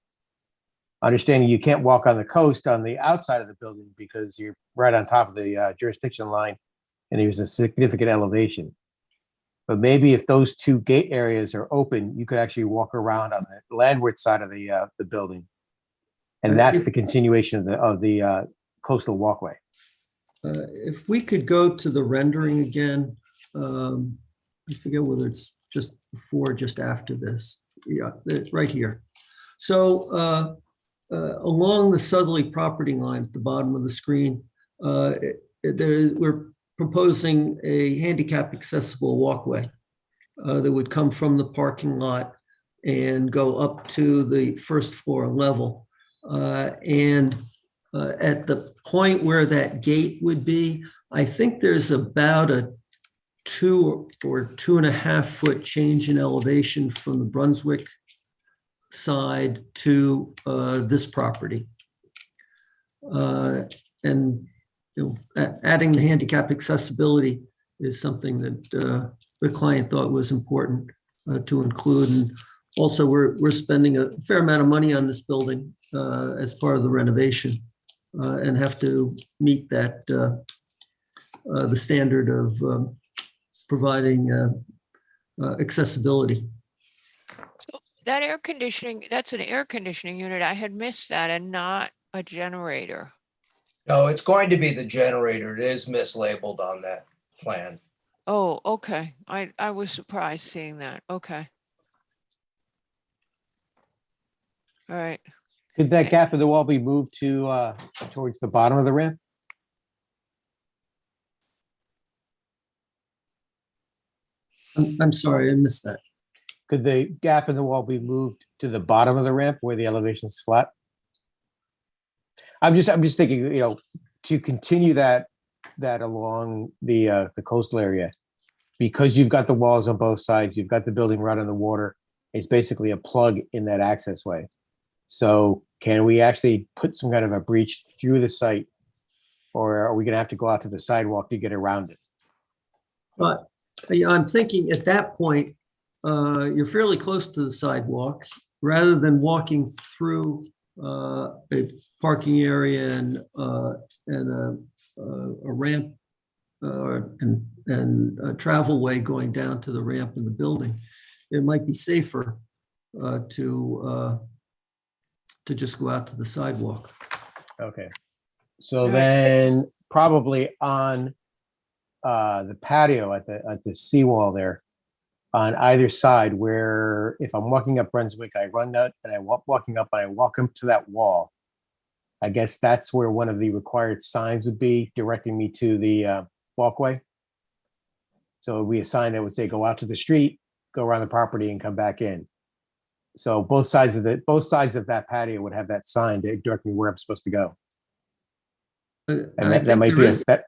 Understanding you can't walk on the coast on the outside of the building because you're right on top of the jurisdiction line and there's a significant elevation. But maybe if those two gate areas are open, you could actually walk around on the landward side of the building. And that's the continuation of the coastal walkway. If we could go to the rendering again, I forget whether it's just before or just after this. Yeah, it's right here. So along the southerly property line at the bottom of the screen, we're proposing a handicap accessible walkway that would come from the parking lot and go up to the first floor level. And at the point where that gate would be, I think there's about a 2 or 2.5 foot change in elevation from the Brunswick side to this property. And adding the handicap accessibility is something that the client thought was important to include. And also, we're spending a fair amount of money on this building as part of the renovation and have to meet that the standard of providing accessibility. So that air conditioning, that's an air conditioning unit. I had missed that, and not a generator. No, it's going to be the generator. It is mislabeled on that plan. Oh, okay. I was surprised seeing that. Okay. All right. Could that gap in the wall be moved to towards the bottom of the ramp? I'm sorry, I missed that. Could the gap in the wall be moved to the bottom of the ramp where the elevation is flat? I'm just thinking, you know, to continue that along the coastal area, because you've got the walls on both sides, you've got the building right on the water. It's basically a plug in that access way. So can we actually put some kind of a breach through the site, or are we going to have to go out to the sidewalk to get around it? But I'm thinking at that point, you're fairly close to the sidewalk. Rather than walking through a parking area and a ramp and a travel way going down to the ramp in the building, it might be safer to just go out to the sidewalk. Okay. So then probably on the patio at the seawall there, on either side, where if I'm walking up Brunswick, I run out and I walking up and I walk up to that wall. I guess that's where one of the required signs would be directing me to the walkway. So we assign that would say, go out to the street, go around the property and come back in. So both sides of that patio would have that sign to direct me where I'm supposed to go. And that might be that.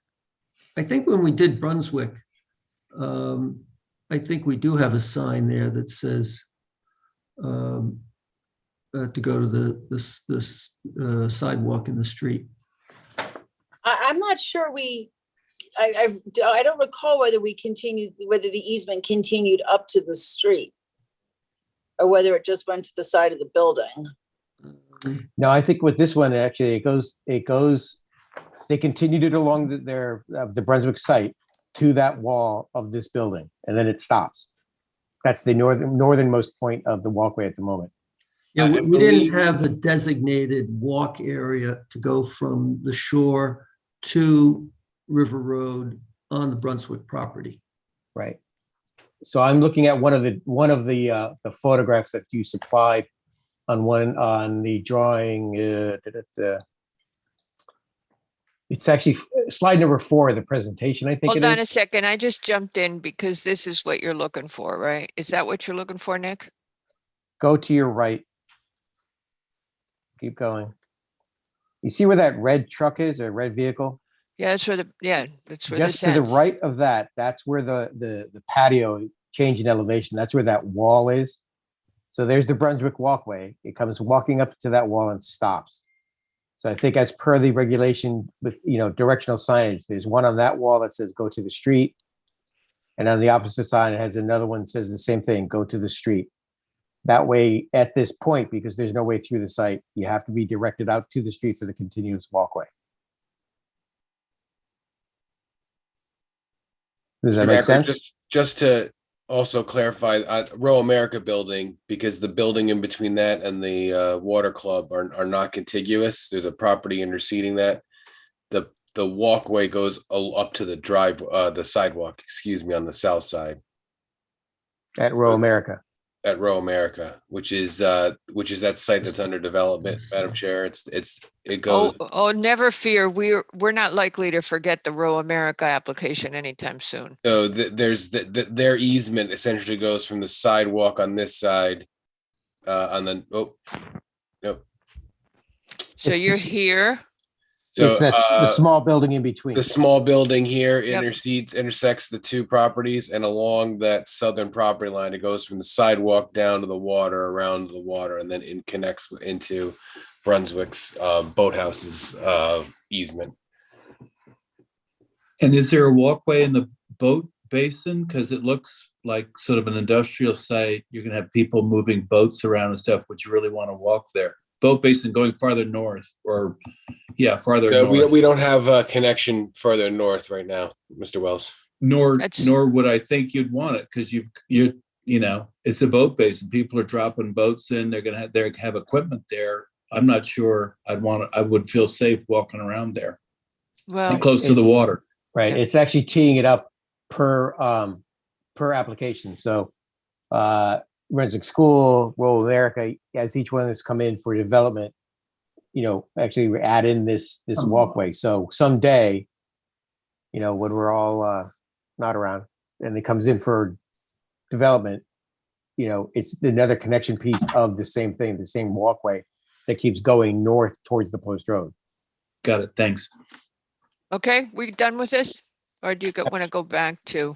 I think when we did Brunswick, I think we do have a sign there that says to go to the sidewalk in the street. I'm not sure I don't recall whether whether the easement continued up to the street or whether it just went to the side of the building. No, I think with this one, actually, they continued it along the Brunswick site to that wall of this building, and then it stops. That's the northernmost point of the walkway at the moment. Yeah, we didn't have a designated walk area to go from the shore to River Road on the Brunswick property. Right. So I'm looking at one of the photographs that you supplied on the drawing. It's actually slide number 4 of the presentation, I think. Hold on a second. I just jumped in because this is what you're looking for, right? Is that what you're looking for, Nick? Go to your right. Keep going. You see where that red truck is, or red vehicle? Yeah, that's where that's where just to the right of that, that's where the patio change in elevation. That's where that wall is. So there's the Brunswick walkway. It comes walking up to that wall and stops. So I think as per the regulation with, directional signage, there's one on that wall that says go to the street. And on the opposite side, it has another one that says the same thing, go to the street. That way, at this point, because there's no way through the site, you have to be directed out to the street for the continuous walkway. Does that make sense? Just to also clarify, Row America building, because the building in between that and the water club are not contiguous. There's a property interceding that. The walkway goes up to the sidewalk, on the south side. At Row America. At Row America, which is that site that's under development, Madam Chair. It goes. Oh, never fear. We're not likely to forget the Row America application anytime soon. So there's their easement essentially goes from the sidewalk on this side, nope. So you're here. So it's the small building in between. The small building here intersects the two properties, and along that southern property line, it goes from the sidewalk down to the water, around the water, and then it connects into Brunswick's boathouse's easement. And is there a walkway in the boat basin? Because it looks like sort of an industrial site. You're going to have people moving boats around and stuff. Would you really want to walk there? Boat basin going farther north, or farther north. We don't have a connection further north right now, Mr. Wells. Nor would I think you'd want it, because it's a boat basin. People are dropping boats in. They're going to have equipment there. I'm not sure I would feel safe walking around there. Well, close to the water. Right. Yeah. It's actually teeing it up per application. So Rensselaer School, Rural America, as each one has come in for development, actually add in this walkway. So someday, when we're all not around and it comes in for development, it's another connection piece of the same thing, the same walkway that keeps going north towards the post road. Got it. Thanks. Okay, we done with this? Or do you want to go back to?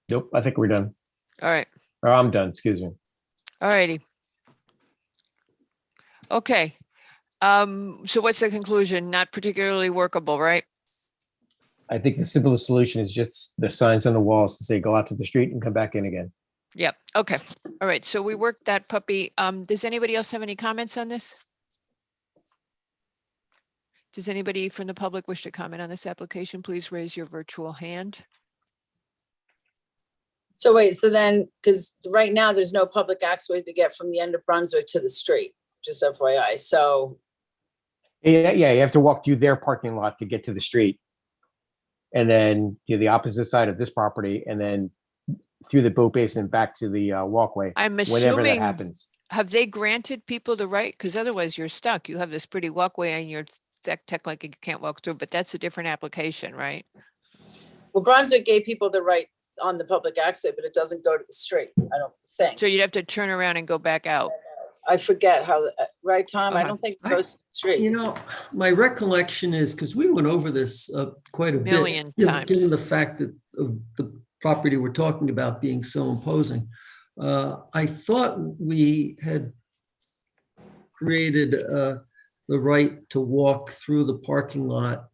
Nope, I think we're done. All right. Or I'm done, excuse me. All righty. Okay. So what's the conclusion? Not particularly workable, right? I think the simplest solution is just the signs on the walls to say, go out to the street and come back in again. Yep. Okay. All right. So we worked that puppy. Does anybody else have any comments on this? Does anybody from the public wish to comment on this application? Please raise your virtual hand. So wait, so then, because right now there's no public access to get from the end of Brunswick to the street, just FYI. So Yeah, you have to walk through their parking lot to get to the street. And then the opposite side of this property, and then through the boat basin back to the walkway. I'm whenever that assuming, happens. have they granted people the right? Because otherwise you're stuck. You have this pretty walkway and you're technically you can't walk through, but that's a different application, right? well, Brunswick gave people the right on the public access, but it doesn't go to the street, I don't think. So you'd have to turn around and go back out. I forget how, right, Tom? I Okay. don't think it goes to the street. My recollection is, because we went over this quite a Million bit, times. given the fact that of the property we're talking about being so imposing. I thought we had created the right to walk through the parking lot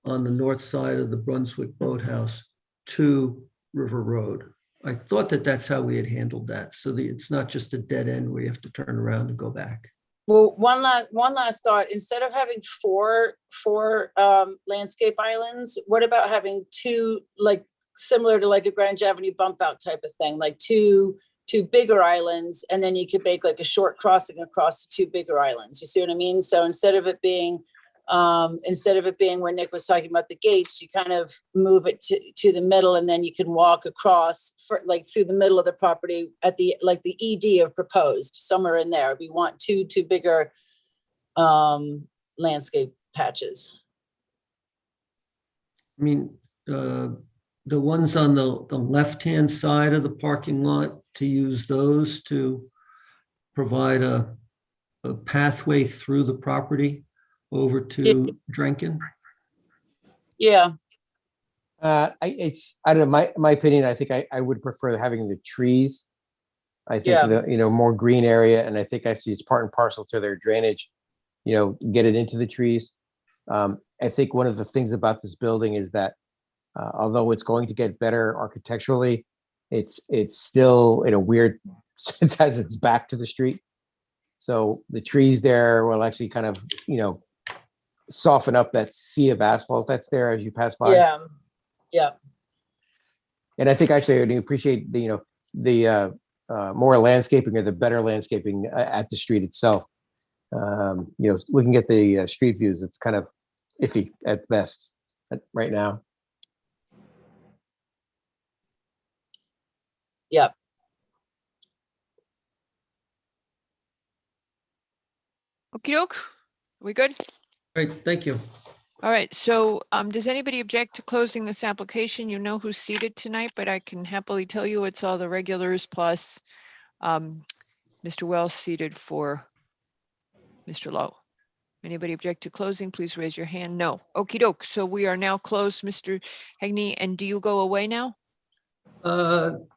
on the north side of the Brunswick Boathouse to River Road. I thought that that's how we had handled that, so that it's not just a dead end where you have to turn around and go back. Well, one last thought, instead of having four landscape islands, what about having two, like similar to like a Greenwich Avenue bump out type of thing, like two bigger islands, and then you could make like a short crossing across the two bigger islands. You see what I mean? So instead of it being when Nick was talking about the gates, you kind of move it to the middle, and then you can walk across through the middle of the property at the ED of proposed, somewhere in there. We want two bigger landscape patches. I mean, the ones on the left-hand side of the parking lot, to use those to provide a pathway through the property over to Drenken? Yeah. I don't know, my opinion, I think I would prefer having the trees. I think the more green area, and I think actually it's part and parcel to their drainage, get it into the trees. I think one of the things about this building is that although it's going to get better architecturally, it's still in a weird sense as it's back to the street. So the trees there will actually kind of, soften up that sea of asphalt that's there as you pass by. Yeah. And I think actually I would appreciate the more landscaping or the better landscaping at the street itself. Looking at the street views, it's kind of iffy at best right now. Yeah. Okey doke. Are we good? Great, thank you. All right. So does anybody object to closing this application? You know who's seated tonight, but I can happily tell you it's all the regulars plus Mr. Wells seated for Mr. Lowe. Anybody object to closing? Please raise your hand. No. Okey doke. So we are now closed, Mr. Hegney. And do you go away now?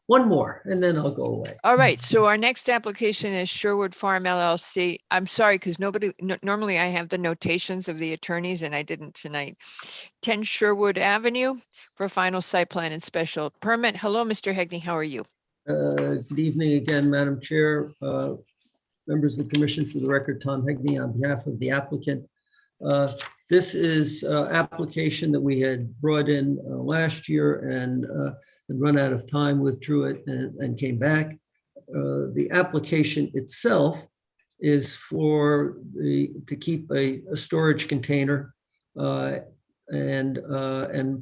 One more, and then I'll go away. All right, so our next application is Sherwood Farm LLC. I'm sorry, because normally I have the notations of the attorneys and I didn't tonight. 10 Sherwood Avenue for final site plan and special permit. Hello, Mr. Hegney, how are you? Good evening again, Madam Chair, members of the commission. For the record, Tom Hegney on behalf of the applicant. This is application that we had brought in last year and run out of time, withdrew it and came back. The application itself is to keep a storage container and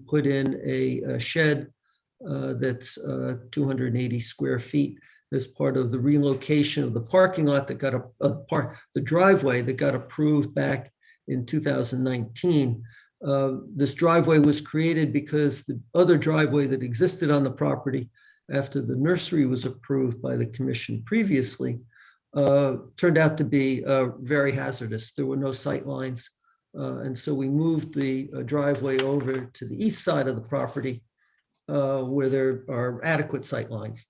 put in a shed that's 280 square feet as part of the relocation of the parking lot that got the driveway that got approved back in 2019. This driveway was created because the other driveway that existed on the property after the nursery was approved by the commission previously turned out to be very hazardous. There were no sight lines. And so we moved the driveway over to the east side of the property where there are adequate sight lines.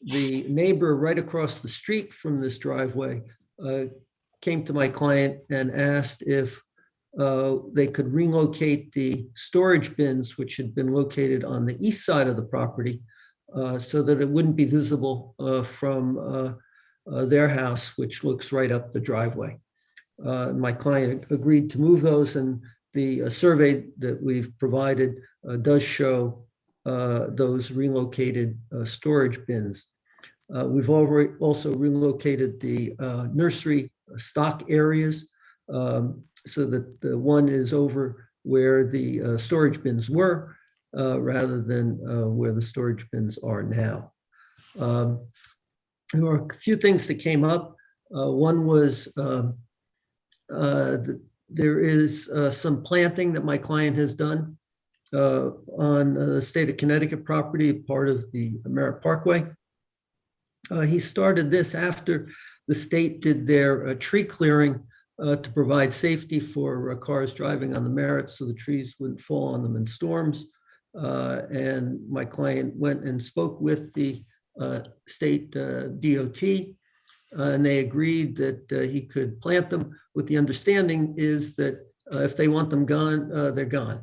The neighbor right across the street from this driveway came to my client and asked if they could relocate the storage bins, which had been located on the east side of the property, so that it wouldn't be visible from their house, which looks right up the driveway. My client agreed to move those, and the survey that we've provided does show those relocated storage bins. We've already also relocated the nursery stock areas so that the one is over where the storage bins were rather than where the storage bins are now. There were a few things that came up. One was there is some planting that my client has done on the state of Connecticut property, part of the Merritt Parkway. He started this after the state did their tree clearing to provide safety for cars driving on the Merritt so the trees wouldn't fall on them in storms. And my client went and spoke with the state DOT, and they agreed that he could plant them with the understanding is that if they want them gone, they're gone.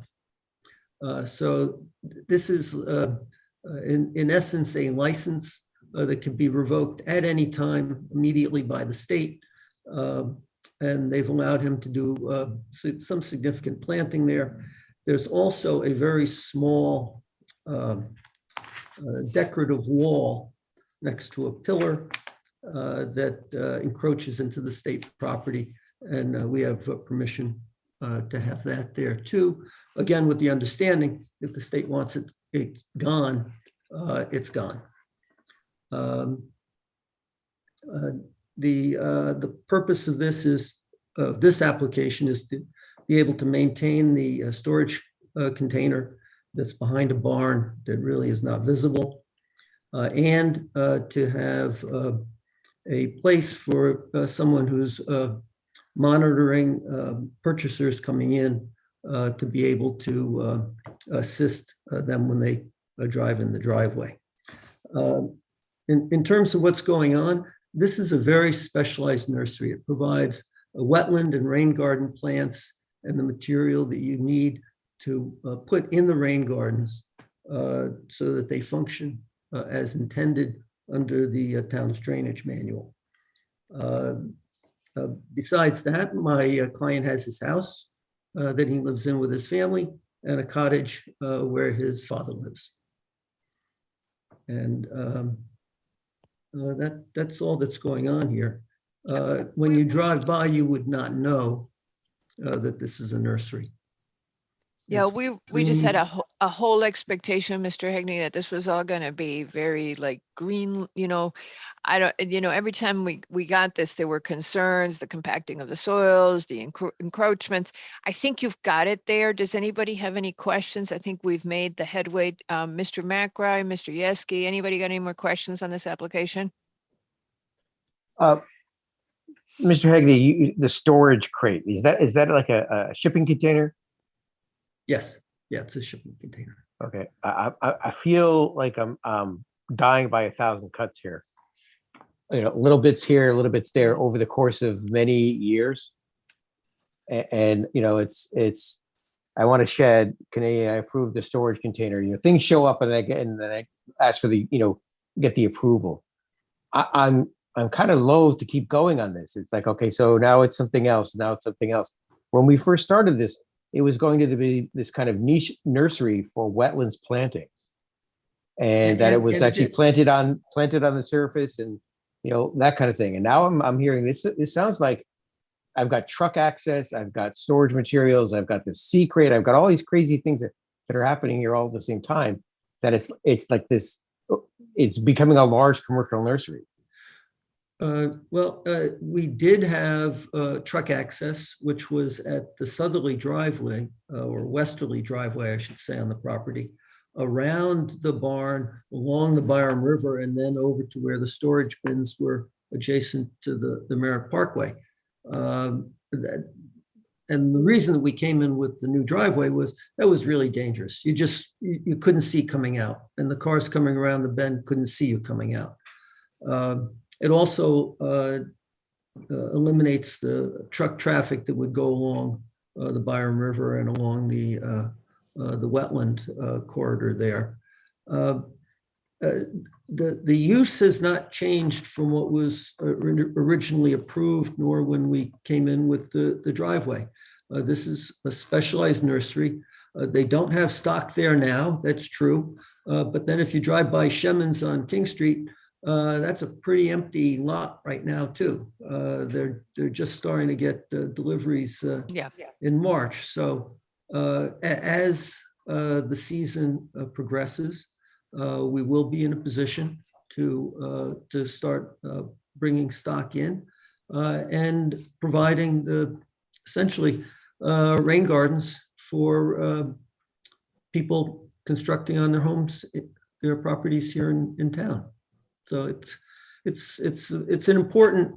So this is in essence a license that can be revoked at any time immediately by the state. And they've allowed him to do some significant planting there. There's also a very small decorative wall next to a pillar that encroaches into the state property. And we have permission to have that there too. Again, with the understanding, if the state wants it, it's gone, it's gone. The purpose of this application is to be able to maintain the storage container that's behind a barn that really is not visible, and to have a place for someone who's monitoring purchasers coming in to be able to assist them when they drive in the driveway. In terms of what's going on, this is a very specialized nursery. It provides a wetland and rain garden plants and the material that you need to put in the rain gardens so that they function as intended under the town's drainage manual. Besides that, my client has his house that he lives in with his family and a cottage where his father lives. And that's all that's going on here. When you drive by, you would not know that this is a nursery. Yeah, we just had a whole expectation, Mr. Hegney, that this was all going to be very like green, every time we got this, there were concerns, the compacting of the soils, the encroachments. I think you've got it there. Does anybody have any questions? I think we've made the headway. Mr. McRae, Mr. Yeski, anybody got any more questions on this application? Mr. Hegney, the storage crate, is that like a shipping container? Yes. Yeah, it's a shipping container. Okay. I feel like I'm dying by 1,000 cuts here. Little bits here, little bits there over the course of many years. And it's I want to shed, I approve the storage container, things show up and then I ask for the, get the approval. I'm kind of loath to keep going on this. It's like, okay, so now it's something else. Now it's something else. When we first started this, it was going to be this kind of niche nursery for wetlands plantings, and that it was actually planted on the surface, and that kind of thing. And now I'm hearing this. This sounds like I've got truck access, I've got storage materials, I've got the sea crate, I've got all these crazy things that are happening here all at the same time. that it's like this, it's becoming a large commercial nursery? We did have truck access, which was at the southerly driveway, or westerly driveway, I should say, on the property, around the barn, along the Byram River, and then over to where the storage bins were adjacent to the Merritt Parkway. And the reason that we came in with the new driveway was that was really dangerous. You couldn't see coming out, and the cars coming around the bend couldn't see you coming out. It also eliminates the truck traffic that would go along the Byram River and along the wetland corridor there. The use has not changed from what was originally approved, nor when we came in with the driveway. This is a specialized nursery. They don't have stock there now, that's true. But then if you drive by Shemin's on King Street, that's a pretty empty lot right now too. They're just starting to get deliveries in March. So as the season progresses, we will be in a position to start bringing stock in and providing essentially rain gardens for people constructing on their homes, their properties here in town. So it's an important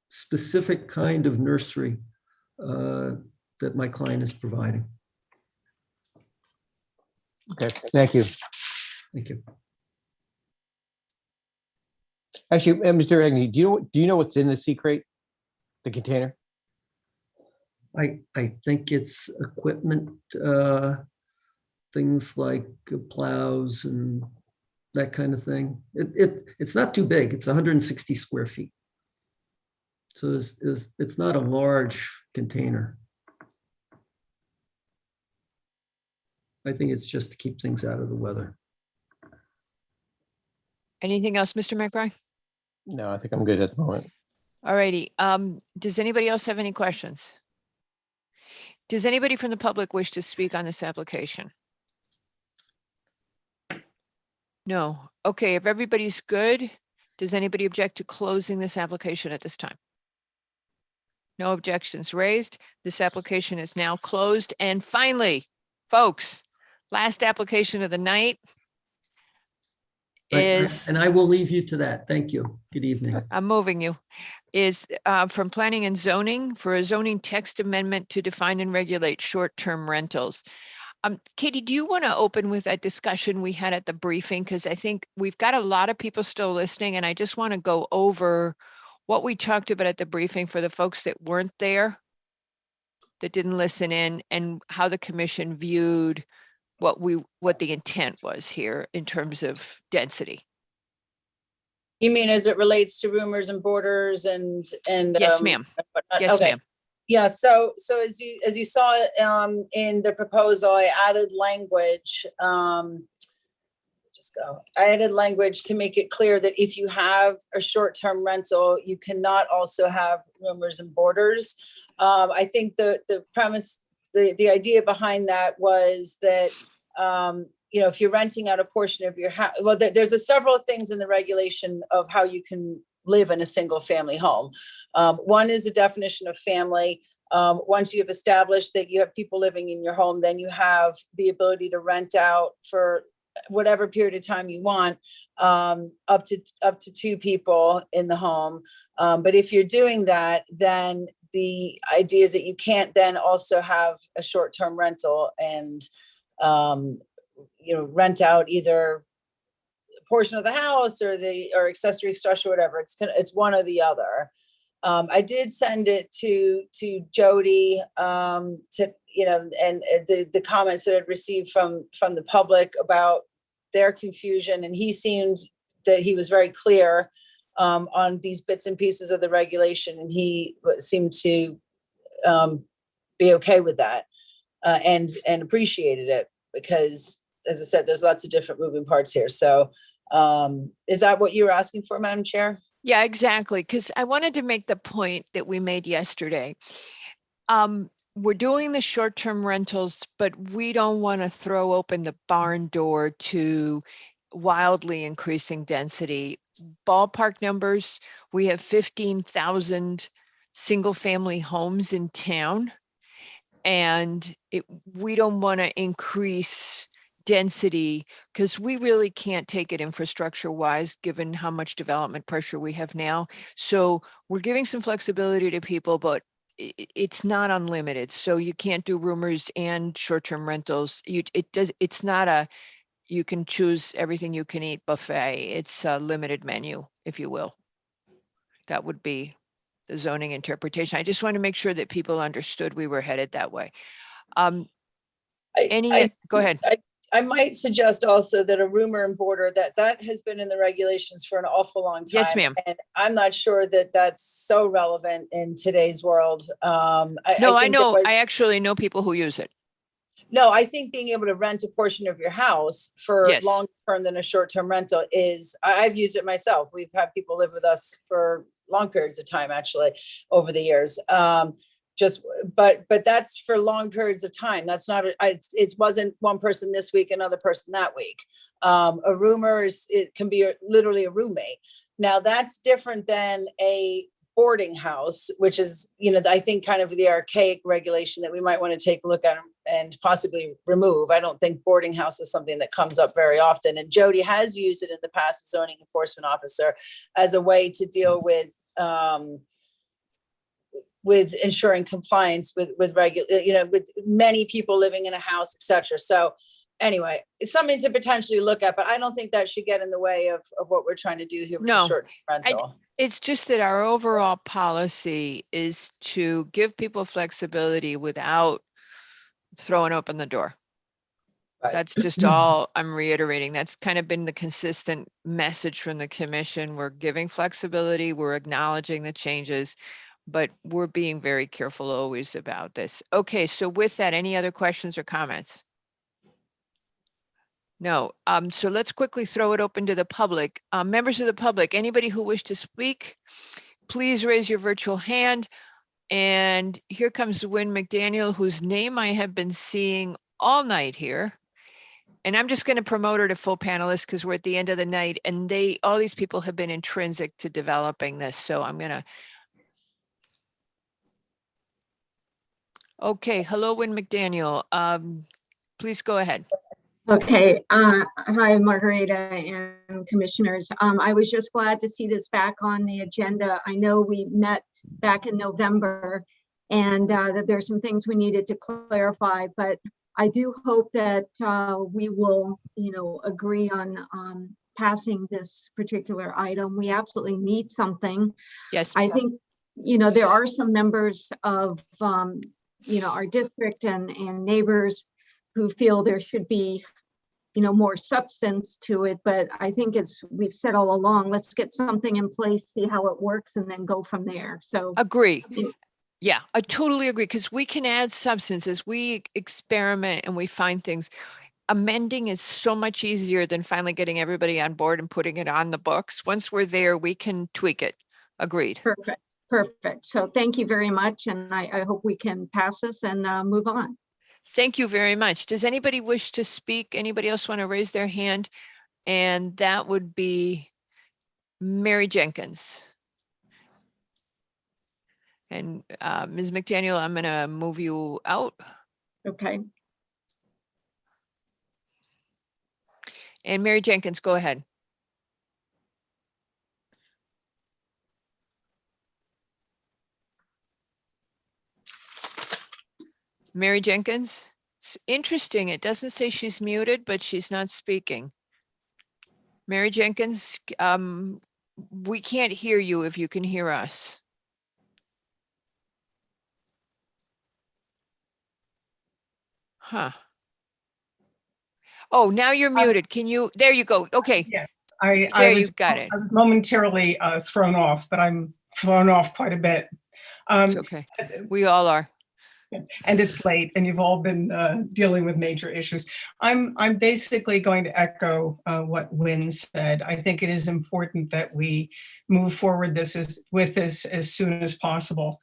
specific kind of nursery that my client is providing. Okay, thank you. Thank you. Actually, Mr. Agnew, do you know what's in the sea crate, the container? I think it's equipment, things like plows and that kind of thing. It's not too big. It's 160 square feet. So it's not a large container. I think it's just to keep things out of the weather. Anything else, Mr. McBride? No, I think I'm good at the moment. All righty. Does anybody else have any questions? Does anybody from the public wish to speak on this application? No. Okay, if everybody's good, does anybody object to closing this application at this time? No objections raised. This application is now closed. And finally, folks, last application of the night is, and I will leave you to that. Thank you. Good evening. I'm moving you, is from Planning and Zoning for a zoning text amendment to define and regulate short-term rentals. Katie, do you want to open with that discussion we had at the briefing? Because I think we've got a lot of people still listening, and I just want to go over what we talked about at the briefing for the folks that weren't there, that didn't listen in, and how the commission viewed what the intent was here in terms of density. You mean as it relates to rumors and borders and yes, ma'am. Yes, okay. ma'am. Yeah, so as you saw in the proposal, I added language. I added language to make it clear that if you have a short-term rental, you cannot also have rumors and borders. I think the premise, the idea behind that was that if you're renting out a portion of your house, well, there's several things in the regulation of how you can live in a single family home. One is the definition of family. Once you have established that you have people living in your home, then you have the ability to rent out for whatever period of time you want, up to 2 people in the home. But if you're doing that, then the idea is that you can't then also have a short-term rental and rent out either portion of the house or accessory structure, whatever. It's one or the other. I did send it to Jody and the comments that I'd received from the public about their confusion, and he seemed that he was very clear on these bits and pieces of the regulation, and he seemed to be okay with that and appreciated it, because, as I said, there's lots of different moving parts here. So is that what you were asking for, Madam Chair? Yeah, exactly. Because I wanted to make the point that we made yesterday. we're doing the short-term rentals, but we don't want to throw open the barn door to wildly increasing density. Ballpark numbers, we have 15,000 single-family homes in town. And we don't want to increase density because we really can't take it infrastructure wise, given how much development pressure we have now. So we're giving some flexibility to people, but it's not unlimited. So you can't do roomers and short-term rentals. It's not a, you can choose everything you can eat buffet. It's a limited menu, if you will. That would be the zoning interpretation. I just want to make sure that people understood we were headed that way. Go ahead. I might suggest also that a roomer and boarder, that has been in the regulations for an awful long time. Yes, ma'am. And I'm not sure that that's so relevant in today's world. I know. I actually know people who use it. No, I think being able to rent a portion of your house for longer term than a short-term rental is, I've used it myself. We've had people live with us for long periods of time, actually, over the years. But that's for long periods of time. That's not, it wasn't one person this week, another person that week. A roomer it can be literally a roommate. Now that's different than a boarding house, which is, I think kind of the archaic regulation that we might want to take a look at and possibly remove. I don't think boarding house is something that comes up very often. And Jody has used it in the past as zoning enforcement officer as a way to deal with ensuring compliance with regular, with many people living in a house, et cetera. So anyway, it's something to potentially look at, but I don't think that should get in the way of what we're trying to do here with the short rental. It's just that our overall policy is to give people flexibility without throwing open the door. Right. That's just all I'm reiterating. That's kind of been the consistent message from the commission. We're giving flexibility, we're acknowledging the changes, but we're being very careful always about this. Okay, so with that, any other questions or comments? No. So let's quickly throw it open to the public. Members of the public, anybody who wish to speak, please raise your virtual hand. And here comes Wynn McDaniel, whose name I have been seeing all night here. And I'm just going to promote her to full panelist because we're at the end of the night and all these people have been intrinsic to developing this. So I'm going to. Okay. Hello, Wynn McDaniel. Please go ahead. Okay. Hi, Margarita and commissioners. I was just glad to see this back on the agenda. I know we met back in November and that there's some things we needed to clarify, but I do hope that we will, agree on passing this particular item. We absolutely need something. Yes. I think, there are some members of, our district and neighbors who feel there should be, more substance to it. But I think as we've said all along, let's get something in place, see how it works, and then go from there. So agree. Yeah, I totally agree because we can add substance as we experiment and we find things. Amending is so much easier than finally getting everybody on board and putting it on the books. Once we're there, we can tweak it. Agreed. Perfect. So thank you very much. And I hope we can pass this and move on. Thank you very much. Does anybody wish to speak? Anybody else want to raise their hand? And that would be Mary Jenkins. And Ms. McDaniel, I'm going to move you out. Okay. And Mary Jenkins, go ahead. Mary Jenkins, it's interesting. It doesn't say she's muted, but she's not speaking. Mary Jenkins, we can't hear you if you can hear us. Huh. Oh, now you're muted. Can you, there you go. Okay. Yes, you got it. I was momentarily thrown off, but I'm thrown off quite a bit. It's okay. We all are. And it's late and you've all been dealing with major issues. I'm basically going to echo what Wynn said. I think it is important that we move forward with this as soon as possible.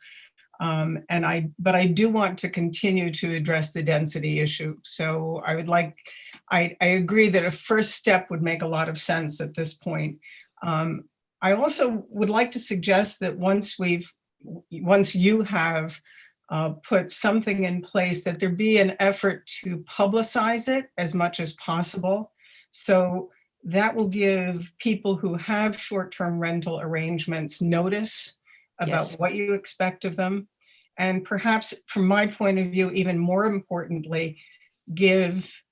But I do want to continue to address the density issue. So I agree that a first step would make a lot of sense at this point. I also would like to suggest that once you have put something in place, that there be an effort to publicize it as much as possible. So that will give people who have short-term rental arrangements notice about what you expect of them. And perhaps from my point of view, even more importantly, give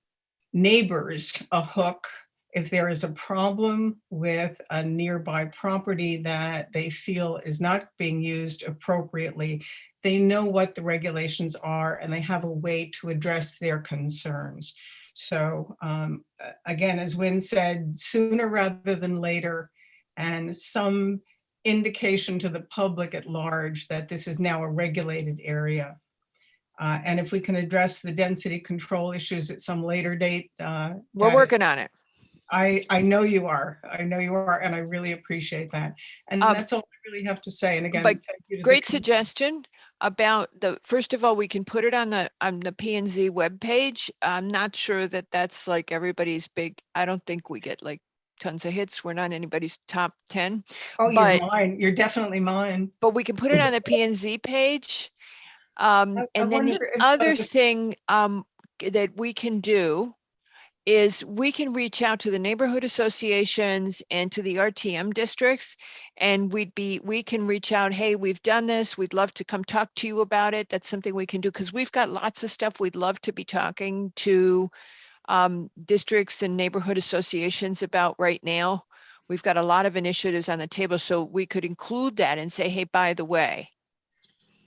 neighbors a hook if there is a problem with a nearby property that they feel is not being used appropriately. They know what the regulations are and they have a way to address their concerns. So again, as Wynn said, sooner rather than later, and some indication to the public at large that this is now a regulated area. And if we can address the density control issues at some later date. We're working on it. I know you are. I know you are, and I really appreciate that. And that's all I really have to say. And again, but thank you to the great committee. suggestion about first of all, we can put it on the P&Z webpage. I'm not sure that that's like everybody's big, I don't think we get like tons of hits. We're not anybody's top 10. Oh, you're mine. You're definitely mine. But we can put it on the P&Z page. And then the wonder if other thing that we can do is we can reach out to the neighborhood associations and to the RTM districts, and we can reach out, hey, we've done this, we'd love to come talk to you about it. That's something we can do, because we've got lots of stuff we'd love to be talking to districts and neighborhood associations about right now. We've got a lot of initiatives on the table, so we could include that and say, hey, by the way.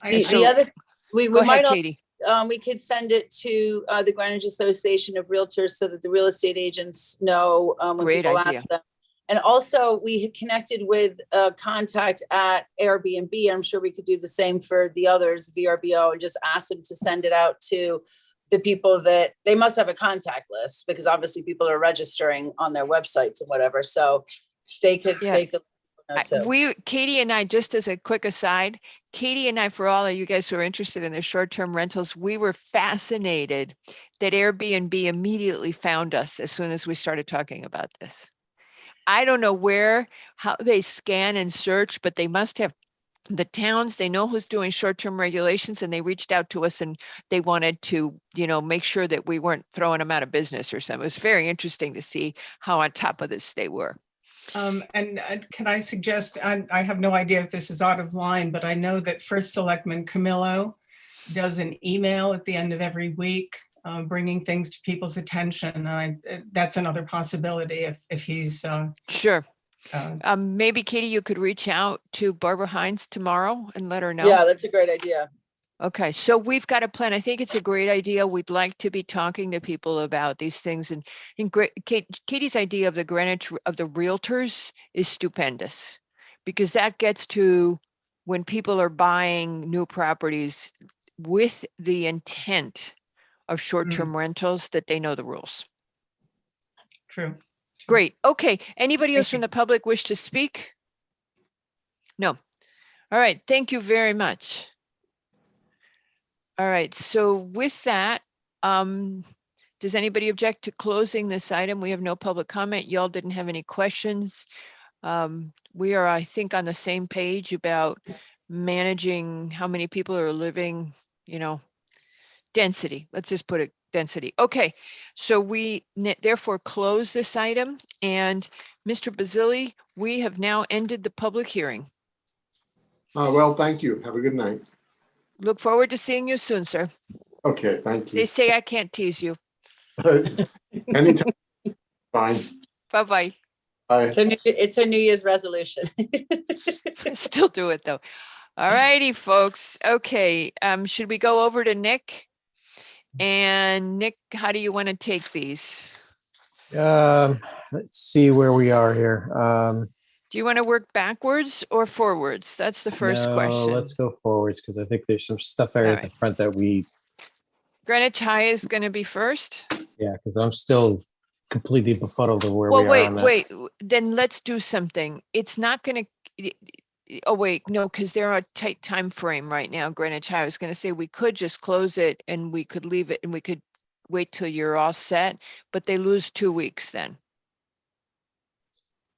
The other, we Go ahead, might Katie. we could send it to the Greenwich Association of Realtors so that the real estate agents know when Great people idea. ask them. And also we had connected with contact at Airbnb. I'm sure we could do the same for the others, VRBO, and just ask them to send it out to the people that they must have a contact list, because obviously people are registering on their websites and whatever. So they could, Katie and I, just as a quick aside, Katie and I, for all of you guys who are interested in the short-term rentals, we were fascinated that Airbnb immediately found us as soon as we started talking about this. I don't know how they scan and search, but they must have the towns, they know who's doing short-term regulations, and they reached out to us and they wanted to, make sure that we weren't throwing them out of business or something. It was very interesting to see how on top of this they were. And can I suggest, I have no idea if this is out of line, but I know that First Selectman Camillo does an email at the end of every week, bringing things to people's attention. That's another possibility if he's sure. Maybe Katie, you could reach out to Barbara Hines tomorrow and let her know. Yeah, that's a great idea. Okay, so we've got a plan. I think it's a great idea. We'd like to be talking to people about these things. And Katie's idea of the Greenwich of the realtors is stupendous, because that gets to when people are buying new properties with the intent of short-term rentals, that they know the rules. True. Great. Okay. Anybody else from the public wish to speak? No. All right. Thank you very much. All right. So with that, does anybody object to closing this item? We have no public comment. Y'all didn't have any questions. We are, I think, on the same page about managing how many people are living, density. Let's just put it density. Okay. So we therefore close this item, and Mr. Basili, we have now ended the public hearing. Well, thank you. Have a good night. Look forward to seeing you soon, sir. Okay, thank you. They say I can't tease you. Anytime. Fine. Bye-bye. Bye. It's a New Year's resolution. Still do it though. All righty, folks. Okay. Should we go over to Nick? And Nick, how do you want to take these? Let's see where we are here. Do you want to work backwards or forwards? That's the first question. Let's go forwards, because I think there's some stuff there at the front that Greenwich High is going to be first. Yeah, because I'm still completely befuddled of where we are on that. Wait. Then let's do something. It's not going to. oh wait, no, because they're on a tight time frame right now, Greenwich High. I was gonna say we could just close it and we could leave it and we could wait till you're all set, but they lose 2 weeks then.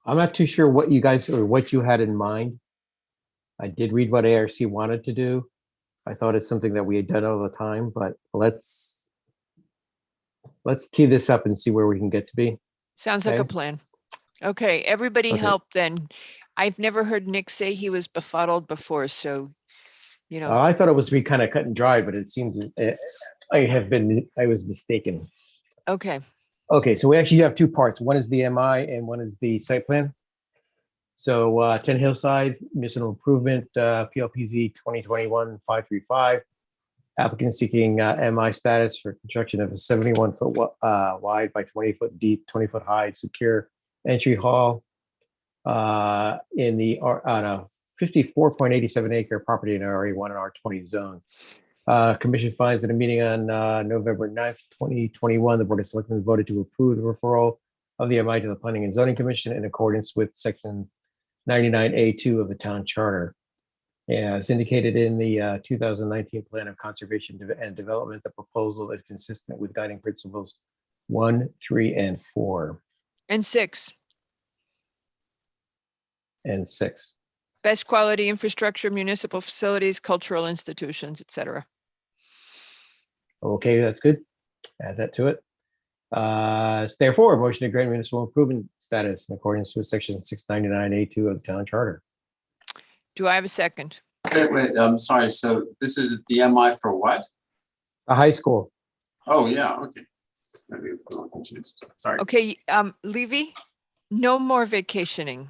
I'm not too sure what you guys or what you had in mind. I did read what ARC wanted to do. I thought it's something that we had done all the time, but let's tee this up and see where we can get to be. Sounds like a Okay. plan. Okay, everybody Okay. help then. I've never heard Nick say he was befuddled before, so, you know, I thought it was to be kind of cut and dry, but it seemed I was mistaken. okay. Okay, so we actually have two parts. One is the MI and one is the site plan. So 10 Hillside, municipal improvement, PLPZ 2021-535. Applicant seeking MI status for construction of a 71-foot wide by 20-foot deep, 20-foot high secure entry hall in the on a 54.87 acre property in RA1 and R20 zones. Commission finds at a meeting on November 9th, 2021, the Board of Selectmen voted to approve the referral of the MI to the Planning and Zoning Commission in accordance with Section 99A2 of the Town Charter. As indicated in the 2019 Plan of Conservation and Development, the proposal is consistent with guiding principles 1, 3, and 4, And 6, and 6. best quality infrastructure, municipal facilities, cultural institutions, etc. Okay, that's good. Add that to it. Therefore, a motion to grant municipal improvement status in accordance with Section 699A2 of the Town Charter. Do I have a second? Wait, I'm sorry. So this is the MI for what? A high school. Oh, yeah, okay. Maybe I'm a little confused. Sorry. Okay, Levy, no more vacationing.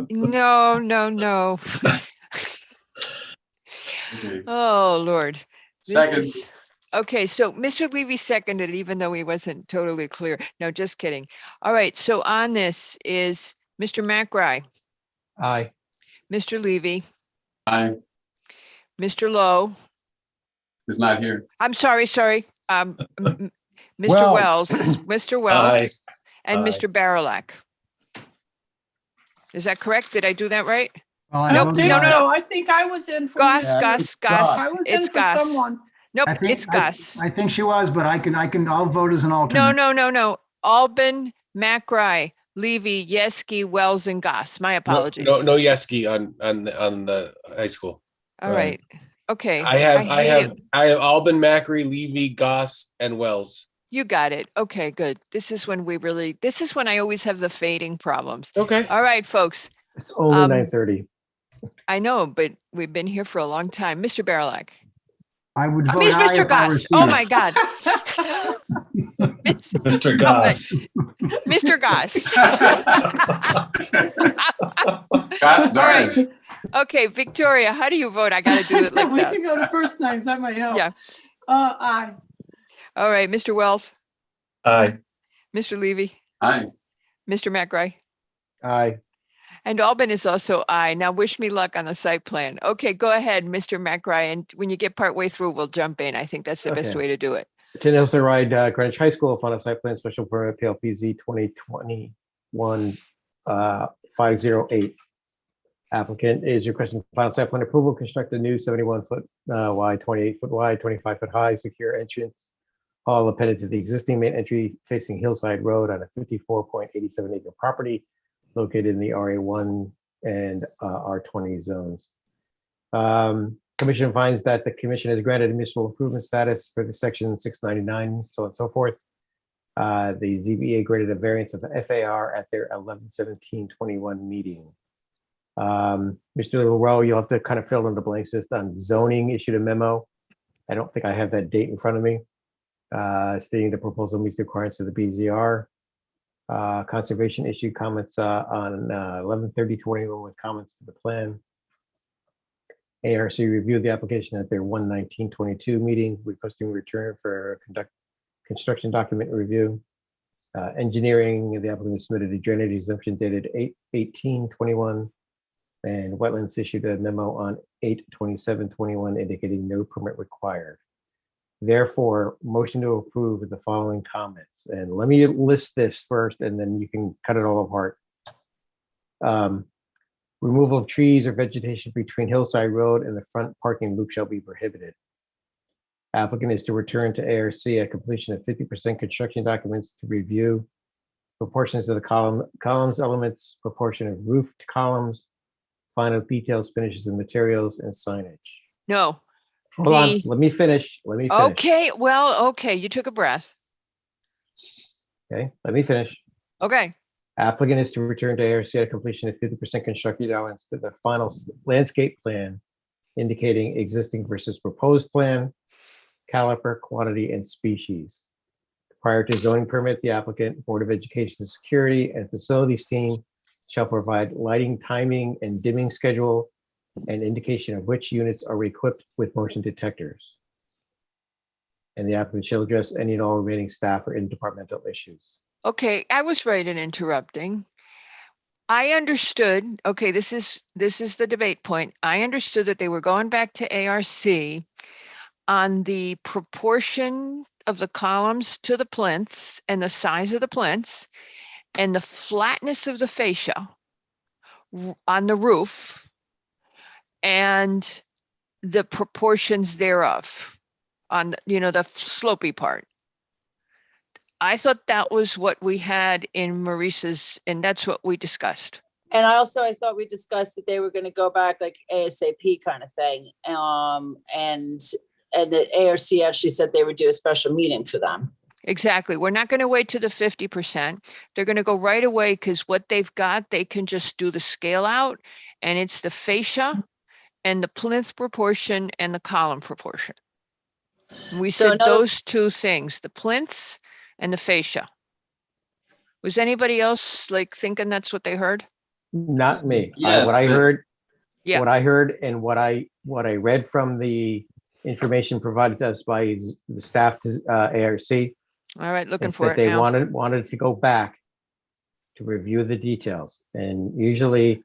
No, no, no. Okay. Oh, Lord. This Second. is- Okay, so Mr. Levy seconded, even though he wasn't totally clear. No, just kidding. All right, so on this is Mr. McRae, Aye. Mr. Levy, Aye. Mr. Lowe. Is not here. I'm sorry. Mr. Wells. Wells, Mr. Wells, Aye. and Aye. Mr. Barilak. Is that correct? Did I do that right? Well, I don't Nope, think no, no, so. I think I was in for. Gus, Yeah, Gus, it's Gus. I was It's in for Gus. someone. Nope, I think it's Gus. I think she was, but I'll vote as an alternate. No. Albin, McRae, Levy, Yeski, Wells, and Goss. My apologies. No Yeski on the high school. All right. Okay. I hate it. have Alban, Macri, Levy, Goss, and Wells. You got it. Okay, good. This is when I always have the fading problems. Okay. All right, folks. It's only 9:30. I know, but we've been here for a long time. Mr. Barilak. I would vote mean, aye Mr. if I were Goss. seated. Oh my God. Mr. Goss. Mr. Goss. Goss, All darn. right. Okay, Victoria, how do you vote? I got to do it like We that. can go to first names. That might help. Yeah. Aye. All right, Mr. Wells, Aye. Mr. Levy, Aye. Mr. McRae, Aye. and Albin is also aye. Now wish me luck on the site plan. Okay, go ahead, Mr. McRae, and when you get partway through, we'll jump in. I think that's the best Okay. way to do it. 10 Hillside Ride, Greenwich High School, final site plan special permit PLPZ 2021-508. Applicant is requesting final site plan approval, construct a new 71-foot wide, 28-foot wide, 25-foot high secure entrance hall appended to the existing main entry facing Hillside Road on a 54.87 acre property located in the RA1 and R20 zones. Commission finds that the commission has granted municipal improvement status for the section 699, so on and so forth. The ZBA granted a variance of FAR at their 11/17/21 meeting. Mr. Leroy, you'll have to kind of fill in the blanks. Just on zoning issued a memo. I don't think I have that date in front of me. Stating the proposal meets the requirements of the BZR. Conservation issued comments on 11/30/21 with comments to the plan. ARC reviewed the application at their 1/19/22 meeting, requesting return for construction document review. Engineering, the applicant submitted a drainage exemption dated 8/18/21, and wetlands issued a memo on 8/27/21 indicating no permit required. Therefore, motion to approve with the following comments. And let me list this first, and then you can cut it all apart. Removal of trees or vegetation between Hillside Road and the front parking loop shall be prohibited. Applicant is to return to ARC at completion of 50% construction documents to review proportions of the columns, elements, proportion of roof to columns, final details, finishes and materials, and signage. No. Hold on, let me finish. Let me finish. Okay, well, okay, you took a breath. Okay, let me finish. Okay. Applicant is to return to ARC at completion of 50% construction documents to the final landscape plan indicating existing versus proposed plan, caliper, quantity, and species. Prior to zoning permit, the applicant, Board of Education Security, and Facilities team shall provide lighting, timing, and dimming schedule and indication of which units are equipped with motion detectors. And the applicant shall address any and all remaining staff or interdepartmental issues. Okay, I was right in interrupting. I understood, okay, this is the debate point. I understood that they were going back to ARC on the proportion of the columns to the plinths and the size of the plinths and the flatness of the fascia on the roof and the proportions thereof on, you know, the slopey part. I thought that was what we had in Maurice's, and that's what we discussed. And I thought we discussed that they were going to go back like ASAP kind of thing. And the ARC actually said they would do a special meeting for them. Exactly. We're not going to wait to the 50%. They're going to go right away because what they've got, they can just do the scale out, and it's the fascia and the plinth proportion and the column proportion. We said those two things, the plinths and the fascia. Was anybody else like thinking that's what they heard? Not me. Yes, what I heard, yeah, what I heard, and what I read from the information provided to us by the staff to ARC. All right, looking is for that it they now. wanted to go back to review the details, and usually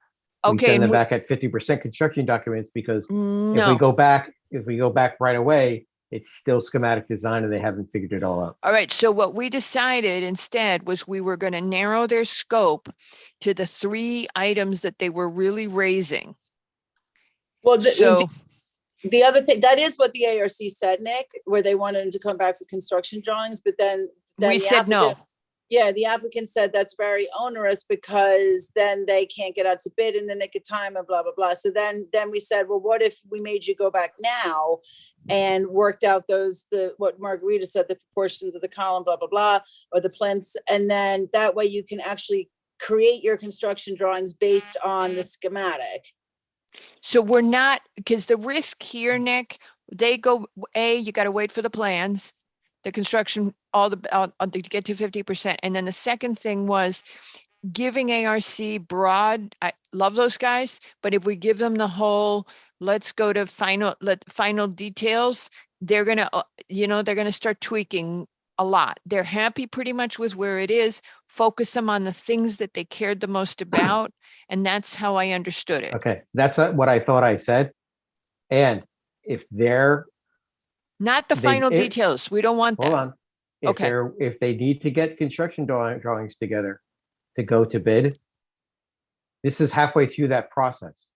we Okay, send them and back at 50% construction documents because if no. we go back right away, it's still schematic design and they haven't figured it all out. All right, so what we decided instead was we were going to narrow their scope to the 3 items that they were really raising. Well, so the other thing, that is what the ARC said, Nick, where they wanted them to come back for construction drawings, but then we said no. Yeah, the applicant said that's very onerous because then they can't get out to bid in the nick of time and blah, blah, blah. So then we said, well, what if we made you go back now and worked out what Margarita said, the proportions of the column, blah, blah, blah, or the plinths. And then that way you can actually create your construction drawings based on the schematic. So we're not, because the risk here, Nick, they go, you got to wait for the plans, the construction, to get to 50%. And then the second thing was giving ARC broad, I love those guys, but if we give them the whole, let's go to final details, they're going to, they're going to start tweaking a lot. They're happy pretty much with where it is. Focus them on the things that they cared the most about. And that's how I understood it. Okay, that's what I thought I said. And if they're not the final details, we don't want that. Hold on. If they need to get construction drawings together to go to bid, this is halfway through that process.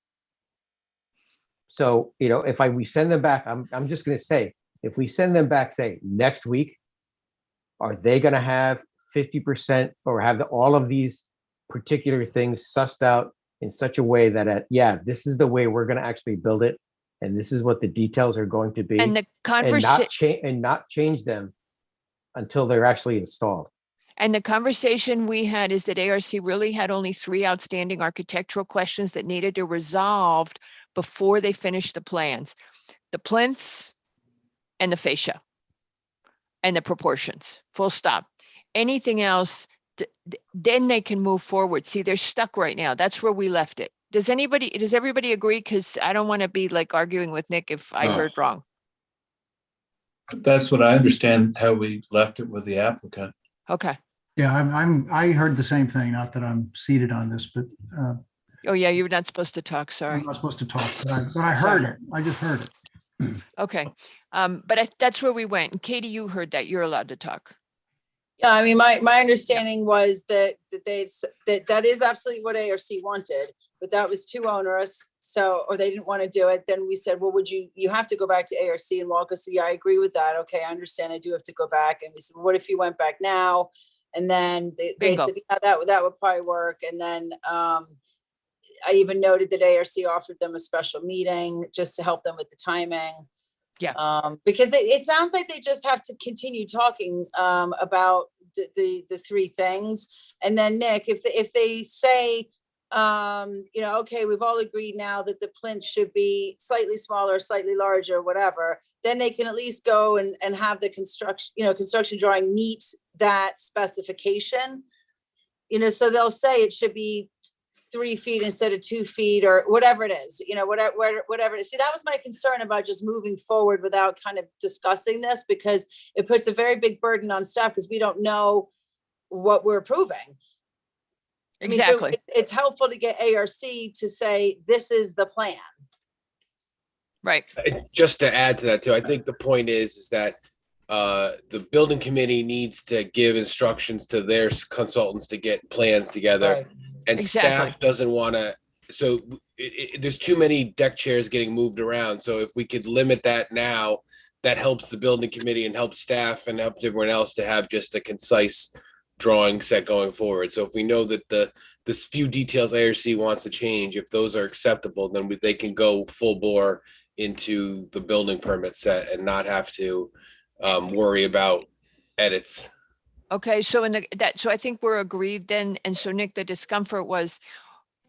So, if we send them back, I'm just going to say, if we send them back, say next week, are they going to have 50% or have all of these particular things sussed out in such a way that, this is the way we're going to actually build it, and this is what the details are going to be, and the conversation and not change them until they're actually installed. And the conversation we had is that ARC really had only 3 outstanding architectural questions that needed to be resolved before they finished the plans: the plinths and the fascia and the proportions, full stop. Anything else, then they can move forward. See, they're stuck right now. That's where we left it. Does everybody agree? Because I don't want to be like arguing with Nick if I heard wrong. That's what I understand how we left it with the applicant. Okay. Yeah, I heard the same thing. Not that I'm seated on this, but oh yeah, you're not supposed to talk. Sorry. I'm not supposed to talk, but I heard it. I just heard it. Okay, but that's where we went. And Katie, you heard that. You're allowed to talk. Yeah, I mean, my understanding was that is absolutely what ARC wanted. but that was too onerous. So, or they didn't want to do it. Then we said, well, you have to go back to ARC and walk us. Yeah, I agree with that. Okay, I understand. I do have to go back. And we said, well, what if you went back now? And then they said, yeah, that would probably work. And then I even noted that ARC offered them a special meeting just to help them with the timing. Yeah. Because it sounds like they just have to continue talking about the three things. And then Nick, if they say, okay, we've all agreed now that the plinth should be slightly smaller, slightly larger, whatever, then they can at least go and have the construction drawing meet that specification. So they'll say it should be 3 feet instead of 2 feet or whatever it is, whatever it is. See, that was my concern about just moving forward without kind of discussing this, because it puts a very big burden on staff because we don't know what we're approving. Exactly. So it's helpful to get ARC to say, this is the plan. Right. Just to add to that too, I think the point is that the building committee needs to give instructions to their consultants to get plans together. Right. And Exactly. staff doesn't want to, so there's too many deck chairs getting moved around. So if we could limit that now, that helps the building committee and helps staff and helps everyone else to have just a concise drawing set going forward. So if we know that this few details ARC wants to change, if those are acceptable, then they can go full bore into the building permit set and not have to worry about edits. Okay, so so I think we're agreed then. And so Nick, the discomfort was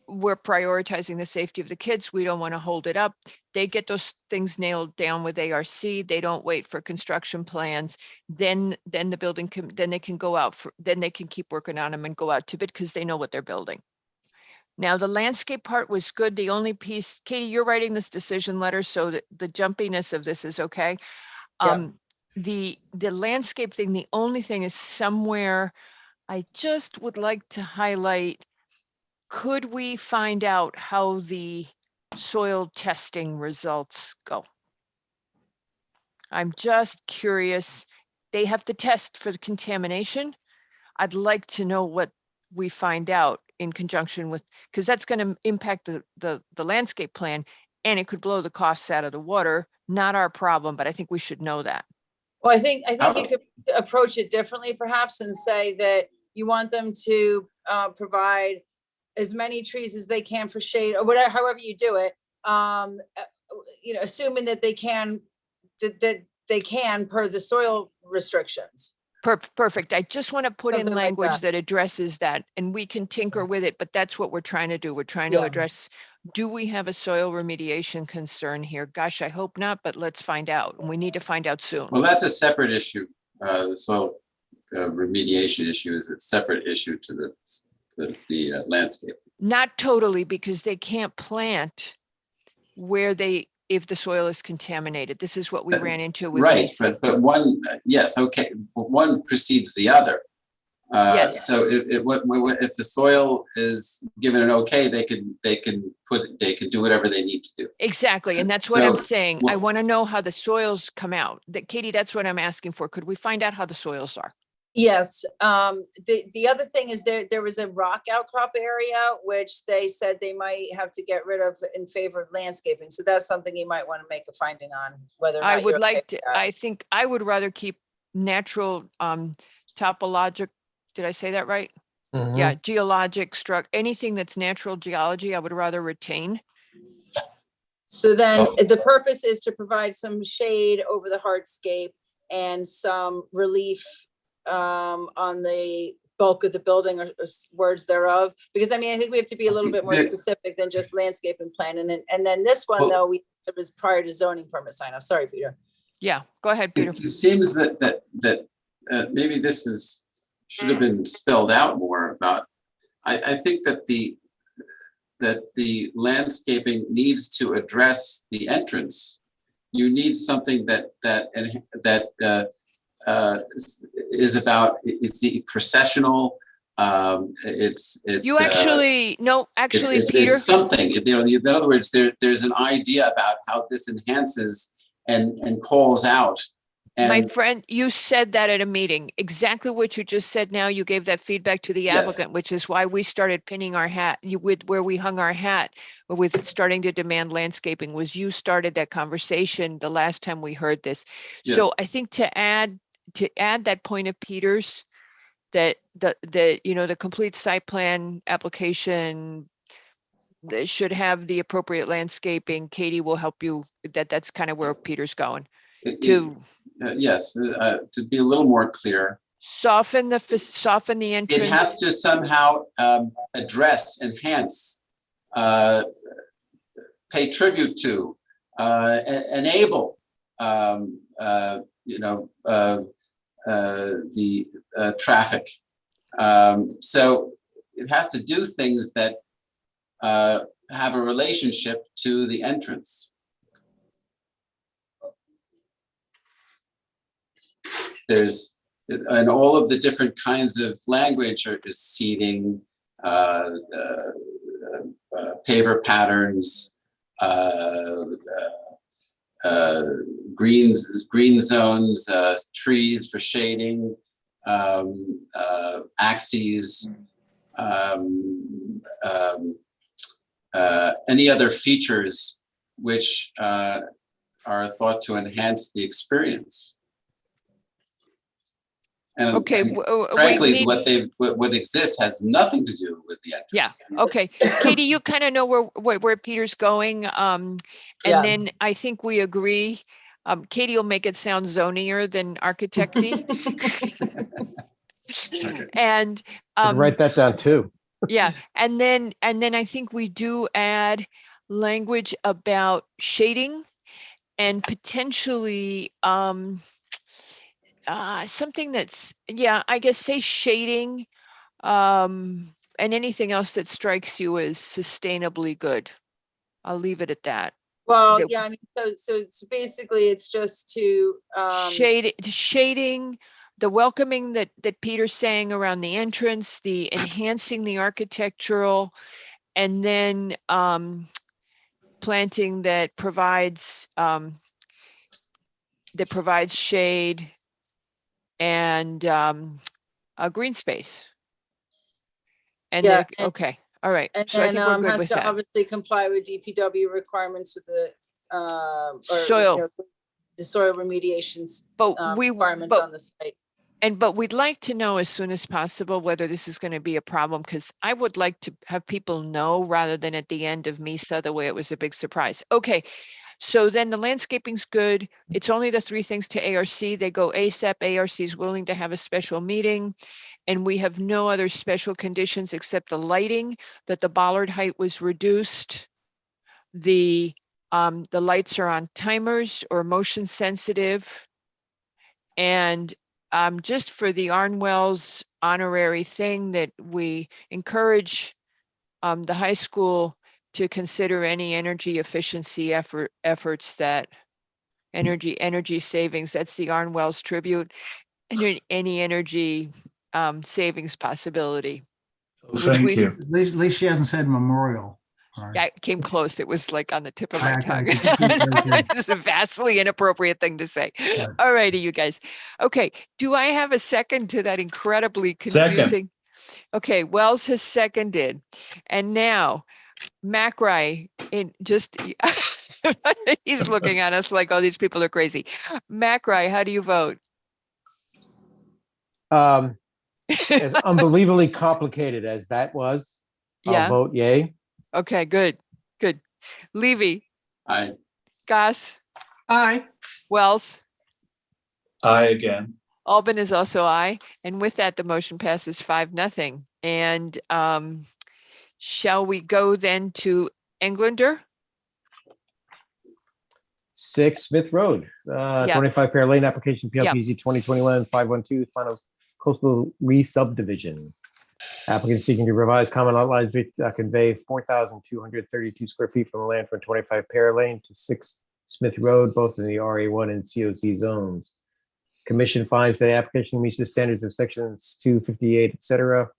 we're prioritizing the safety of the kids. We don't want to hold it up. They get those things nailed down with ARC. They don't wait for construction plans. Then the building then they can go out then they can keep working on them and go out to bid because they know what they're building. Now the landscape part was good. The only piece, Katie, you're writing this decision letter, so that the jumpiness of this is okay. Yep. The landscape thing, the only thing is somewhere I just would like to highlight, could we find out how the soil testing results go? I'm just curious. They have to test for the contamination. I'd like to know what we find out in conjunction with, because that's going to impact the landscape plan, and it could blow the costs out of the water. Not our problem, but I think we should know that. Well, I think you could approach it differently perhaps and say that you want them to provide as many trees as they can for shade or whatever, however you do it. Assuming that they can per the soil restrictions. Perfect. I just want to put in Something like language that. that addresses that, and we can tinker with it, but that's what we're trying to do. We're trying to Yeah. address, do we have a soil remediation concern here? Gosh, I hope not, but let's find out. And we need to find out soon. Well, that's a separate issue. The soil remediation issue is a separate issue to the landscape. Not totally, because they can't plant where if the soil is contaminated. This is what we ran into with Right, Messina. but one, yes, okay, but one precedes the other. Yes. So if the soil is given an okay, they can do whatever they need to do. Exactly, and that's what I'm So, saying. I want to know how the soils come out. Katie, that's what I'm asking for. Could we find out how the soils are? Yes, the other thing is there was a rock outcrop area, which they said they might have to get rid of in favor of landscaping. So that's something you might want to make a finding on, whether or not I would you're like okay to, with that. I think I would rather keep natural topologic, did I say that right? Yeah, geologic anything that's natural geology, I would rather retain. So then the purpose is to provide some shade over the hardscape and some relief on the bulk of the building or words thereof, because I think we have to be a little bit more specific than just landscape and plan. And then this one, though, it was prior to zoning permit sign off. Sorry, Peter. Yeah, go ahead, Peter. It seems that maybe this should have been spelled out more about. I think that the landscaping needs to address the entrance. You need something that is about, it's the processional, it's You actually, no, actually, Peter. it's something, in other words, there's an idea about how this enhances and calls out My And friend, you said that at a meeting, exactly what you just said now. You gave that feedback to the Yes. applicant, which is why we started pinning our hat with where we hung our hat with starting to demand landscaping, was you started that conversation the last time we heard this. Yes. So I think to add that point of Peter's, that the complete site plan application that should have the appropriate landscaping. Katie will help you. That's kind of where Peter's going. Yes, to be a little more clear, Soften the entrance. it has to somehow address, enhance, pay tribute to, enable, the traffic. So it has to do things that have a relationship to the entrance. There's, and all of the different kinds of language are just seating, paver patterns, green zones, trees for shading, axes, any other features which are thought to enhance the experience. And, okay, and frankly, what exists has nothing to do with the entrance. Yeah. Okay, Katie, you kind of know where Peter's going, and Yeah. then I think we agree. Katie will make it sound zonier than architecty. And Write that down too. yeah, and then I think we do add language about shading and potentially something that's, yeah, I guess say shading, and anything else that strikes you as sustainably good. I'll leave it at that. Well, yeah, I mean, so basically it's just to shading, the welcoming that Peter's saying around the entrance, the enhancing the architectural, and then planting that provides shade and a green space. And yeah, then, okay, all right. And So I think we're good has with to that. obviously comply with DPW requirements with the Soil. The soil remediations But requirements on the site. But we'd like to know as soon as possible whether this is going to be a problem, because I would like to have people know rather than at the end of MISA, the way it was a big surprise. Okay, so then the landscaping's good. It's only the 3 things to ARC. They go ASAP. ARC is willing to have a special meeting. And we have no other special conditions except the lighting, that the bollard height was reduced. The lights are on timers or motion sensitive. And just for the Arnwell's honorary thing, that we encourage the high school to consider any energy efficiency efforts that energy savings. That's the Arnwell's tribute, and any energy savings possibility. Thank you. At least she hasn't said memorial. Yeah, it came close. It was like on the tip of my I tongue. could see it right there. This is a vastly inappropriate thing to say. Yeah. All righty, you guys. Okay, do I have a second to that incredibly confusing? Okay, Wells has seconded. And now, Macri, he's looking at us like, oh, these people are crazy. Macri, how do you vote? As unbelievably complicated as that was, Yeah. I'll vote yay. Okay, good. Levy. Aye. Goss. Aye. Wells. Aye again. Albin is also aye. And with that, the motion passes 5-0. And shall we go then to Englander? 6 Smith Road, Yeah. 25 Pear Lane, application Yeah. PLPZ 2021-512, final coastal re-subdivision. Applicant seeking to revise common lot lines, convey 4,232 square feet from the land from 25 Pear Lane to 6 Smith Road, both in the RA1 and COC zones. Commission finds that the application meets the standards of sections 258, et cetera,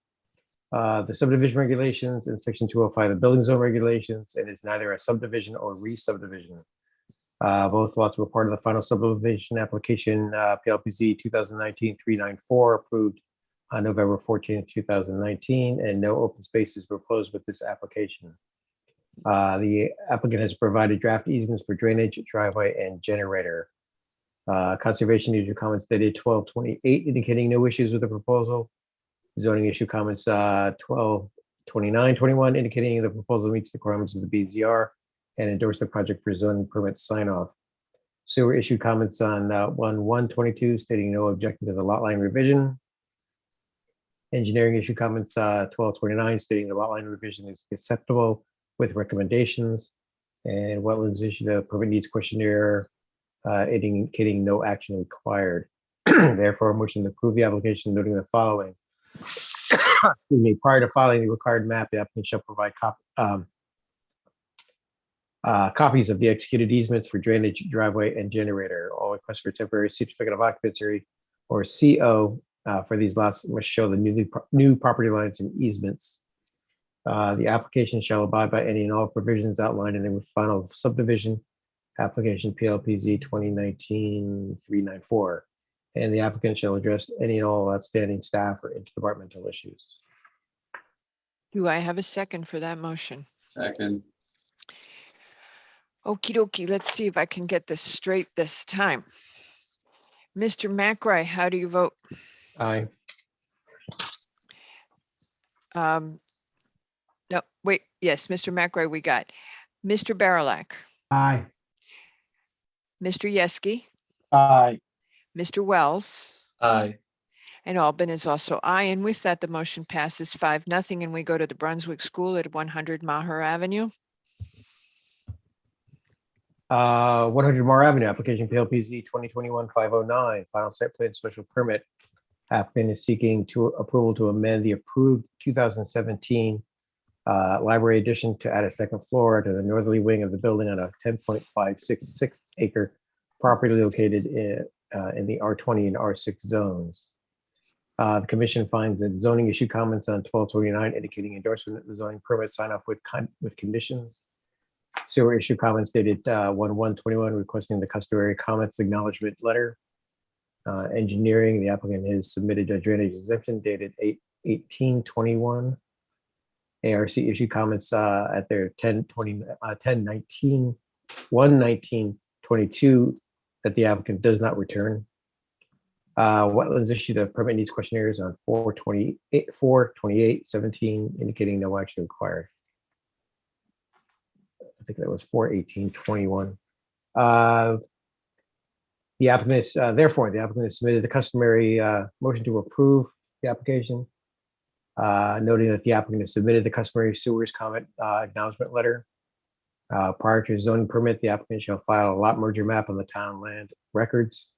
the subdivision regulations, and section 205, the building zone regulations, and is neither a subdivision or re-subdivision. Both lots were part of the final subdivision application, PLPZ 2019-394, approved on November 14th, 2019, and no open spaces were proposed with this application. The applicant has provided draft easements for drainage, driveway, and generator. Conservation issue comments dated 12/28, indicating no issues with the proposal. Zoning issue comments 12/29/21, indicating the proposal meets the requirements of the BZR and endorse the project for zoning permit sign off. Sewer issue comments on 1/1/22, stating no objection to the lot line revision. Engineering issue comments 12/29, stating the lot line revision is acceptable with recommendations. And wetlands issue the permit needs questionnaire, indicating no action required. Therefore, a motion to approve the application noting the following. Excuse me, prior to filing the required map, the applicant shall provide copies of the executed easements for drainage, driveway, and generator. All requests for temporary certificate of occupancy or CO for these lots must show the new property lines and easements. The application shall abide by any and all provisions outlined in the final subdivision application PLPZ 2019-394. And the applicant shall address any and all outstanding staff or interdepartmental issues. Do I have a second for that motion? Second. Okie dokie, let's see if I can get this straight this time. Mr. McRae, how do you vote? Aye. No, wait, yes, Mr. McRae, we got. Mr. Barilak, Aye. Mr. Yeski, Aye. Mr. Wells, Aye. and Albin is also aye. And with that, the motion passes 5-0, and we go to the Brunswick School at 100 Maher Avenue. 100 Mar Avenue, application PLPZ 2021-509, final site plan special permit. Applicant is seeking approval to amend the approved 2017 library addition to add a second floor to the northerly wing of the building on a 10.566 acre property located in the R20 and R6 zones. The commission finds that zoning issue comments on 12/29 indicating endorsement of the zoning permit sign off with conditions. Sewer issue comments dated 1/1/21 requesting the customary comments acknowledgement letter. Engineering, the applicant has submitted a drainage exemption dated 8/18/21. ARC issue comments at their 1/19/22 that the applicant does not return. Wetlands issued a permit needs questionnaires on 4/28/17, indicating no action required. I think that was 4/18/21. The applicant is, therefore, the applicant has submitted the customary motion to approve the application, noting that the applicant has submitted the customary sewers comment acknowledgement letter. Prior to zoning permit, the applicant shall file a lot merger map on the town land records.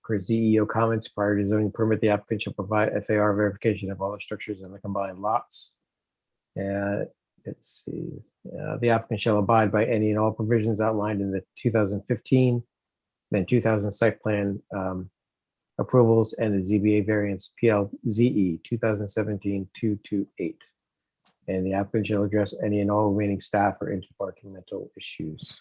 Per ZEO comments, prior to zoning permit, the applicant shall provide FAR verification of all the structures in the combined lots. Let's see, the applicant shall abide by any and all provisions outlined in the 2015, then 2000 site plan approvals and the ZBA variance PLZE 2017-228. And the applicant shall address any and all remaining staff or interdepartmental issues.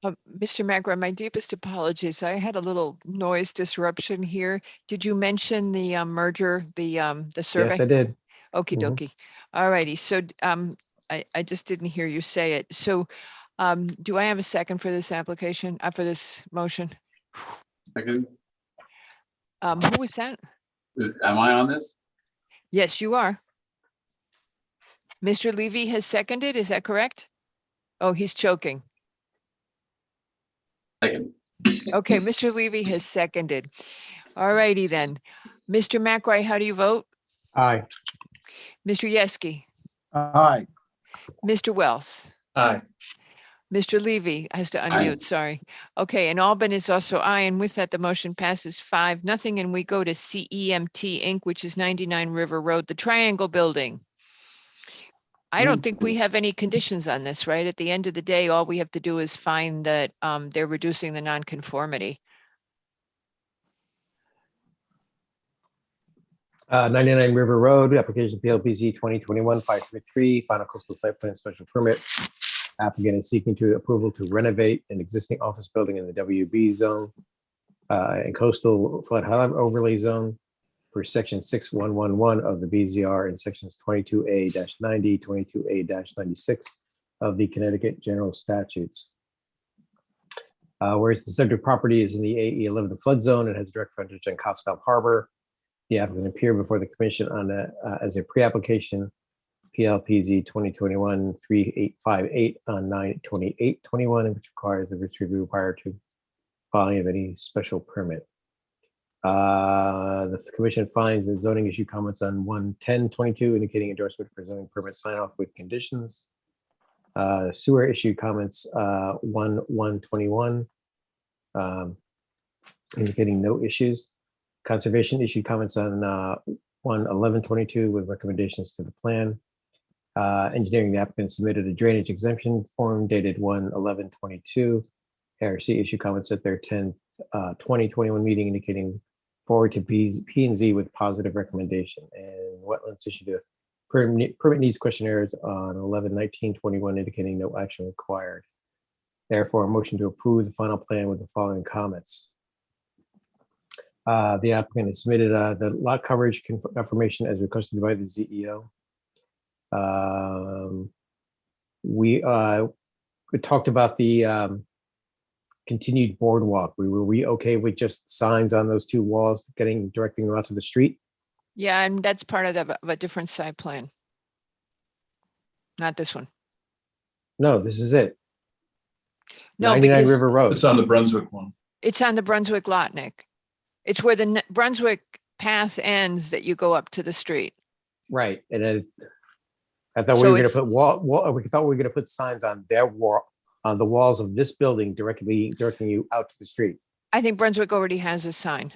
Mr. McRae, my deepest apologies. I had a little noise disruption here. Did you mention the merger, the survey? Yes, I did. Okie dokie. All righty. So I just didn't hear you say it. So do I have a second for this application, for this motion? Second. Who was that? Am I on this? Yes, you are. Mr. Levy has seconded, is that correct? Oh, he's choking. Second. Okay, Mr. Levy has seconded. All righty then. Mr. McRae, how do you vote? Aye. Mr. Yeski? Aye. Mr. Wells? Aye. Mr. Levy has to unmute, sorry. Okay, and Albin is also aye, and with that, the motion passes 5-0, and we go to CEMT Inc., which is 99 River Road, the Triangle Building. I don't think we have any conditions on this, right? At the end of the day, all we have to do is find that they're reducing the nonconformity. 99 River Road, application PLPZ 2021-533, final coastal site plan special permit. Applicant is seeking to approval to renovate an existing office building in the WB zone and coastal flood overlay zone for section 6111 of the BZR and sections 22A-90, 22A-96 of the Connecticut General Statutes. Whereas the subject property is in the AE 11 flood zone and has direct frontage on Coscoff Harbor, the applicant appeared before the commission on as a pre-application PLPZ 2021-3858 on 9/28/21, which requires a risk review prior to filing of any special permit. The commission finds that zoning issue comments on 1/10/22 indicating endorsement for zoning permit sign off with conditions. Sewer issue comments 1/1/21 indicating no issues. Conservation issued comments on 1/11/22 with recommendations to the plan. Engineering, the applicant submitted a drainage exemption form dated 1/11/22. ARC issued comments at their 10/20/21 meeting indicating forward to P&Z with positive recommendation. And wetlands issued a permit needs questionnaires on 11/19/21 indicating no action required. Therefore, a motion to approve the final plan with the following comments. The applicant has submitted the lot coverage confirmation as requested by the CEO. We talked about the continued boardwalk. Were we okay with just signs on those two walls directing them out to the street? Yeah, and that's part of a different site plan. Not this one. No, this is it. No, 99 because River Road. It's on the Brunswick one. it's on the Brunswick lot, Nick. It's where the Brunswick path ends that you go up to the street. Right, and I thought we So were going to it's- put we thought we were going to put signs on their wall, on the walls of this building directing you out to the street. I think Brunswick already has a sign.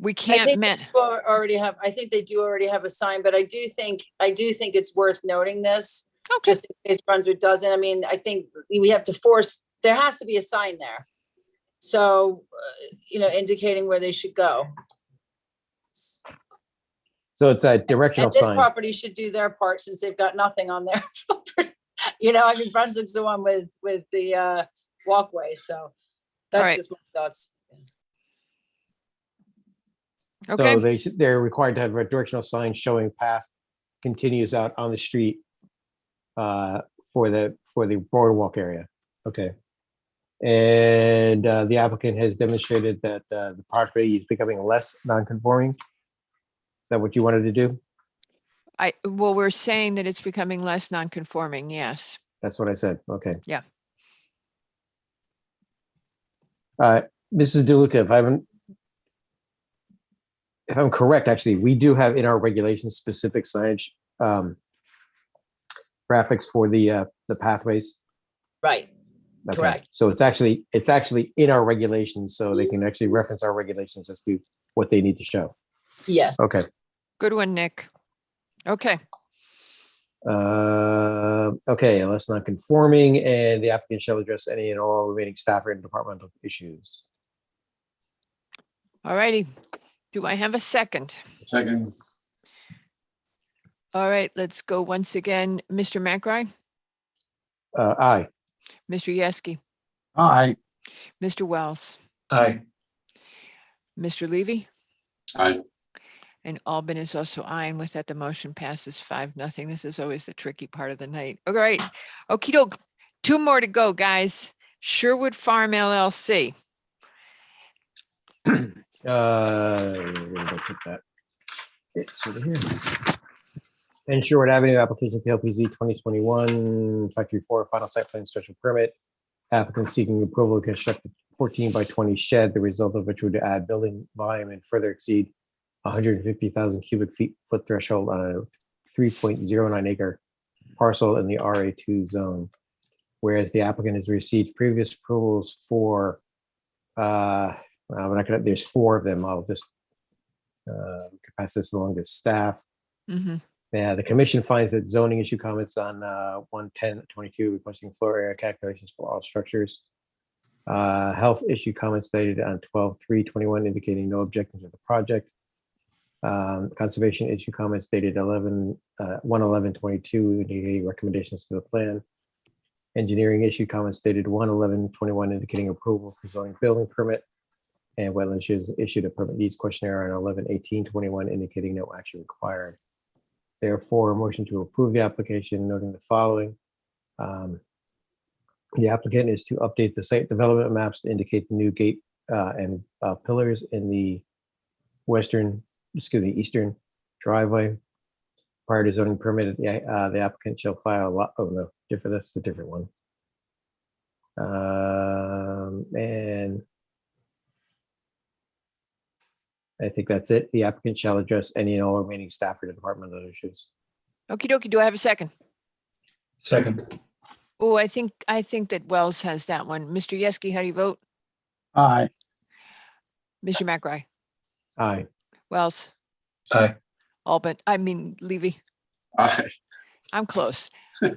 We I can't think met. they already have, I think they do already have a sign, but I do think it's worth noting this. Okay. Just in case Brunswick doesn't. I mean, I think we have to force, there has to be a sign there. So, indicating where they should go. So it's a directional And this sign. property should do their part since they've got nothing on their property. I mean, Brunswick's the one with the walkway, so that's right. just my thoughts. Okay. So they're required to have a directional sign showing path continues out on the street for the boardwalk area. Okay. And the applicant has demonstrated that the property is becoming less non-conforming. Is that what you wanted to do? Well, we're saying that it's becoming less non-conforming. Yes. That's what I said. Okay. Yeah. Mrs. DeLuca, if I'm correct, actually, we do have in our regulations specific signage graphics for the pathways. Right. Okay. Correct. So it's actually in our regulations, so they can actually reference our regulations as to what they need to show. Yes. Okay. Good one, Nick. Okay. Okay, less non-conforming, and the applicant shall address any and all remaining staff and departmental issues. All righty. Do I have a second? Second. All right, let's go once again. Mr. McRae, Aye. Mr. Yeski, Aye. Mr. Wells, Aye. Mr. Levy, Aye. and Albin is also aye. And with that, the motion passes 5-0. This is always the tricky part of the night. All right. Okie doke. 2 more to go, guys. Sherwood Farm LLC. Where did I put that? It's over here. And Sherwood Avenue, application PLPZ 2021-534, final site plan special permit. Applicant seeking approval to construct a 14 by 20 shed, the result of which would add building volume and further exceed 150,000 cubic foot threshold on a 3.09 acre parcel in the RA2 zone. Whereas the applicant has received previous approvals for, we're not gonna, there's 4 of them. I'll just pass this along to staff. Mm-hmm. Yeah, the commission finds that zoning issue comments on 1/10/22 requesting floor area calculations for all structures. Health issue comments stated on 12/3/21 indicating no objection to the project. Conservation issued comments dated 1/11/22, indicating recommendations to the plan. Engineering issued comments dated 1/11/21, indicating approval for zoning building permit. And Wetlands issued a permit needs questionnaire on 11/18/21, indicating no action required. Therefore, a motion to approve the application, noting the following. The applicant is to update the site development maps to indicate the new gate and pillars in the eastern driveway. Prior to zoning permit, the applicant shall file a lot. Oh no, that's a different one. And I think that's it. The applicant shall address any and all remaining staff or departmental issues. Okie dokie. Do I have a second? Second. Oh, I think that Wells has that one. Mr. Yeski, how do you vote? Aye. Mr. McRae? Aye. Wells? Aye. Levy? Aye. I'm close.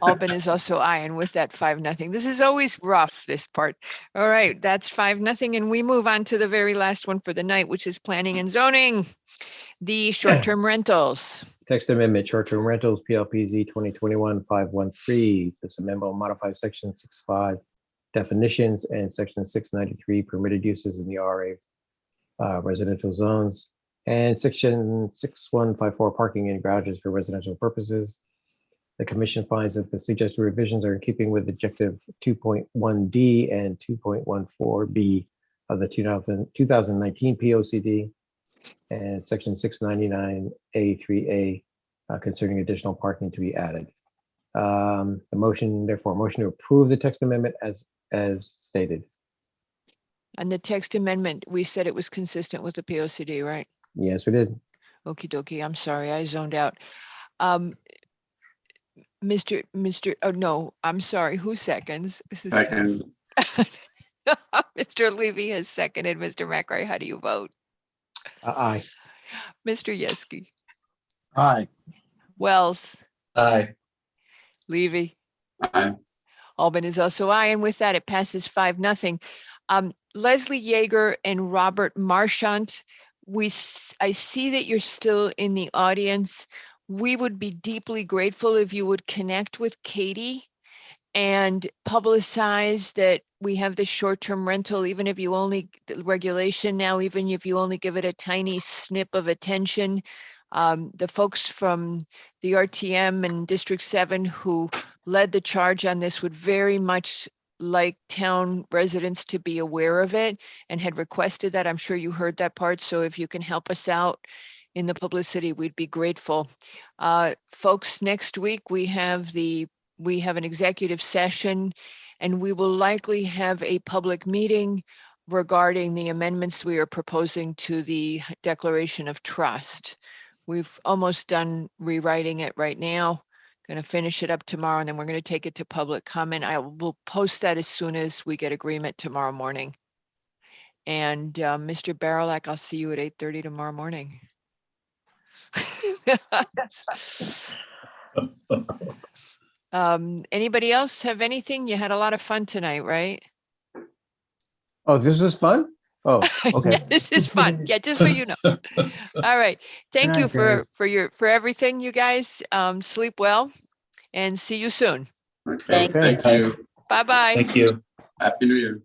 Albin is also aye, and with that 5-0. This is always rough, this part. All right, that's 5-0, and we move on to the very last one for the night, which is planning and zoning. The short-term rentals. Text amendment, short-term rentals, PLPZ 2021-513. This amendment will modify section 6.5 definitions and section 693 permitted uses in the RA residential zones, and section 6154 parking in garages for residential purposes. The commission finds that the suggested revisions are in keeping with objective 2.1D and 2.14B of the 2019 Pocd and section 699A3A concerning additional parking to be added. The motion to approve the text amendment as stated. And the text amendment, we said it was consistent with the Pocd, right? Yes, we did. Okie dokie. I'm sorry, I zoned out. Oh no, I'm sorry. Who seconds? This is Second. Mr. Levy has seconded. Mr. McRae, how do you vote? Aye. Mr. Yeski? Aye. Wells? Aye. Levy? Aye. Albin is also aye, and with that, it passes 5-0. Leslie Yeager and Robert Marchant, I see that you're still in the audience. We would be deeply grateful if you would connect with Katie and publicize that we have this short-term rental, even if you only, the regulation now, even if you only give it a tiny snip of attention. The folks from the RTM and District 7 who led the charge on this would very much like town residents to be aware of it and had requested that. I'm sure you heard that part. So if you can help us out in the publicity, we'd be grateful. Folks, next week we have an executive session, and we will likely have a public meeting regarding the amendments we are proposing to the Declaration of Trust. We've almost done rewriting it right now. Going to finish it up tomorrow, and then we're going to take it to public comment. I will post that as soon as we get agreement tomorrow morning. And Mr. Barilak, I'll see you at 8:30 tomorrow morning. Anybody else have anything? You had a lot of fun tonight, right? Oh, this was fun? Oh, okay. This is fun. Yeah, just so you know. All right. Thank you Good night, for everything, you guys. Sleep well and see you soon. Okay, Okay. thank you. Bye-bye. Thank you. Happy New Year.